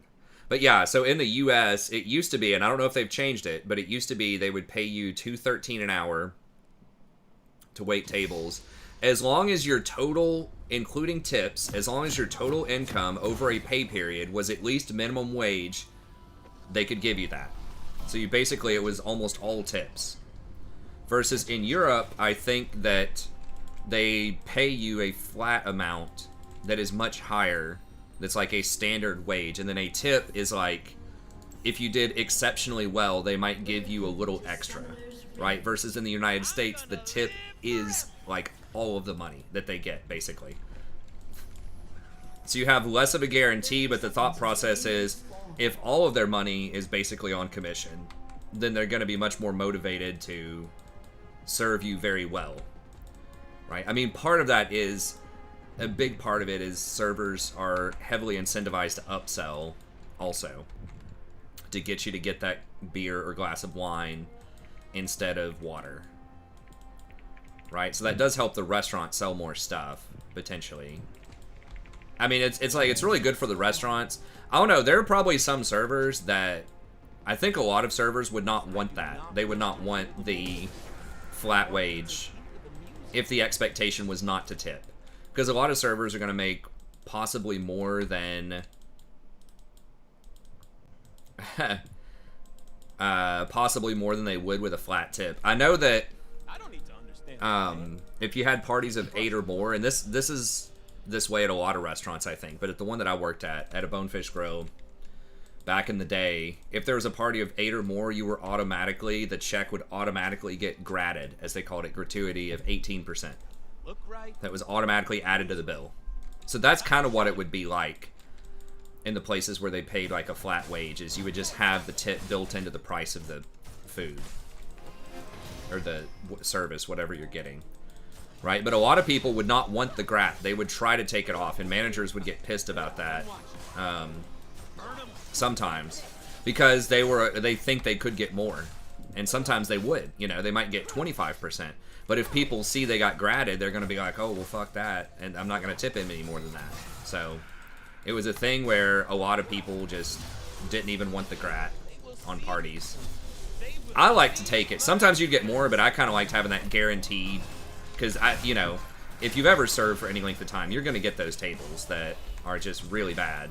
C: But yeah, so in the U.S., it used to be, and I don't know if they've changed it, but it used to be they would pay you $2.13 an hour to wait tables, as long as your total, including tips, as long as your total income over a pay period was at least minimum wage, they could give you that. So you basically, it was almost all tips. Versus in Europe, I think that they pay you a flat amount that is much higher. That's like a standard wage, and then a tip is like, if you did exceptionally well, they might give you a little extra, right? Versus in the United States, the tip is like all of the money that they get, basically. So you have less of a guarantee, but the thought process is, if all of their money is basically on commission, then they're going to be much more motivated to serve you very well, right? I mean, part of that is, a big part of it is servers are heavily incentivized to upsell also, to get you to get that beer or glass of wine instead of water, right? So that does help the restaurant sell more stuff, potentially. I mean, it's like, it's really good for the restaurants. I don't know, there are probably some servers that, I think a lot of servers would not want that. They would not want the flat wage if the expectation was not to tip. Because a lot of servers are going to make possibly more than... possibly more than they would with a flat tip. I know that if you had parties of 8 or more, and this is this way at a lot of restaurants, I think, but at the one that I worked at a Bonefish Grill, back in the day, if there was a party of 8 or more, you were automatically, the check would automatically get gratted, as they called it, gratuity of 18%. That was automatically added to the bill. So that's kind of what it would be like in the places where they paid like a flat wage, is you would just have the tip built into the price of the food or the service, whatever you're getting, right? But a lot of people would not want the grat. They would try to take it off, and managers would get pissed about that sometimes, because they think they could get more, and sometimes they would, you know, they might get 25%. But if people see they got gratted, they're going to be like, oh, well, fuck that, and I'm not going to tip him any more than that. So it was a thing where a lot of people just didn't even want the grat on parties. I like to take it. Sometimes you get more, but I kind of liked having that guaranteed, because, you know, if you've ever served for any length of time, you're going to get those tables that are just really bad.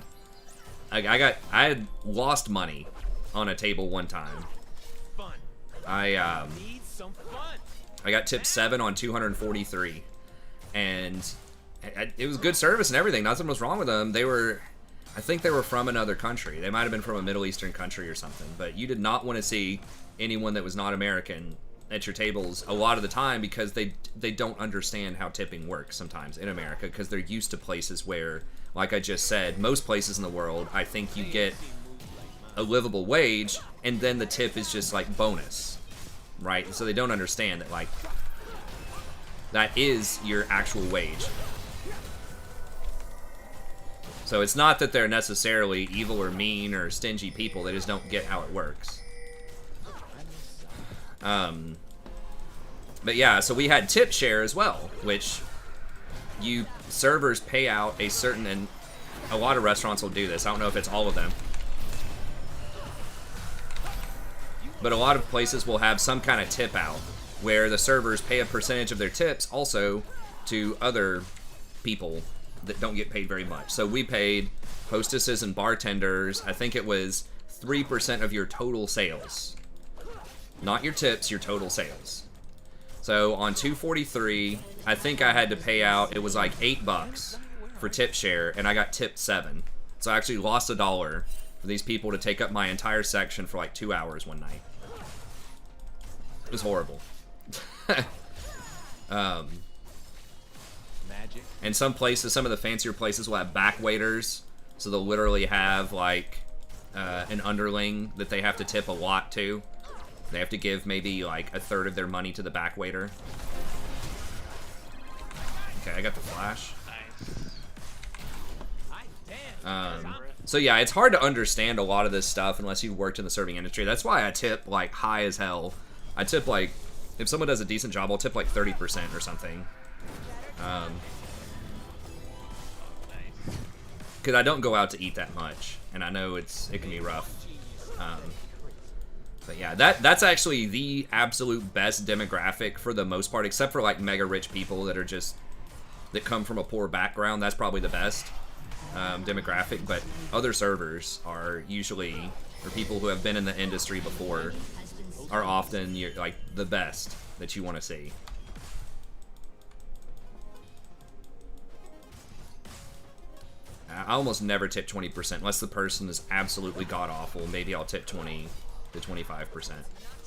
C: I had lost money on a table one time. I got tipped 7 on 243, and it was good service and everything. Nothing was wrong with them. I think they were from another country. They might have been from a Middle Eastern country or something, but you did not want to see anyone that was not American at your tables a lot of the time, because they don't understand how tipping works sometimes in America, because they're used to places where, like I just said, most places in the world, I think you get a livable wage, and then the tip is just like bonus. Right? So they don't understand that, like, that is your actual wage. So it's not that they're necessarily evil or mean or stingy people, they just don't get how it works. But yeah, so we had tip share as well, which you servers pay out a certain, and a lot of restaurants will do this, I don't know if it's all of them, but a lot of places will have some kind of tip out where the servers pay a percentage of their tips also to other people that don't get paid very much. So we paid hostesses and bartenders, I think it was 3% of your total sales. Not your tips, your total sales. So on 243, I think I had to pay out, it was like $8 for tip share, and I got tipped 7. So I actually lost $1 for these people to take up my entire section for like 2 hours one night. It was horrible. And some places, some of the fancier places will have back waiters, so they'll literally have like an underling that they have to tip a lot to. They have to give maybe like 1/3 of their money to the back waiter. Okay, I got the flash.
O: Nice.
C: So yeah, it's hard to understand a lot of this stuff unless you've worked in the serving industry. That's why I tip like high as hell. I tip like, if someone does a decent job, I'll tip like 30% or something. Because I don't go out to eat that much, and I know it can be rough. But yeah, that's actually the absolute best demographic for the most part, except for like mega rich people that come from a poor background. That's probably the best demographic, but other servers are usually, for people who have been in the industry before, are often like the best that you want to see. I almost never tip 20% unless the person is absolutely god awful. Maybe I'll tip 20 to 25%,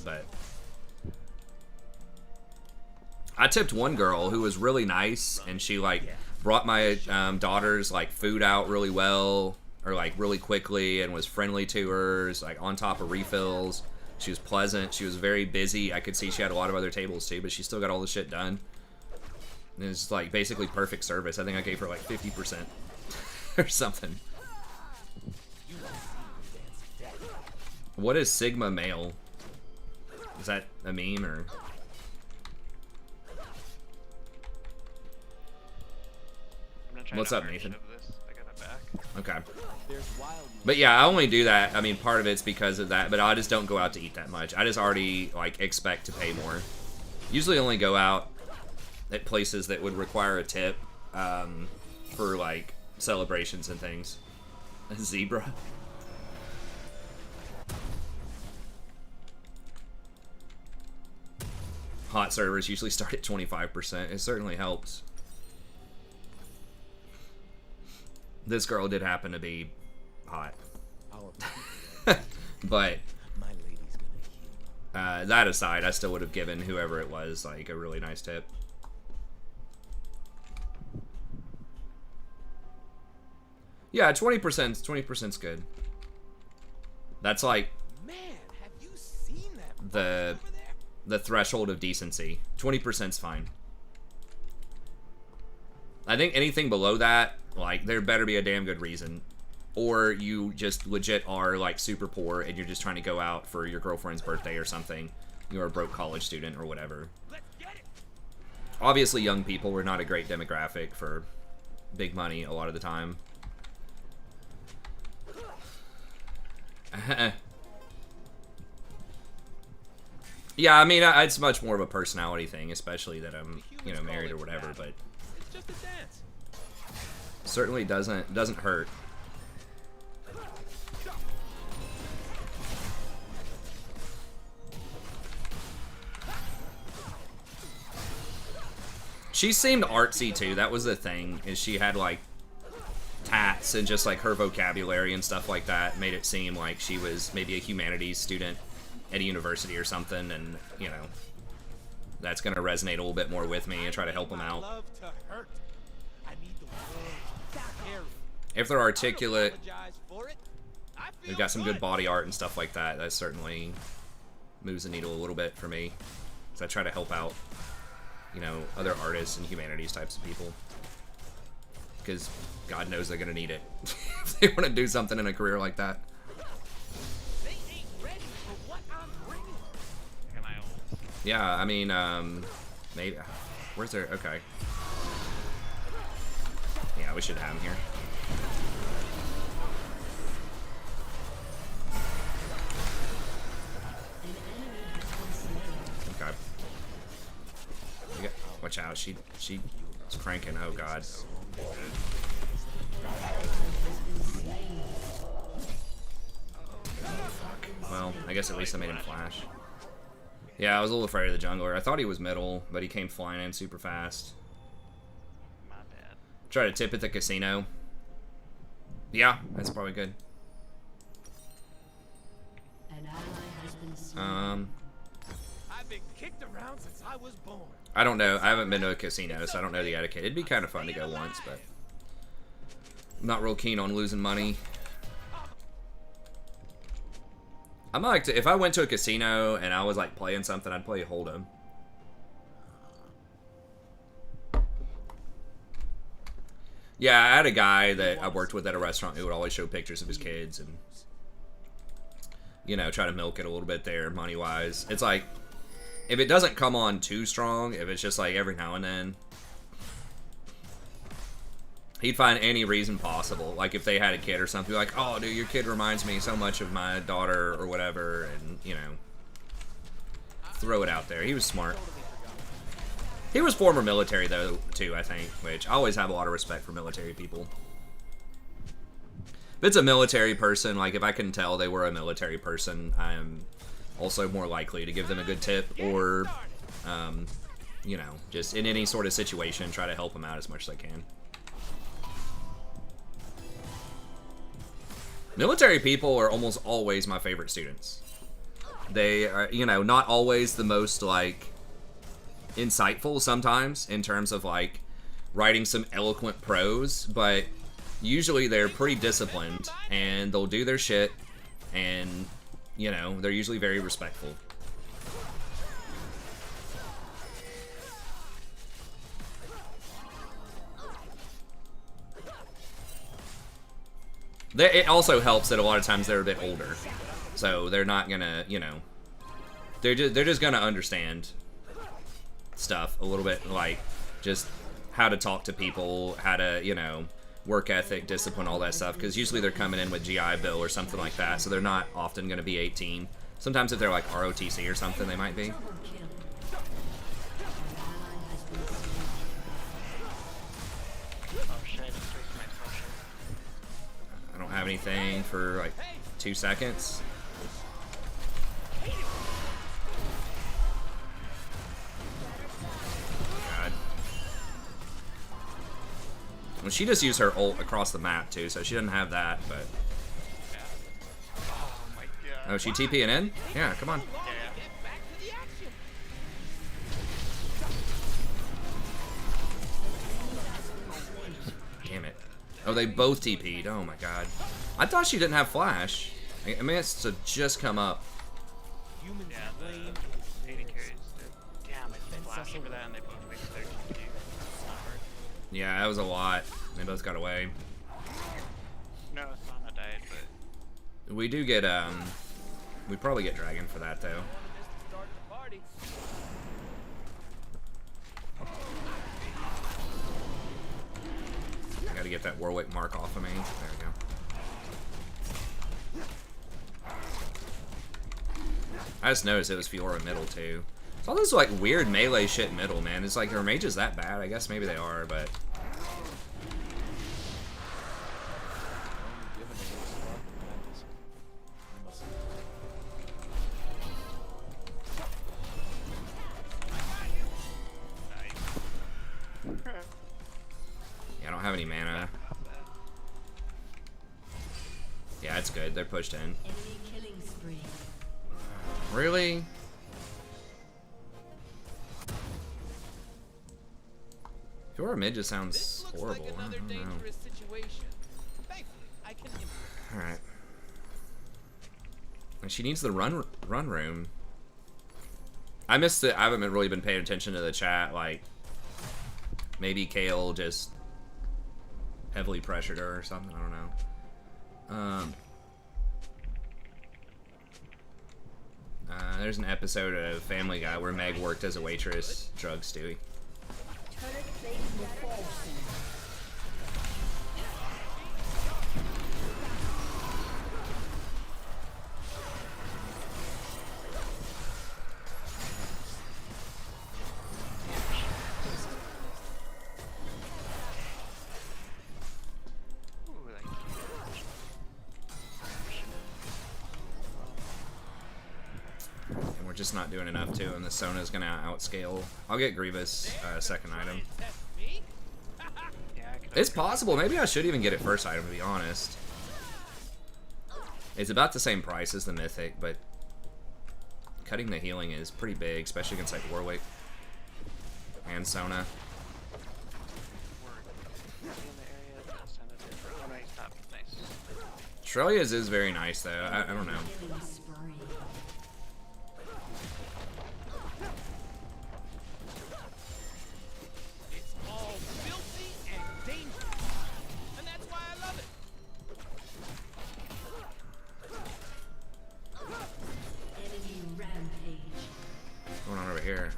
C: but I tipped one girl who was really nice, and she like brought my daughter's like food out really well, or like really quickly, and was friendly to her, like on top of refills. She was pleasant. She was very busy. I could see she had a lot of other tables too, but she still got all the shit done. And it's like basically perfect service. I think I gave her like 50% or something. What is Sigma male? Is that a meme or? What's up, Nathan? Okay. But yeah, I only do that. I mean, part of it's because of that, but I just don't go out to eat that much. I just already like expect to pay more. Usually only go out at places that would require a tip for like celebrations and things. A zebra. Hot servers usually start at 25%. It certainly helps. This girl did happen to be hot. But that aside, I still would have given whoever it was like a really nice tip. Yeah, 20%'s good. That's like the threshold of decency. 20%'s fine. I think anything below that, like, there better be a damn good reason. Or you just legit are, like, super poor and you're just trying to go out for your girlfriend's birthday or something. You're a broke college student or whatever. Obviously, young people were not a great demographic for big money a lot of the time. Yeah, I mean, it's much more of a personality thing, especially that I'm, you know, married or whatever, but certainly doesn't hurt. She seemed artsy too. That was the thing, is she had like tats, and just like her vocabulary and stuff like that made it seem like she was maybe a humanities student at a university or something, and you know, that's gonna resonate a little bit more with me and try to help them out. If they're articulate, they've got some good body art and stuff like that, that certainly moves the needle a little bit for me, because I try to help out, you know, other artists and humanities types of people, because God knows they're gonna need it if they want to do something in a career like that. Yeah, I mean, maybe. Where's their? Okay. Yeah, we should have him here. Okay. Watch out, she's cranking. Oh God. Well, I guess at least I made him flash. Yeah, I was a little afraid of the jungler. I thought he was middle, but he came flying in super fast.
O: My bad.
C: Try to tip at the casino. Yeah, that's probably good.
N: I've been kicked around since I was born.
C: I don't know. I haven't been to a casino, so I don't know the etiquette. It'd be kind of fun to go once, but I'm not real keen on losing money. I'm like, if I went to a casino and I was like playing something, I'd play Hold'em. Yeah, I had a guy that I worked with at a restaurant who would always show pictures of his kids and, you know, try to milk it a little bit there, money-wise. It's like, if it doesn't come on too strong, if it's just like every now and then, he'd find any reason possible. Like if they had a kid or something, like, oh, dude, your kid reminds me so much of my daughter or whatever, and, you know, throw it out there. He was smart. He was former military, though, too, I think, which I always have a lot of respect for military people. If it's a military person, like, if I can tell they were a military person, I am also more likely to give them a good tip or, you know, just in any sort of situation, try to help them out as much as I can. Military people are almost always my favorite students. They are, you know, not always the most, like, insightful sometimes in terms of like writing some eloquent prose, but usually they're pretty disciplined and they'll do their shit, and you know, they're usually very respectful. It also helps that a lot of times they're a bit older, so they're not gonna, you know, they're just gonna understand stuff a little bit, like just how to talk to people, how to, you know, work ethic, discipline, all that stuff, because usually they're coming in with GI Bill or something like that, so they're not often going to be 18. Sometimes if they're like ROTC or something, they might be. I don't have anything for like 2 seconds. Well, she just used her ult across the map too, so she doesn't have that, but... Oh, she TPing in? Yeah, come on. Damn it. Oh, they both TP'd. Oh my god. I thought she didn't have flash. I mean, it's to just come up. Yeah, that was a lot. They both got away.
O: No, Sana died, but...
C: We do get, we probably get Dragon for that, though. I gotta get that Warwick mark off of me. There we go. I just noticed it was Fiora middle, too. It's all this, like, weird melee shit middle, man. It's like, are mages that bad? I guess maybe they are, but... Yeah, I don't have any mana. Yeah, it's good. They're pushed in. Really? Fiora mid just sounds horrible. I don't know. Alright. She needs the run room. I missed it. I haven't really been paying attention to the chat. Like, maybe Kale just heavily pressured her or something. I don't know. There's an episode of Family Guy where Meg worked as a waitress. Drugs, Stewie. Just not doing enough too, and the Sona's gonna outscale. I'll get Grievous second item. It's possible. Maybe I should even get it first item, to be honest. It's about the same price as the Mythic, but cutting the healing is pretty big, especially against like Warwick and Sona. Trelia's is very nice though. I don't know.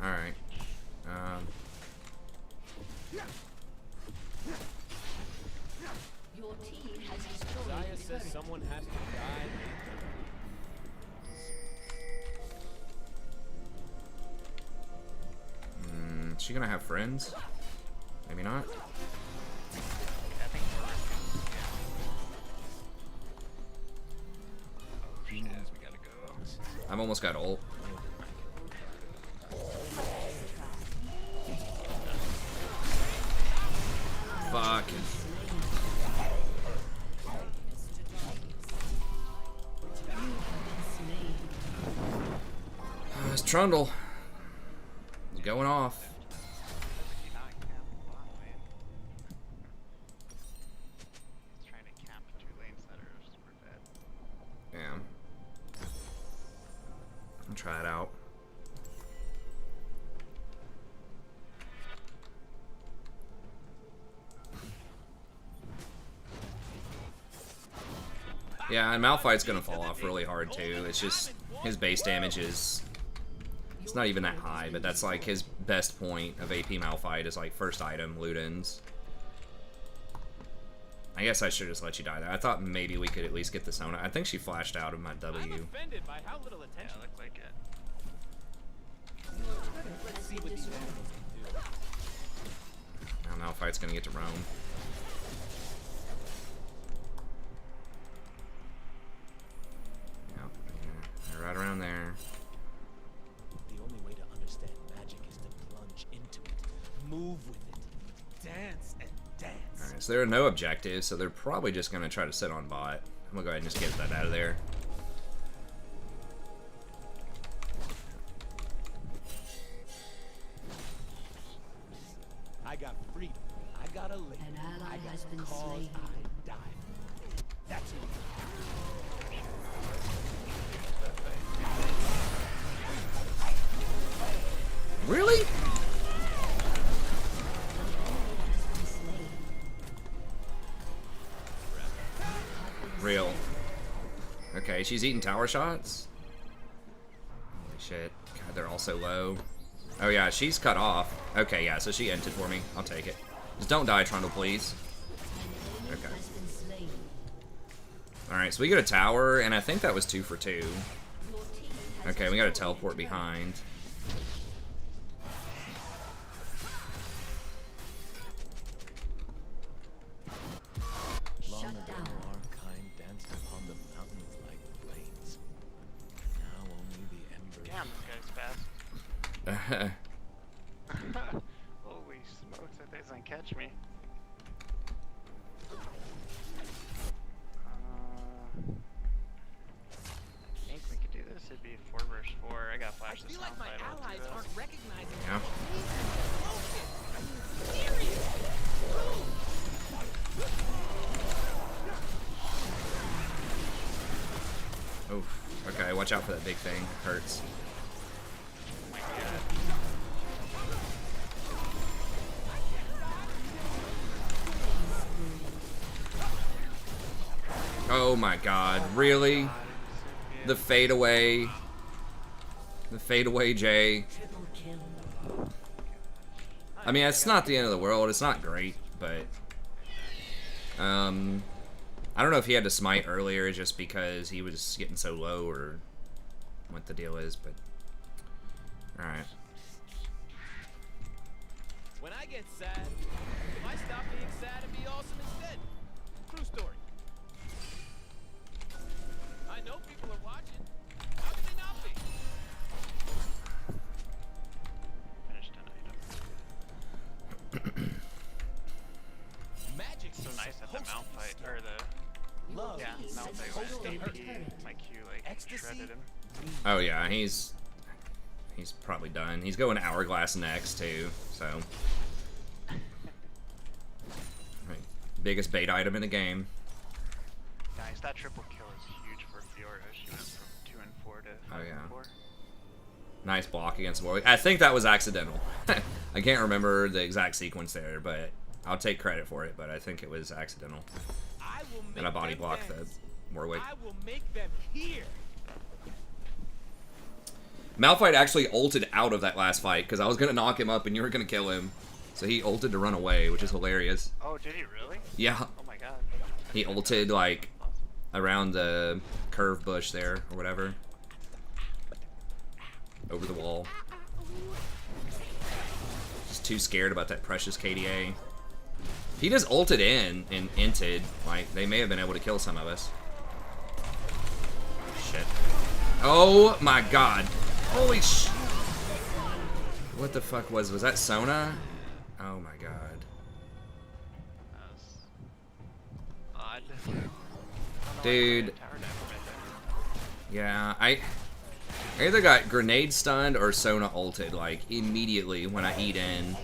C: Alright.
P: Your team has destroyed
N: Zaya
P: the
N: says
P: turret.
N: someone has to die.
C: Is she gonna have friends? Maybe not. I've almost got ult. Fuck. It's Trundle. He's going off. Yeah. I'll try it out. Yeah, and Malphite's gonna fall off really hard too. It's just his base damage is, it's not even that high, but that's like his best point of AP Malphite is like first item, Ludens. I guess I should just let you die there. I thought maybe we could at least get the Sona. I think she flashed out of my W.
N: I'm offended by how little attention.
O: Yeah, looks like it.
N: Let's see what these animals can do.
C: Now Malphite's gonna get to roam. Yep, yeah, right around there.
N: The only way to understand magic is to plunge into it, move with it, dance and dance.
C: Alright, so there are no objectives, so they're probably just gonna try to sit on bot. I'm gonna go ahead and just get that out of there.
N: I got freedom. I got a live.
P: An ally
N: I got
P: has been
N: cause
P: slain.
N: I die. That's it.
C: Really? Real. Okay, she's eating tower shots? Holy shit. God, they're all so low. Oh yeah, she's cut off. Okay, yeah, so she entered for me. I'll take it. Just don't die, Trundle, please. Okay. Alright, so we get a tower, and I think that was 2 for 2. Okay, we got a teleport behind.
N: Long ago, our kind danced upon the mountains like flames. Now only the embers.
O: Damn, this guy's fast. Holy smokes, that thing doesn't catch me. I think we could do this. It'd be 4 versus 4. I got flash.
N: I feel like my allies aren't recognizing
C: Yeah. Oof. Okay, watch out for that big thing. Hurts. Oh my god, really? The fadeaway. The fadeaway Jay. I mean, it's not the end of the world. It's not great, but I don't know if he had to smite earlier just because he was getting so low or what the deal is, but alright.
N: When I get sad, if I stop being sad and be awesome instead. True story. I know people are watching. How can they not be?
O: Finished an item.
N: Magic
O: So nice at the Malphite, or the...
N: Love
O: Yeah,
N: is
O: Malphite
N: supposed
O: went
N: to
O: AP.
N: hurt.
O: My Q, like,
N: Ecstasy?
O: shredded him.
C: Oh yeah, he's probably done. He's going Hourglass next too, so right. Biggest bait item in the game.
O: Nice, that triple kill is huge for Fiora. She went from 2 and 4 to 5
C: Oh, yeah.
O: and 4.
C: Nice block against Warwick. I think that was accidental. I can't remember the exact sequence there, but I'll take credit for it, but I think it was accidental.
N: I will make
C: And I body
N: them
C: blocked the
N: dance.
C: Warwick.
N: I will make them hear.
C: Malphite actually ulted out of that last fight because I was gonna knock him up and you were gonna kill him. So he ulted to run away, which is hilarious.
O: Oh, did he really?
C: Yeah.
O: Oh my god.
C: He ulted like around the curve bush there or whatever. Over the wall. Just too scared about that precious KDA. If he just ulted in and inted, like, they may have been able to kill some of us. Shit. Oh my god. Holy sh... What the fuck was that Sona? Oh my god.
O: Odd.
C: Dude. Yeah, I either got grenade stunned or Sona ulted, like, immediately when I eat in.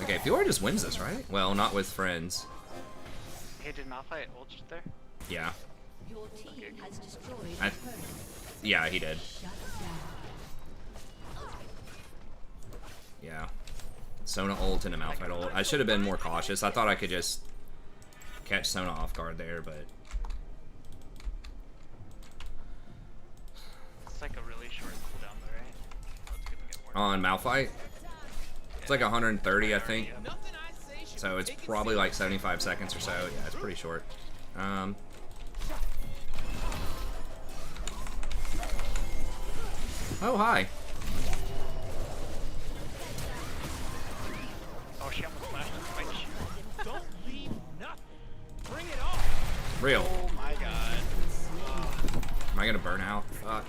C: Okay, Fiora just wins this, right? Well, not with friends.
O: Hey, did Malphite ult just there?
C: Yeah.
P: Your team has destroyed
C: Yeah, he did. Yeah. Sona ult and a Malphite ult. I should have been more cautious. I thought I could just catch Sona off guard there, but...
O: It's like a really short cooldown, though, right? Let's get more.
C: On Malphite? It's like 130, I think. So it's probably like 75 seconds or so. Yeah, it's pretty short. Oh, hi.
O: Oh, she almost flashed the spike shield.
N: Don't leave nothing. Bring it on.
C: Real.
O: Oh my god.
C: Am I gonna burn out? Fuck.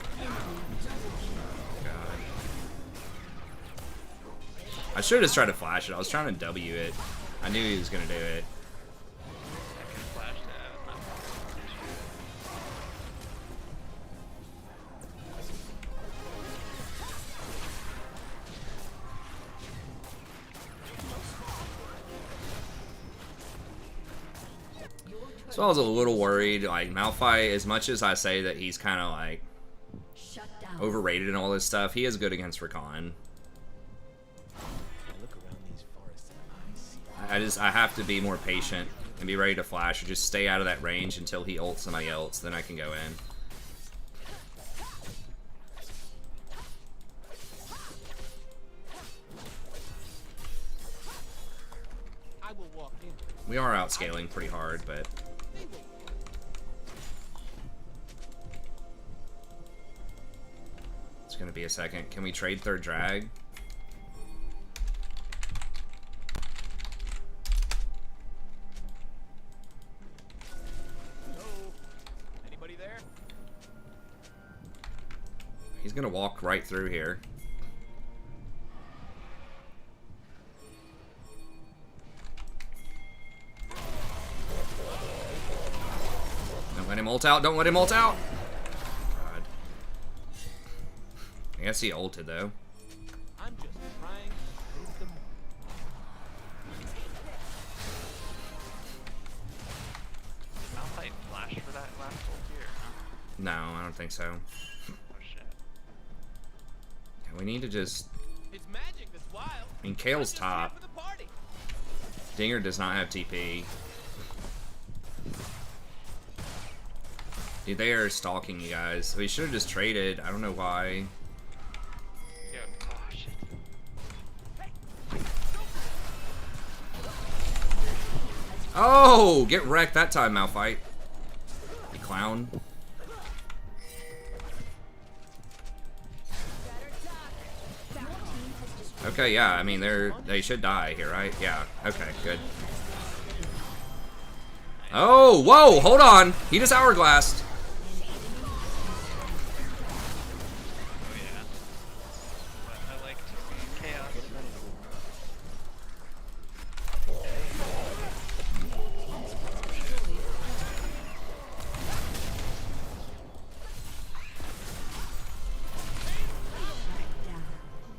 C: God. I should have just tried to flash it. I was trying to W it. I knew he was gonna do it. So I was a little worried, like, Malphite, as much as I say that he's kind of, like, overrated and all this stuff, he is good against Rakan. I have to be more patient and be ready to flash, or just stay out of that range until he ults somebody else, then I can go in.
N: I will walk in.
C: We are outscaling pretty hard, but... It's gonna be a second. Can we trade third drag?
N: Anybody there?
C: He's gonna walk right through here. Don't let him ult out. Don't let him ult out. God. I guess he ulted though.
N: I'm just trying to prove them.
O: Did Malphite flash for that last ult here? Huh?
C: No, I don't think so.
O: Oh shit.
C: Yeah, we need to just...
N: It's magic that's wild.
C: I mean, Kale's top. Dinger does not have TP. Dude, they are stalking you guys. We should have just traded. I don't know why.
O: Yeah. Oh shit.
C: Oh! Get wrecked that time, Malphite. You clown. Okay, yeah, I mean, they should die here, right? Yeah, okay, good. Oh, whoa, hold on! He just hourglassed.
O: I like chaos.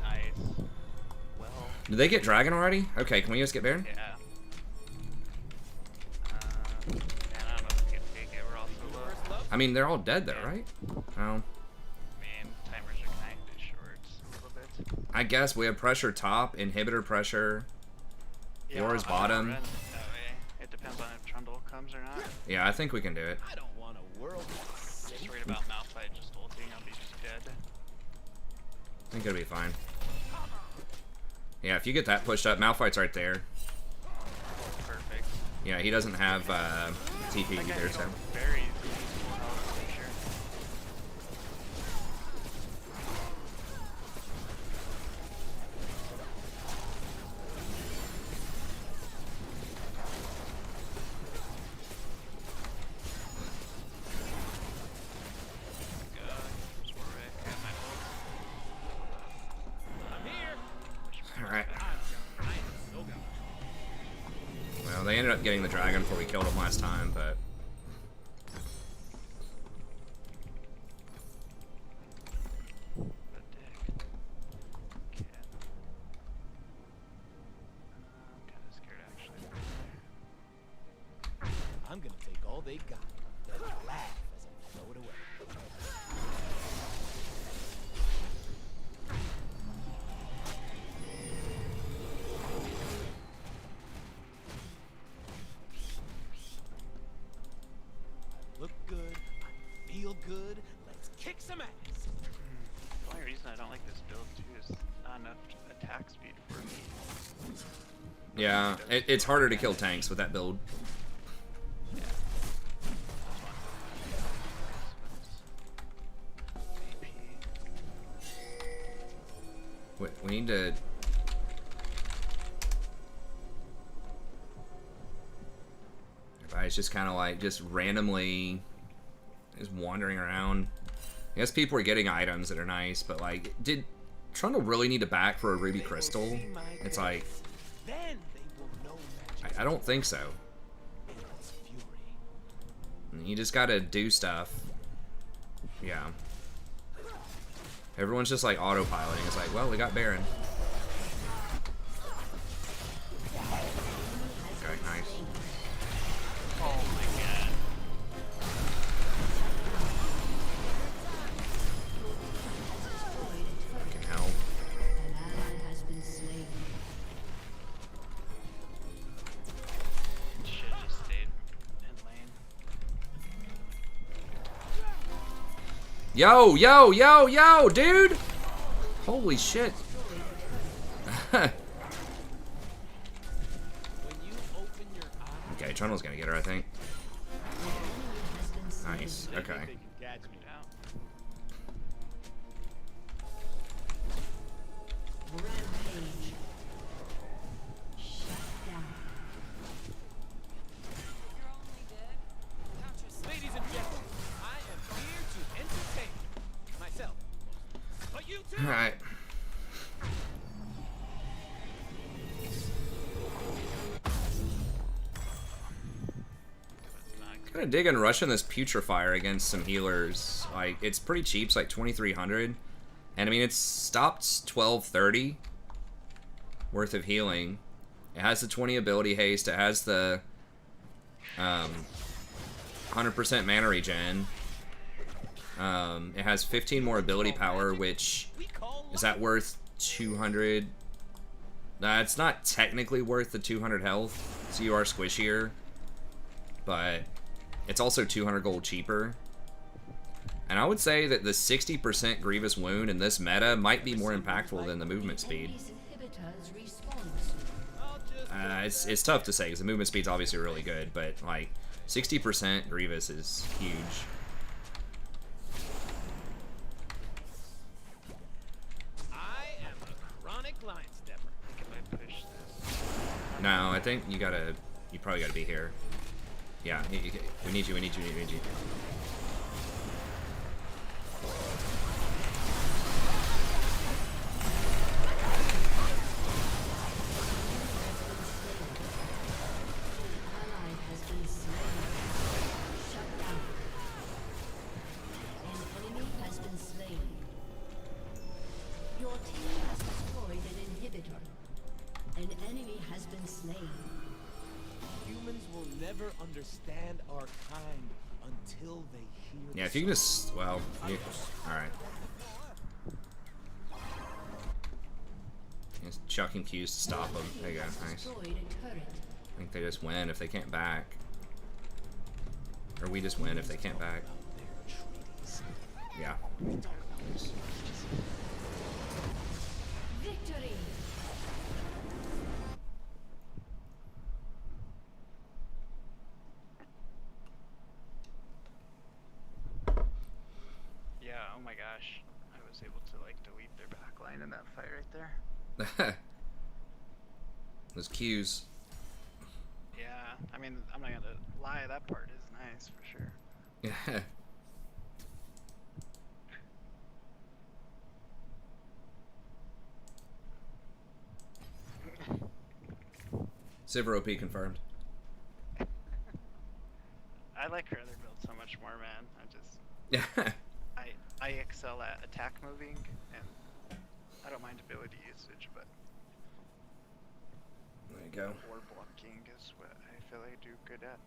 O: Nice. Well.
C: Did they get dragon already? Okay, can we just get Baron?
O: Yeah. Man, I don't know if we can take it. We're all so low.
C: I mean, they're all dead though, right? Oh.
O: I mean, timers are kind of short a little bit.
C: I guess we have pressure top, inhibitor pressure. Yours bottom.
O: It depends on if Trundle comes or not.
C: Yeah, I think we can do it.
N: I don't want a world.
O: I'm just worried about Malphite just ulting. I'll be just dead.
C: I think it'll be fine. Yeah, if you get that pushed up, Malphite's right there.
O: Perfect.
C: Yeah, he doesn't have TP either, so.
O: Very useful health for sure.
C: Alright. Well, they ended up getting the dragon before we killed him last time, but...
N: I'm gonna take all they got, then laugh as I throw it away. I look good, I feel good, let's kick some ass.
O: The only reason I don't like this build too is not enough attack speed for me.
C: Yeah, it's harder to kill tanks with that build. We need to... Everybody's just kind of like, just randomly just wandering around. I guess people are getting items that are nice, but like, did Trundle really need to back for a Ruby Crystal? It's like... I don't think so. You just gotta do stuff. Yeah. Everyone's just like autopiloting. It's like, well, we got Baron. Okay, nice.
O: Oh my god.
C: Fucking hell.
O: Shit just stayed in lane.
C: Yo, yo, yo, yo, dude! Holy shit. Okay, Trundle's gonna get her, I think. Nice, okay.
N: Ladies and gentlemen, I am here to entertain myself. But you too.
C: Alright. Kind of digging rushing this Putrefier against some healers. Like, it's pretty cheap, it's like 2,300. And I mean, it's stopped 1230 worth of healing. It has the 20 ability haste, it has the 100% mana regen. It has 15 more ability power, which is that worth 200? It's not technically worth the 200 health, so you are squishier, but it's also 200 gold cheaper. And I would say that the 60% Grievous Wound in this meta might be more impactful than the movement speed. It's tough to say because the movement speed's obviously really good, but like 60% Grievous is huge.
N: I am a chronic line stepper.
O: I think if I push this.
C: No, I think you probably gotta be here. Yeah, we need you, we need you, we need you.
P: Your team has destroyed an inhibitor. An enemy has been slain.
N: Humans will never understand our kind until they hear.
C: Yeah, if you can just, well, alright. Just chucking Qs to stop them. There you go, nice. I think they just win if they can't back. Or we just win if they can't back. Yeah. Nice.
O: gosh, I was able to like delete their backline in that fight right there.
C: Those cues.
O: Yeah, I mean, I'm not gonna lie, that part is nice for sure.
C: Yeah. Sivir OP confirmed.
O: I like her other build so much more, man.
C: Yeah.
O: I excel at attack moving, and I don't mind ability usage, but
C: there you go.
O: War blocking is what I feel I do good at.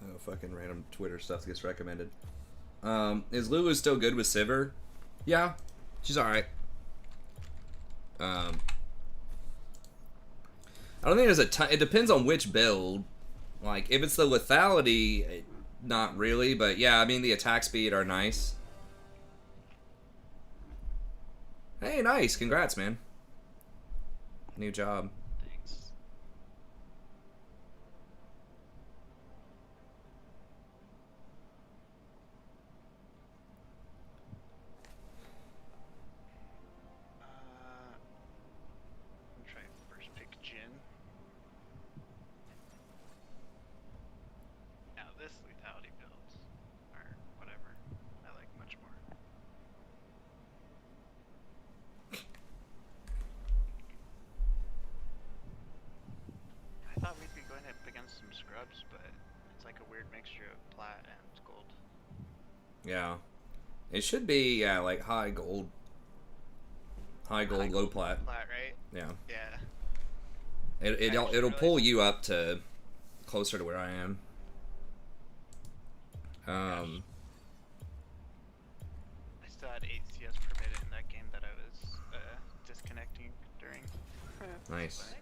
C: Oh, fucking random Twitter stuff gets recommended. Is Lulu still good with Sivir? Yeah, she's alright. I don't think there's a ton. It depends on which build. Like, if it's the lethality, not really, but yeah, I mean, the attack speed are nice. Hey, nice. Congrats, man. New job.
O: Thanks. I'm trying to first pick Jin. Now this lethality build, or whatever, I like much more. I thought we'd be going up against some scrubs, but it's like a weird mixture of plat and gold.
C: Yeah. It should be, yeah, like high gold, low plat.
O: Plat, right?
C: Yeah.
O: Yeah.
C: It'll pull you up to closer to where I am.
O: I still had 8 CS per minute in that game that I was disconnecting during.
C: Nice.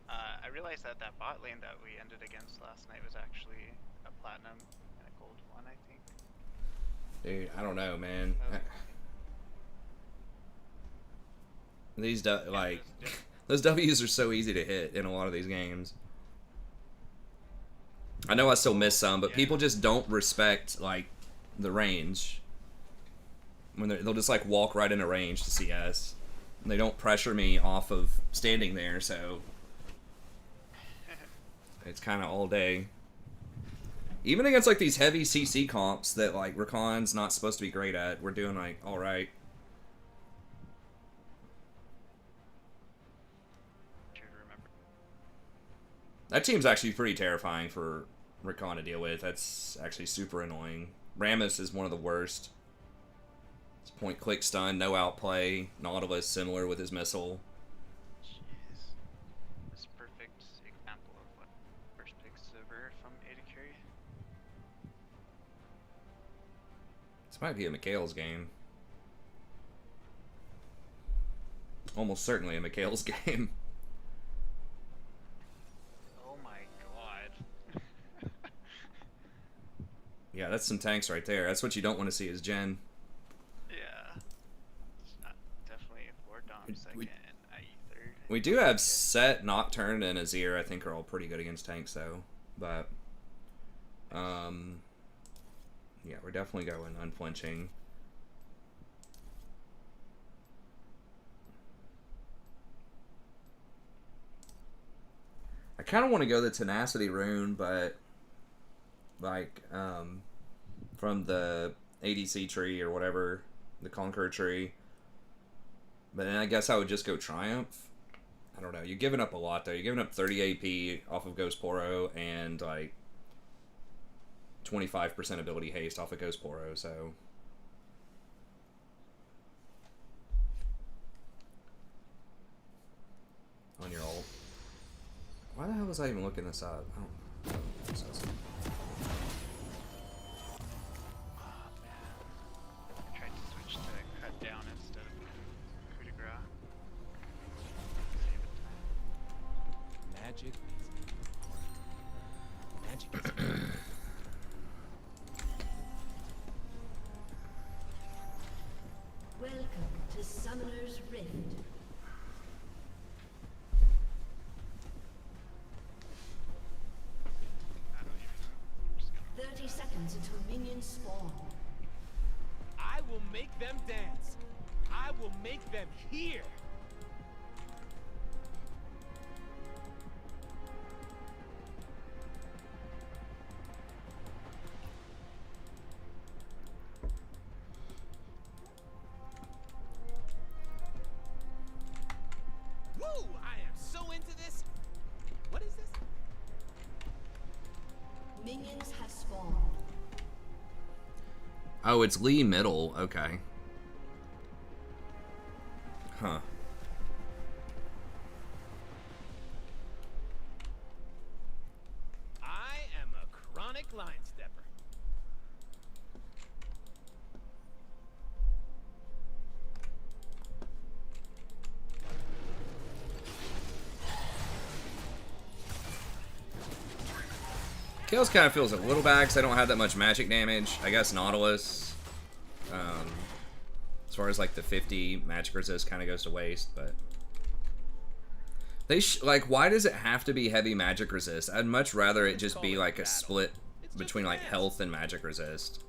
O: I realized that bot lane that we ended against last night was actually a platinum and a gold one, I think.
C: Dude, I don't know, man. These those W's are so easy to hit in a lot of these games. I know I still miss some, but people just don't respect like the range. When they'll just like walk right into range to CS. And they don't pressure me off of standing there, so it's kind of all day. Even against like these heavy CC comps that like Rakan's not supposed to be great at, we're doing like all right. That team's actually pretty terrifying for Rakan to deal with. That's actually super annoying. Rammus is one of the worst. It's point click stun, no outplay. Nautilus similar with his missile.
O: Jeez. This is a perfect example of what first pick Sivir from Etiquette.
C: This might be a Mikhail's game. Almost certainly a Mikhail's game.
O: Oh my god.
C: Yeah, that's some tanks right there. That's what you don't want to see is Jen.
O: Yeah. Definitely Lord Dom second and IE third.
C: We do have Set, Nocturne, and Azir. I think are all pretty good against tanks though. But Yeah, we're definitely going unflinching. I kind of want to go the Tenacity rune, but like from the ADC tree or whatever, the Conqueror tree. But then I guess I would just go Triumph. I don't know. You're giving up a lot though. You're giving up 30 AP off of Ghost Poro and like 25% ability haste off of Ghost Poro, so on your ult. Why the hell was I even looking this up? I don't know what this is.
O: I tried to switch to cut down instead of coup de grace.
N: Magic. Magic is
P: Welcome to Summoner's Rift.
O: I don't even know. I'm just gonna
P: 30 seconds until minions spawn.
N: I will make them dance. I will make them hear. Woo! I am so into this. What is this?
P: Minions have spawned.
C: Oh, it's Lee middle. Okay. Huh.
N: I am a chronic line stepper.
C: Kills kind of feels a little bad because I don't have that much magic damage. I guess Nautilus, as far as like the 50 magic resist, kind of goes to waste. But they like, why does it have to be heavy magic resist? I'd much rather it just be like a split between like health and magic resist,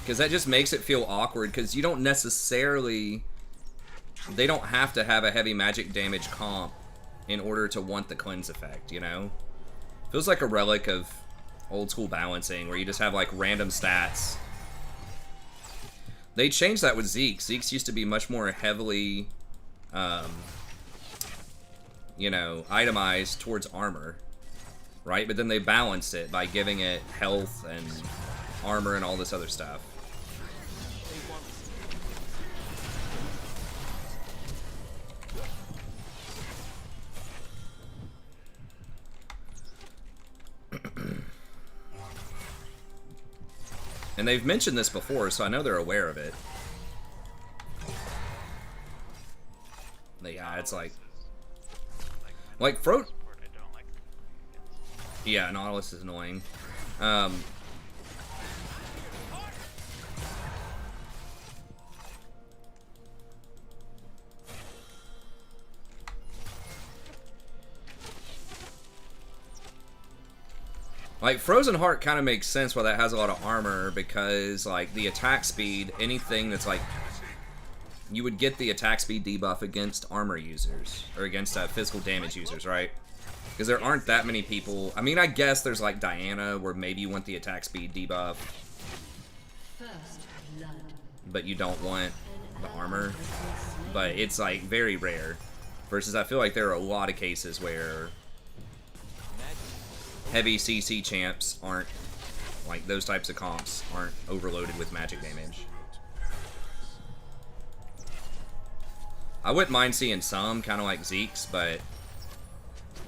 C: because that just makes it feel awkward. Because you don't necessarily, they don't have to have a heavy magic damage comp in order to want the cleanse effect, you know? Feels like a relic of old school balancing where you just have like random stats. They changed that with Zeke. Zeke's used to be much more heavily, you know, itemized towards armor, right? But then they balanced it by giving it health and armor and all this other stuff. And they've mentioned this before, so I know they're aware of it. But yeah, it's like Fro. Yeah, Nautilus is annoying. Like, Frozen Heart kind of makes sense why that has a lot of armor, because, like, the attack speed, anything that's, like, you would get the attack speed debuff against armor users, or against physical damage users, right? Because there aren't that many people. I mean, I guess there's, like, Diana, where maybe you want the attack speed debuff, but you don't want the armor. But it's, like, very rare. Versus, I feel like there are a lot of cases where heavy CC champs aren't, like, those types of comps aren't overloaded with magic damage. I wouldn't mind seeing some, kind of like Zeke's, but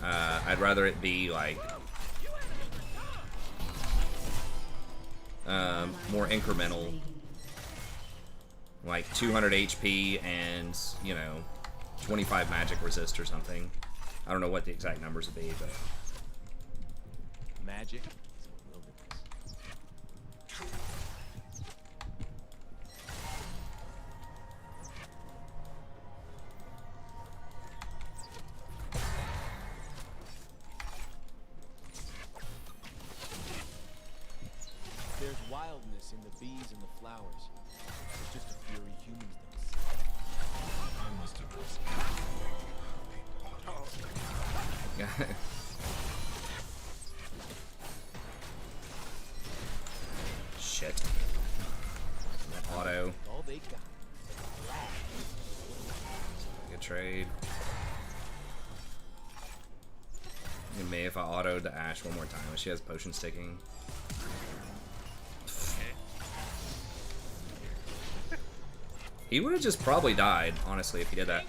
C: I'd rather it be, like, more incremental. Like, 200 HP and, you know, 25 magic resist or something. I don't know what the exact numbers would be, but
N: magic. wildness in the bees and the flowers. It's just a fury humans don't see. I must have lost.
C: Shit. That auto.
N: All they got.
C: Good trade. It may if I autoed the Ashe one more time, but she has potion sticking. He would have just probably died, honestly, if he did that.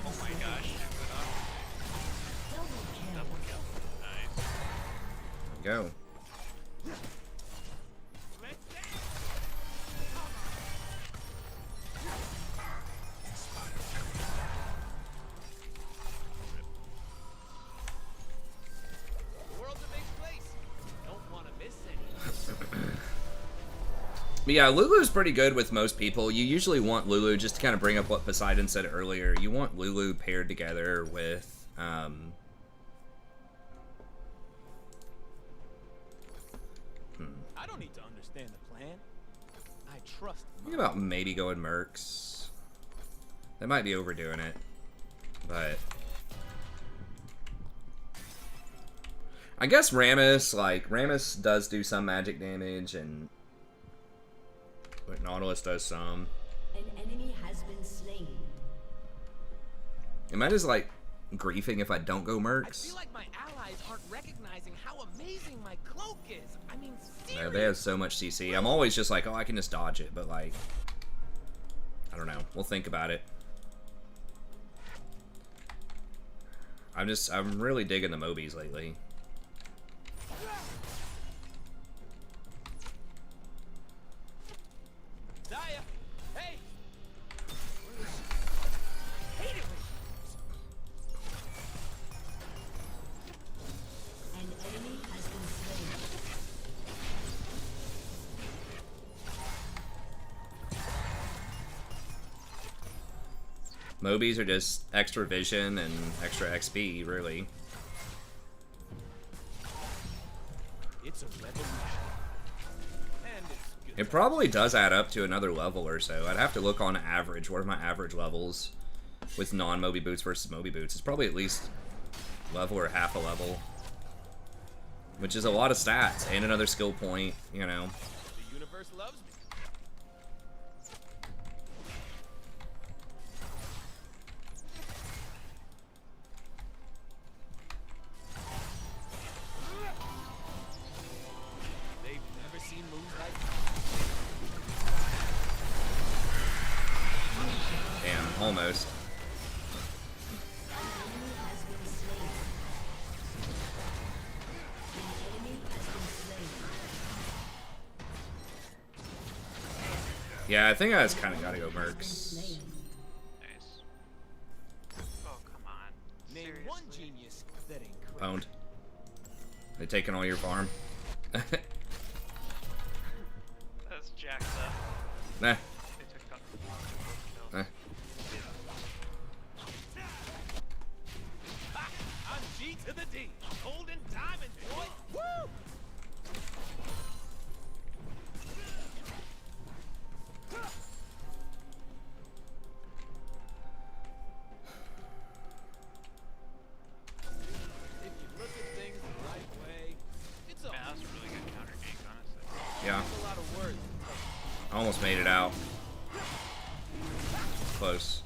O: Oh my gosh. Double kill. Nice.
C: Go. But yeah, Lulu's pretty good with most people. You usually want Lulu, just to kind of bring up what Poseidon said earlier, you want Lulu paired together with,
N: I don't need to understand the plan. I trust.
C: Think about maybe going Mercs. They might be overdoing it, but I guess Rammus, like, Rammus does do some magic damage, and but Nautilus does some.
P: An enemy has been slain.
C: Am I just like griefing if I don't go Mercs?
N: I feel like my allies aren't recognizing how amazing my cloak is. I mean, seriously.
C: No, they have so much CC. I'm always just like, oh, I can just dodge it, but like, I don't know. We'll think about it. I'm really digging the Mobies lately. Mobies are just extra vision and extra XP, really.
N: It's a revolution. And it's good.
C: It probably does add up to another level or so. I'd have to look on average. What are my average levels with non-Moby boots versus Moby boots? It's probably at least level or half a level, which is a lot of stats and another skill point, you know.
N: The universe loves me.
C: Damn, almost. Yeah, I think I just kind of gotta go Mercs.
O: Nice. Oh, come on.
N: Name one genius that ain't crazy.
C: Pwned. They taking all your farm?
O: That's jacked up.
C: Nah.
O: They took out both kills.
C: Nah.
N: I'm G to the D. Golden diamond, boy. Woo! If you look at things the right way, it's a
O: That was a really good counter gank, honestly.
C: Yeah.
N: a lot of words.
C: I almost made it out. Close.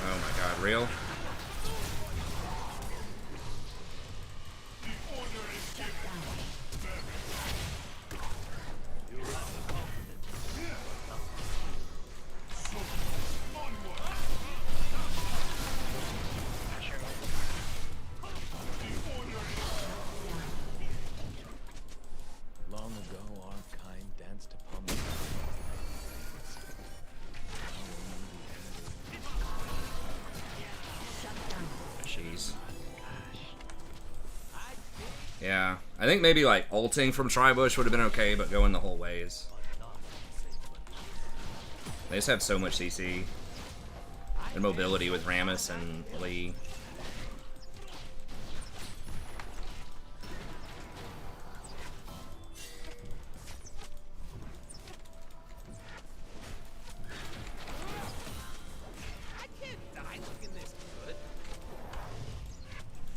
C: Oh my god, real?
N: Long ago, our kind danced upon the
C: Jeez. Yeah, I think maybe like ulting from Tribush would have been okay, but going the whole way is They just have so much CC and mobility with Rammus and Lee.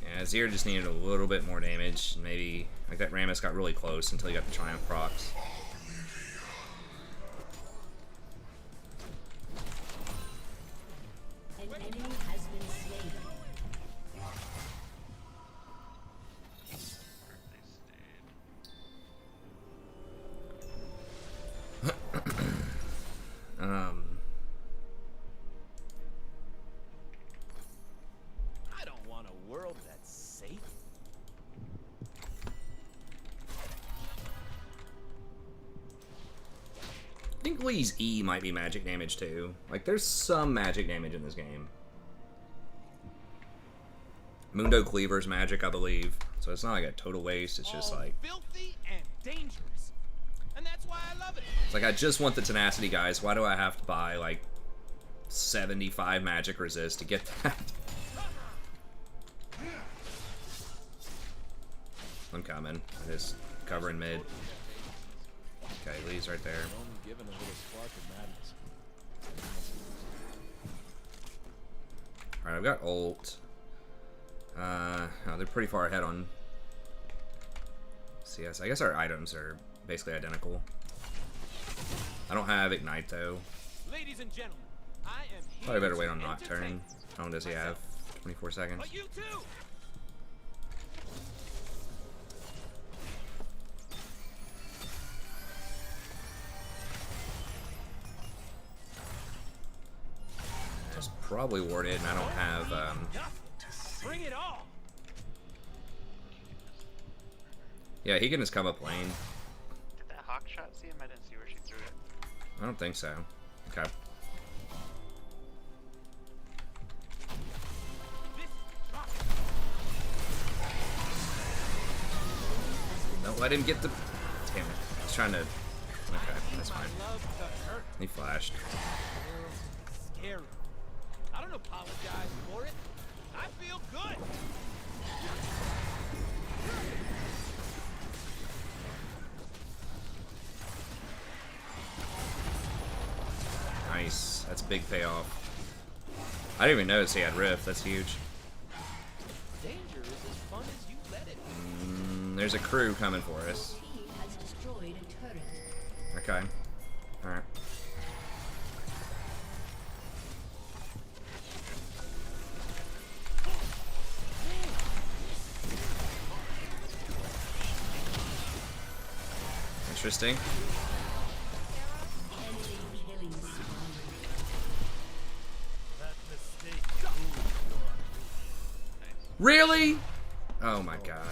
C: Yeah, Azir just needed a little bit more damage. Maybe like that Rammus got really close until he got the Triumph procs.
P: An enemy has been slain.
N: I don't want a world that's safe.
C: I think Lee's E might be magic damage too. Like, there's some magic damage in this game. Mundo Cleaver's magic, I believe. So it's not like a total waste, it's just like...
N: Filthy and dangerous. And that's why I love it.
C: It's like, I just want the tenacity, guys. Why do I have to buy, like, 75 magic resist to get that? I'm coming. I'm just covering mid. Okay, Lee's right there.
N: Given a little spark of madness.
C: Alright, I've got ult. Oh, they're pretty far ahead on CS. I guess our items are basically identical. I don't have Ignite though.
N: Ladies and gentlemen, I am here.
C: Probably better wait on Nocturne. How long does he have? 24 seconds.
N: But you too.
C: It's probably warded and I don't have
N: Bring it on.
C: yeah, he can just come up lane.
O: Did that hawk shot see him? I didn't see where she threw it.
C: I don't think so. Okay. Don't let him get the... Damn it. I was trying to... Okay, that's fine. He flashed.
N: Scary. I don't apologize for it. I feel good.
C: Nice. That's a big payoff. I didn't even notice he had Rift. That's huge.
N: Danger is as fun as you let it.
C: There's a crew coming for us.
P: Team has destroyed a turret.
C: Okay. Alright. Interesting. Really? Oh my god.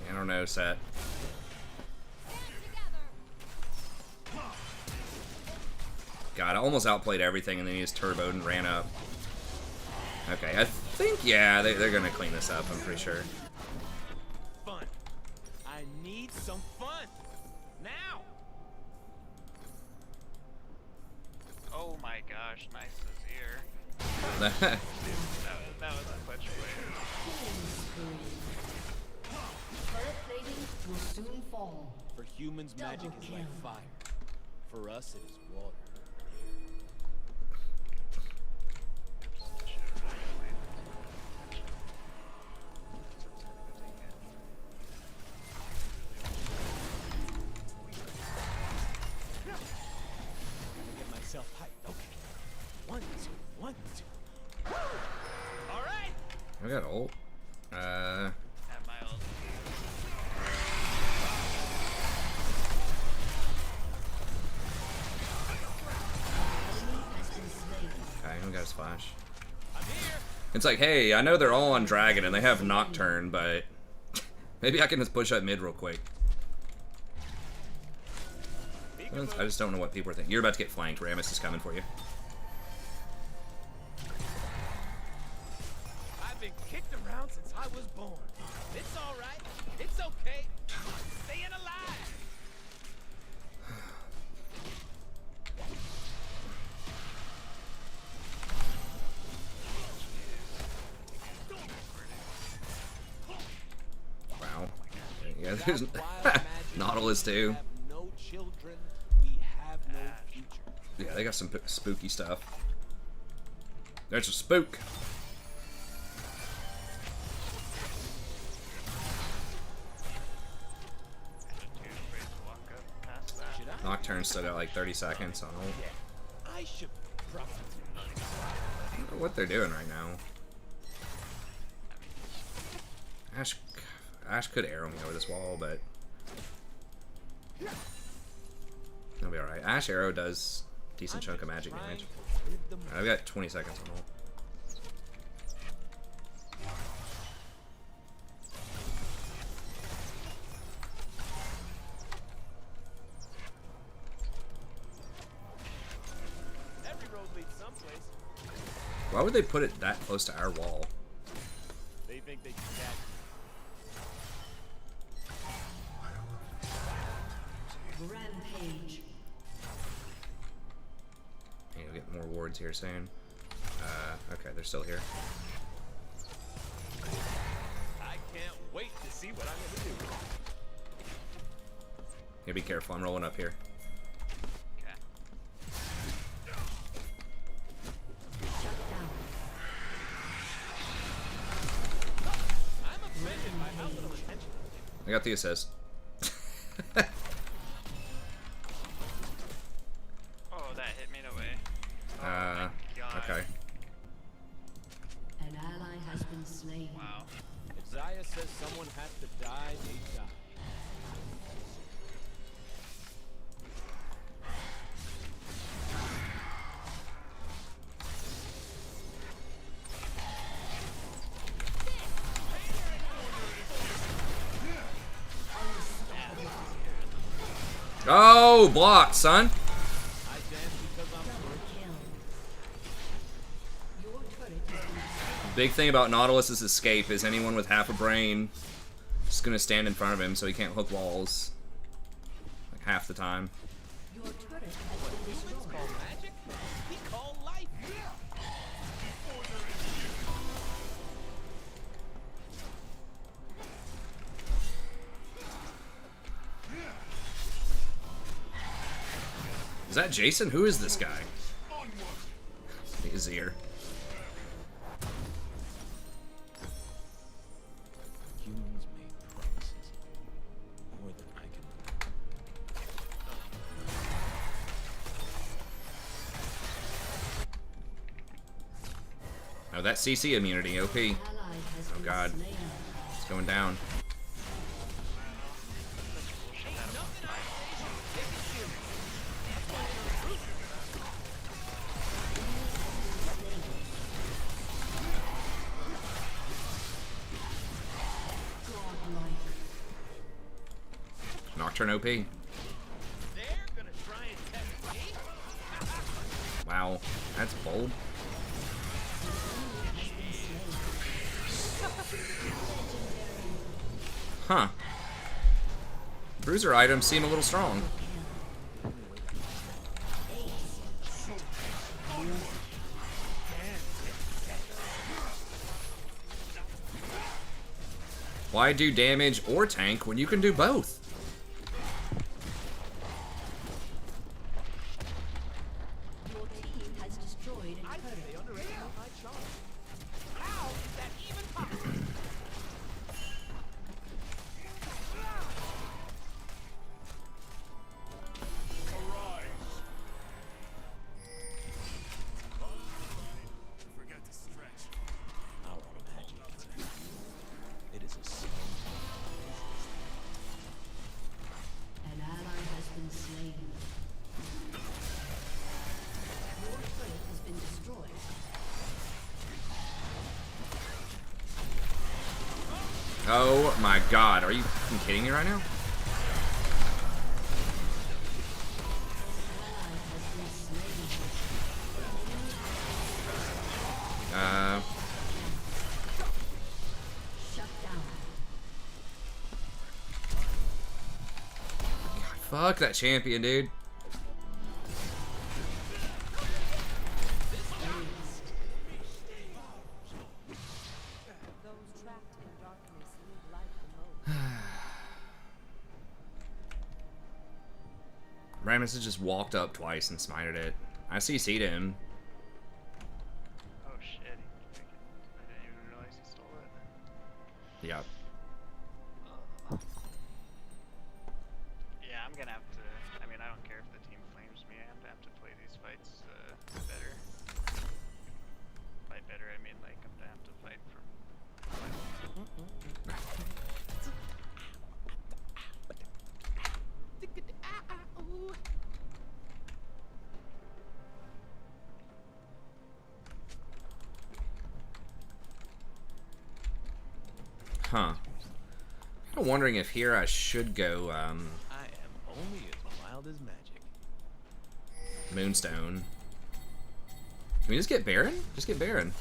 C: I don't know, Set. God, I almost outplayed everything and then he just turboed and ran up. Okay, I think, yeah, they're gonna clean this up, I'm pretty sure.
N: Fun. I need some fun. Now.
O: Oh my gosh, nice Azir. that was a clutch play.
P: Turret plating will soon fall.
N: For humans, magic is like fire. For us, it is water. Get myself hyped. Okay. 1, 2, 1, 2. All right.
C: I got ult.
O: At my ult.
C: Okay, who got his flash? It's like, hey, I know they're all on Dragon and they have Nocturne, but maybe I can just push up mid real quick. I just don't know what people are thinking. You're about to get flanked. Rammus is coming for you.
N: kicked around since I was born. It's all right. It's okay. I'm staying alive.
C: Wow. Yeah, there's Nautilus too.
N: No children, we have no future.
C: Yeah, they got some spooky stuff. There's a spook. Nocturne's still got like 30 seconds on ult.
N: I should probably.
C: I don't know what they're doing right now. Ash could arrow me over this wall, but it'll be alright. Ash arrow does a decent chunk of magic damage. Alright, I've got 20 seconds on ult.
N: Every road leads someplace.
C: Why would they put it that close to our wall?
N: They think they can catch.
P: Rampage.
C: Yeah, we'll get more wards here soon. Okay, they're still here.
N: I can't wait to see what I'm gonna do.
C: Yeah, be careful, I'm rolling up here.
N: I'm offended by how little attention.
C: I got the assist.
O: Oh, that hit me in a way.
C: Okay.
P: An ally has been slain.
O: Wow.
N: If Zaya says someone has to die, they die.
C: Oh, block, son. Big thing about Nautilus's escape is anyone with half a brain is gonna stand in front of him, so he can't hook walls like half the time.
P: Your turret has been destroyed.
N: Call magic? We call life.
C: Is that Jason? Who is this guy? His ear.
N: Humans made promises. More than I can.
C: Oh, that CC immunity, OP. Oh god. It's going down. Nocturne OP. Wow, that's bold. Huh. Bruiser items seem a little strong. Why do damage or tank when you can do both?
P: Your team has destroyed a turret.
N: They underestimate my charm. How is that even possible?
I: Forget to stretch.
N: Our magic is it is a slow.
P: An ally has been slain. Your turret has been destroyed.
C: Oh my god, are you fucking kidding me right now? Fuck that champion, dude. Ramus has just walked up twice and smited it. I CC'd him.
O: Oh shit, I didn't even realize he stole it.
C: Yep.
O: Yeah, I'm gonna have to, I mean, I don't care if the team flames me, I'm gonna have to play these fights better. By better, I mean like I'm gonna have to fight for...
C: Huh. I'm wondering if here I should go,
N: I am only as wild as magic.
C: Moonstone. Can we just get Baron? Just get Baron.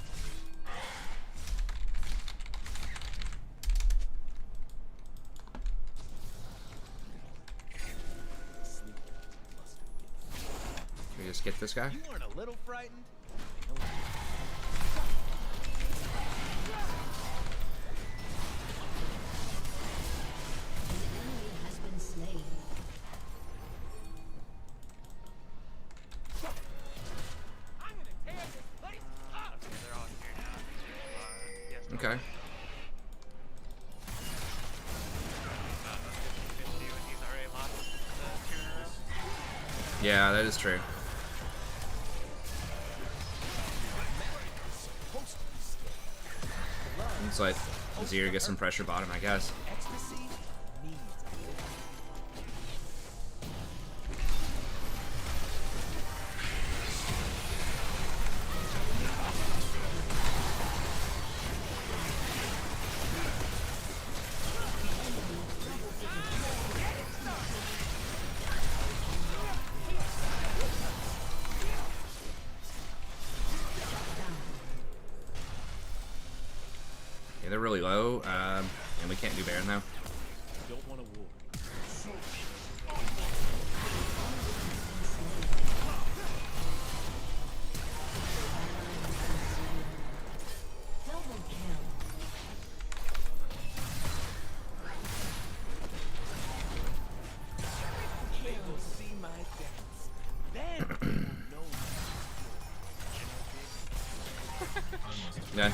C: Can we just get this guy?
N: You aren't a little frightened?
P: Has been slain.
N: I'm gonna tear this place up.
O: Okay, they're all here now. Yes,
C: Okay.
O: 50 when he's already lost the 2 in a row.
C: Yeah, that is true. Looks like Azir gets some pressure bottom, I guess.
N: Ecstasy means
C: Yeah, they're really low, and we can't do Baron now.
N: don't want a war.
P: Double kill.
N: They will see my dance. Then they will know
C: Yeah.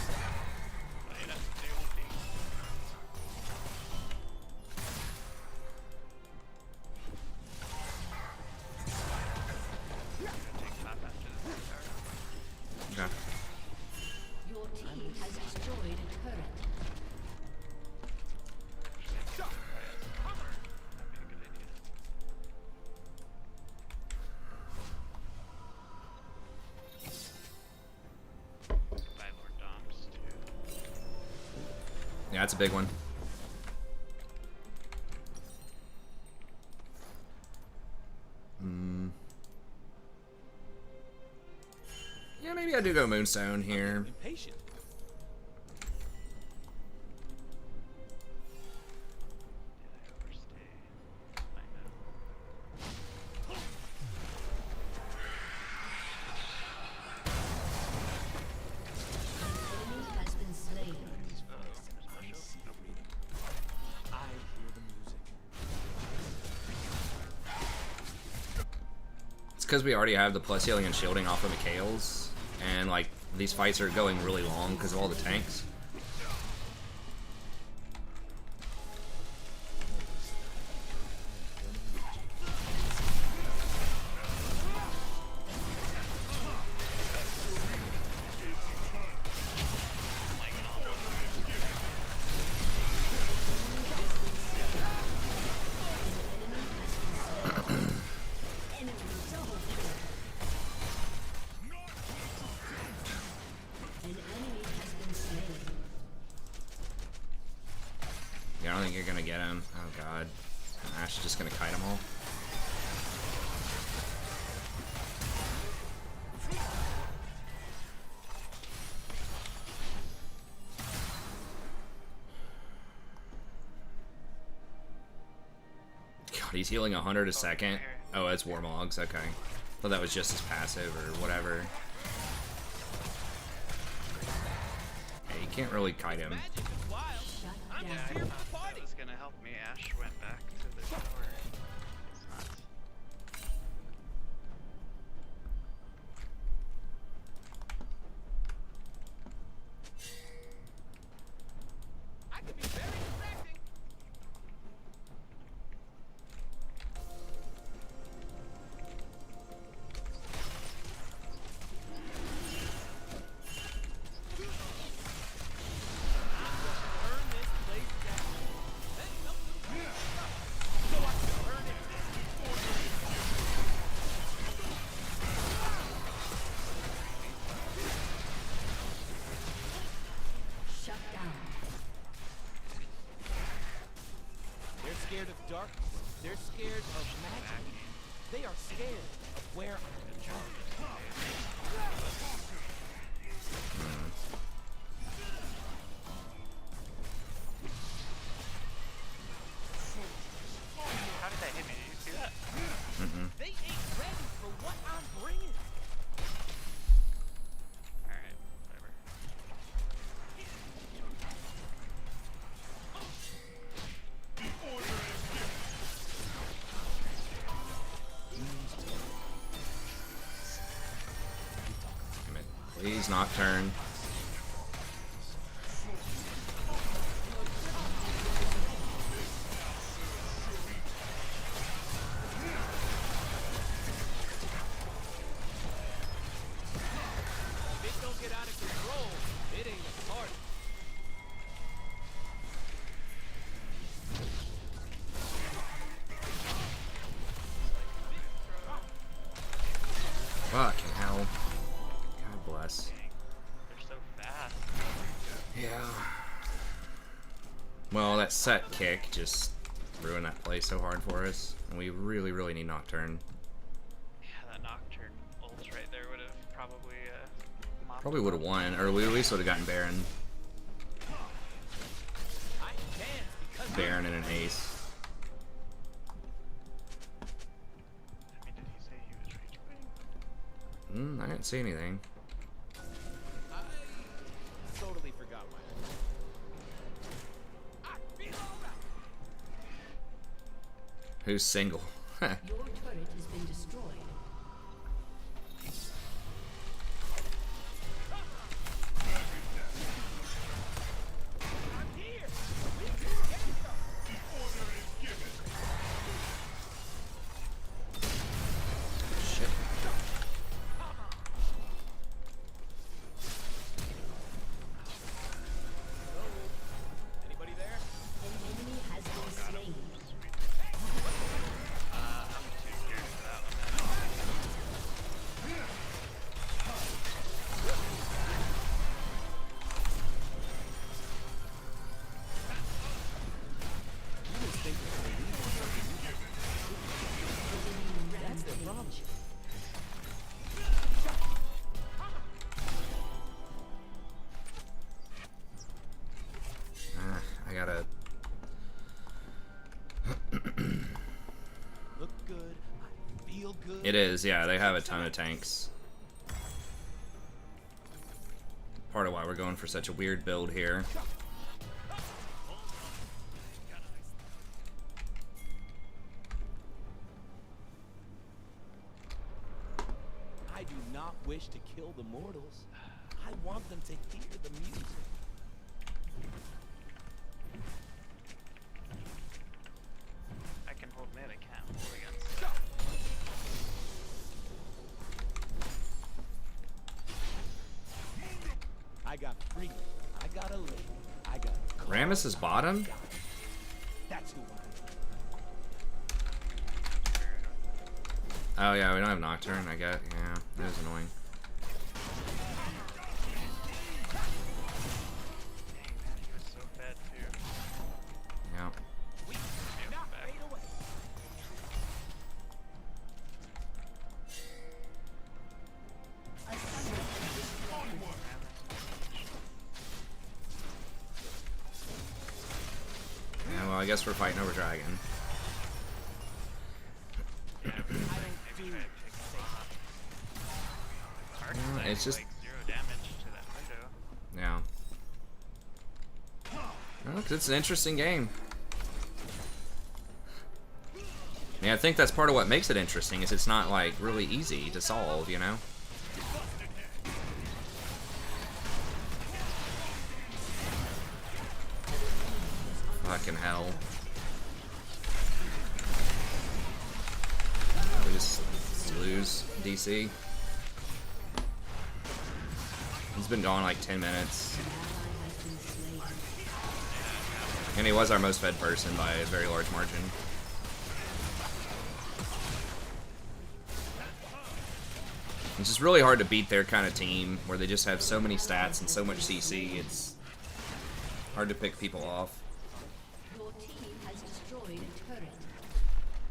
C: Okay.
P: Your team has destroyed a turret.
C: Yeah, that's a big one. Yeah, maybe I do go Moonstone here.
N: impatient.
P: Enemy has been slain.
N: I hear the music.
C: It's because we already have the plus healing and shielding off of Mikhail's, and like these fights are going really long because of all the tanks.
P: An enemy has been slain.
C: Yeah, I don't think you're gonna get him. Oh god. Ash is just gonna kite them all. He's healing 100 a second. Oh, it's Warmogs. Okay. Thought that was just his passive or whatever. Yeah, you can't really kite him.
O: Yeah, I thought that was gonna help me. Ash went back to the tower. It's not.
N: I could be very distracting. Burn this place down. Then melt them back up. So I can burn it
P: Shut down.
N: They're scared of darkness. They're scared of magic. They are scared of where I belong.
O: How did that hit me? Did you see that?
N: They ain't ready for what I'm bringing.
O: Alright, whatever.
C: Damn it. Please, Nocturne.
N: If it don't get out of control, it ain't a party.
C: Fucking hell. God bless.
O: They're so fast.
C: Yeah. Well, that set kick just ruined that play so hard for us. And we really, really need Nocturne.
O: Yeah, that Nocturne ult right there would have probably mopped
C: Probably would have won, or we at least would have gotten Baron. Baron and an ace.
O: I mean, did he say he was rage quitting?
C: I didn't see anything.
N: I totally forgot my I feel alright.
C: Who's single?
P: Your turret has been destroyed.
N: I'm here. We can get some. The order is given.
C: Shit.
N: Anybody there?
P: An enemy has been slain.
O: I'm too scared for that one.
N: That's the problem.
C: I gotta.
N: Look good. I feel good.
C: It is, yeah, they have a ton of tanks. Part of why we're going for such a weird build here.
N: I do not wish to kill the mortals. I want them to hear the music.
O: I can hold mid, I can't hold against.
N: I got freedom. I got a lady. I got a
C: Rammus is bottom?
N: That's who
C: Oh yeah, we don't have Nocturne, I get. Yeah, that is annoying.
O: Dang man, he was so bad too.
C: Yeah. Yeah, well, I guess we're fighting over Dragon. it's just...
O: like 0 damage to that window.
C: Yeah. Well, 'cause it's an interesting game. Yeah, I think that's part of what makes it interesting, is it's not, like, really easy to solve, you know? Fucking hell. We just lose DC. He's been gone like 10 minutes. And he was our most fed person by a very large margin. It's just really hard to beat their kind of team, where they just have so many stats and so much CC, it's hard to pick people off.
P: Your team has destroyed a turret.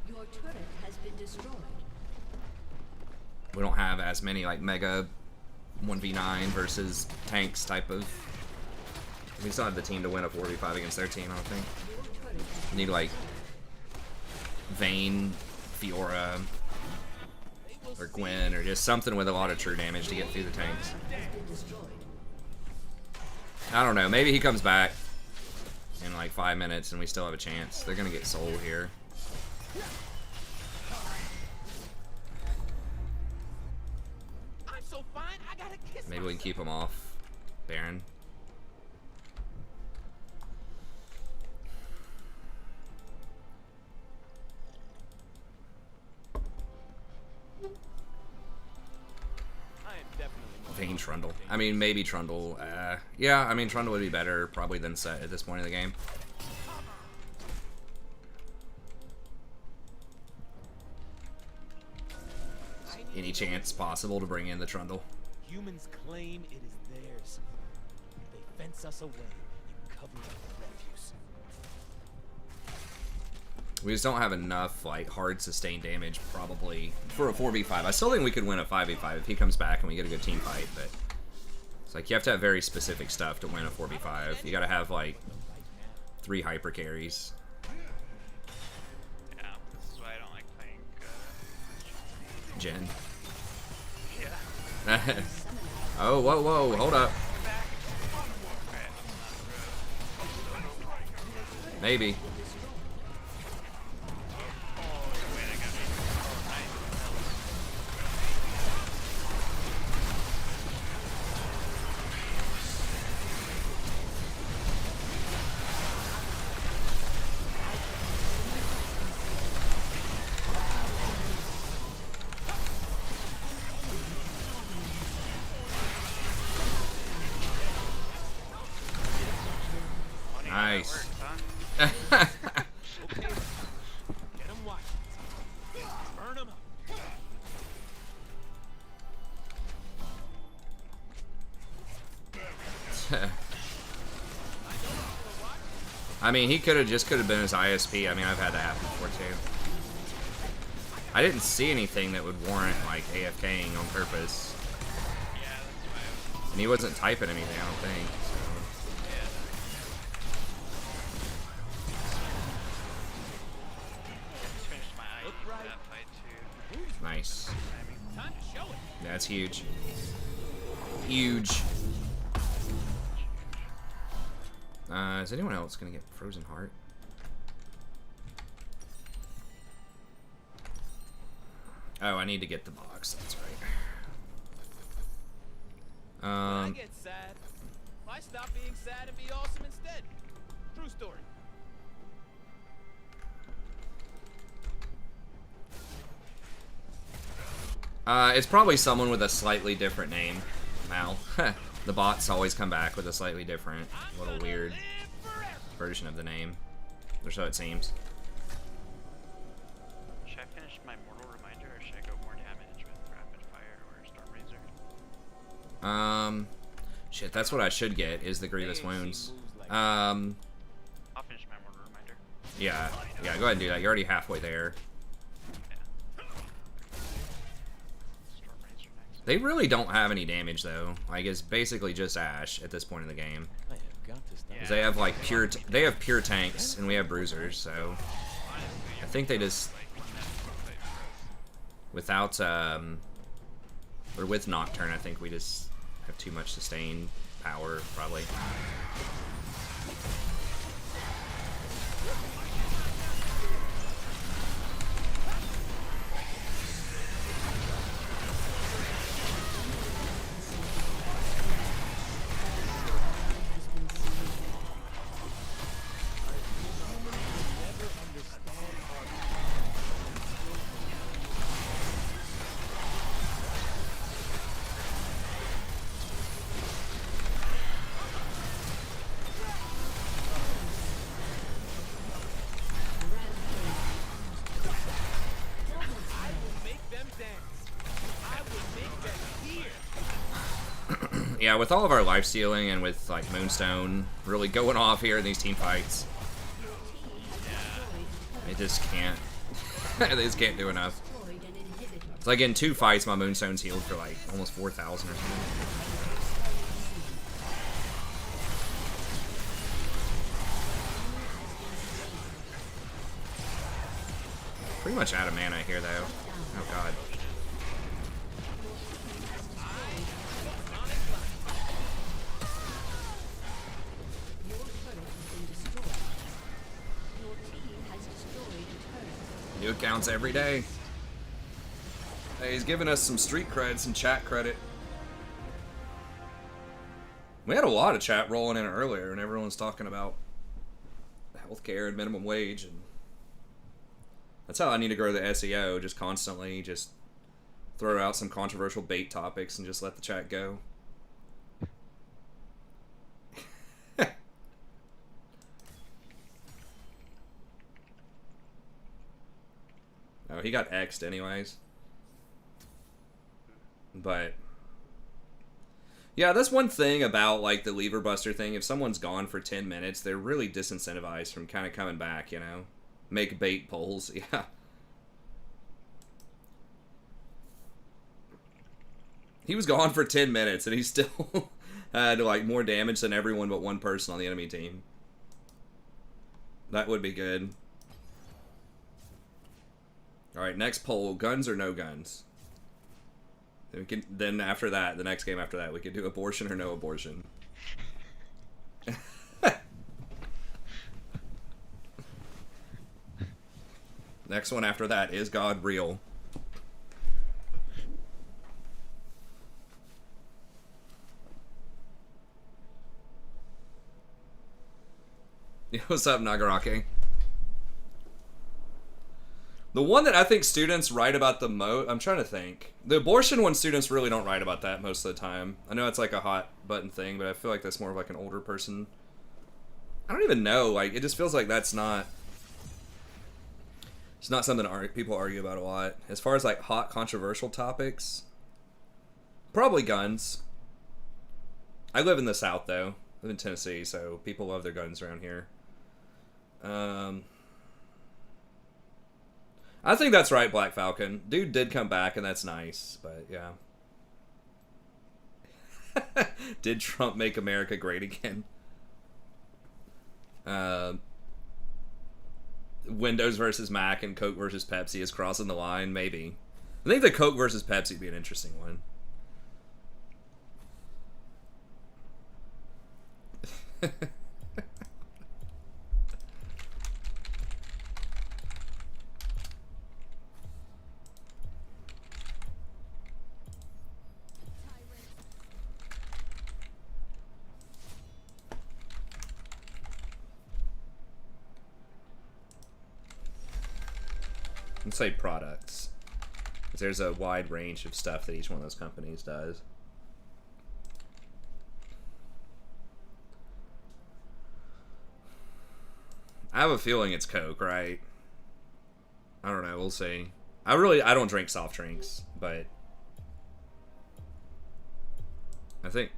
P: Your turret has been destroyed.
C: We don't have as many like mega 1v9 versus tanks type of... We still have the team to win a 4v5 against their team, I don't think. We need like Vayne, Fiora, or Gwen, or just something with a lot of true damage to get through the tanks. I don't know, maybe he comes back in like 5 minutes and we still have a chance. They're gonna get Soul here. Maybe we can keep him off Baron. Vayne Trundle. I mean, maybe Trundle. Yeah, I mean, Trundle would be better probably than Set at this point in the game. Any chance possible to bring in the Trundle?
N: Humans claim it is theirs. They fence us away and cover up the refuse.
C: We just don't have enough like hard sustained damage probably for a 4v5. I still think we could win a 5v5 if he comes back and we get a good team fight, but it's like you have to have very specific stuff to win a 4v5. You gotta have like 3 hyper carries.
O: Yeah, this is why I don't like playing
C: Jen.
O: Yeah.
C: Oh, whoa, whoa, hold up. Maybe. Nice. I mean, he could have been his ISP. I mean, I've had that happen before too. I didn't see anything that would warrant like AFKing on purpose. And he wasn't typing anything, I don't think. Nice. Yeah, that's huge. Huge. Is anyone else gonna get Frozen Heart? Oh, I need to get the box, that's right.
N: I get sad. I stop being sad and be awesome instead. True story.
C: It's probably someone with a slightly different name, Mal. The bots always come back with a slightly different, little weird version of the name. Or so it seems.
O: Should I finish my Mortal Reminder or should I go more damage with Rapid Fire or Storm Razor?
C: Shit, that's what I should get, is the Grievous Wounds.
O: I'll finish my Mortal Reminder.
C: Yeah, go ahead and do that. You're already halfway there. They really don't have any damage though. Like it's basically just Ashe at this point in the game. Because they have like they have pure tanks and we have bruisers, so I think they just without Or with Nocturne, I think we just have too much sustain power, probably. Yeah, with all of our life stealing and with like Moonstone really going off here in these team fights, they just can't. They just can't do enough. It's like in 2 fights, my Moonstone's healed for like almost 4,000 or something. Pretty much out of mana here, though. Oh god. New accounts every day. Hey, he's giving us some street cred, some chat credit. We had a lot of chat rolling in earlier, and everyone's talking about healthcare and minimum wage, and that's how I need to grow the SEO. Just constantly, just throw out some controversial bait topics and just let the chat go. Oh, he got X'd anyways. But yeah, that's one thing about like the lever buster thing. If someone's gone for 10 minutes, they're really disincentivized from kind of coming back, you know? Make bait polls, yeah. He was gone for 10 minutes and he still had like more damage than everyone but one person on the enemy team. That would be good. Alright, next poll, guns or no guns? Then, then after that, the next game after that, we could do abortion or no abortion. Next one after that, is God real? What's up, Nagarake? The one that I think students write about the most, I'm trying to think. The abortion one, students really don't write about that most of the time. I know it's like a hot button thing, but I feel like that's more of like an older person. I don't even know, like, it just feels like that's not... It's not something people argue about a lot. As far as like hot controversial topics, probably guns. I live in the South though. I live in Tennessee, so people love their guns around here. I think that's right, Black Falcon. Dude did come back, and that's nice, but yeah. Did Trump make America great again? Windows versus Mac and Coke versus Pepsi is crossing the line, maybe. I think the Coke versus Pepsi would be an interesting one. Let's say products. Because there's a wide range of stuff that each one of those companies does. I have a feeling it's Coke, right? I don't know, we'll see. I don't drink soft drinks, but I think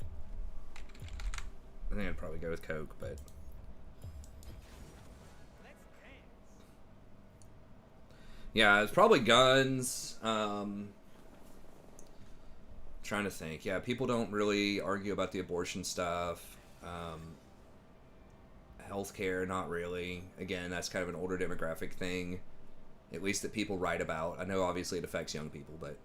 C: I'd probably go with Coke, but yeah, it's probably guns. Trying to think. Yeah, people don't really argue about the abortion stuff. Healthcare, not really. Again, that's kind of an older demographic thing, at least that people write about. I know obviously it affects young people, but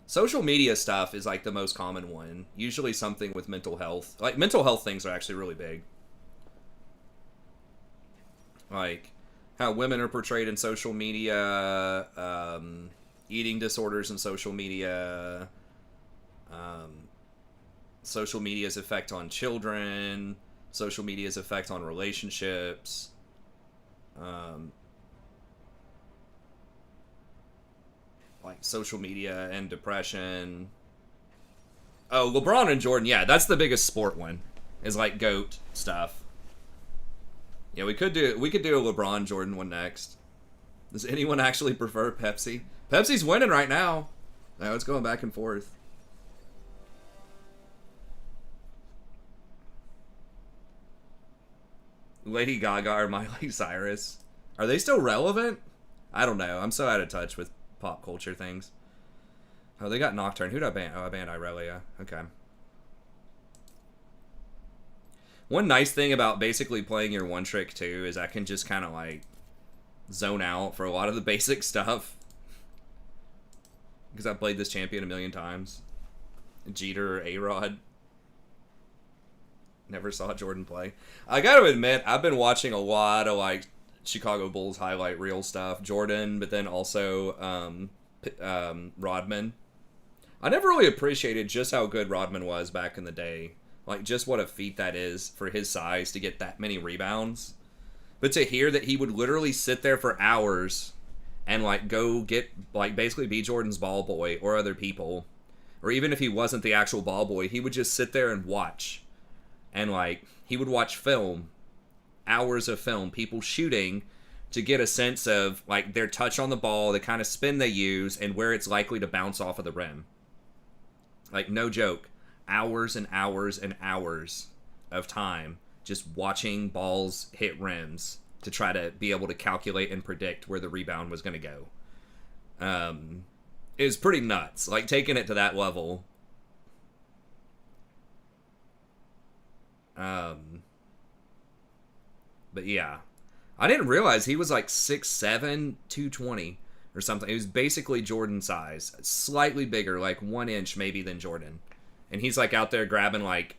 C: Social media stuff is like the most common one. Usually something with mental health. Like mental health things are actually really big. Like how women are portrayed in social media, eating disorders in social media, social media's effect on children, social media's effect on relationships, like social media and depression. Oh, LeBron and Jordan, yeah, that's the biggest sport one. Is like GOAT stuff. Yeah, we could do a LeBron Jordan one next. Does anyone actually prefer Pepsi? Pepsi's winning right now. No, it's going back and forth. Lady Gaga or Miley Cyrus. Are they still relevant? I don't know. I'm so out of touch with pop culture things. Oh, they got Nocturne. Who'd I ban? Oh, I banned Irelia. Okay. One nice thing about basically playing your one trick too is I can just kind of like zone out for a lot of the basic stuff. Because I've played this champion a million times. Jeter or A-Rod. Never saw Jordan play. I gotta admit, I've been watching a lot of like Chicago Bulls highlight reel stuff. Jordan, but then also Rodman. I never really appreciated just how good Rodman was back in the day. Like, just what a feat that is for his size to get that many rebounds. But to hear that he would literally sit there for hours and, like, go get, like, basically be Jordan's ball boy or other people. Or even if he wasn't the actual ball boy, he would just sit there and watch. And, like, he would watch film. Hours of film. People shooting to get a sense of, like, their touch on the ball, the kind of spin they use, and where it's likely to bounce off of the rim. Like, no joke. Hours and hours and hours of time just watching balls hit rims to try to be able to calculate and predict where the rebound was going to go. It was pretty nuts. Like, taking it to that level. But yeah. I didn't realize he was like 6'7", 220 or something. He was basically Jordan size. Slightly bigger, like 1 inch maybe than Jordan. And he's like out there grabbing like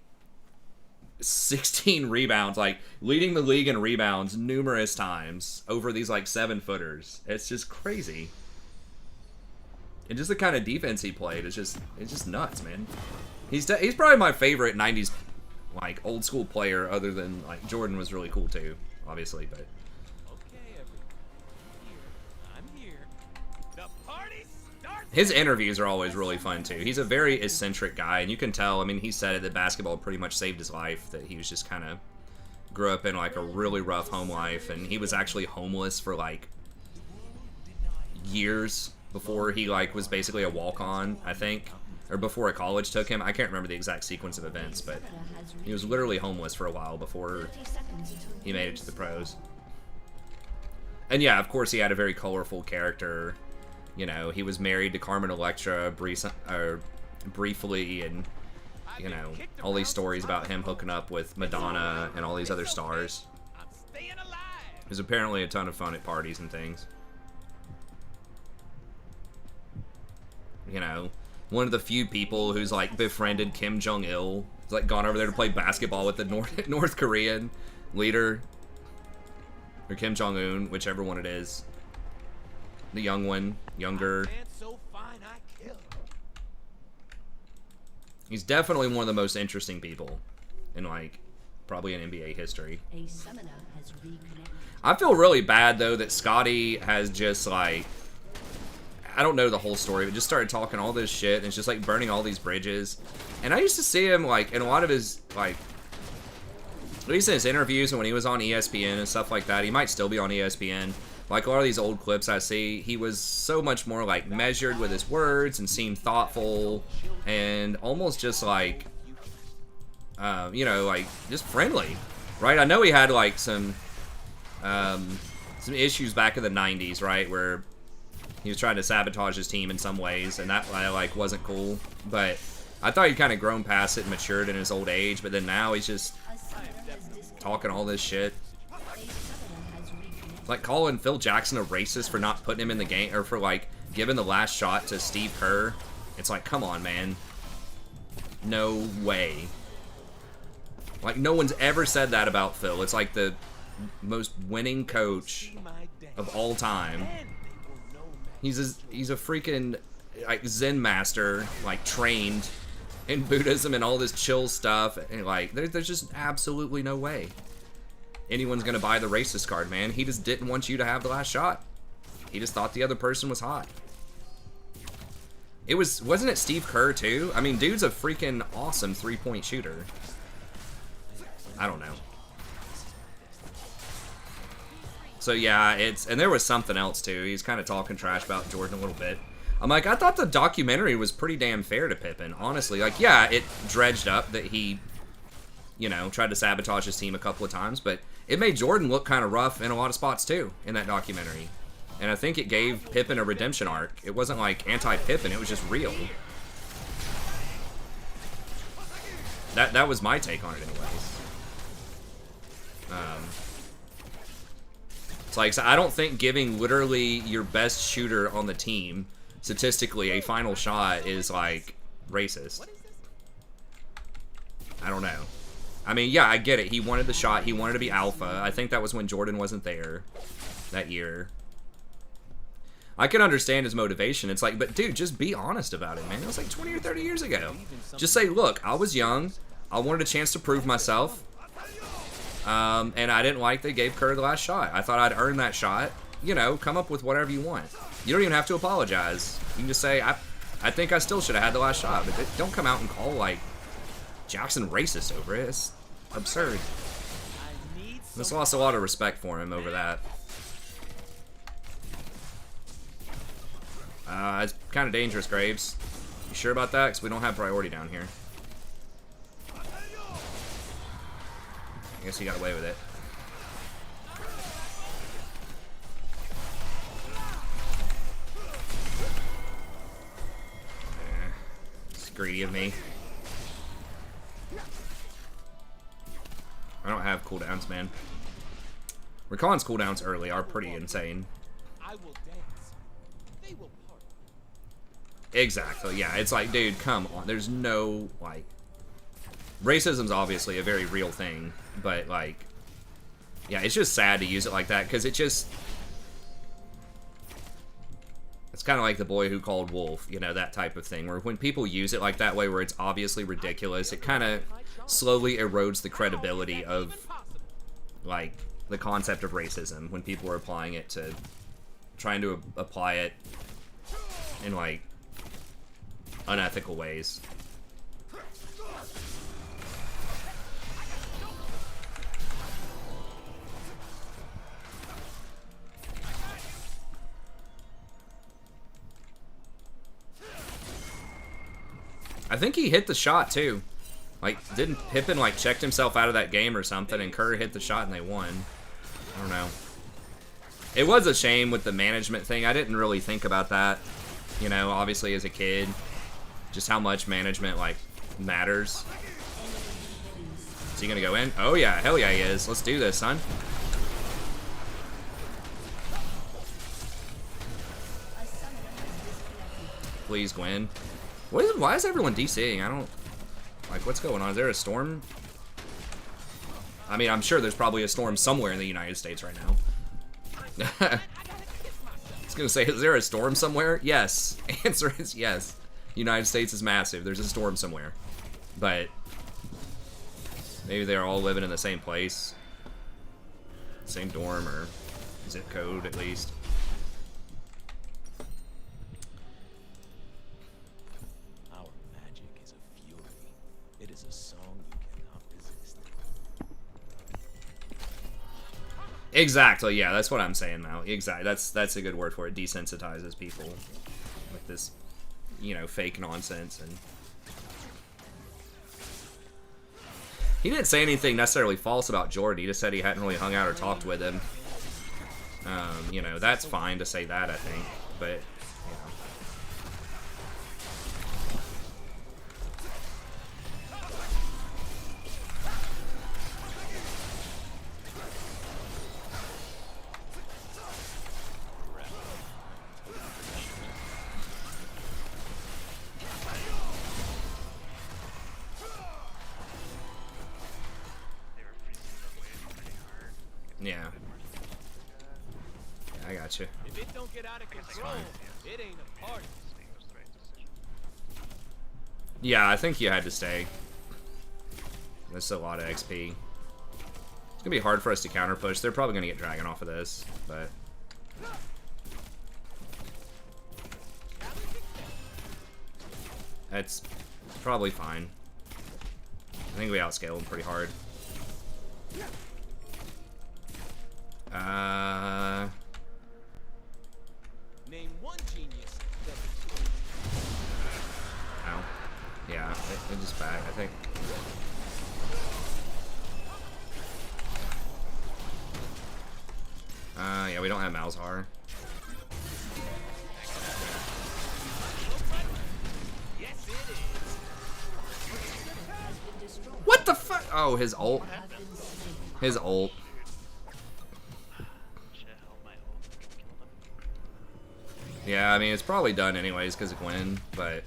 C: 16 rebounds, like leading the league in rebounds numerous times over these like 7-footers. It's just crazy. And just the kind of defense he played is just nuts, man. He's probably my favorite 90s like old school player, other than like Jordan was really cool too, obviously, but his interviews are always really fun too. He's a very eccentric guy, and you can tell, I mean, he said it, that basketball pretty much saved his life, that he was just kind of grew up in like a really rough home life, and he was actually homeless for like years before he like was basically a walk-on, I think, or before a college took him. I can't remember the exact sequence of events, but he was literally homeless for a while before he made it to the pros. And yeah, of course he had a very colorful character. You know, he was married to Carmen Electra briefly, and, you know, all these stories about him hooking up with Madonna and all these other stars. It was apparently a ton of fun at parties and things. You know, one of the few people who's, like, befriended Kim Jong-il. He's, like, gone over there to play basketball with the North Korean leader. Or Kim Jong-un, whichever one it is. The young one, younger. He's definitely one of the most interesting people in, like, probably in NBA history. I feel really bad, though, that Scotty has just, like, I don't know the whole story, but just started talking all this shit, and it's just, like, burning all these bridges. And I used to see him, like, in a lot of his, like, at least in his interviews and when he was on ESPN and stuff like that. He might still be on ESPN. Like, a lot of these old clips I see, he was so much more, like, measured with his words and seemed thoughtful and almost just, like, you know, like, just friendly, right? I know he had, like, some issues back in the 90s, right, where he was trying to sabotage his team in some ways, and that, like, wasn't cool. But I thought he'd kind of grown past it and matured in his old age, but then now he's just talking all this shit. Like, calling Phil Jackson a racist for not putting him in the game, or for, like, giving the last shot to Steve Kerr It's like, come on, man. No way. Like, no one's ever said that about Phil. It's like the most winning coach of all time. He's a freaking like Zen master, like trained in Buddhism and all this chill stuff. And like, there's just absolutely no way anyone's gonna buy the racist card, man. He just didn't want you to have the last shot. He just thought the other person was hot. Wasn't it Steve Kerr too? I mean, dude's a freaking awesome 3-point shooter. I don't know. So yeah, and there was something else too. He's kind of talking trash about Jordan a little bit. I'm like, I thought the documentary was pretty damn fair to Pippen, honestly. Like, yeah, it dredged up that he, you know, tried to sabotage his team a couple of times, but it made Jordan look kind of rough in a lot of spots too in that documentary. And I think it gave Pippen a redemption arc. It wasn't like anti-Pippen, it was just real. That was my take on it anyways. It's like, so I don't think giving literally your best shooter on the team statistically a final shot is like racist. I don't know. I mean, yeah, I get it. He wanted the shot. He wanted to be alpha. I think that was when Jordan wasn't there that year. I can understand his motivation. It's like, but dude, just be honest about it, man. It was like 20 or 30 years ago. Just say, look, I was young. I wanted a chance to prove myself. And I didn't like they gave Kerr the last shot. I thought I'd earn that shot. You know, come up with whatever you want. You don't even have to apologize. You can just say, I think I still should have had the last shot. But don't come out and call, like, Jackson racist over it. It's absurd. Just lost a lot of respect for him over that. It's kind of dangerous, Graves. You sure about that? Because we don't have priority down here. I guess he got away with it. It's greedy of me. I don't have cooldowns, man. Rakan's cooldowns early are pretty insane.
N: I will dance. They will part.
C: Exactly, yeah. It's like, dude, come on. There's no, like... Racism's obviously a very real thing, but, like... Yeah, it's just sad to use it like that, because it just... It's kind of like the boy who called wolf, you know, that type of thing, where when people use it like that way, where it's obviously ridiculous, it kind of slowly erodes the credibility of, like, the concept of racism, when people are applying it to... Trying to apply it in, like, unethical ways. I think he hit the shot too. Like, didn't Pippen like checked himself out of that game or something, and Kerr hit the shot and they won. I don't know. It was a shame with the management thing. I didn't really think about that, you know, obviously as a kid, just how much management like matters. Is he gonna go in? Oh yeah, hell yeah he is. Let's do this, son. Please, Gwen. Why is everyone DCing? I don't... Like, what's going on? Is there a storm? I mean, I'm sure there's probably a storm somewhere in the United States right now. I was gonna say, is there a storm somewhere? Yes. Answer is yes. United States is massive. There's a storm somewhere. But... maybe they're all living in the same place. Same dorm or zip code, at least. Exactly, yeah, that's what I'm saying now. Exactly, that's a good word for it. Desensitizes people with this, you know, fake nonsense. And he didn't say anything necessarily false about Jordan. He just said he hadn't really hung out or talked with him. You know, that's fine to say that, I think, but Yeah. I got you.
N: If it don't get out of control, it ain't a party.
C: Yeah, I think you had to stay. That's a lot of XP. It's gonna be hard for us to counter push. They're probably gonna get Dragon off of this, but that's probably fine. I think we outscaled them pretty hard.
N: Name one genius.
C: Ow. Yeah, it just back, I think. Yeah, we don't have Malzahar. What the fuck? Oh, his ult. His ult. Yeah, I mean, it's probably done anyways because of Gwen, but...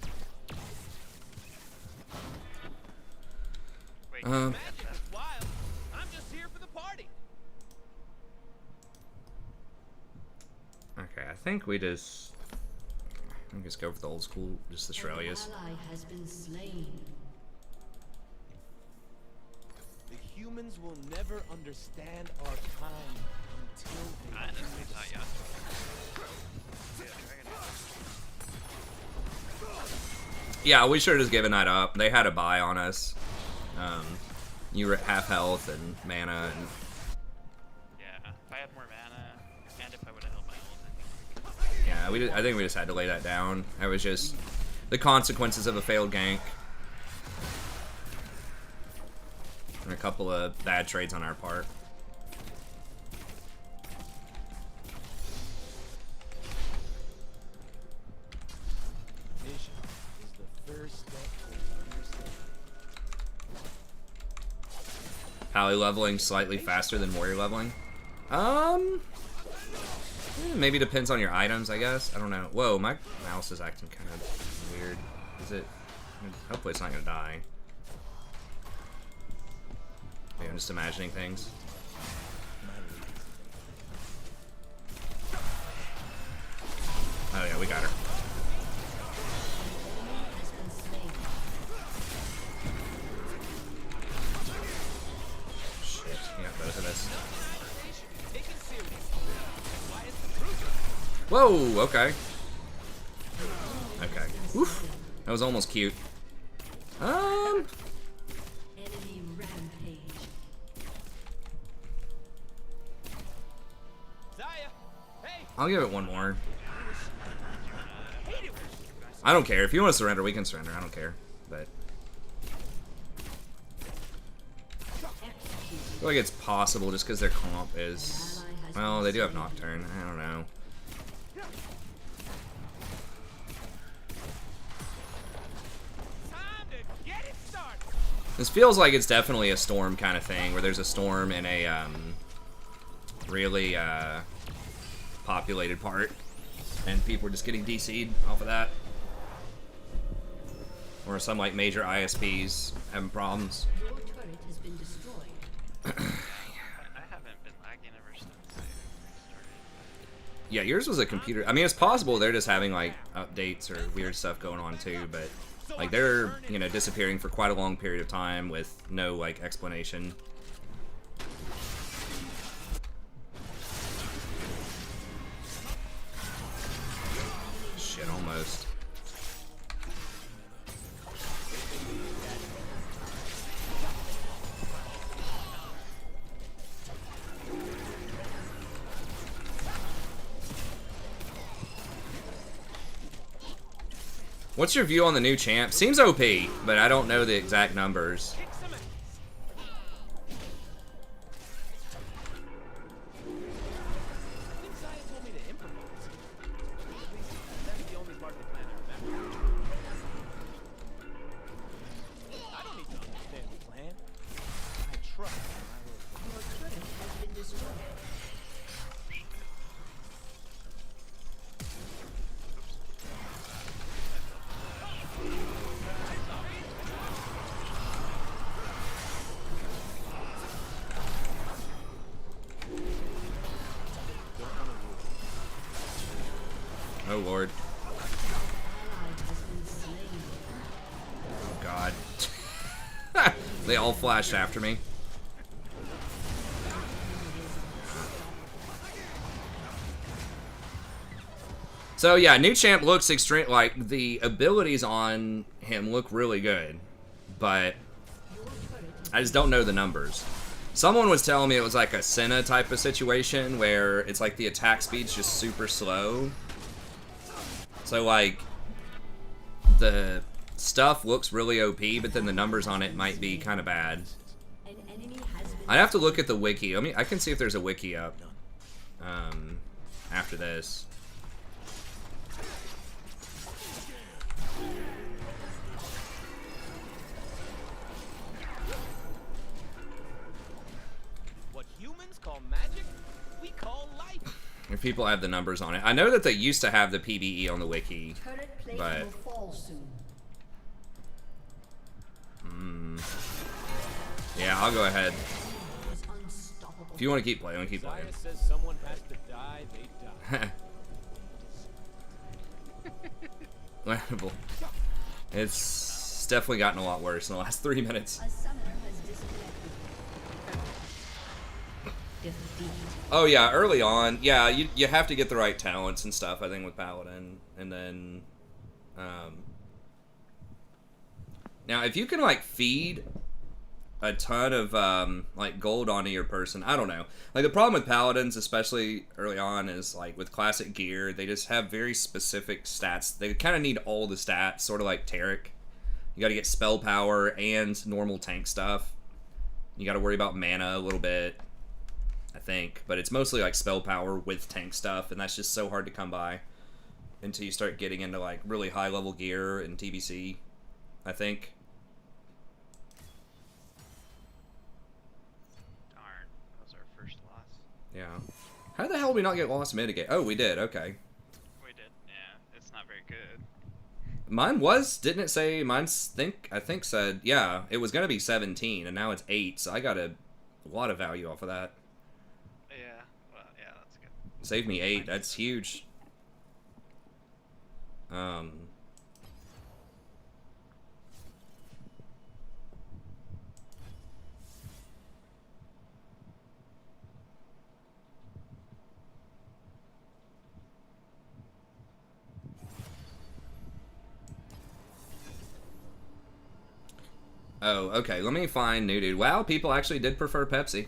N: I'm just here for the party.
C: Okay, I think we just... go for the old school, just the Shurelya's.
P: An ally has been slain.
N: The humans will never understand our kind until they
C: Yeah, we should have just given that up. They had a buy on us. You were at half health and mana and...
O: Yeah, if I had more mana, and if I would have held my ult,
C: Yeah, I think we just had to lay that down. That was just the consequences of a failed gank. And a couple of bad trades on our part.
N: Vision is the first step to understanding.
C: Pally leveling slightly faster than warrior leveling. Maybe depends on your items, I guess. I don't know. Whoa, my mouse is acting kind of weird. Is it? Hopefully it's not gonna die. Maybe I'm just imagining things. Oh yeah, we got her. Shit, you got both of us. Whoa, okay. Okay. Oof. That was almost cute.
P: Enemy rampage.
C: I'll give it one more. I don't care. If you want to surrender, we can surrender. I don't care. But I feel like it's possible just because their comp is... Well, they do have Nocturne. I don't know. This feels like it's definitely a Storm kind of thing, where there's a Storm in a really populated part, and people are just getting DC'd off of that. Or some like major ISPs having problems.
P: Your turret has been destroyed.
O: I haven't been lagging ever since I started.
C: Yeah, yours was a computer. I mean, it's possible they're just having like updates or weird stuff going on too, but like they're, you know, disappearing for quite a long period of time with no like explanation. Shit, almost. What's your view on the new champ? Seems OP, but I don't know the exact numbers. lord. Oh god. They all flashed after me. So yeah, new champ looks extreme. Like the abilities on him look really good, but I just don't know the numbers. Someone was telling me it was like a Senna type of situation where it's like the attack speed's just super slow. So like the stuff looks really OP, but then the numbers on it might be kind of bad. I'd have to look at the wiki. I can see if there's a wiki up after this.
N: What humans call magic, we call life.
C: If people have the numbers on it. I know that they used to have the PBE on the wiki, but... yeah, I'll go ahead. If you want to keep playing, keep playing.
N: Says someone has to die, they die.
C: Learnable. It's definitely gotten a lot worse in the last 3 minutes. Oh yeah, early on, yeah, you have to get the right talents and stuff, I think, with Paladin, and then, now if you can, like, feed a ton of, like, gold onto your person, I don't know. Like, the problem with Paladins, especially early on, is, like, with classic gear, they just have very specific stats. They kind of need all the stats, sort of like Tarek. You gotta get spell power and normal tank stuff. You gotta worry about mana a little bit, I think, but it's mostly like spell power with tank stuff, and that's just so hard to come by until you start getting into like really high level gear and TBC, I think.
O: Darn, that was our first loss.
C: Yeah. How the hell did we not get lost mitigate? Oh, we did. Okay.
O: We did. Yeah, it's not very good.
C: Mine was, didn't it say? Mine's I think said, yeah, it was gonna be 17, and now it's 8. So I got a lot of value off of that.
O: Yeah, well, yeah, that's good.
C: Saved me 8. That's huge. Oh, okay. Let me find new dude. Wow, people actually did prefer Pepsi.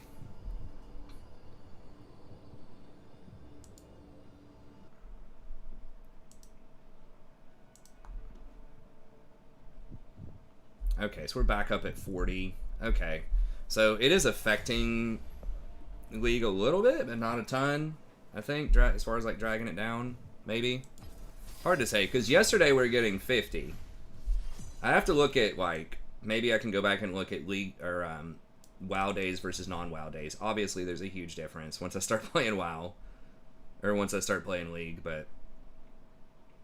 C: Okay, so we're back up at 40. Okay. So it is affecting League a little bit, but not a ton, I think, as far as like dragging it down, maybe. Hard to say, because yesterday we were getting 50. I have to look at, like, maybe I can go back and look at League, or WoW days versus non-WoW days. Obviously, there's a huge difference once I start playing WoW, or once I start playing League, but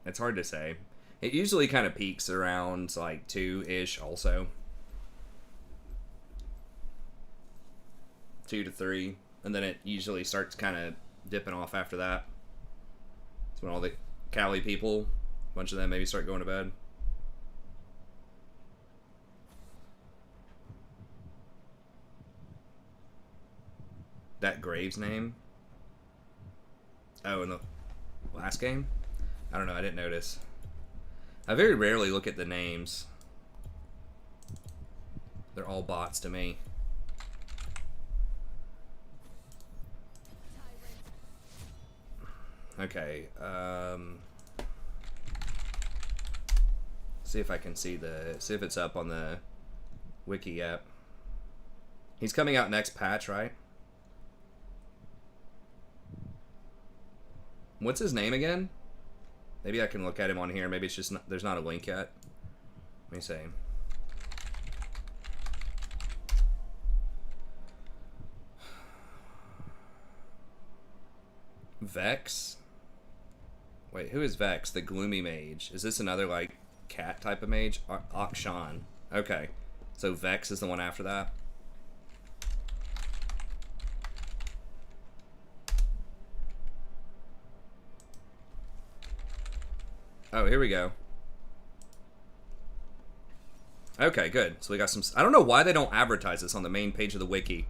C: it's hard to say. It usually kind of peaks around, like, 2-ish also. 2 to 3, and then it usually starts kind of dipping off after that. It's when all the Cali people, a bunch of them maybe start going to bed. That Graves name? Oh, in the last game? I don't know, I didn't notice. I very rarely look at the names. They're all bots to me. Okay, see if I can see see if it's up on the wiki app. He's coming out next patch, right? What's his name again? Maybe I can look at him on here. Maybe it's just there's not a link yet. Let me see. Vex? Wait, who is Vex? The gloomy mage. Is this another, like, cat type of mage? Akshan. Okay. So Vex is the one after that? Oh, here we go. Okay, good. So we got some... I don't know why they don't advertise this on the main page of the wiki.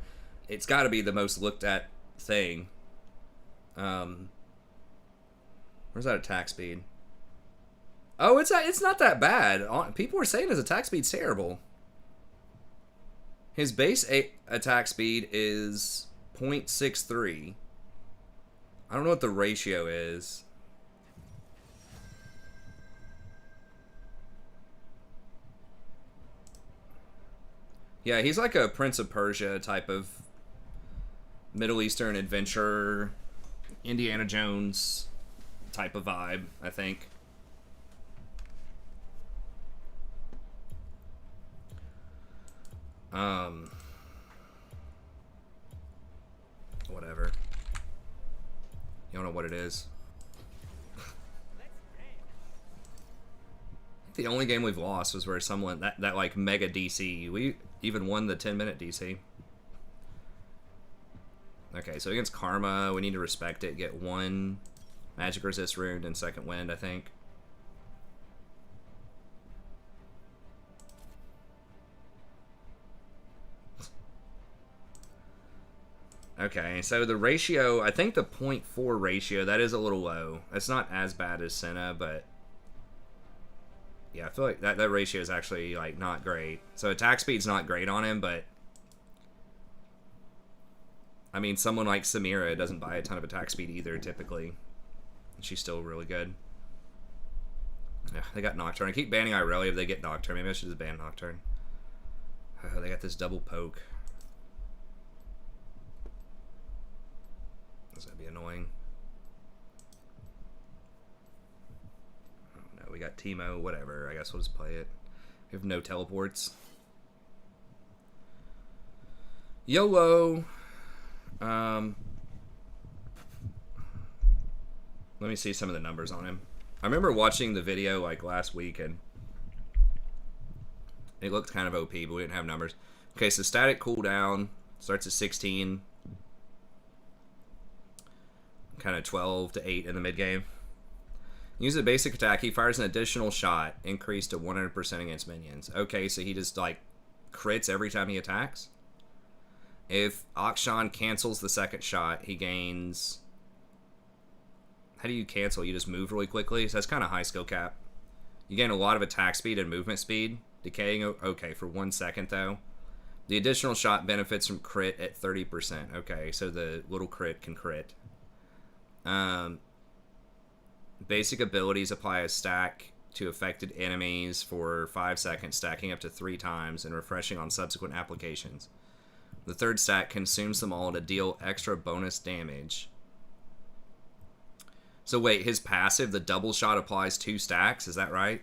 C: It's got to be the most looked at thing. Where's that attack speed? Oh, it's not that bad. People are saying his attack speed's terrible. His base attack speed is 0.63. I don't know what the ratio is. Yeah, he's like a Prince of Persia type of Middle Eastern adventurer, Indiana Jones type of vibe, I think. Whatever. You don't know what it is. The only game we've lost was where someone that like mega DC. We even won the 10-minute DC. Okay, so against Karma, we need to respect it. Get 1 magic resist rune and second wind, I think. Okay, so the ratio, I think the 0.4 ratio, that is a little low. It's not as bad as Senna, but yeah, I feel like that ratio is actually like not great. So attack speed's not great on him, but I mean, someone like Samira doesn't buy a ton of attack speed either, typically. She's still really good. Yeah, they got Nocturne. I keep banning Irelia if they get Nocturne. Maybe I should just ban Nocturne. Oh, they got this double poke. That's gonna be annoying. Oh no, we got Teemo, whatever. I guess we'll just play it. We have no teleports. YOLO! Let me see some of the numbers on him. I remember watching the video like last week and it looked kind of OP, but we didn't have numbers. Okay, so static cooldown starts at 16. Kind of 12 to 8 in the mid game. Use a basic attack. He fires an additional shot, increased to 100% against minions. Okay, so he just like crits every time he attacks. If Akshan cancels the second shot, he gains... How do you cancel? You just move really quickly? So that's kind of high skill cap. You gain a lot of attack speed and movement speed. Decaying, okay, for 1 second though. The additional shot benefits from crit at 30%. Okay, so the little crit can crit. Basic abilities apply a stack to affected enemies for 5 seconds, stacking up to 3 times and refreshing on subsequent applications. The third stack consumes them all to deal extra bonus damage. So wait, his passive, the double shot, applies 2 stacks, is that right?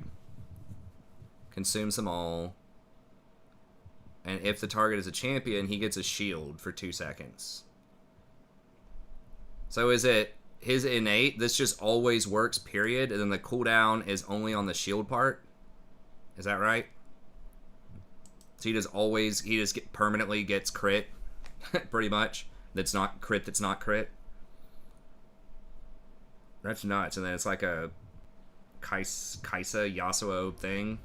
C: Consumes them all. And if the target is a champion, he gets a shield for 2 seconds. So is it his innate, this just always works, period, and then the cooldown is only on the shield part? Is that right? So he just permanently gets crit, pretty much. That's not crit, that's not crit. That's nuts. And then it's like a Kaisa Yasuo thing.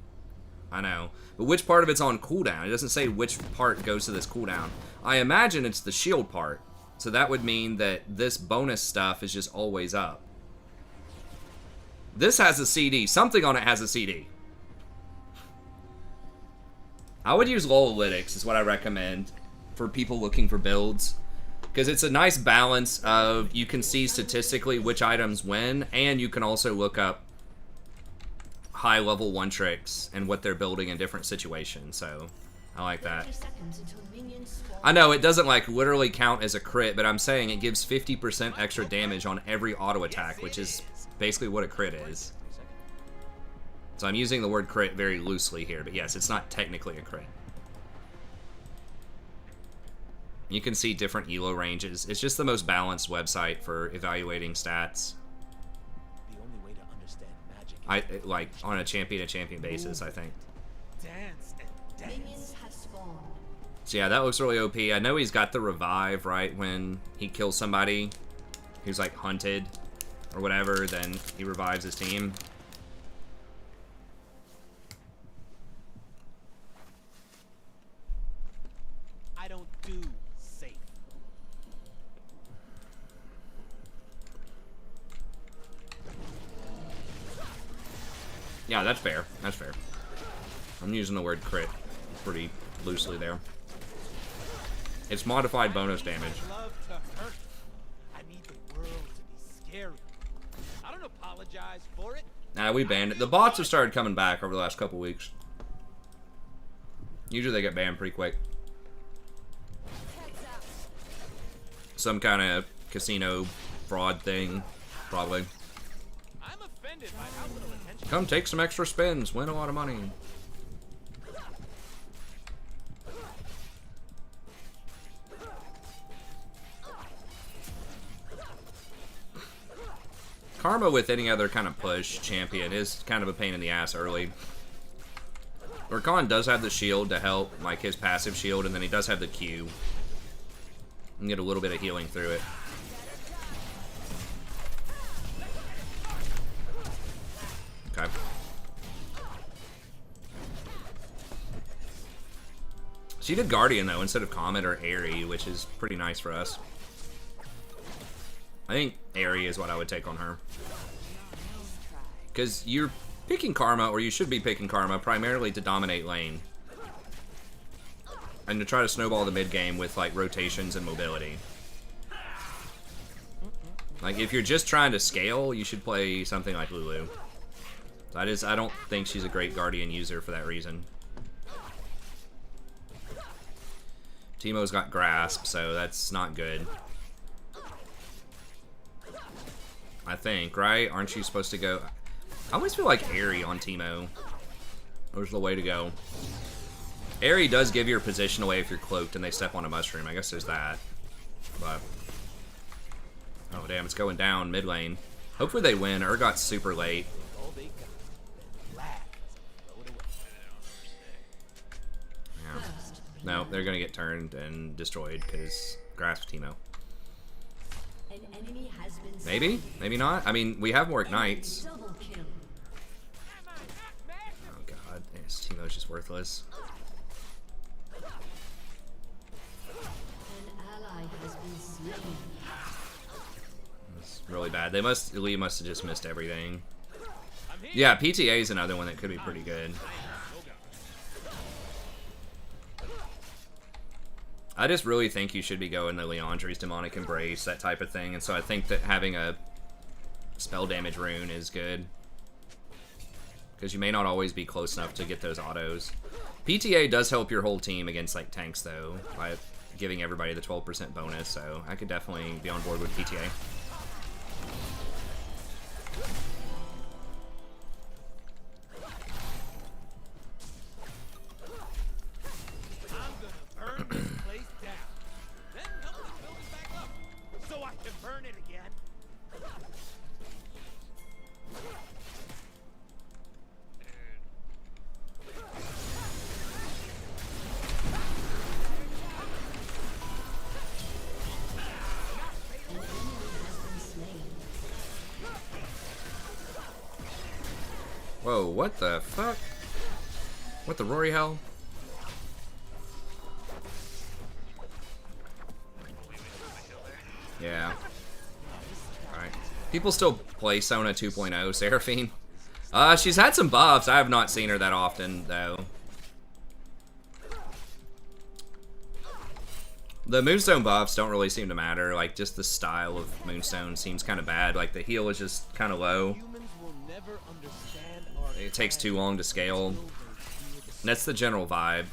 C: I know. But which part of it's on cooldown? It doesn't say which part goes to this cooldown. I imagine it's the shield part. So that would mean that this bonus stuff is just always up. This has a CD. Something on it has a CD. I would use Lolalytics is what I recommend for people looking for builds. Because it's a nice balance of you can see statistically which items win, and you can also look up high level one tricks and what they're building in different situations. So I like that. I know it doesn't like literally count as a crit, but I'm saying it gives 50% extra damage on every auto attack, which is basically what a crit is. So I'm using the word crit very loosely here, but yes, it's not technically a crit. You can see different ELO ranges. It's just the most balanced website for evaluating stats.
N: The only way to understand magic
C: like on a champion basis, I think.
N: Dance and dance.
C: So yeah, that looks really OP. I know he's got the revive, right? When he kills somebody who's like hunted or whatever, then he revives his team. Yeah, that's fair. That's fair. I'm using the word crit pretty loosely there. It's modified bonus damage.
N: Love to hurt. I need the world to be scary. I don't apologize for it.
C: Nah, we banned it. The bots have started coming back over the last couple weeks. Usually they get banned pretty quick. Some kind of casino fraud thing, probably.
N: I'm offended by how little attention.
C: Come take some extra spins, win a lot of money. Karma with any other kind of push champion is kind of a pain in the ass early. Rakan does have the shield to help, like his passive shield, and then he does have the Q. And get a little bit of healing through it. Okay. She did Guardian though instead of Comet or Aerie, which is pretty nice for us. I think Aerie is what I would take on her. Because you're picking Karma, or you should be picking Karma, primarily to dominate lane. And to try to snowball the mid game with like rotations and mobility. Like if you're just trying to scale, you should play something like Lulu. I don't think she's a great Guardian user for that reason. Teemo's got Grasp, so that's not good. I think, right? Aren't you supposed to go... I always feel like Aerie on Teemo. There's the way to go. Aerie does give your position away if you're cloaked and they step on a mushroom. I guess there's that. But... oh, damn, it's going down mid lane. Hopefully they win. Urgot's super late. Yeah. No, they're going to get turned and destroyed because Grasp Teemo. Maybe? Maybe not? I mean, we have more ignites. Oh god, this Teemo's just worthless. That's really bad. Lee must have just missed everything. Yeah, PTA is another one that could be pretty good. I just really think you should be going the Leandre's Demonic Embrace, that type of thing, and so I think that having a spell damage rune is good. Because you may not always be close enough to get those autos. PTA does help your whole team against like tanks though, by giving everybody the 12% bonus, so I could definitely be on board with PTA. Whoa, what the fuck? What the Rory hell? Yeah. Alright. People still play Sona 2.0, Seraphine. She's had some buffs. I have not seen her that often, though. The Moonstone buffs don't really seem to matter. Like, just the style of Moonstone seems kind of bad. Like, the heal is just kind of low. It takes too long to scale. And that's the general vibe.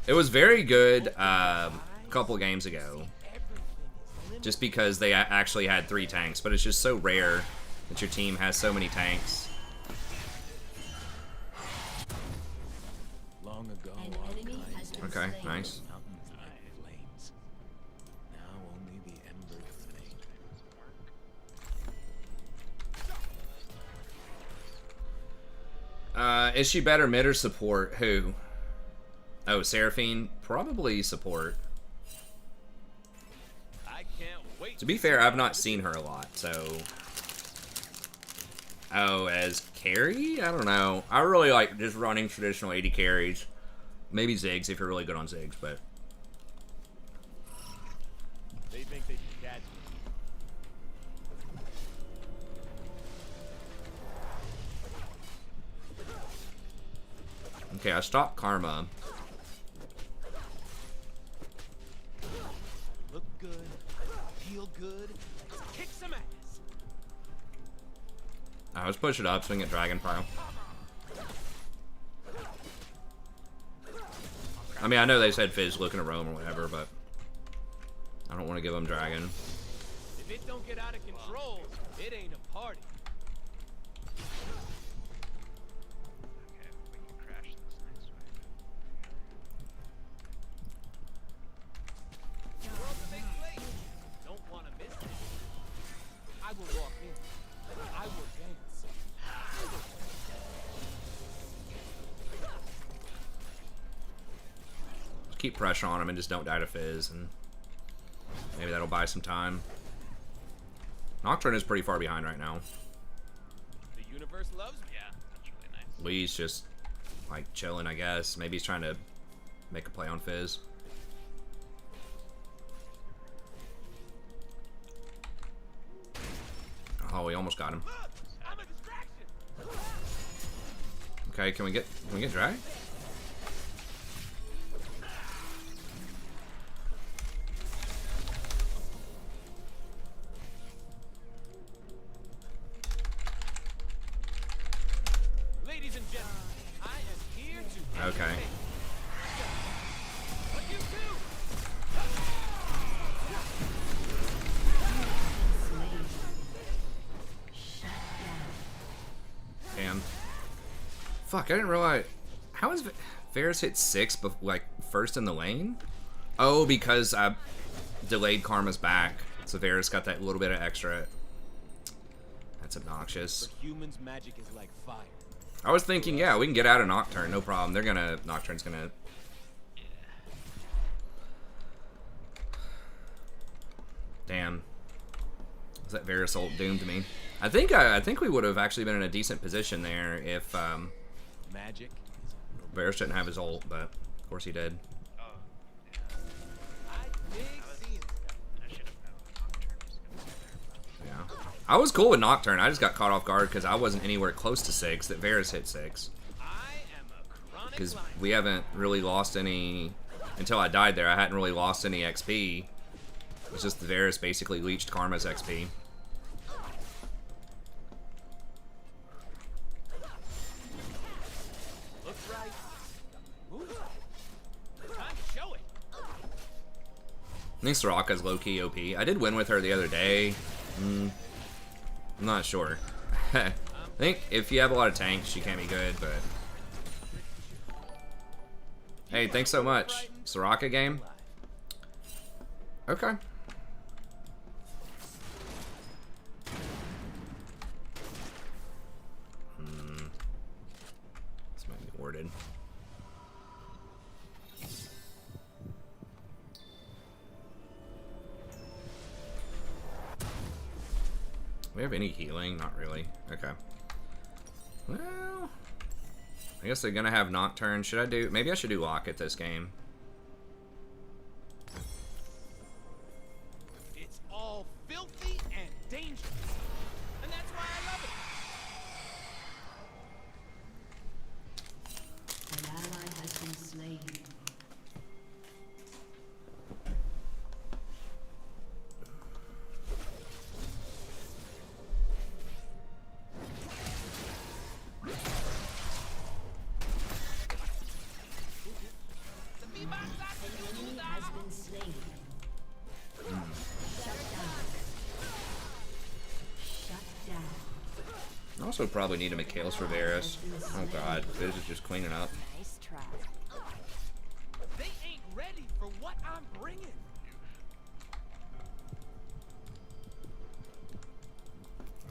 C: It was very good a couple games ago. Just because they actually had 3 tanks. But it's just so rare that your team has so many tanks. Okay, nice. Is she better mid or support? Who? Oh, Seraphine? Probably support. To be fair, I've not seen her a lot, so... oh, as carry? I don't know. I really like just running traditional AD carries. Maybe Ziggs if you're really good on Ziggs, but...
N: they think they can catch me.
C: Okay, I stopped Karma.
N: Look good, feel good, kick some ass.
C: Let's push it up, swing at Dragon Pile. I mean, I know they said Fizz looking at Rome or whatever, but I don't want to give them Dragon.
N: If it don't get out of control, it ain't a party.
O: Okay, we can crash this next wave.
N: The world's a big place. Don't want to miss it. I will walk in. I will dance.
C: Just keep pressure on them and just don't die to Fizz, and maybe that'll buy some time. Nocturne is pretty far behind right now.
N: The universe loves me.
O: Yeah, that's really nice.
C: Lee's just like chilling, I guess. Maybe he's trying to make a play on Fizz. Oh, we almost got him.
N: I'm a distraction.
C: Okay, can we get drag?
N: Ladies and gentlemen, I am here to
C: Okay.
N: what you do.
C: Damn. Fuck, I didn't realize. How is Varus hit 6 like first in the lane? Oh, because I delayed Karma's back. So Varus got that little bit of extra. That's obnoxious.
N: For humans, magic is like fire.
C: I was thinking, yeah, we can get out of Nocturne, no problem. They're gonna Nocturne's gonna. Damn. Was that Varus ult doomed me? I think we would have actually been in a decent position there if
N: Magic.
C: Varus didn't have his ult, but of course he did. Yeah. I was cool with Nocturne. I just got caught off guard because I wasn't anywhere close to 6. That Varus hit 6. Because we haven't really lost any until I died there. I hadn't really lost any XP. It was just the Varus basically leached Karma's XP. I think Soraka's low-key OP. I did win with her the other day. I'm not sure. I think if you have a lot of tanks, she can be good, but... Hey, thanks so much. Soraka game? Okay. This might be worded. Do we have any healing? Not really. Okay. Well, I guess they're gonna have Nocturne. Should I do? Maybe I should do Locket this game.
N: It's all filthy and dangerous, and that's why I love it.
P: An ally has been slain.
C: I also probably need a Mikhails for Varus. Oh god, Fizz is just cleaning up.
G: Nice try.
N: They ain't ready for what I'm bringing.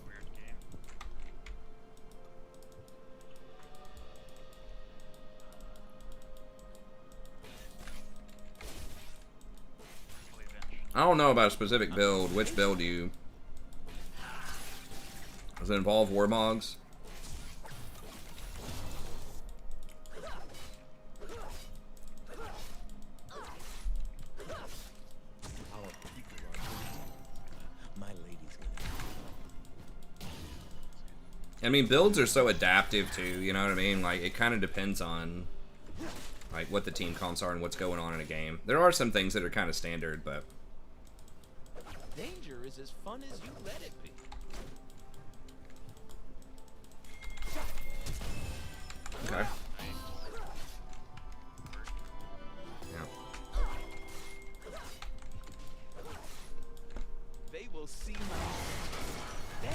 O: Weird game.
C: I don't know about a specific build. Which build do you... Does it involve Warmogs? I mean, builds are so adaptive too, you know what I mean? Like, it kind of depends on like what the team comps are and what's going on in a game. There are some things that are kind of standard, but
N: Danger is as fun as you let it be.
C: okay. Yeah.
N: They will see my then.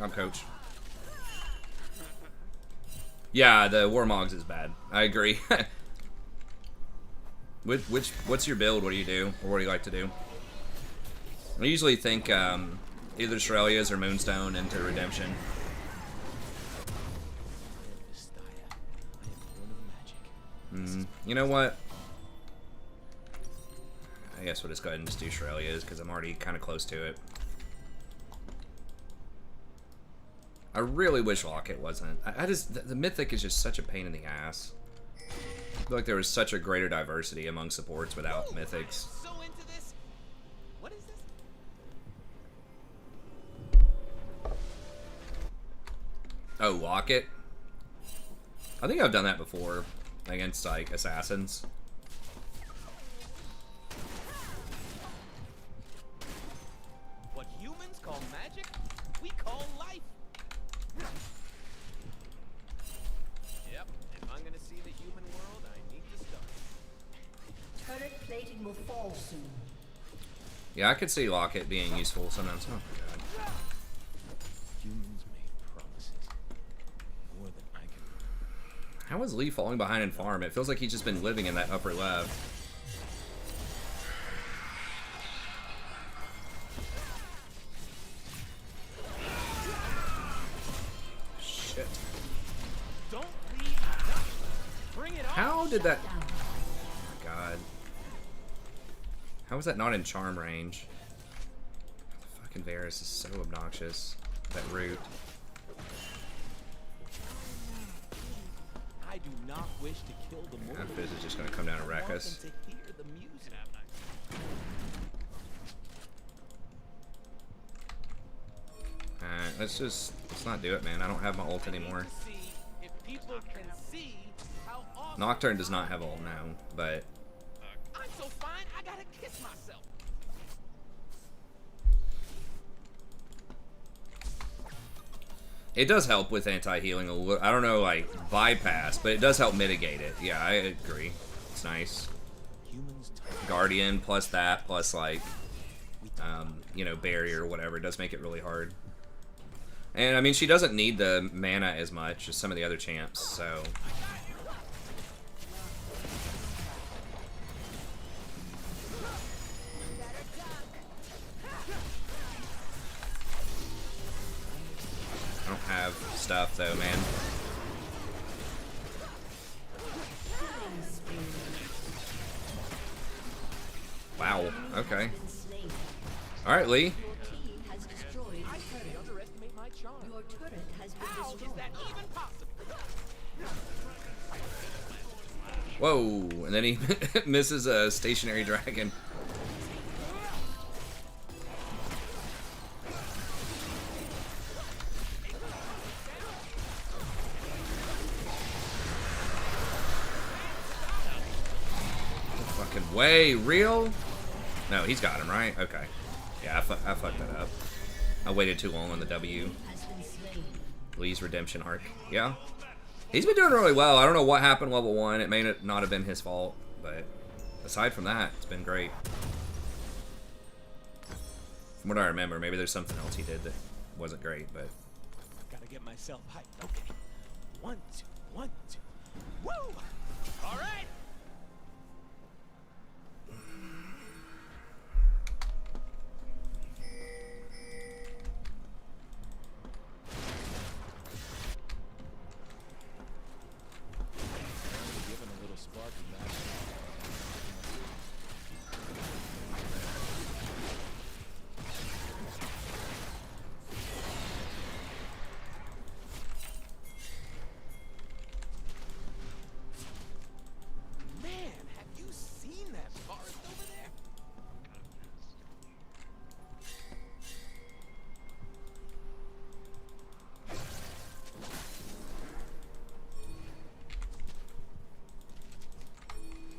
C: I'm coach. Yeah, the Warmogs is bad. I agree. What's your build? What do you do? Or what do you like to do? I usually think either Shurelya's or Moonstone into Redemption. You know what? I guess we'll just go ahead and just do Shurelya's because I'm already kind of close to it. I really wish Locket wasn't. I just, the Mythic is just such a pain in the ass. I feel like there was such a greater diversity among supports without Mythics.
N: So into this. What is this?
C: Oh, Locket? I think I've done that before against, like, Assassins.
N: What humans call magic, we call life. Yep, if I'm gonna see the human world, I need to start.
P: Turret plating will fall soon.
C: Yeah, I could see Locket being useful sometimes. Oh, my God.
N: Humans made promises. More than I can.
C: How is Lee falling behind in farm? It feels like he's just been living in that upper left. Shit.
N: Don't leave nothing. Bring it on.
C: How did that... Oh my God. How is that not in charm range? Fucking Varus is so obnoxious. That root.
N: I do not wish to kill the
C: That
N: mortal.
C: Fizz is just gonna come down and wreck
N: I want
C: us.
N: them to hear the music.
C: Alright, let's not do it, man. I don't have my ult anymore.
N: See if people can see how awesome.
C: Nocturne does not have ult now, but
N: I'm so fine, I gotta kiss myself.
C: it does help with anti-healing a little. I don't know, like, bypass, but it does help mitigate it. Yeah, I agree. It's nice. Guardian plus that, plus, like, you know, barrier or whatever. It does make it really hard. And, I mean, she doesn't need the mana as much as some of the other champs, so... I don't have stuff, though, man. Wow, okay. Alright, Lee. Whoa, and then he misses a stationary dragon. No fucking way, real? No, he's got him, right? Okay. Yeah, I fucked that up. I waited too long on the W. Lee's redemption arc. Yeah. He's been doing really well. I don't know what happened level 1. It may not have been his fault, but aside from that, it's been great. From what I remember, maybe there's something else he did that wasn't great, but...
N: Gotta get myself hyped. Okay. 1, 2, 1, 2. Woo! All right.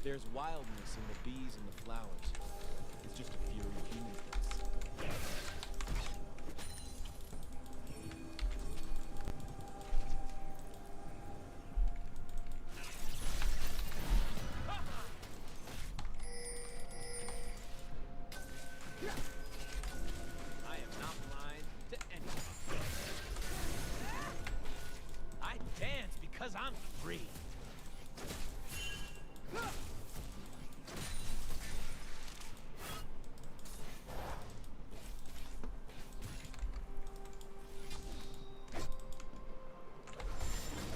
N: There's wildness in the bees and the flowers. It's just a fury human thinks. I am not blind to anything. I dance because I'm free.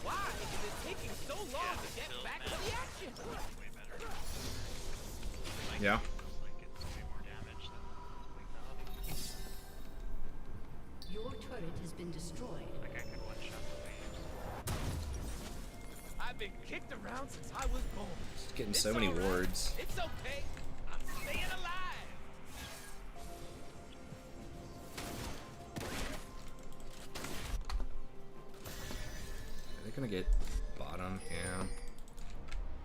N: Why is it taking so long to get back to the action?
O: Way better.
C: Yeah.
O: Like it's way more damage than like the other.
P: Your turret has been destroyed.
O: Like I could one shot the waves.
N: I've been kicked around since I was born.
C: Just getting so many wards.
N: It's okay. I'm staying alive.
C: Are they gonna get bottom? Yeah.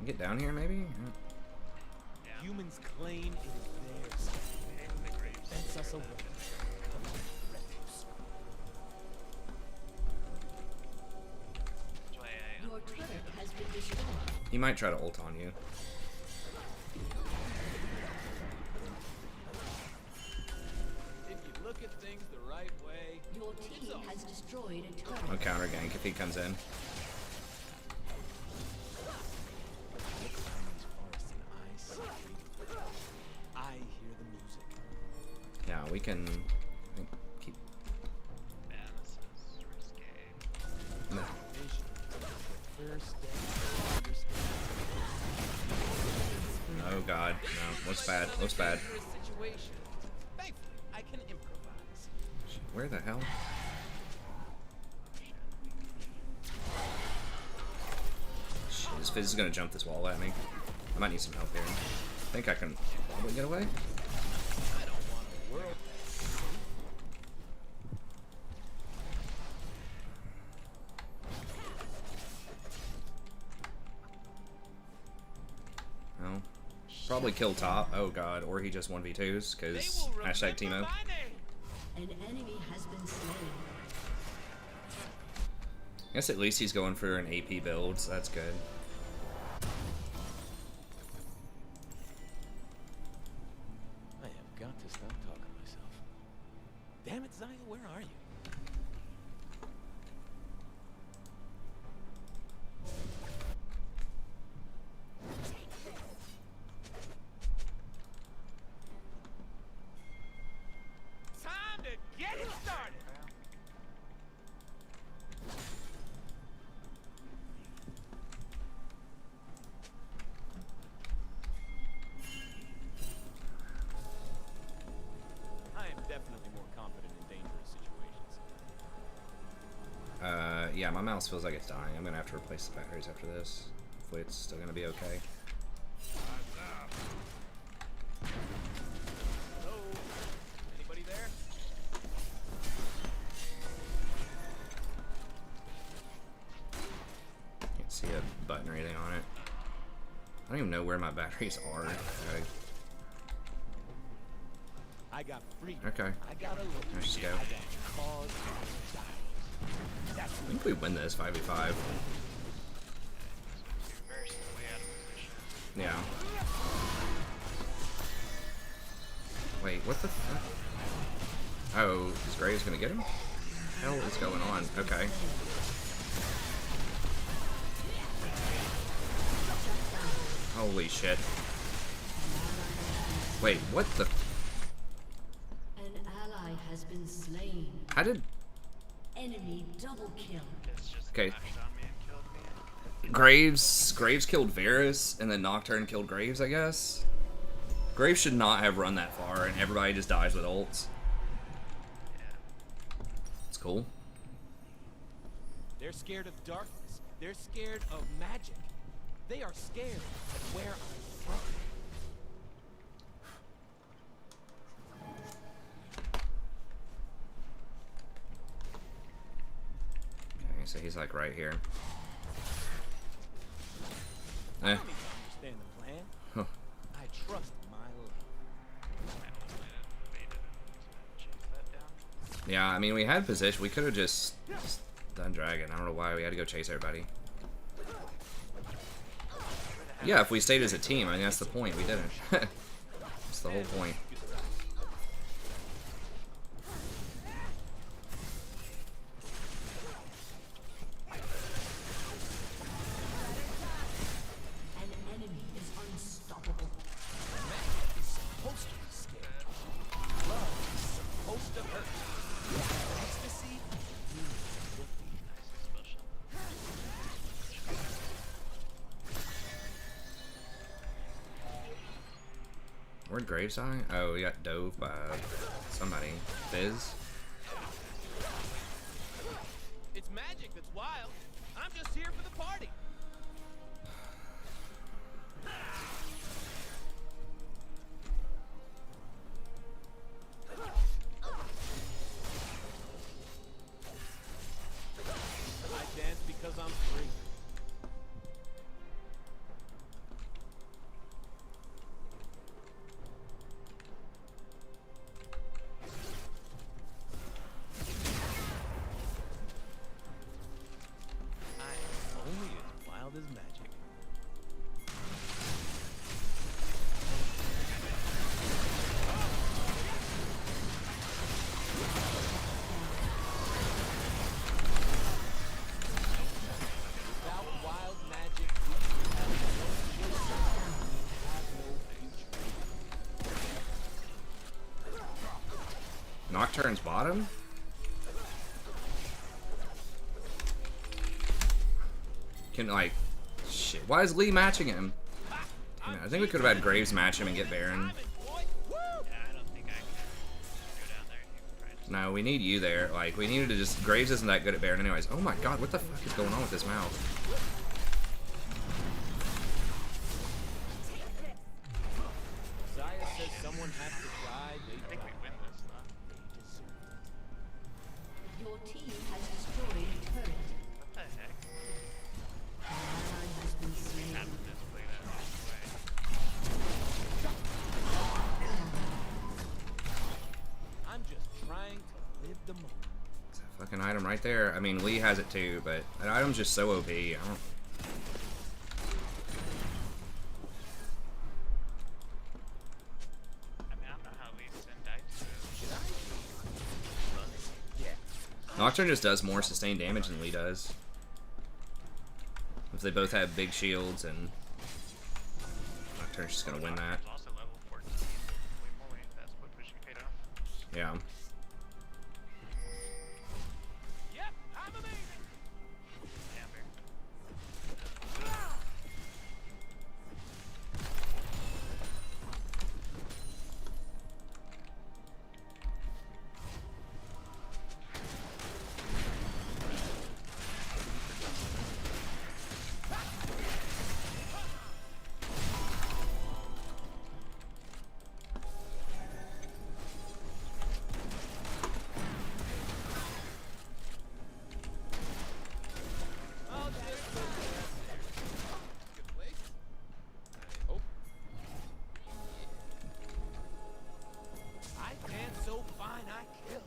C: Get down here, maybe? Yeah.
N: Humans claim it is theirs. Fence us away.
P: Your turret has been destroyed.
C: He might try to ult on you.
N: If you look at things the right way,
P: your team has destroyed a turret.
C: I'll counter gank if he comes in.
N: I hear the music.
C: Yeah, we can keep.
O: Man, this is risque.
C: No. Oh god, no. Looks bad. Looks bad.
N: Thankfully, I can improvise.
C: Where the hell? Shit, this Fizz is gonna jump this wall at me. I might need some help here. I think I can probably get away.
N: I don't want a world.
C: No. Probably kill top. Oh god, or he just 1v2s, because hashtag Teemo.
P: An enemy has been slain.
C: I guess at least he's going for an AP build, so that's good.
N: I have got to stop talking to myself. Damn it, Zaya, where are you? Time to get it started. I am definitely more confident in dangerous situations.
C: Yeah, my mouse feels like it's dying. I'm gonna have to replace the batteries after this. Hopefully it's still gonna be okay.
N: Hello? Anybody there?
C: Can't see a button or anything on it. I don't even know where my batteries are.
N: I got free.
C: Okay.
N: I got a look.
C: Let's just go.
N: I got cause and
C: I think we win this 5v5. Yeah. Wait, what the fuck? Oh, is Graves gonna get him? Hell is going on? Okay. Holy shit. Wait, what the?
P: An ally has been slain.
C: How did?
P: Enemy double kill.
C: Okay. Graves killed Varus, and then Nocturne killed Graves, I guess. Graves should not have run that far, and everybody just dies with ults. It's cool.
N: They're scared of darkness. They're scared of magic. They are scared of where I'm from.
C: Okay, so he's like right here. Eh.
N: I don't need to understand the plan. trust my luck.
C: Yeah, I mean, we had position. We could have just done dragon. I don't know why we had to go chase everybody. Yeah, if we stayed as a team, I mean, that's the point. We didn't. That's the whole point.
P: An enemy is unstoppable.
N: Magic is supposed to be scary. Love is supposed to hurt. Ecstasy will be
C: Where'd Graves die? Oh, we got dove by somebody. Fizz.
N: It's magic that's wild. I'm just here for the party. I dance because I'm free. I am only as wild as magic. Without wild magic, we have no future. Have no future.
C: Nocturne's bottom? Can, like... Shit. Why is Lee matching him? Damn it, I think we could have had Graves match him and get Baron. No, we need you there. Like, we needed to just... Graves isn't that good at Baron anyways. Oh my god, what the fuck is going on with this mouse?
N: Zaya says someone has to die. They
O: I think we win this though.
P: Your team has destroyed a turret.
O: What the heck?
P: An ally has been slain.
O: Have to display that wrong way.
N: I'm just trying to live the moment.
C: It's a fucking item right there. I mean, Lee has it too, but that item's just so OP. I don't...
O: I mean, I don't know how Lee Sin died to it.
C: Nocturne just does more sustained damage than Lee does. If they both have big shields, and Nocturne's just gonna win that.
O: It's also level 14. Holy moly, that's what pushing paid off.
C: Yeah.
N: Yep, I'm amazing.
O: Yeah, fair.
N: I'll just go there. Good place. I hope. I dance so fine I kill.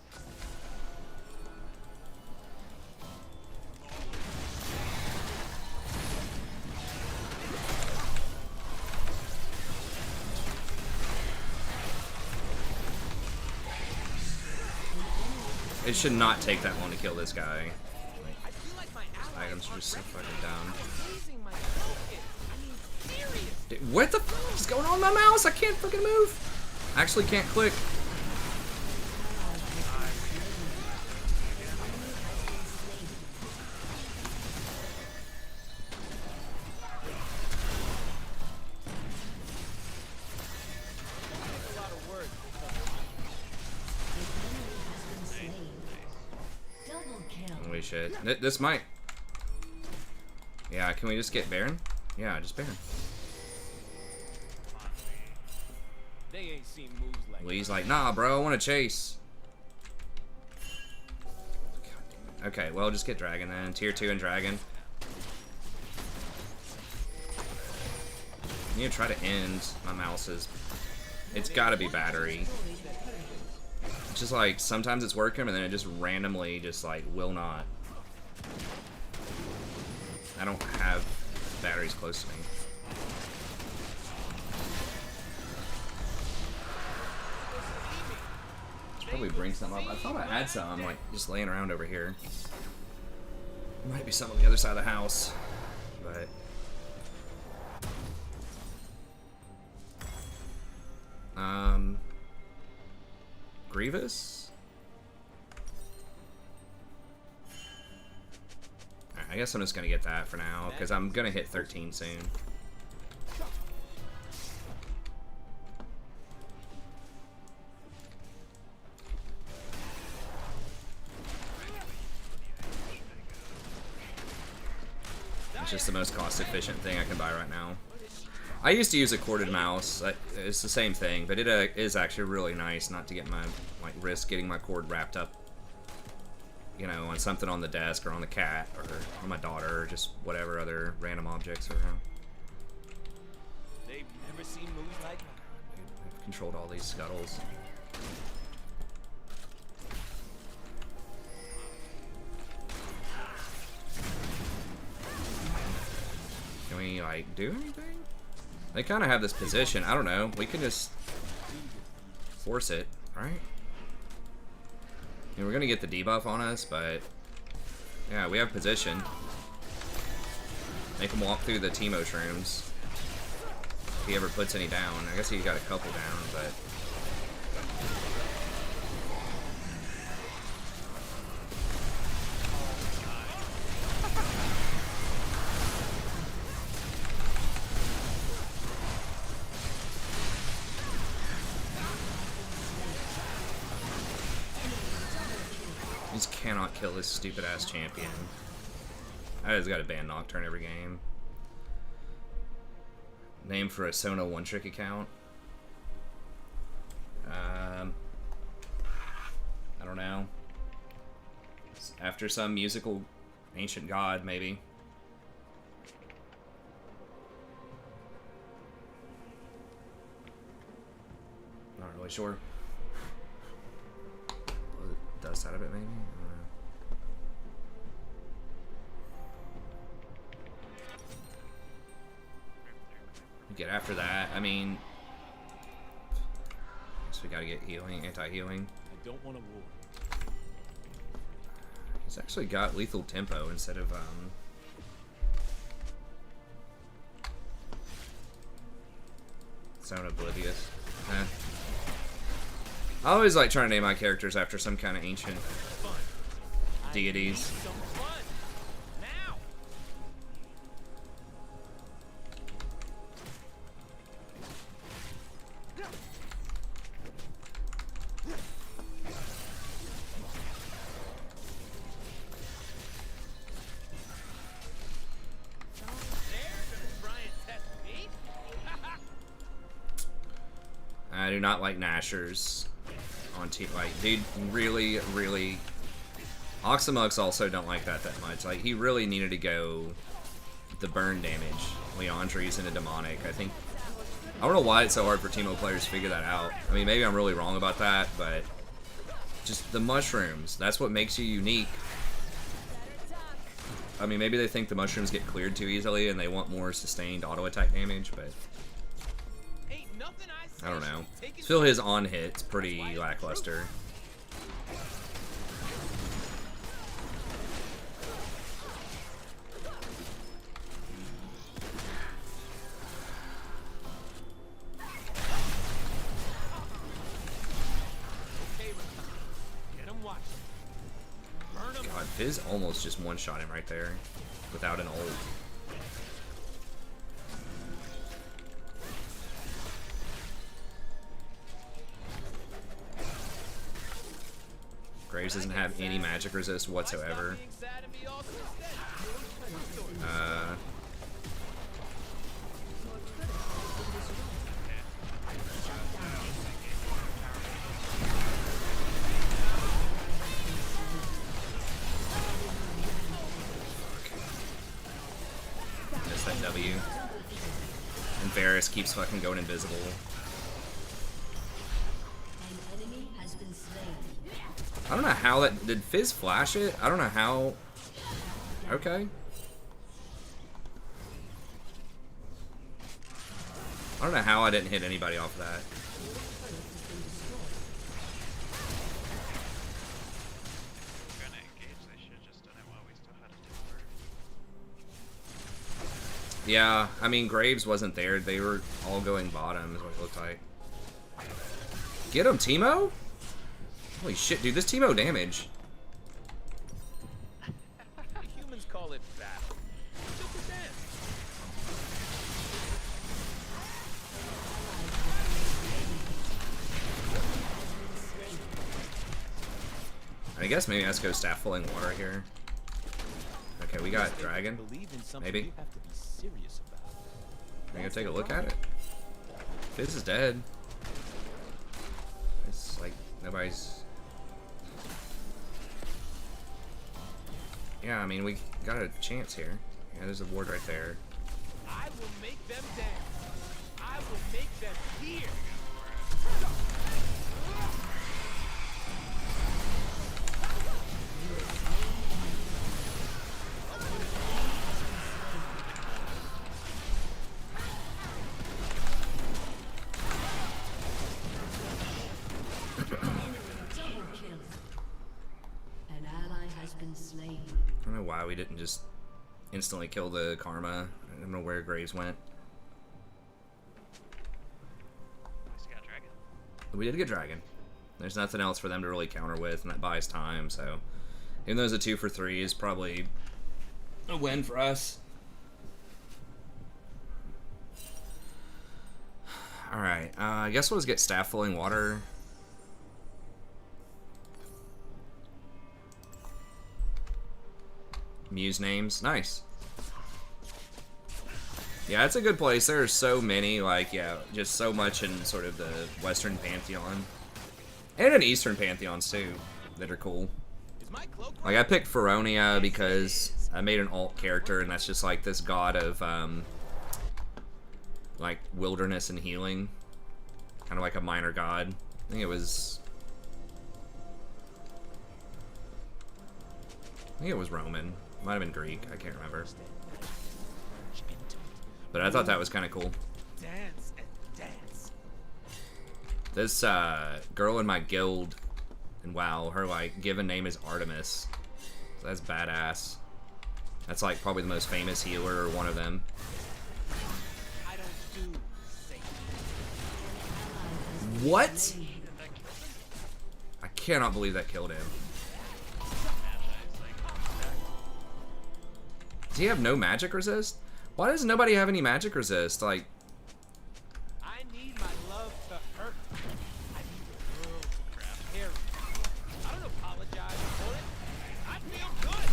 C: It should not take that long to kill this guy.
N: I feel like my
C: Like, items are just so fucking down.
N: amazing my focus. I mean, serious.
C: Dude, what the fuck is going on with my mouse? I can't fucking move. I actually can't click.
N: A lot of words.
P: Double kill.
C: Holy shit. This might... Yeah, can we just get Baron? Yeah, just Baron.
N: They ain't seen moves like
C: Lee's like, nah, bro, I want to chase. Okay, well, just get Dragon then. Tier 2 and Dragon. I need to try to end my mouse's. It's gotta be battery. It's just like, sometimes it's working, and then it just randomly just like will not. I don't have batteries close to me. Should probably bring some up. I thought I had some, like, just laying around over here. Might be some on the other side of the house, but... Grievous? Alright, I guess I'm just gonna get that for now, because I'm gonna hit 13 soon. It's just the most cost-efficient thing I can buy right now. I used to use a corded mouse. It's the same thing, but it is actually really nice not to get my wrist getting my cord wrapped up, you know, on something on the desk or on the cat or on my daughter or just whatever other random objects around.
N: They've never seen movies like mine.
C: I've controlled all these scuttles. Can we, like, do anything? They kind of have this position. I don't know. We can just force it, right? I mean, we're going to get the debuff on us, but... yeah, we have position. Make him walk through the Teemo shrooms. If he ever puts any down. I guess he got a couple down, but... I just cannot kill this stupid ass champion. I just got to ban Nocturne every game. Name for a Sona one-trick account. I don't know. After some musical ancient god, maybe. Not really sure. Dust out of it, maybe? I don't know. Get after that. I mean, guess we gotta get healing, anti-healing.
N: I don't want to war.
C: He's actually got lethal tempo instead of Sound Oblivious. I always like trying to name my characters after some kind of ancient deities. I do not like Nashers on team. Like, dude, really, really. Oxamux also don't like that much. Like, he really needed to go the burn damage. Leandre's into demonic. I don't know why it's so hard for Teemo players to figure that out. I mean, maybe I'm really wrong about that, but just the mushrooms. That's what makes you unique. I mean, maybe they think the mushrooms get cleared too easily and they want more sustained auto attack damage, but I don't know. I feel his on hit's pretty lackluster. God, Fizz almost just one-shot him right there without an ult. Graves doesn't have any magic resist whatsoever. Missed that W. And Varus keeps fucking going invisible.
P: An enemy has been slain.
C: I don't know how that... Did Fizz flash it? I don't know how... Okay. I don't know how I didn't hit anybody off of that.
O: Gonna engage, they should have just done it while we still had a tower.
C: Yeah, I mean, Graves wasn't there. They were all going bottom, is what it looked like. Get him, Teemo! Holy shit, dude, this Teemo damage.
N: The humans call it battle. It's just a dance.
C: I guess maybe let's go staff filling water here. Okay, we got dragon. Maybe. Can I go take a look at it? Fizz is dead. It's like nobody's. Yeah, I mean we got a chance here. Yeah, there's a ward right there.
N: I will make them dance. I will make them hear.
P: An ally has been slain.
C: I don't know why we didn't just instantly kill the Karma. I don't know where Graves went.
O: We got dragon.
C: We did get dragon. There's nothing else for them to really counter with, and that buys time, so... Even though it's a 2 for 3 is probably a win for us. Alright, I guess we'll just get staff filling water. Muse names. Nice. Yeah, it's a good place. There are so many, like, yeah, just so much in sort of the Western Pantheon. And in Eastern Pantheons, too, that are cool. Like, I picked Feronia because I made an alt character, and that's just, like, this god of, like, wilderness and healing. Kind of like a minor god. I think it was Roman. Might have been Greek. I can't remember. But I thought that was kind of cool.
N: Dance and dance.
C: This girl in my guild in WoW, her like given name is Artemis. So that's badass. That's like probably the most famous healer or one of them.
N: I don't do
C: What? I cannot believe that killed him. Does he have no magic resist? Why does nobody have any magic resist? Like,
N: I need my love to hurt. I need the world to carry. I don't apologize for it. I feel good.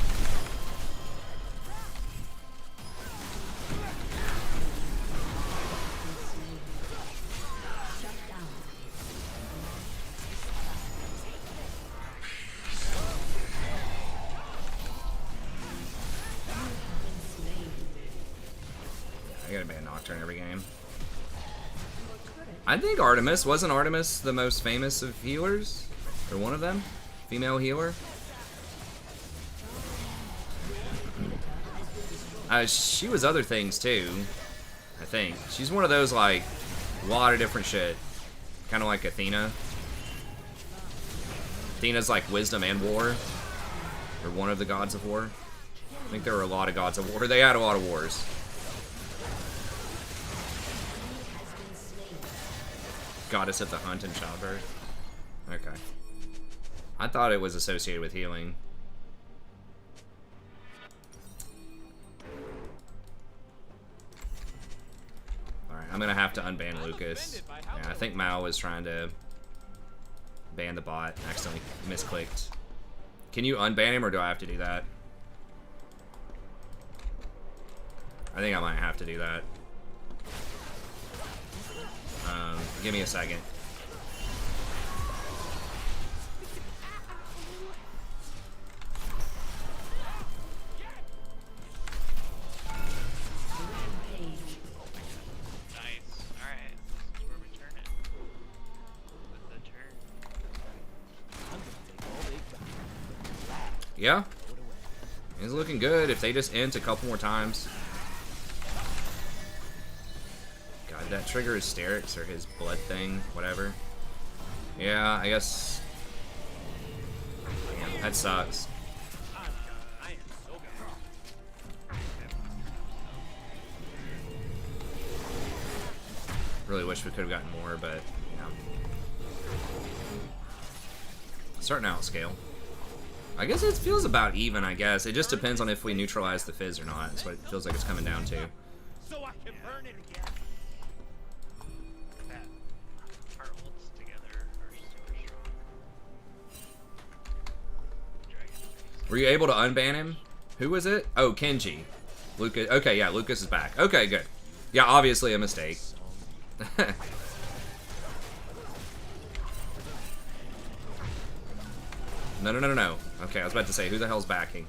P: Shut down.
C: I gotta be a Nocturne every game. I think Artemis, wasn't Artemis the most famous of healers? Or one of them? Female healer? She was other things too, I think. She's one of those, like, a lot of different shit. Kind of like Athena. Athena's like wisdom and war. Or one of the gods of war. I think there were a lot of gods of war. They had a lot of wars. Goddess of the hunt and childbirth. Okay. I thought it was associated with healing. Alright, I'm gonna have to unban Lucas. Yeah, I think Mao was trying to ban the bot and accidentally misclicked. Can you unban him or do I have to do that? I think I might have to do that. Give me a second. Yeah. He's looking good if they just int a couple more times. God, that trigger hysterics or his blood thing, whatever. Yeah, I guess. Damn, that sucks. Really wish we could have gotten more, but yeah. Starting out scale. I guess it feels about even, I guess. It just depends on if we neutralize the fizz or not. That's what it feels like it's coming down to.
N: So I can burn it again.
O: That our ults together are super strong.
C: Were you able to unban him? Who was it? Oh, Kenji. Lucas. Okay, yeah, Lucas is back. Okay, good. Yeah, obviously a mistake. No. Okay, I was about to say, who the hell's backing?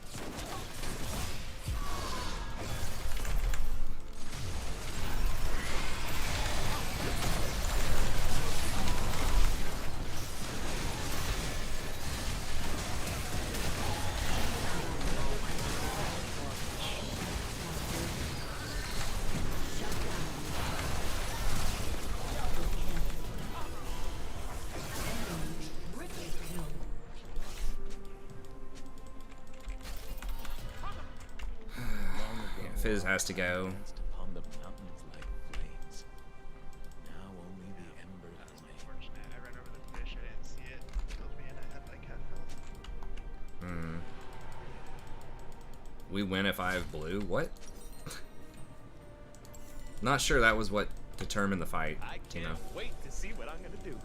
C: Fizz has to go.
O: Upon the mountains like flames. Now only the embers remain. Unfortunate. I ran over the fish. I didn't see it. It killed me and I had like half health.
C: We win if I have blue? What? Not sure that was what determined the fight, Timo.
N: Wait to see what I'm gonna do.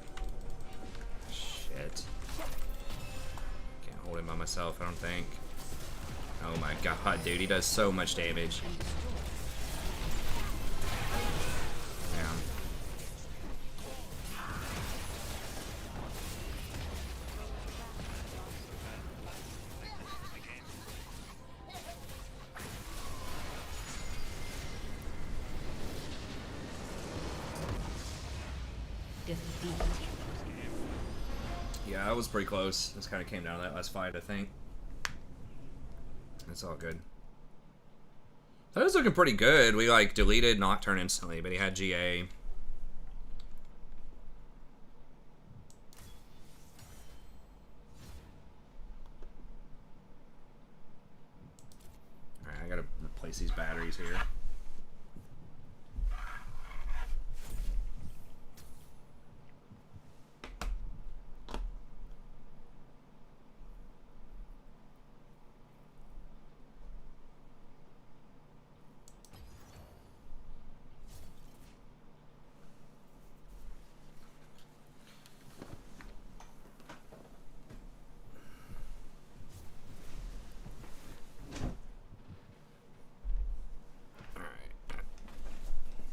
C: Shit. Can't hold him by myself, I don't think. Oh my god, dude, he does so much damage. Damn. Yeah, that was pretty close. This kind of came down to that last fight, I think. It's all good. That was looking pretty good. We like deleted Nocturne instantly, but he had GA. Alright, I gotta replace these batteries here.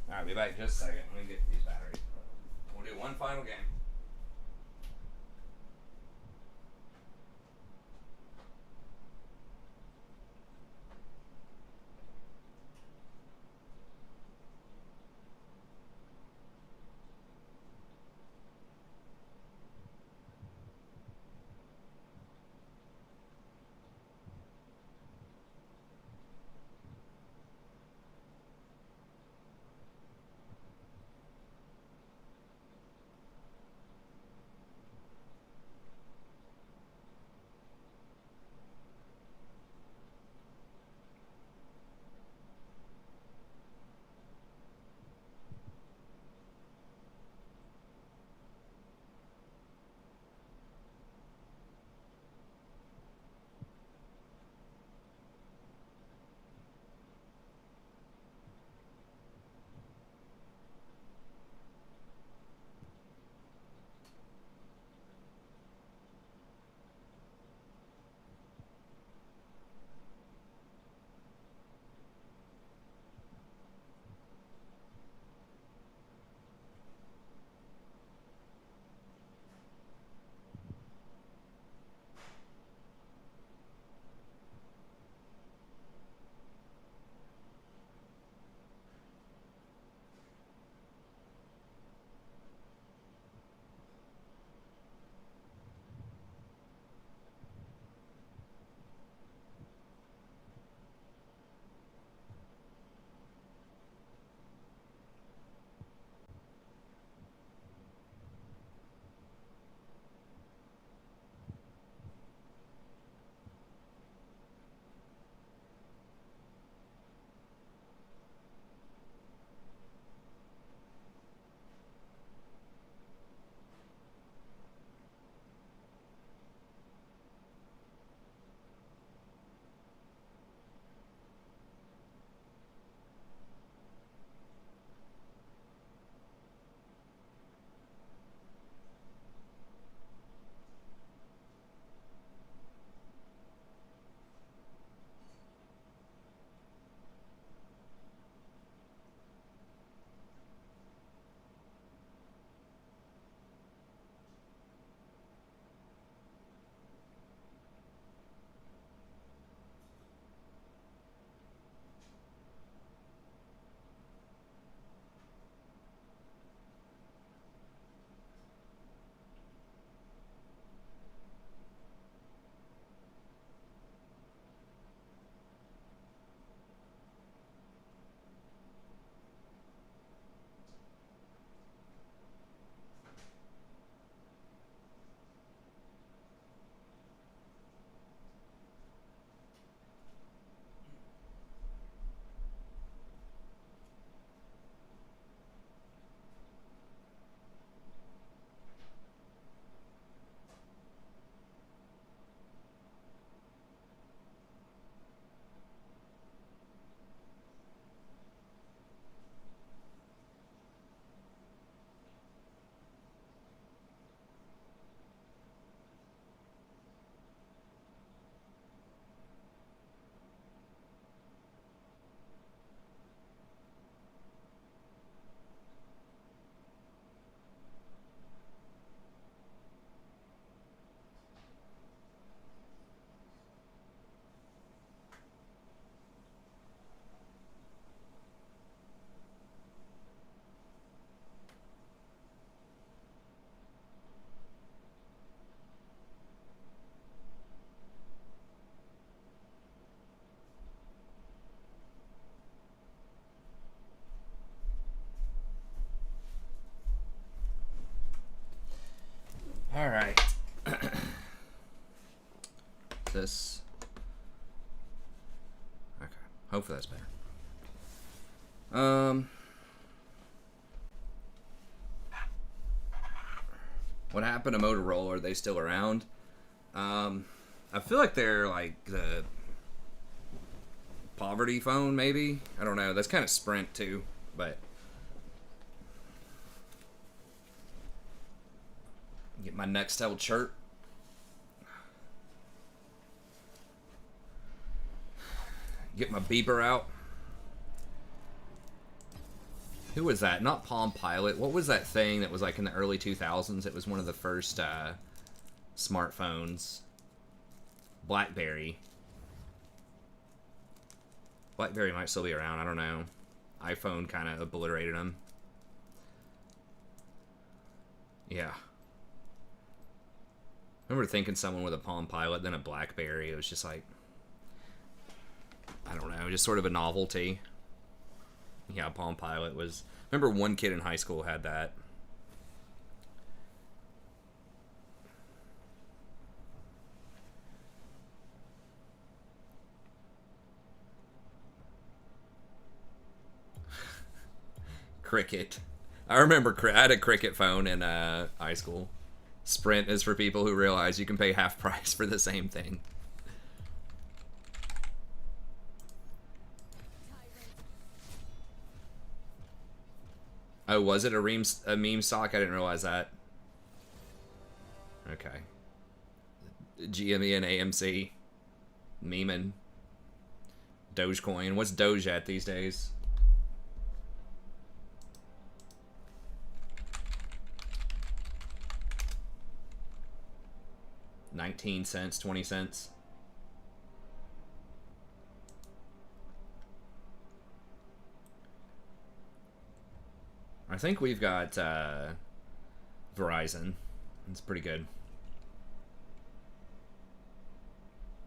C: Alright, be back in just a second. Let me get these batteries. We'll do one final game. this. Okay, hopefully that's better. What happened to Motorola? Are they still around? I feel like they're like the poverty phone, maybe? I don't know. That's kind of Sprint too, but get my Nextel chirp. Get my beeper out. Who was that? Not Palm Pilot. What was that thing that was like in the early 2000s? It was one of the first smartphones. BlackBerry. BlackBerry might still be around. I don't know. iPhone kind of obliterated them. Yeah. I remember thinking someone with a Palm Pilot, then a BlackBerry. It was just like, I don't know, just sort of a novelty. Yeah, Palm Pilot was... Remember one kid in high school had that. Cricket. I remember I had a Cricket phone in high school. Sprint is for people who realize you can pay half price for the same thing. Oh, was it a meme stock? I didn't realize that. Okay. GME and AMC. Memeing. Dogecoin. What's Doge at these days? $0.19, 20 cents. I think we've got Verizon. It's pretty good.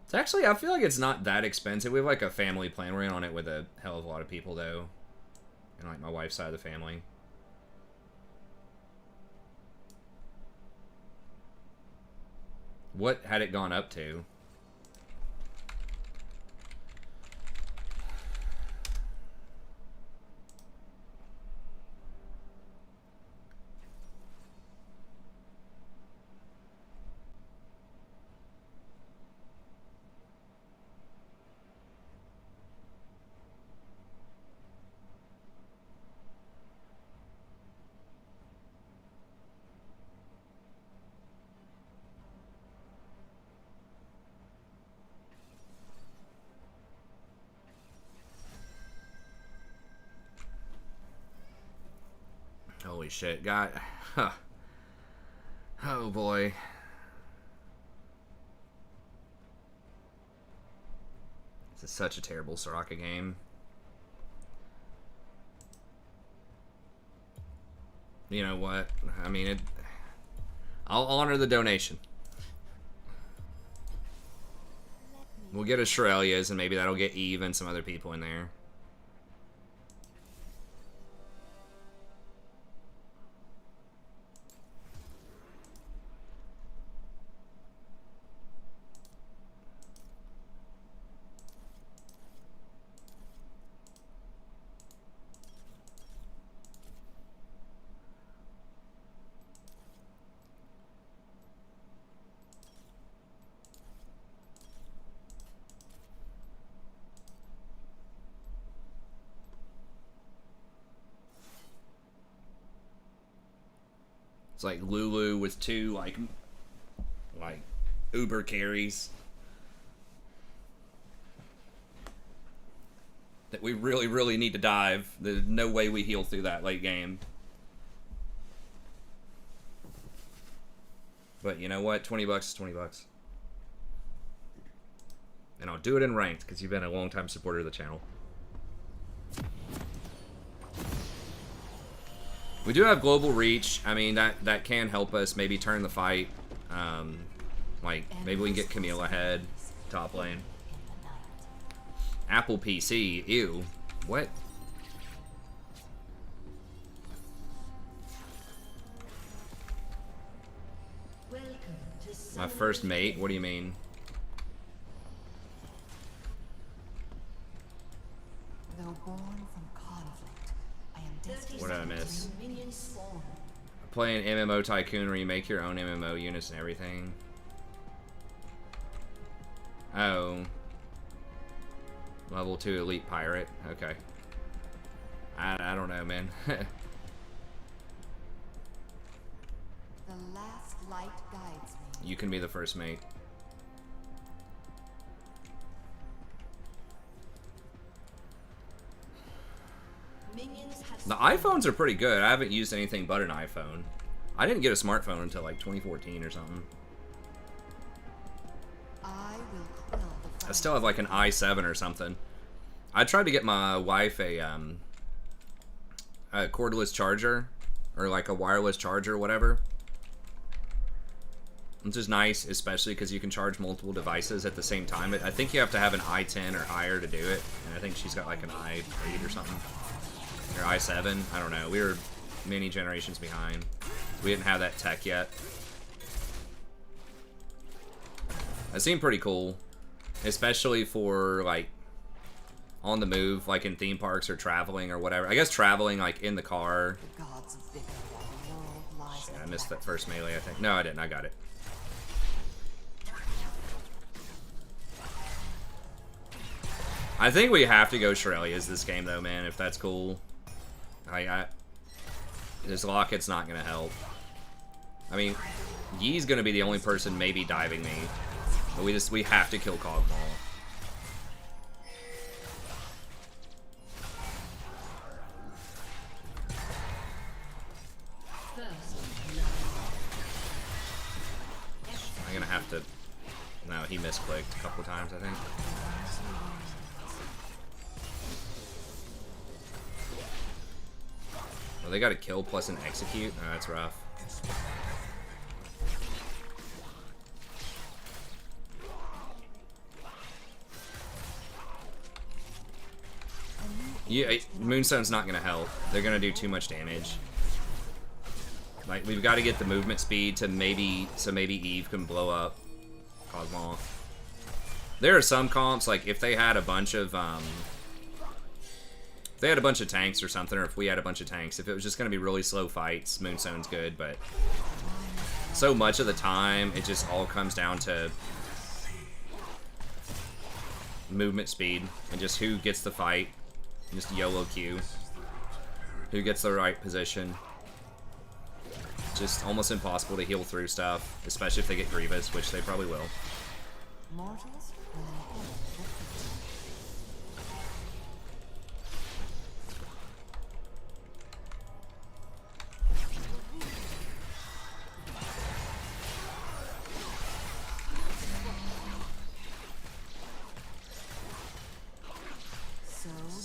C: It's actually, I feel like it's not that expensive. We have like a family plan. We're in on it with a hell of a lot of people though. And like my wife's side of the family. What had it gone up to? Holy shit, God. Huh. Oh boy. This is such a terrible Soraka game. You know what? I mean, I'll honor the donation. We'll get a Shirelia's and maybe that'll get Eve and some other people in there. It's like Lulu with two like Uber carries that we really need to dive. There's no way we heal through that late game. But you know what? 20 bucks is 20 bucks. And I'll do it in ranked because you've been a long time supporter of the channel. We do have global reach. I mean, that can help us maybe turn the fight. Like, maybe we can get Camille ahead, top lane. Apple PC, ew. What? My first mate? What do you mean?
P: Though born from conflict, I am destined
C: What did I miss?
P: to minion spawn.
C: Playing MMO Tycoon where you make your own MMO units and everything. Oh. Level 2 Elite Pirate. Okay. I don't know, man.
P: The last light guides me.
C: You can be the first mate. The iPhones are pretty good. I haven't used anything but an iPhone. I didn't get a smartphone until like 2014 or something. I still have like an i7 or something. I tried to get my wife a cordless charger or like a wireless charger or whatever. Which is nice, especially because you can charge multiple devices at the same time. I think you have to have an i10 or higher to do it, and I think she's got like an i8 or something. Or i7, I don't know. We were many generations behind. We didn't have that tech yet. It seemed pretty cool, especially for like on the move, like in theme parks or traveling or whatever. I guess traveling like in the car. Shit, I missed that first melee, I think. No, I didn't. I got it. I think we have to go Shirelia's this game though, man, if that's cool. This Locket's not gonna help. I mean, Yi's gonna be the only person maybe diving me. But we have to kill Cogmaw. I'm gonna have to. No, he misclicked a couple times, I think. Oh, they got a kill plus an execute? Oh, that's rough. Yeah, Moonstone's not gonna help. They're gonna do too much damage. Like, we've got to get the movement speed to maybe, so maybe Eve can blow up Cogmaw. There are some comps, like if they had a bunch of, if they had a bunch of tanks or something, or if we had a bunch of tanks, if it was just gonna be really slow fights, Moonstone's good, but so much of the time, it just all comes down to movement speed, and just who gets the fight. Just YOLO Q. Who gets the right position. Just almost impossible to heal through stuff, especially if they get Grievous, which they probably will.
P: Mortals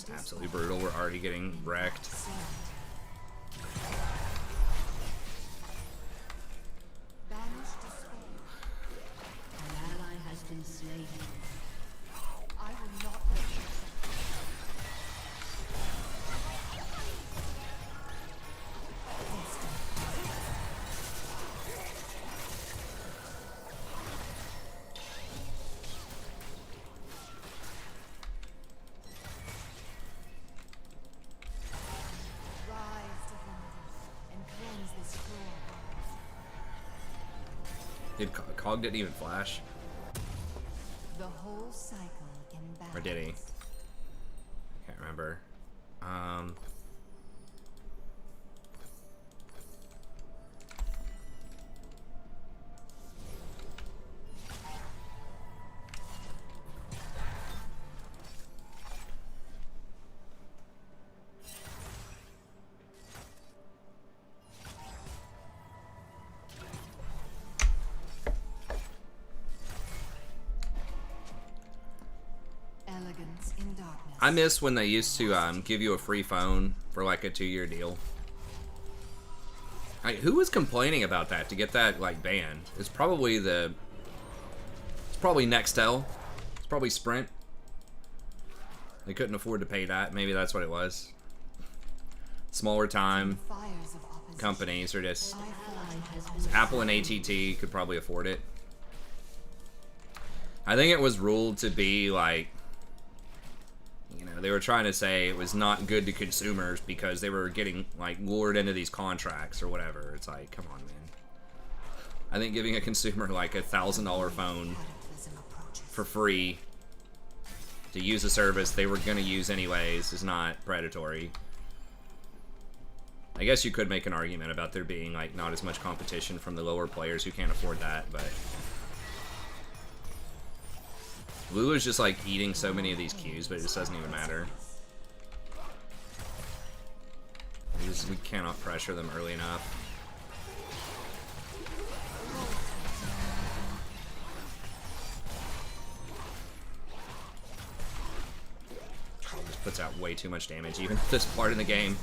C: It's absolutely brutal. We're already getting wrecked.
P: banished to spawn. An ally has been slain. I will not let you
C: Cog didn't even flash.
P: the whole cycle in balance.
C: Or did he? Can't remember.
P: Elegance in darkness.
C: I miss when they used to give you a free phone for like a 2-year deal. Like, who was complaining about that to get that like banned? It's probably Nextel. It's probably Sprint. They couldn't afford to pay that. Maybe that's what it was. Smaller time companies are just Apple and AT&T could probably afford it. I think it was ruled to be like, you know, They were trying to say it was not good to consumers because they were getting like lured into these contracts or whatever. It's like, come on, man. I think giving a consumer like $1,000 phone for free to use a service they were gonna use anyways is not predatory. I guess you could make an argument about there being like not as much competition from the lower players who can't afford that, but Lulu's just like eating so many of these Qs, but it just doesn't even matter. We cannot pressure them early enough. Just puts out way too much damage, even at this part in the game.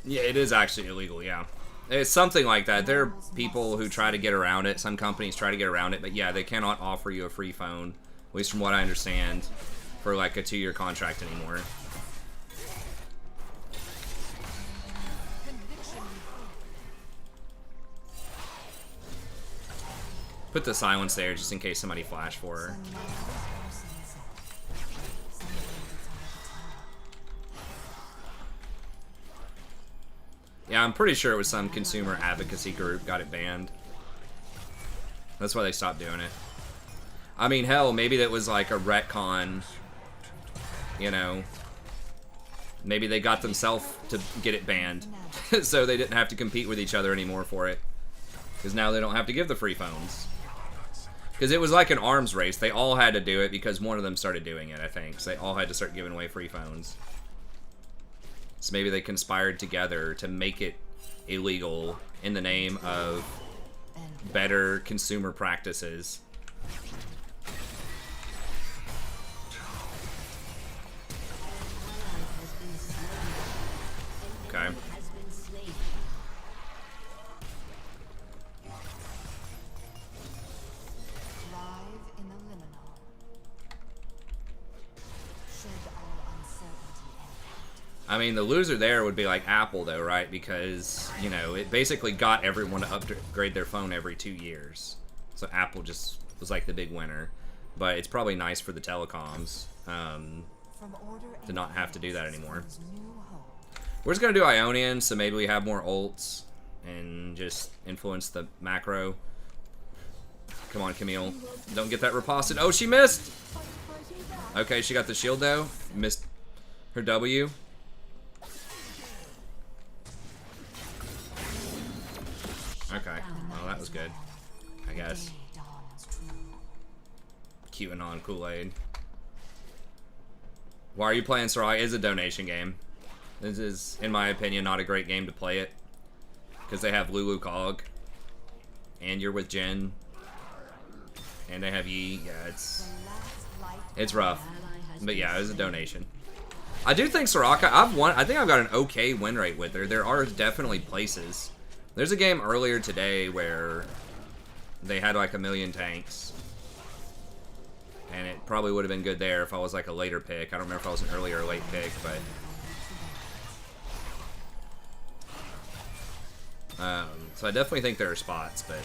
C: Yeah, it is actually illegal, yeah. It's something like that. There are people who try to get around it. Some companies try to get around it, but yeah, they cannot offer you a free phone, at least from what I understand, for like a 2-year contract anymore. Put the silence there just in case somebody flashed for her. Yeah, I'm pretty sure it was some consumer advocacy group got it banned. That's why they stopped doing it. I mean, hell, maybe that was like a retcon, you know. Maybe they got themselves to get it banned, so they didn't have to compete with each other anymore for it. Because now they don't have to give the free phones. Because it was like an arms race. They all had to do it because one of them started doing it, I think. So they all had to start giving away free phones. So maybe they conspired together to make it illegal in the name of better consumer practices. Okay. I mean, the loser there would be like Apple, though, right? Because, you know, it basically got everyone to upgrade their phone every 2 years. So Apple just was like the big winner. But it's probably nice for the telecoms to not have to do that anymore. We're just going to do Ionian, so maybe we have more ults and just influence the macro. Come on, Camille. Don't get that riposted. Oh, she missed! Okay, she got the shield, though. Missed her W. Okay, well that was good, I guess. QAnon Kool-Aid. Why are you playing Soraya? It's a donation game. This is, in my opinion, not a great game to play it. Because they have Lulu Cog. And you're with Jin. And they have Yi. Yeah, it's rough. But yeah, it was a donation. I do think Soraka, I think I've got an okay win rate with her. There are definitely places. There's a game earlier today where they had like 1 million tanks. And it probably would have been good there if I was like a later pick. I don't remember if I was an early or late pick, but... so I definitely think there are spots, but...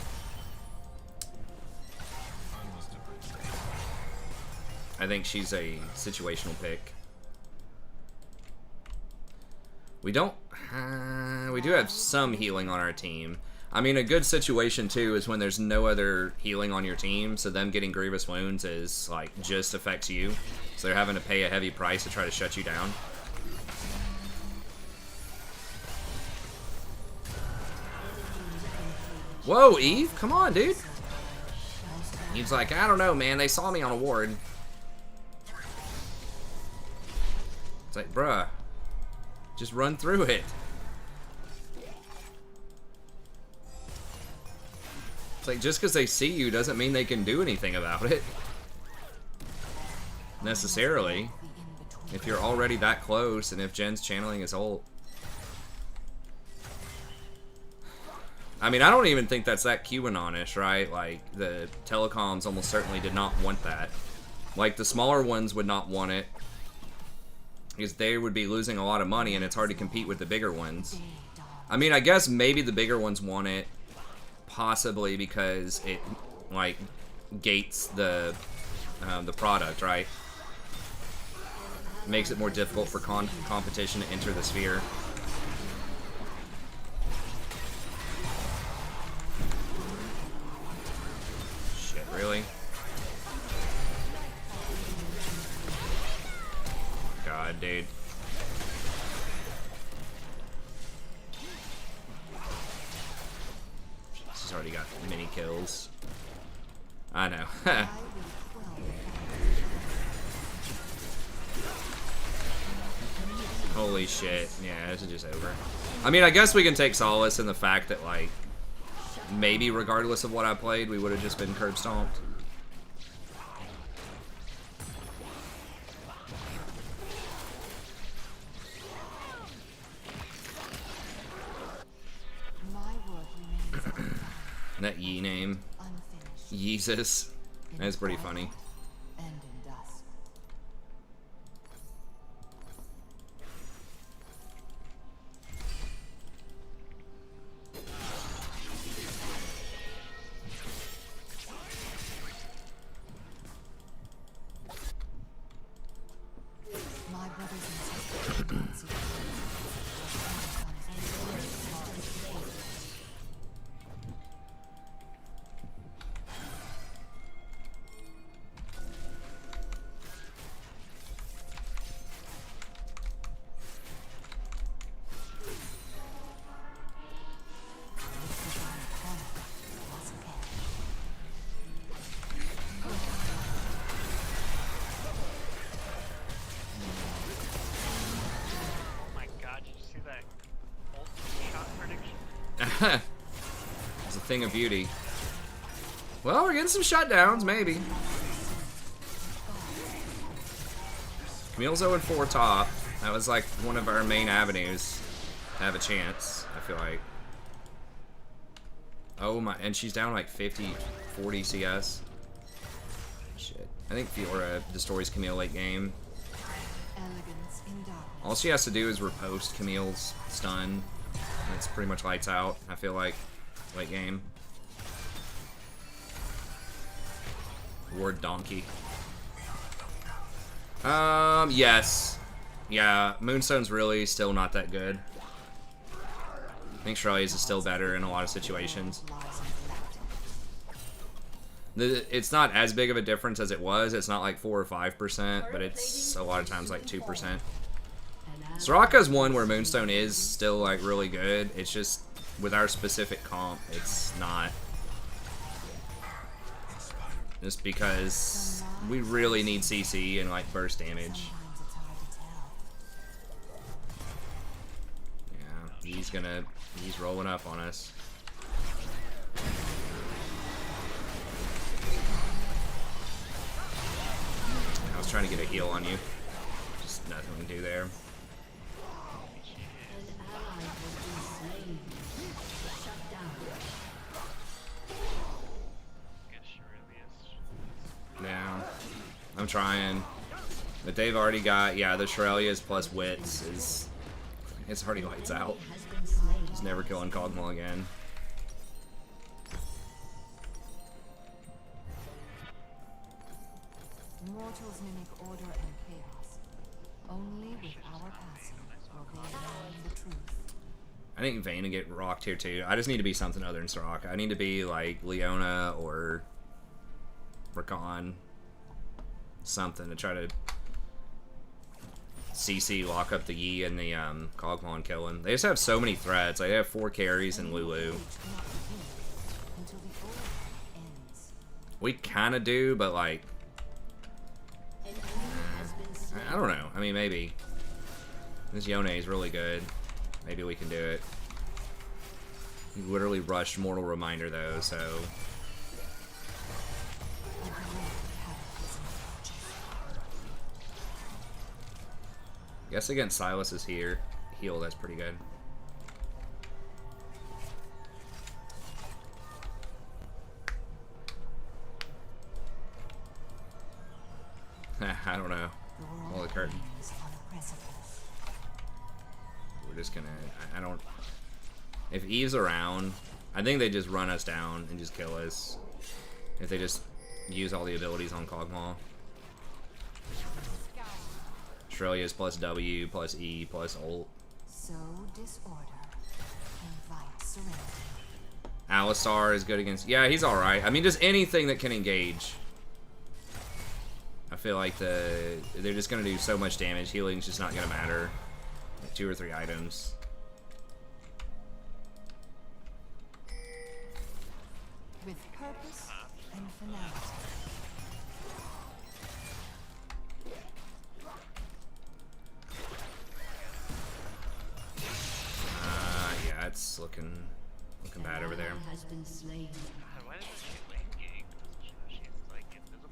C: I think she's a situational pick. We don't... we do have some healing on our team. I mean, a good situation, too, is when there's no other healing on your team, so them getting grievous wounds is, like, just affects you. So they're having to pay a heavy price to try to shut you down. Whoa, Eve? Come on, dude. Eve's like, I don't know, man. They saw me on a ward. It's like, bruh. Just run through it. It's like, just because they see you doesn't mean they can do anything about it. Necessarily. If you're already that close, and if Jen's channeling his ult. I mean, I don't even think that's that QAnon-ish, right? Like, the telecoms almost certainly did not want that. Like, the smaller ones would not want it. because they would be losing a lot of money, and it's hard to compete with the bigger ones. I mean, I guess maybe the bigger ones want it, possibly because it like gates the product, right? Makes it more difficult for competition to enter the sphere. Shit, really? God, dude. She's already got many kills. I know. Holy shit. Yeah, this is just over. I mean, I guess we can take solace in the fact that, like, maybe regardless of what I played, we would have just been curb stomped. That Yi name. Yeezus. That's pretty funny. It's a thing of beauty. Well, we're getting some shutdowns, maybe. Camille's 0-4 top. That was like one of our main avenues to have a chance, I feel like. Oh my, and she's down like 50, 40 CS. Shit. I think Fiora destroys Camille late game. All she has to do is riposte Camille's stun. It's pretty much lights out, I feel like, late game. Ward donkey. Yes. Yeah, Moonstone's really still not that good. I think Shirley's is still better in a lot of situations. It's not as big of a difference as it was. It's not like 4 or 5%, but it's a lot of times like 2%. Soraka's one where Moonstone is still like really good. It's just with our specific comp, it's not. Just because we really need CC and like burst damage. Yeah, he's rolling up on us. I was trying to get a heal on you. Just nothing we can do there. Yeah, I'm trying. But they've already got, yeah, the Shirelia's plus Wits is, it's already lights out. Just never killing Kog'Maw again.
P: Mortals mimic order and chaos. Only with our passion will they learn the truth.
C: I think Vayne will get rocked here too. I just need to be something other than Soraka. I need to be like Leona or Rakan. Something to try to CC lock up the Yi and the Kog'Maw and kill him. They just have so many threats. They have 4 carries and Lulu. We kind of do, but like, I don't know. I mean, maybe. This Yone is really good. Maybe we can do it. He literally rushed Mortal Reminder though, so. I guess against Silas's heal, that's pretty good. I don't know. Pull the curtain. we're just gonna... I don't... If Eve's around, I think they just run us down and just kill us. If they just use all the abilities on Kog'Maw. Australia's plus W, plus E, plus ult.
P: So disorder. Invite serenity.
C: Alistar is good against... Yeah, he's alright. I mean, just anything that can engage. I feel like they're just going to do so much damage. Healing's just not going to matter. Like 2 or 3 items.
P: With purpose and finality.
C: Yeah, it's looking bad over there.
P: Has been slain.
Q: Why doesn't she lane gang? She's like invisible.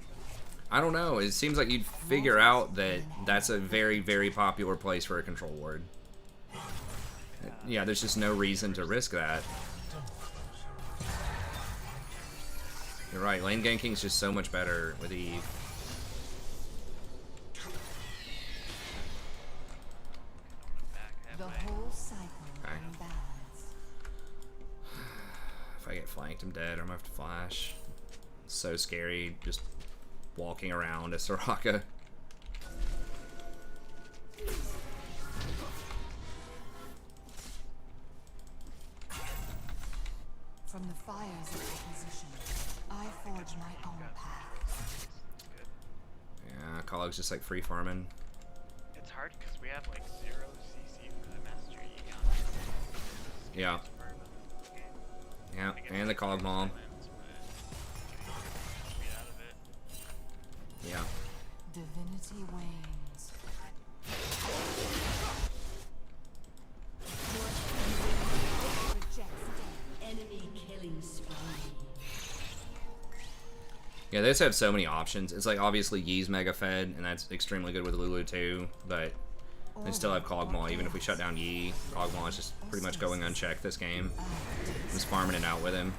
C: I don't know. It seems like you'd figure out that that's a very, very popular place for a control ward. Yeah, there's just no reason to risk that. You're right. Lane ganking's just so much better with Eve.
P: The whole cycle
C: Okay.
P: in balance.
C: If I get flanked, I'm dead. I'm gonna have to flash. It's so scary just walking around as Soraka.
P: From the fires of opposition, I forge my own path.
C: Yeah, Kalog's just like free farming.
Q: It's hard because we have like 0 CC for the Master Yi on
C: Yeah. Yeah, and the Kog'Maw. Yeah.
P: Divinity wanes. Enemy killing spree.
C: Yeah, they just have so many options. It's like obviously Yi's mega fed, and that's extremely good with Lulu too, but they still have Kog'Maw. Even if we shut down Yi, Kog'Maw is just pretty much going unchecked this game. Just farming it out with him.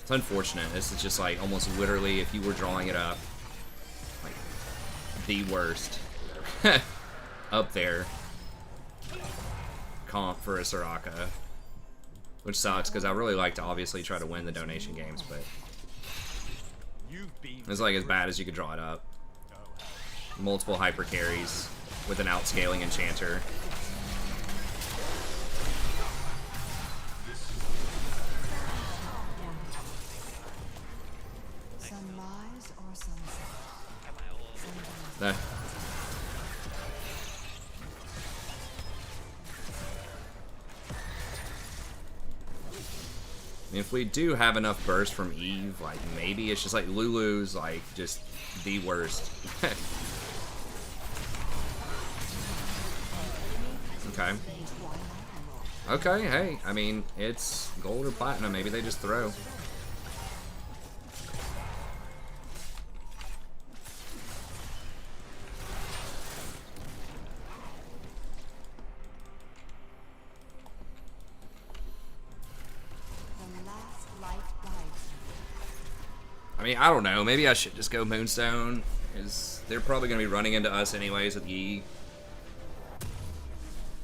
C: It's unfortunate. This is just like almost literally, if you were drawing it up, like the worst up there comp for a Soraka. Which sucks, because I really like to obviously try to win the donation games, but it's like as bad as you could draw it up. Multiple hyper carries with an outscaling enchanter.
P: Sunrise or sunset.
C: The if we do have enough burst from Eve, like maybe it's just like Lulu's like just the worst. Okay. Okay, hey, I mean, it's gold or platinum, maybe they just throw. I mean, I don't know. Maybe I should just go Moonstone, because they're probably going to be running into us anyways with Yi.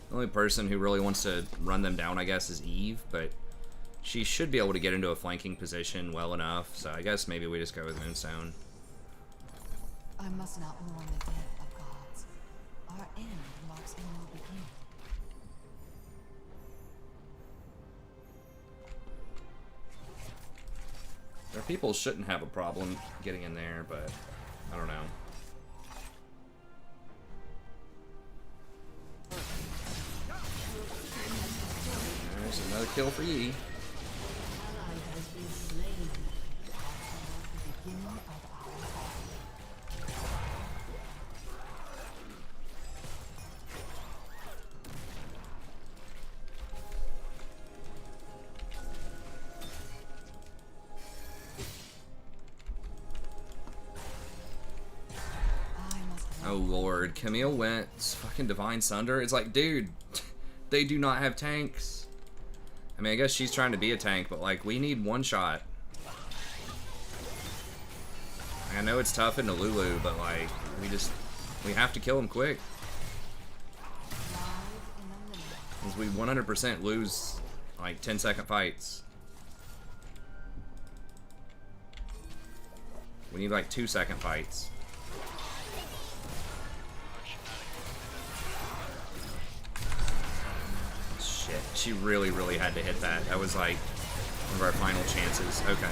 C: The only person who really wants to run them down, I guess, is Eve, but she should be able to get into a flanking position well enough, so I guess maybe we just go with Moonstone.
P: I must not mourn the death of gods. Our end marks a new beginning.
C: Their people shouldn't have a problem getting in there, but I don't know. There's another kill for Yi. Oh lord, Camille went fucking Divine Sunder. It's like, dude, they do not have tanks. I mean, I guess she's trying to be a tank, but like, we need one shot. I know it's tough into Lulu, but like, we have to kill him quick. Because we 100% lose like 10-second fights. We need like 2-second fights. Shit, she really, really had to hit that. That was like one of our final chances. Okay.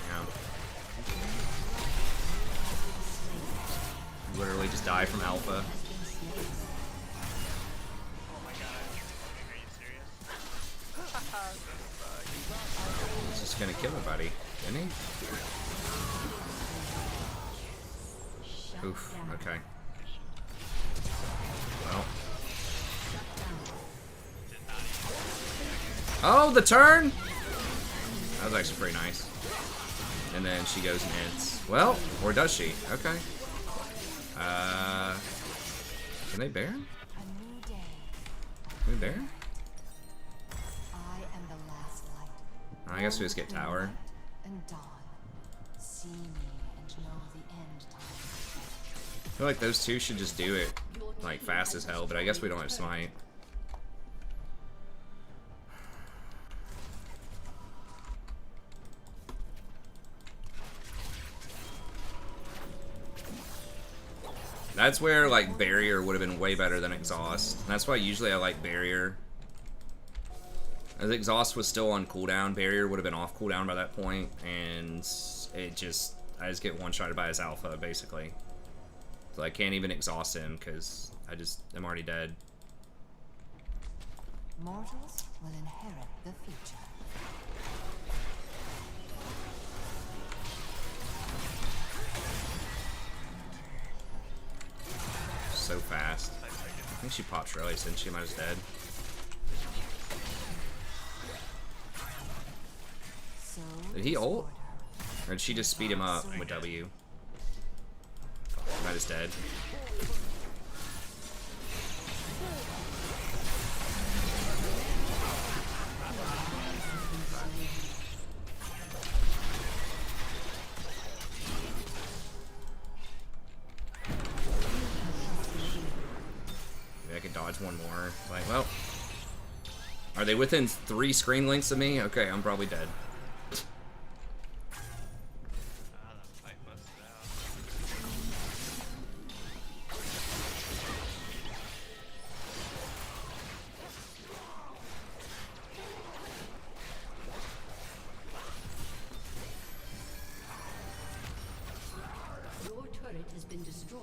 C: Yeah. Literally just die from alpha. He's just gonna kill everybody, isn't he? Oof, okay. Well. Oh, the turn! That was actually pretty nice. And then she goes and hits. Well, or does she? Okay. Can they Baron? Can we Baron? I guess we just get tower. I feel like those two should just do it like fast as hell, but I guess we don't have smite. That's where like barrier would have been way better than exhaust. That's why usually I like barrier. As exhaust was still on cooldown, barrier would have been off cooldown by that point, and I just get one-shotted by his alpha basically. So I can't even exhaust him because I'm already dead.
P: Mortals will inherit the future.
C: So fast. I think she popped Shirley since she might have dead. Did he ult? Or did she just speed him up with W? Might is dead. Maybe I could dodge one more. Like, well, are they within 3 screen lengths of me? Okay, I'm probably dead.
P: Your turret has been destroyed.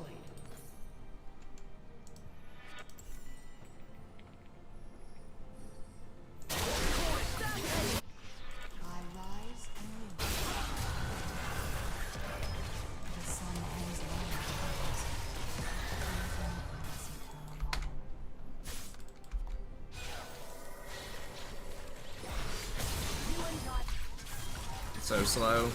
C: So slow.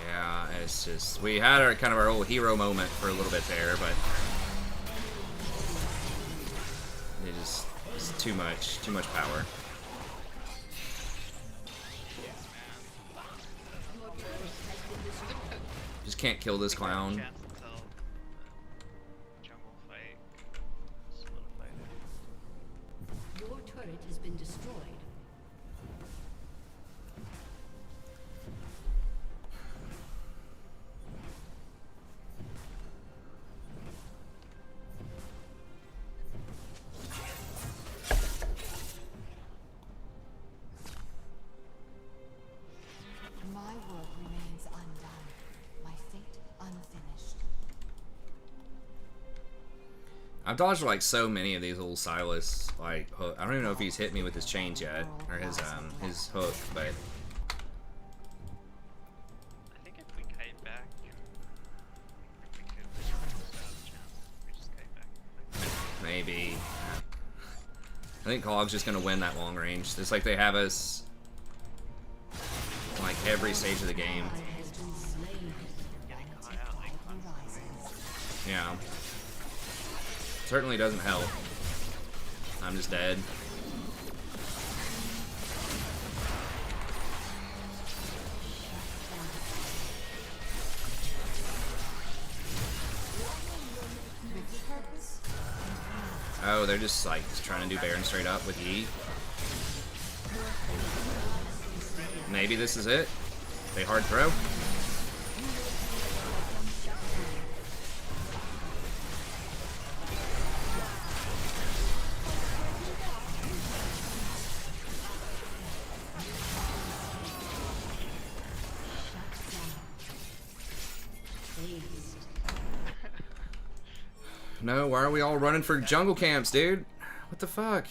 C: Yeah, it's just we had our kind of our old hero moment for a little bit there, but it's too much power. Just can't kill this clown.
P: Your turret has been destroyed. My work remains undone. My fate unfinished.
C: I've dodged like so many of these little Silas like hook. I don't even know if he's hit me with his chains yet or his hook, but
Q: I think if we kite back, we just kite back.
C: maybe. I think Hog's just gonna win that long range. It's like they have us like every stage of the game. Yeah. Certainly doesn't help. I'm just dead. Oh, they're just like trying to do Baron straight up with Yi. Maybe this is it. They hard throw. No, why are we all running for jungle camps, dude? What the fuck?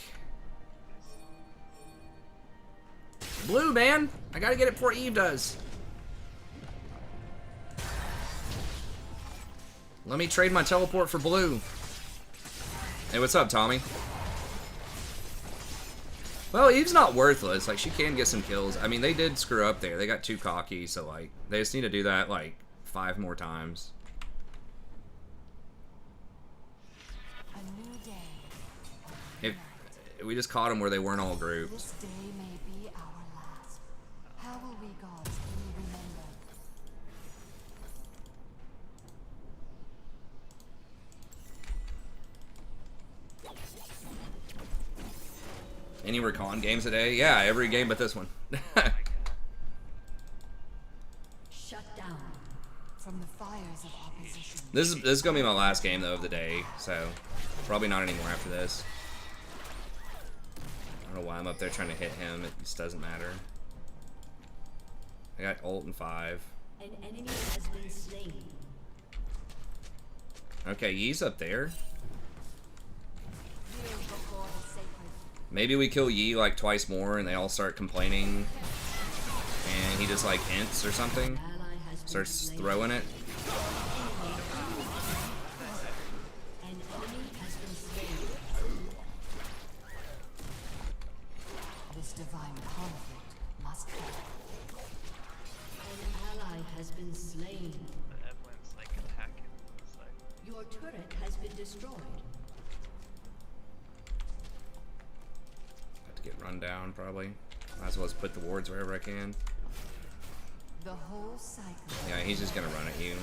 C: Blue, man! I gotta get it before Eve does. Let me trade my teleport for blue. Hey, what's up, Tommy? Well, Eve's not worthless. Like, she can get some kills. I mean, they did screw up there. They got too cocky, so, like, they just need to do that, like, 5 more times. If we just caught them where they weren't all grouped.
P: This day may be our last. How will we gods be remembered?
C: Any Rakan games today? Yeah, every game but this one.
P: Shut down from the fires of opposition.
C: This is gonna be my last game though of the day, so probably not anymore after this. I don't know why I'm up there trying to hit him. It just doesn't matter. I got ult in 5.
P: An enemy has been slain.
C: Okay, Yi's up there.
P: Kneel before the sacred.
C: Maybe we kill Yi like twice more and they all start complaining and he just like hints or something. Starts throwing it.
P: An enemy has been slain. This divine conflict must fall. An ally has been slain.
Q: Everyone's like attacking. It's like
P: Your turret has been destroyed.
C: Have to get run down probably. Might as well just put the wards wherever I can.
P: The whole cycle.
C: Yeah, he's just gonna run at you.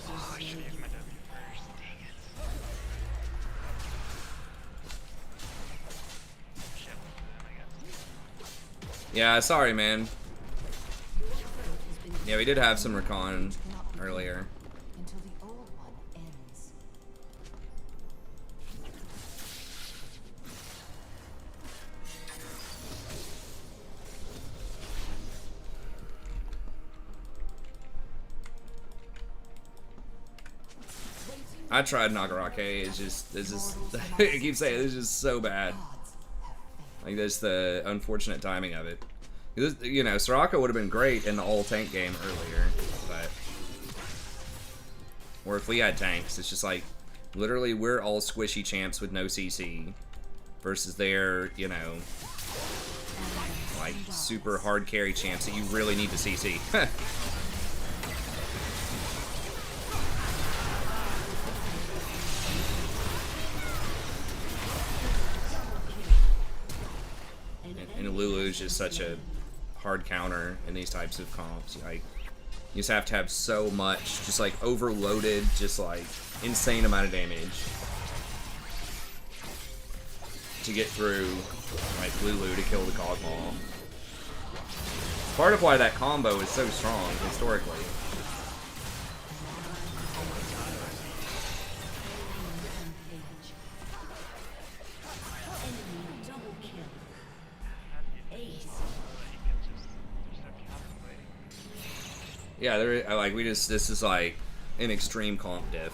Q: oh, I should use my W first. Dang it. Shit, I guess.
C: Yeah, sorry man. Yeah, we did have some Rakan earlier.
P: Until the old one ends.
C: I tried Nagarake, it's just I keep saying it's just so bad. Like that's the unfortunate timing of it. You know, Soraka would have been great in the all tank game earlier, but or if we had tanks, it's just like literally we're all squishy champs with no CC versus their, you know, like super hard carry champs that you really need to CC. And Lulu's just such a hard counter in these types of comps. Like, you just have to have so much, just like overloaded, just like insane amount of damage to get through like Lulu to kill the Cogmaw. Part of why that combo is so strong historically. Yeah, there. Like we just. This is like an extreme comp diff.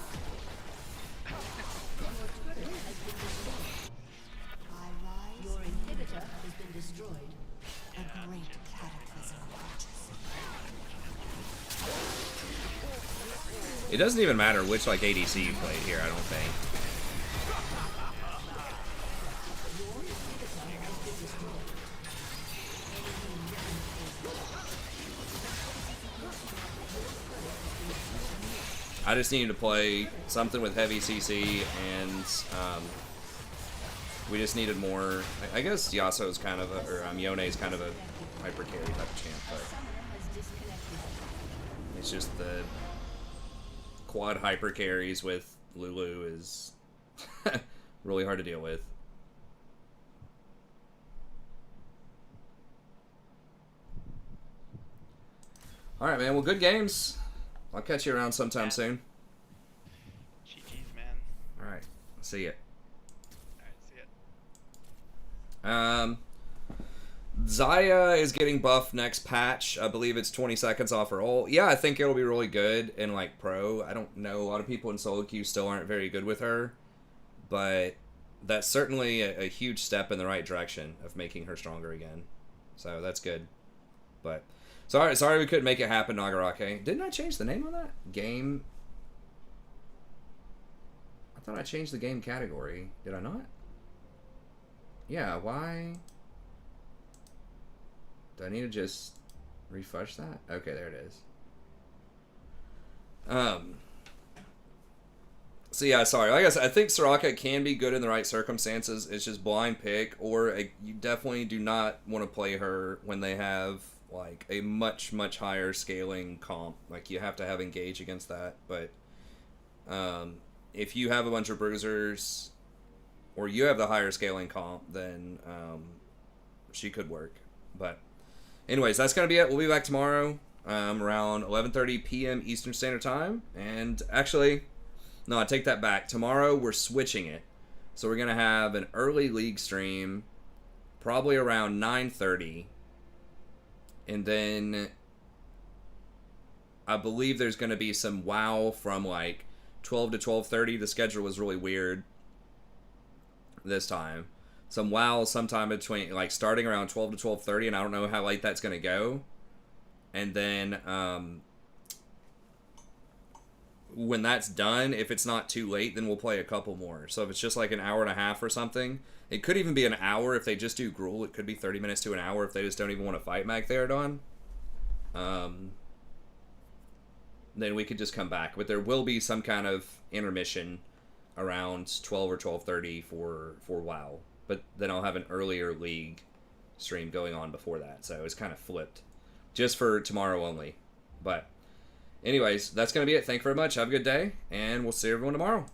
P: Your inhibitor has been destroyed. A great cataclysm approaches.
C: It doesn't even matter which like ADC you played here. I don't think. I just needed to play something with heavy CC, and we just needed more. I guess Yasuo's kind of a, or Yone's kind of a hyper carry type of champ, but it's just the quad hyper carries with Lulu is really hard to deal with. Alright, man. Well, good games. I'll catch you around sometime soon.
Q: GG's, man.
C: Alright. See ya.
Q: Alright, see ya.
C: Zaya is getting buffed next patch. I believe it's 20 seconds off her ult. Yeah, I think it'll be really good in, like, pro. I don't know. A lot of people in solo queue still aren't very good with her. But that's certainly a huge step in the right direction of making her stronger again. So that's good. But sorry we couldn't make it happen, Nagarake. Didn't I change the name on that? Game. I thought I changed the game category. Did I not? Yeah, why? Do I need to just refresh that? Okay, there it is. So yeah, sorry. Like I said, I think Soraka can be good in the right circumstances. It's just blind pick, or you definitely do not want to play her when they have like a much higher scaling comp. Like you have to have engage against that. But if you have a bunch of bruisers, or you have the higher scaling comp, then she could work. But anyways, that's gonna be it. We'll be back tomorrow around 11:30 p.m. Eastern Standard Time. And actually, no, I take that back. Tomorrow we're switching it, so we're gonna have an early league stream, probably around 9:30. And then I believe there's going to be some WoW from like 12 to 12:30. The schedule was really weird this time. Some WoW sometime between, like, starting around 12 to 12:30, and I don't know how late that's going to go. And then when that's done, if it's not too late, then we'll play a couple more. So if it's just like an hour and a half or something, it could even be an hour if they just do Gruul. It could be 30 minutes to an hour if they just don't even want to fight Magtheridon. Then we could just come back. But there will be some kind of intermission around 12 or 12:30 for WoW. But then I'll have an earlier League stream going on before that. So it's kind of flipped. Just for tomorrow only. But anyways, that's going to be it. Thank you very much. Have a good day. And we'll see everyone tomorrow.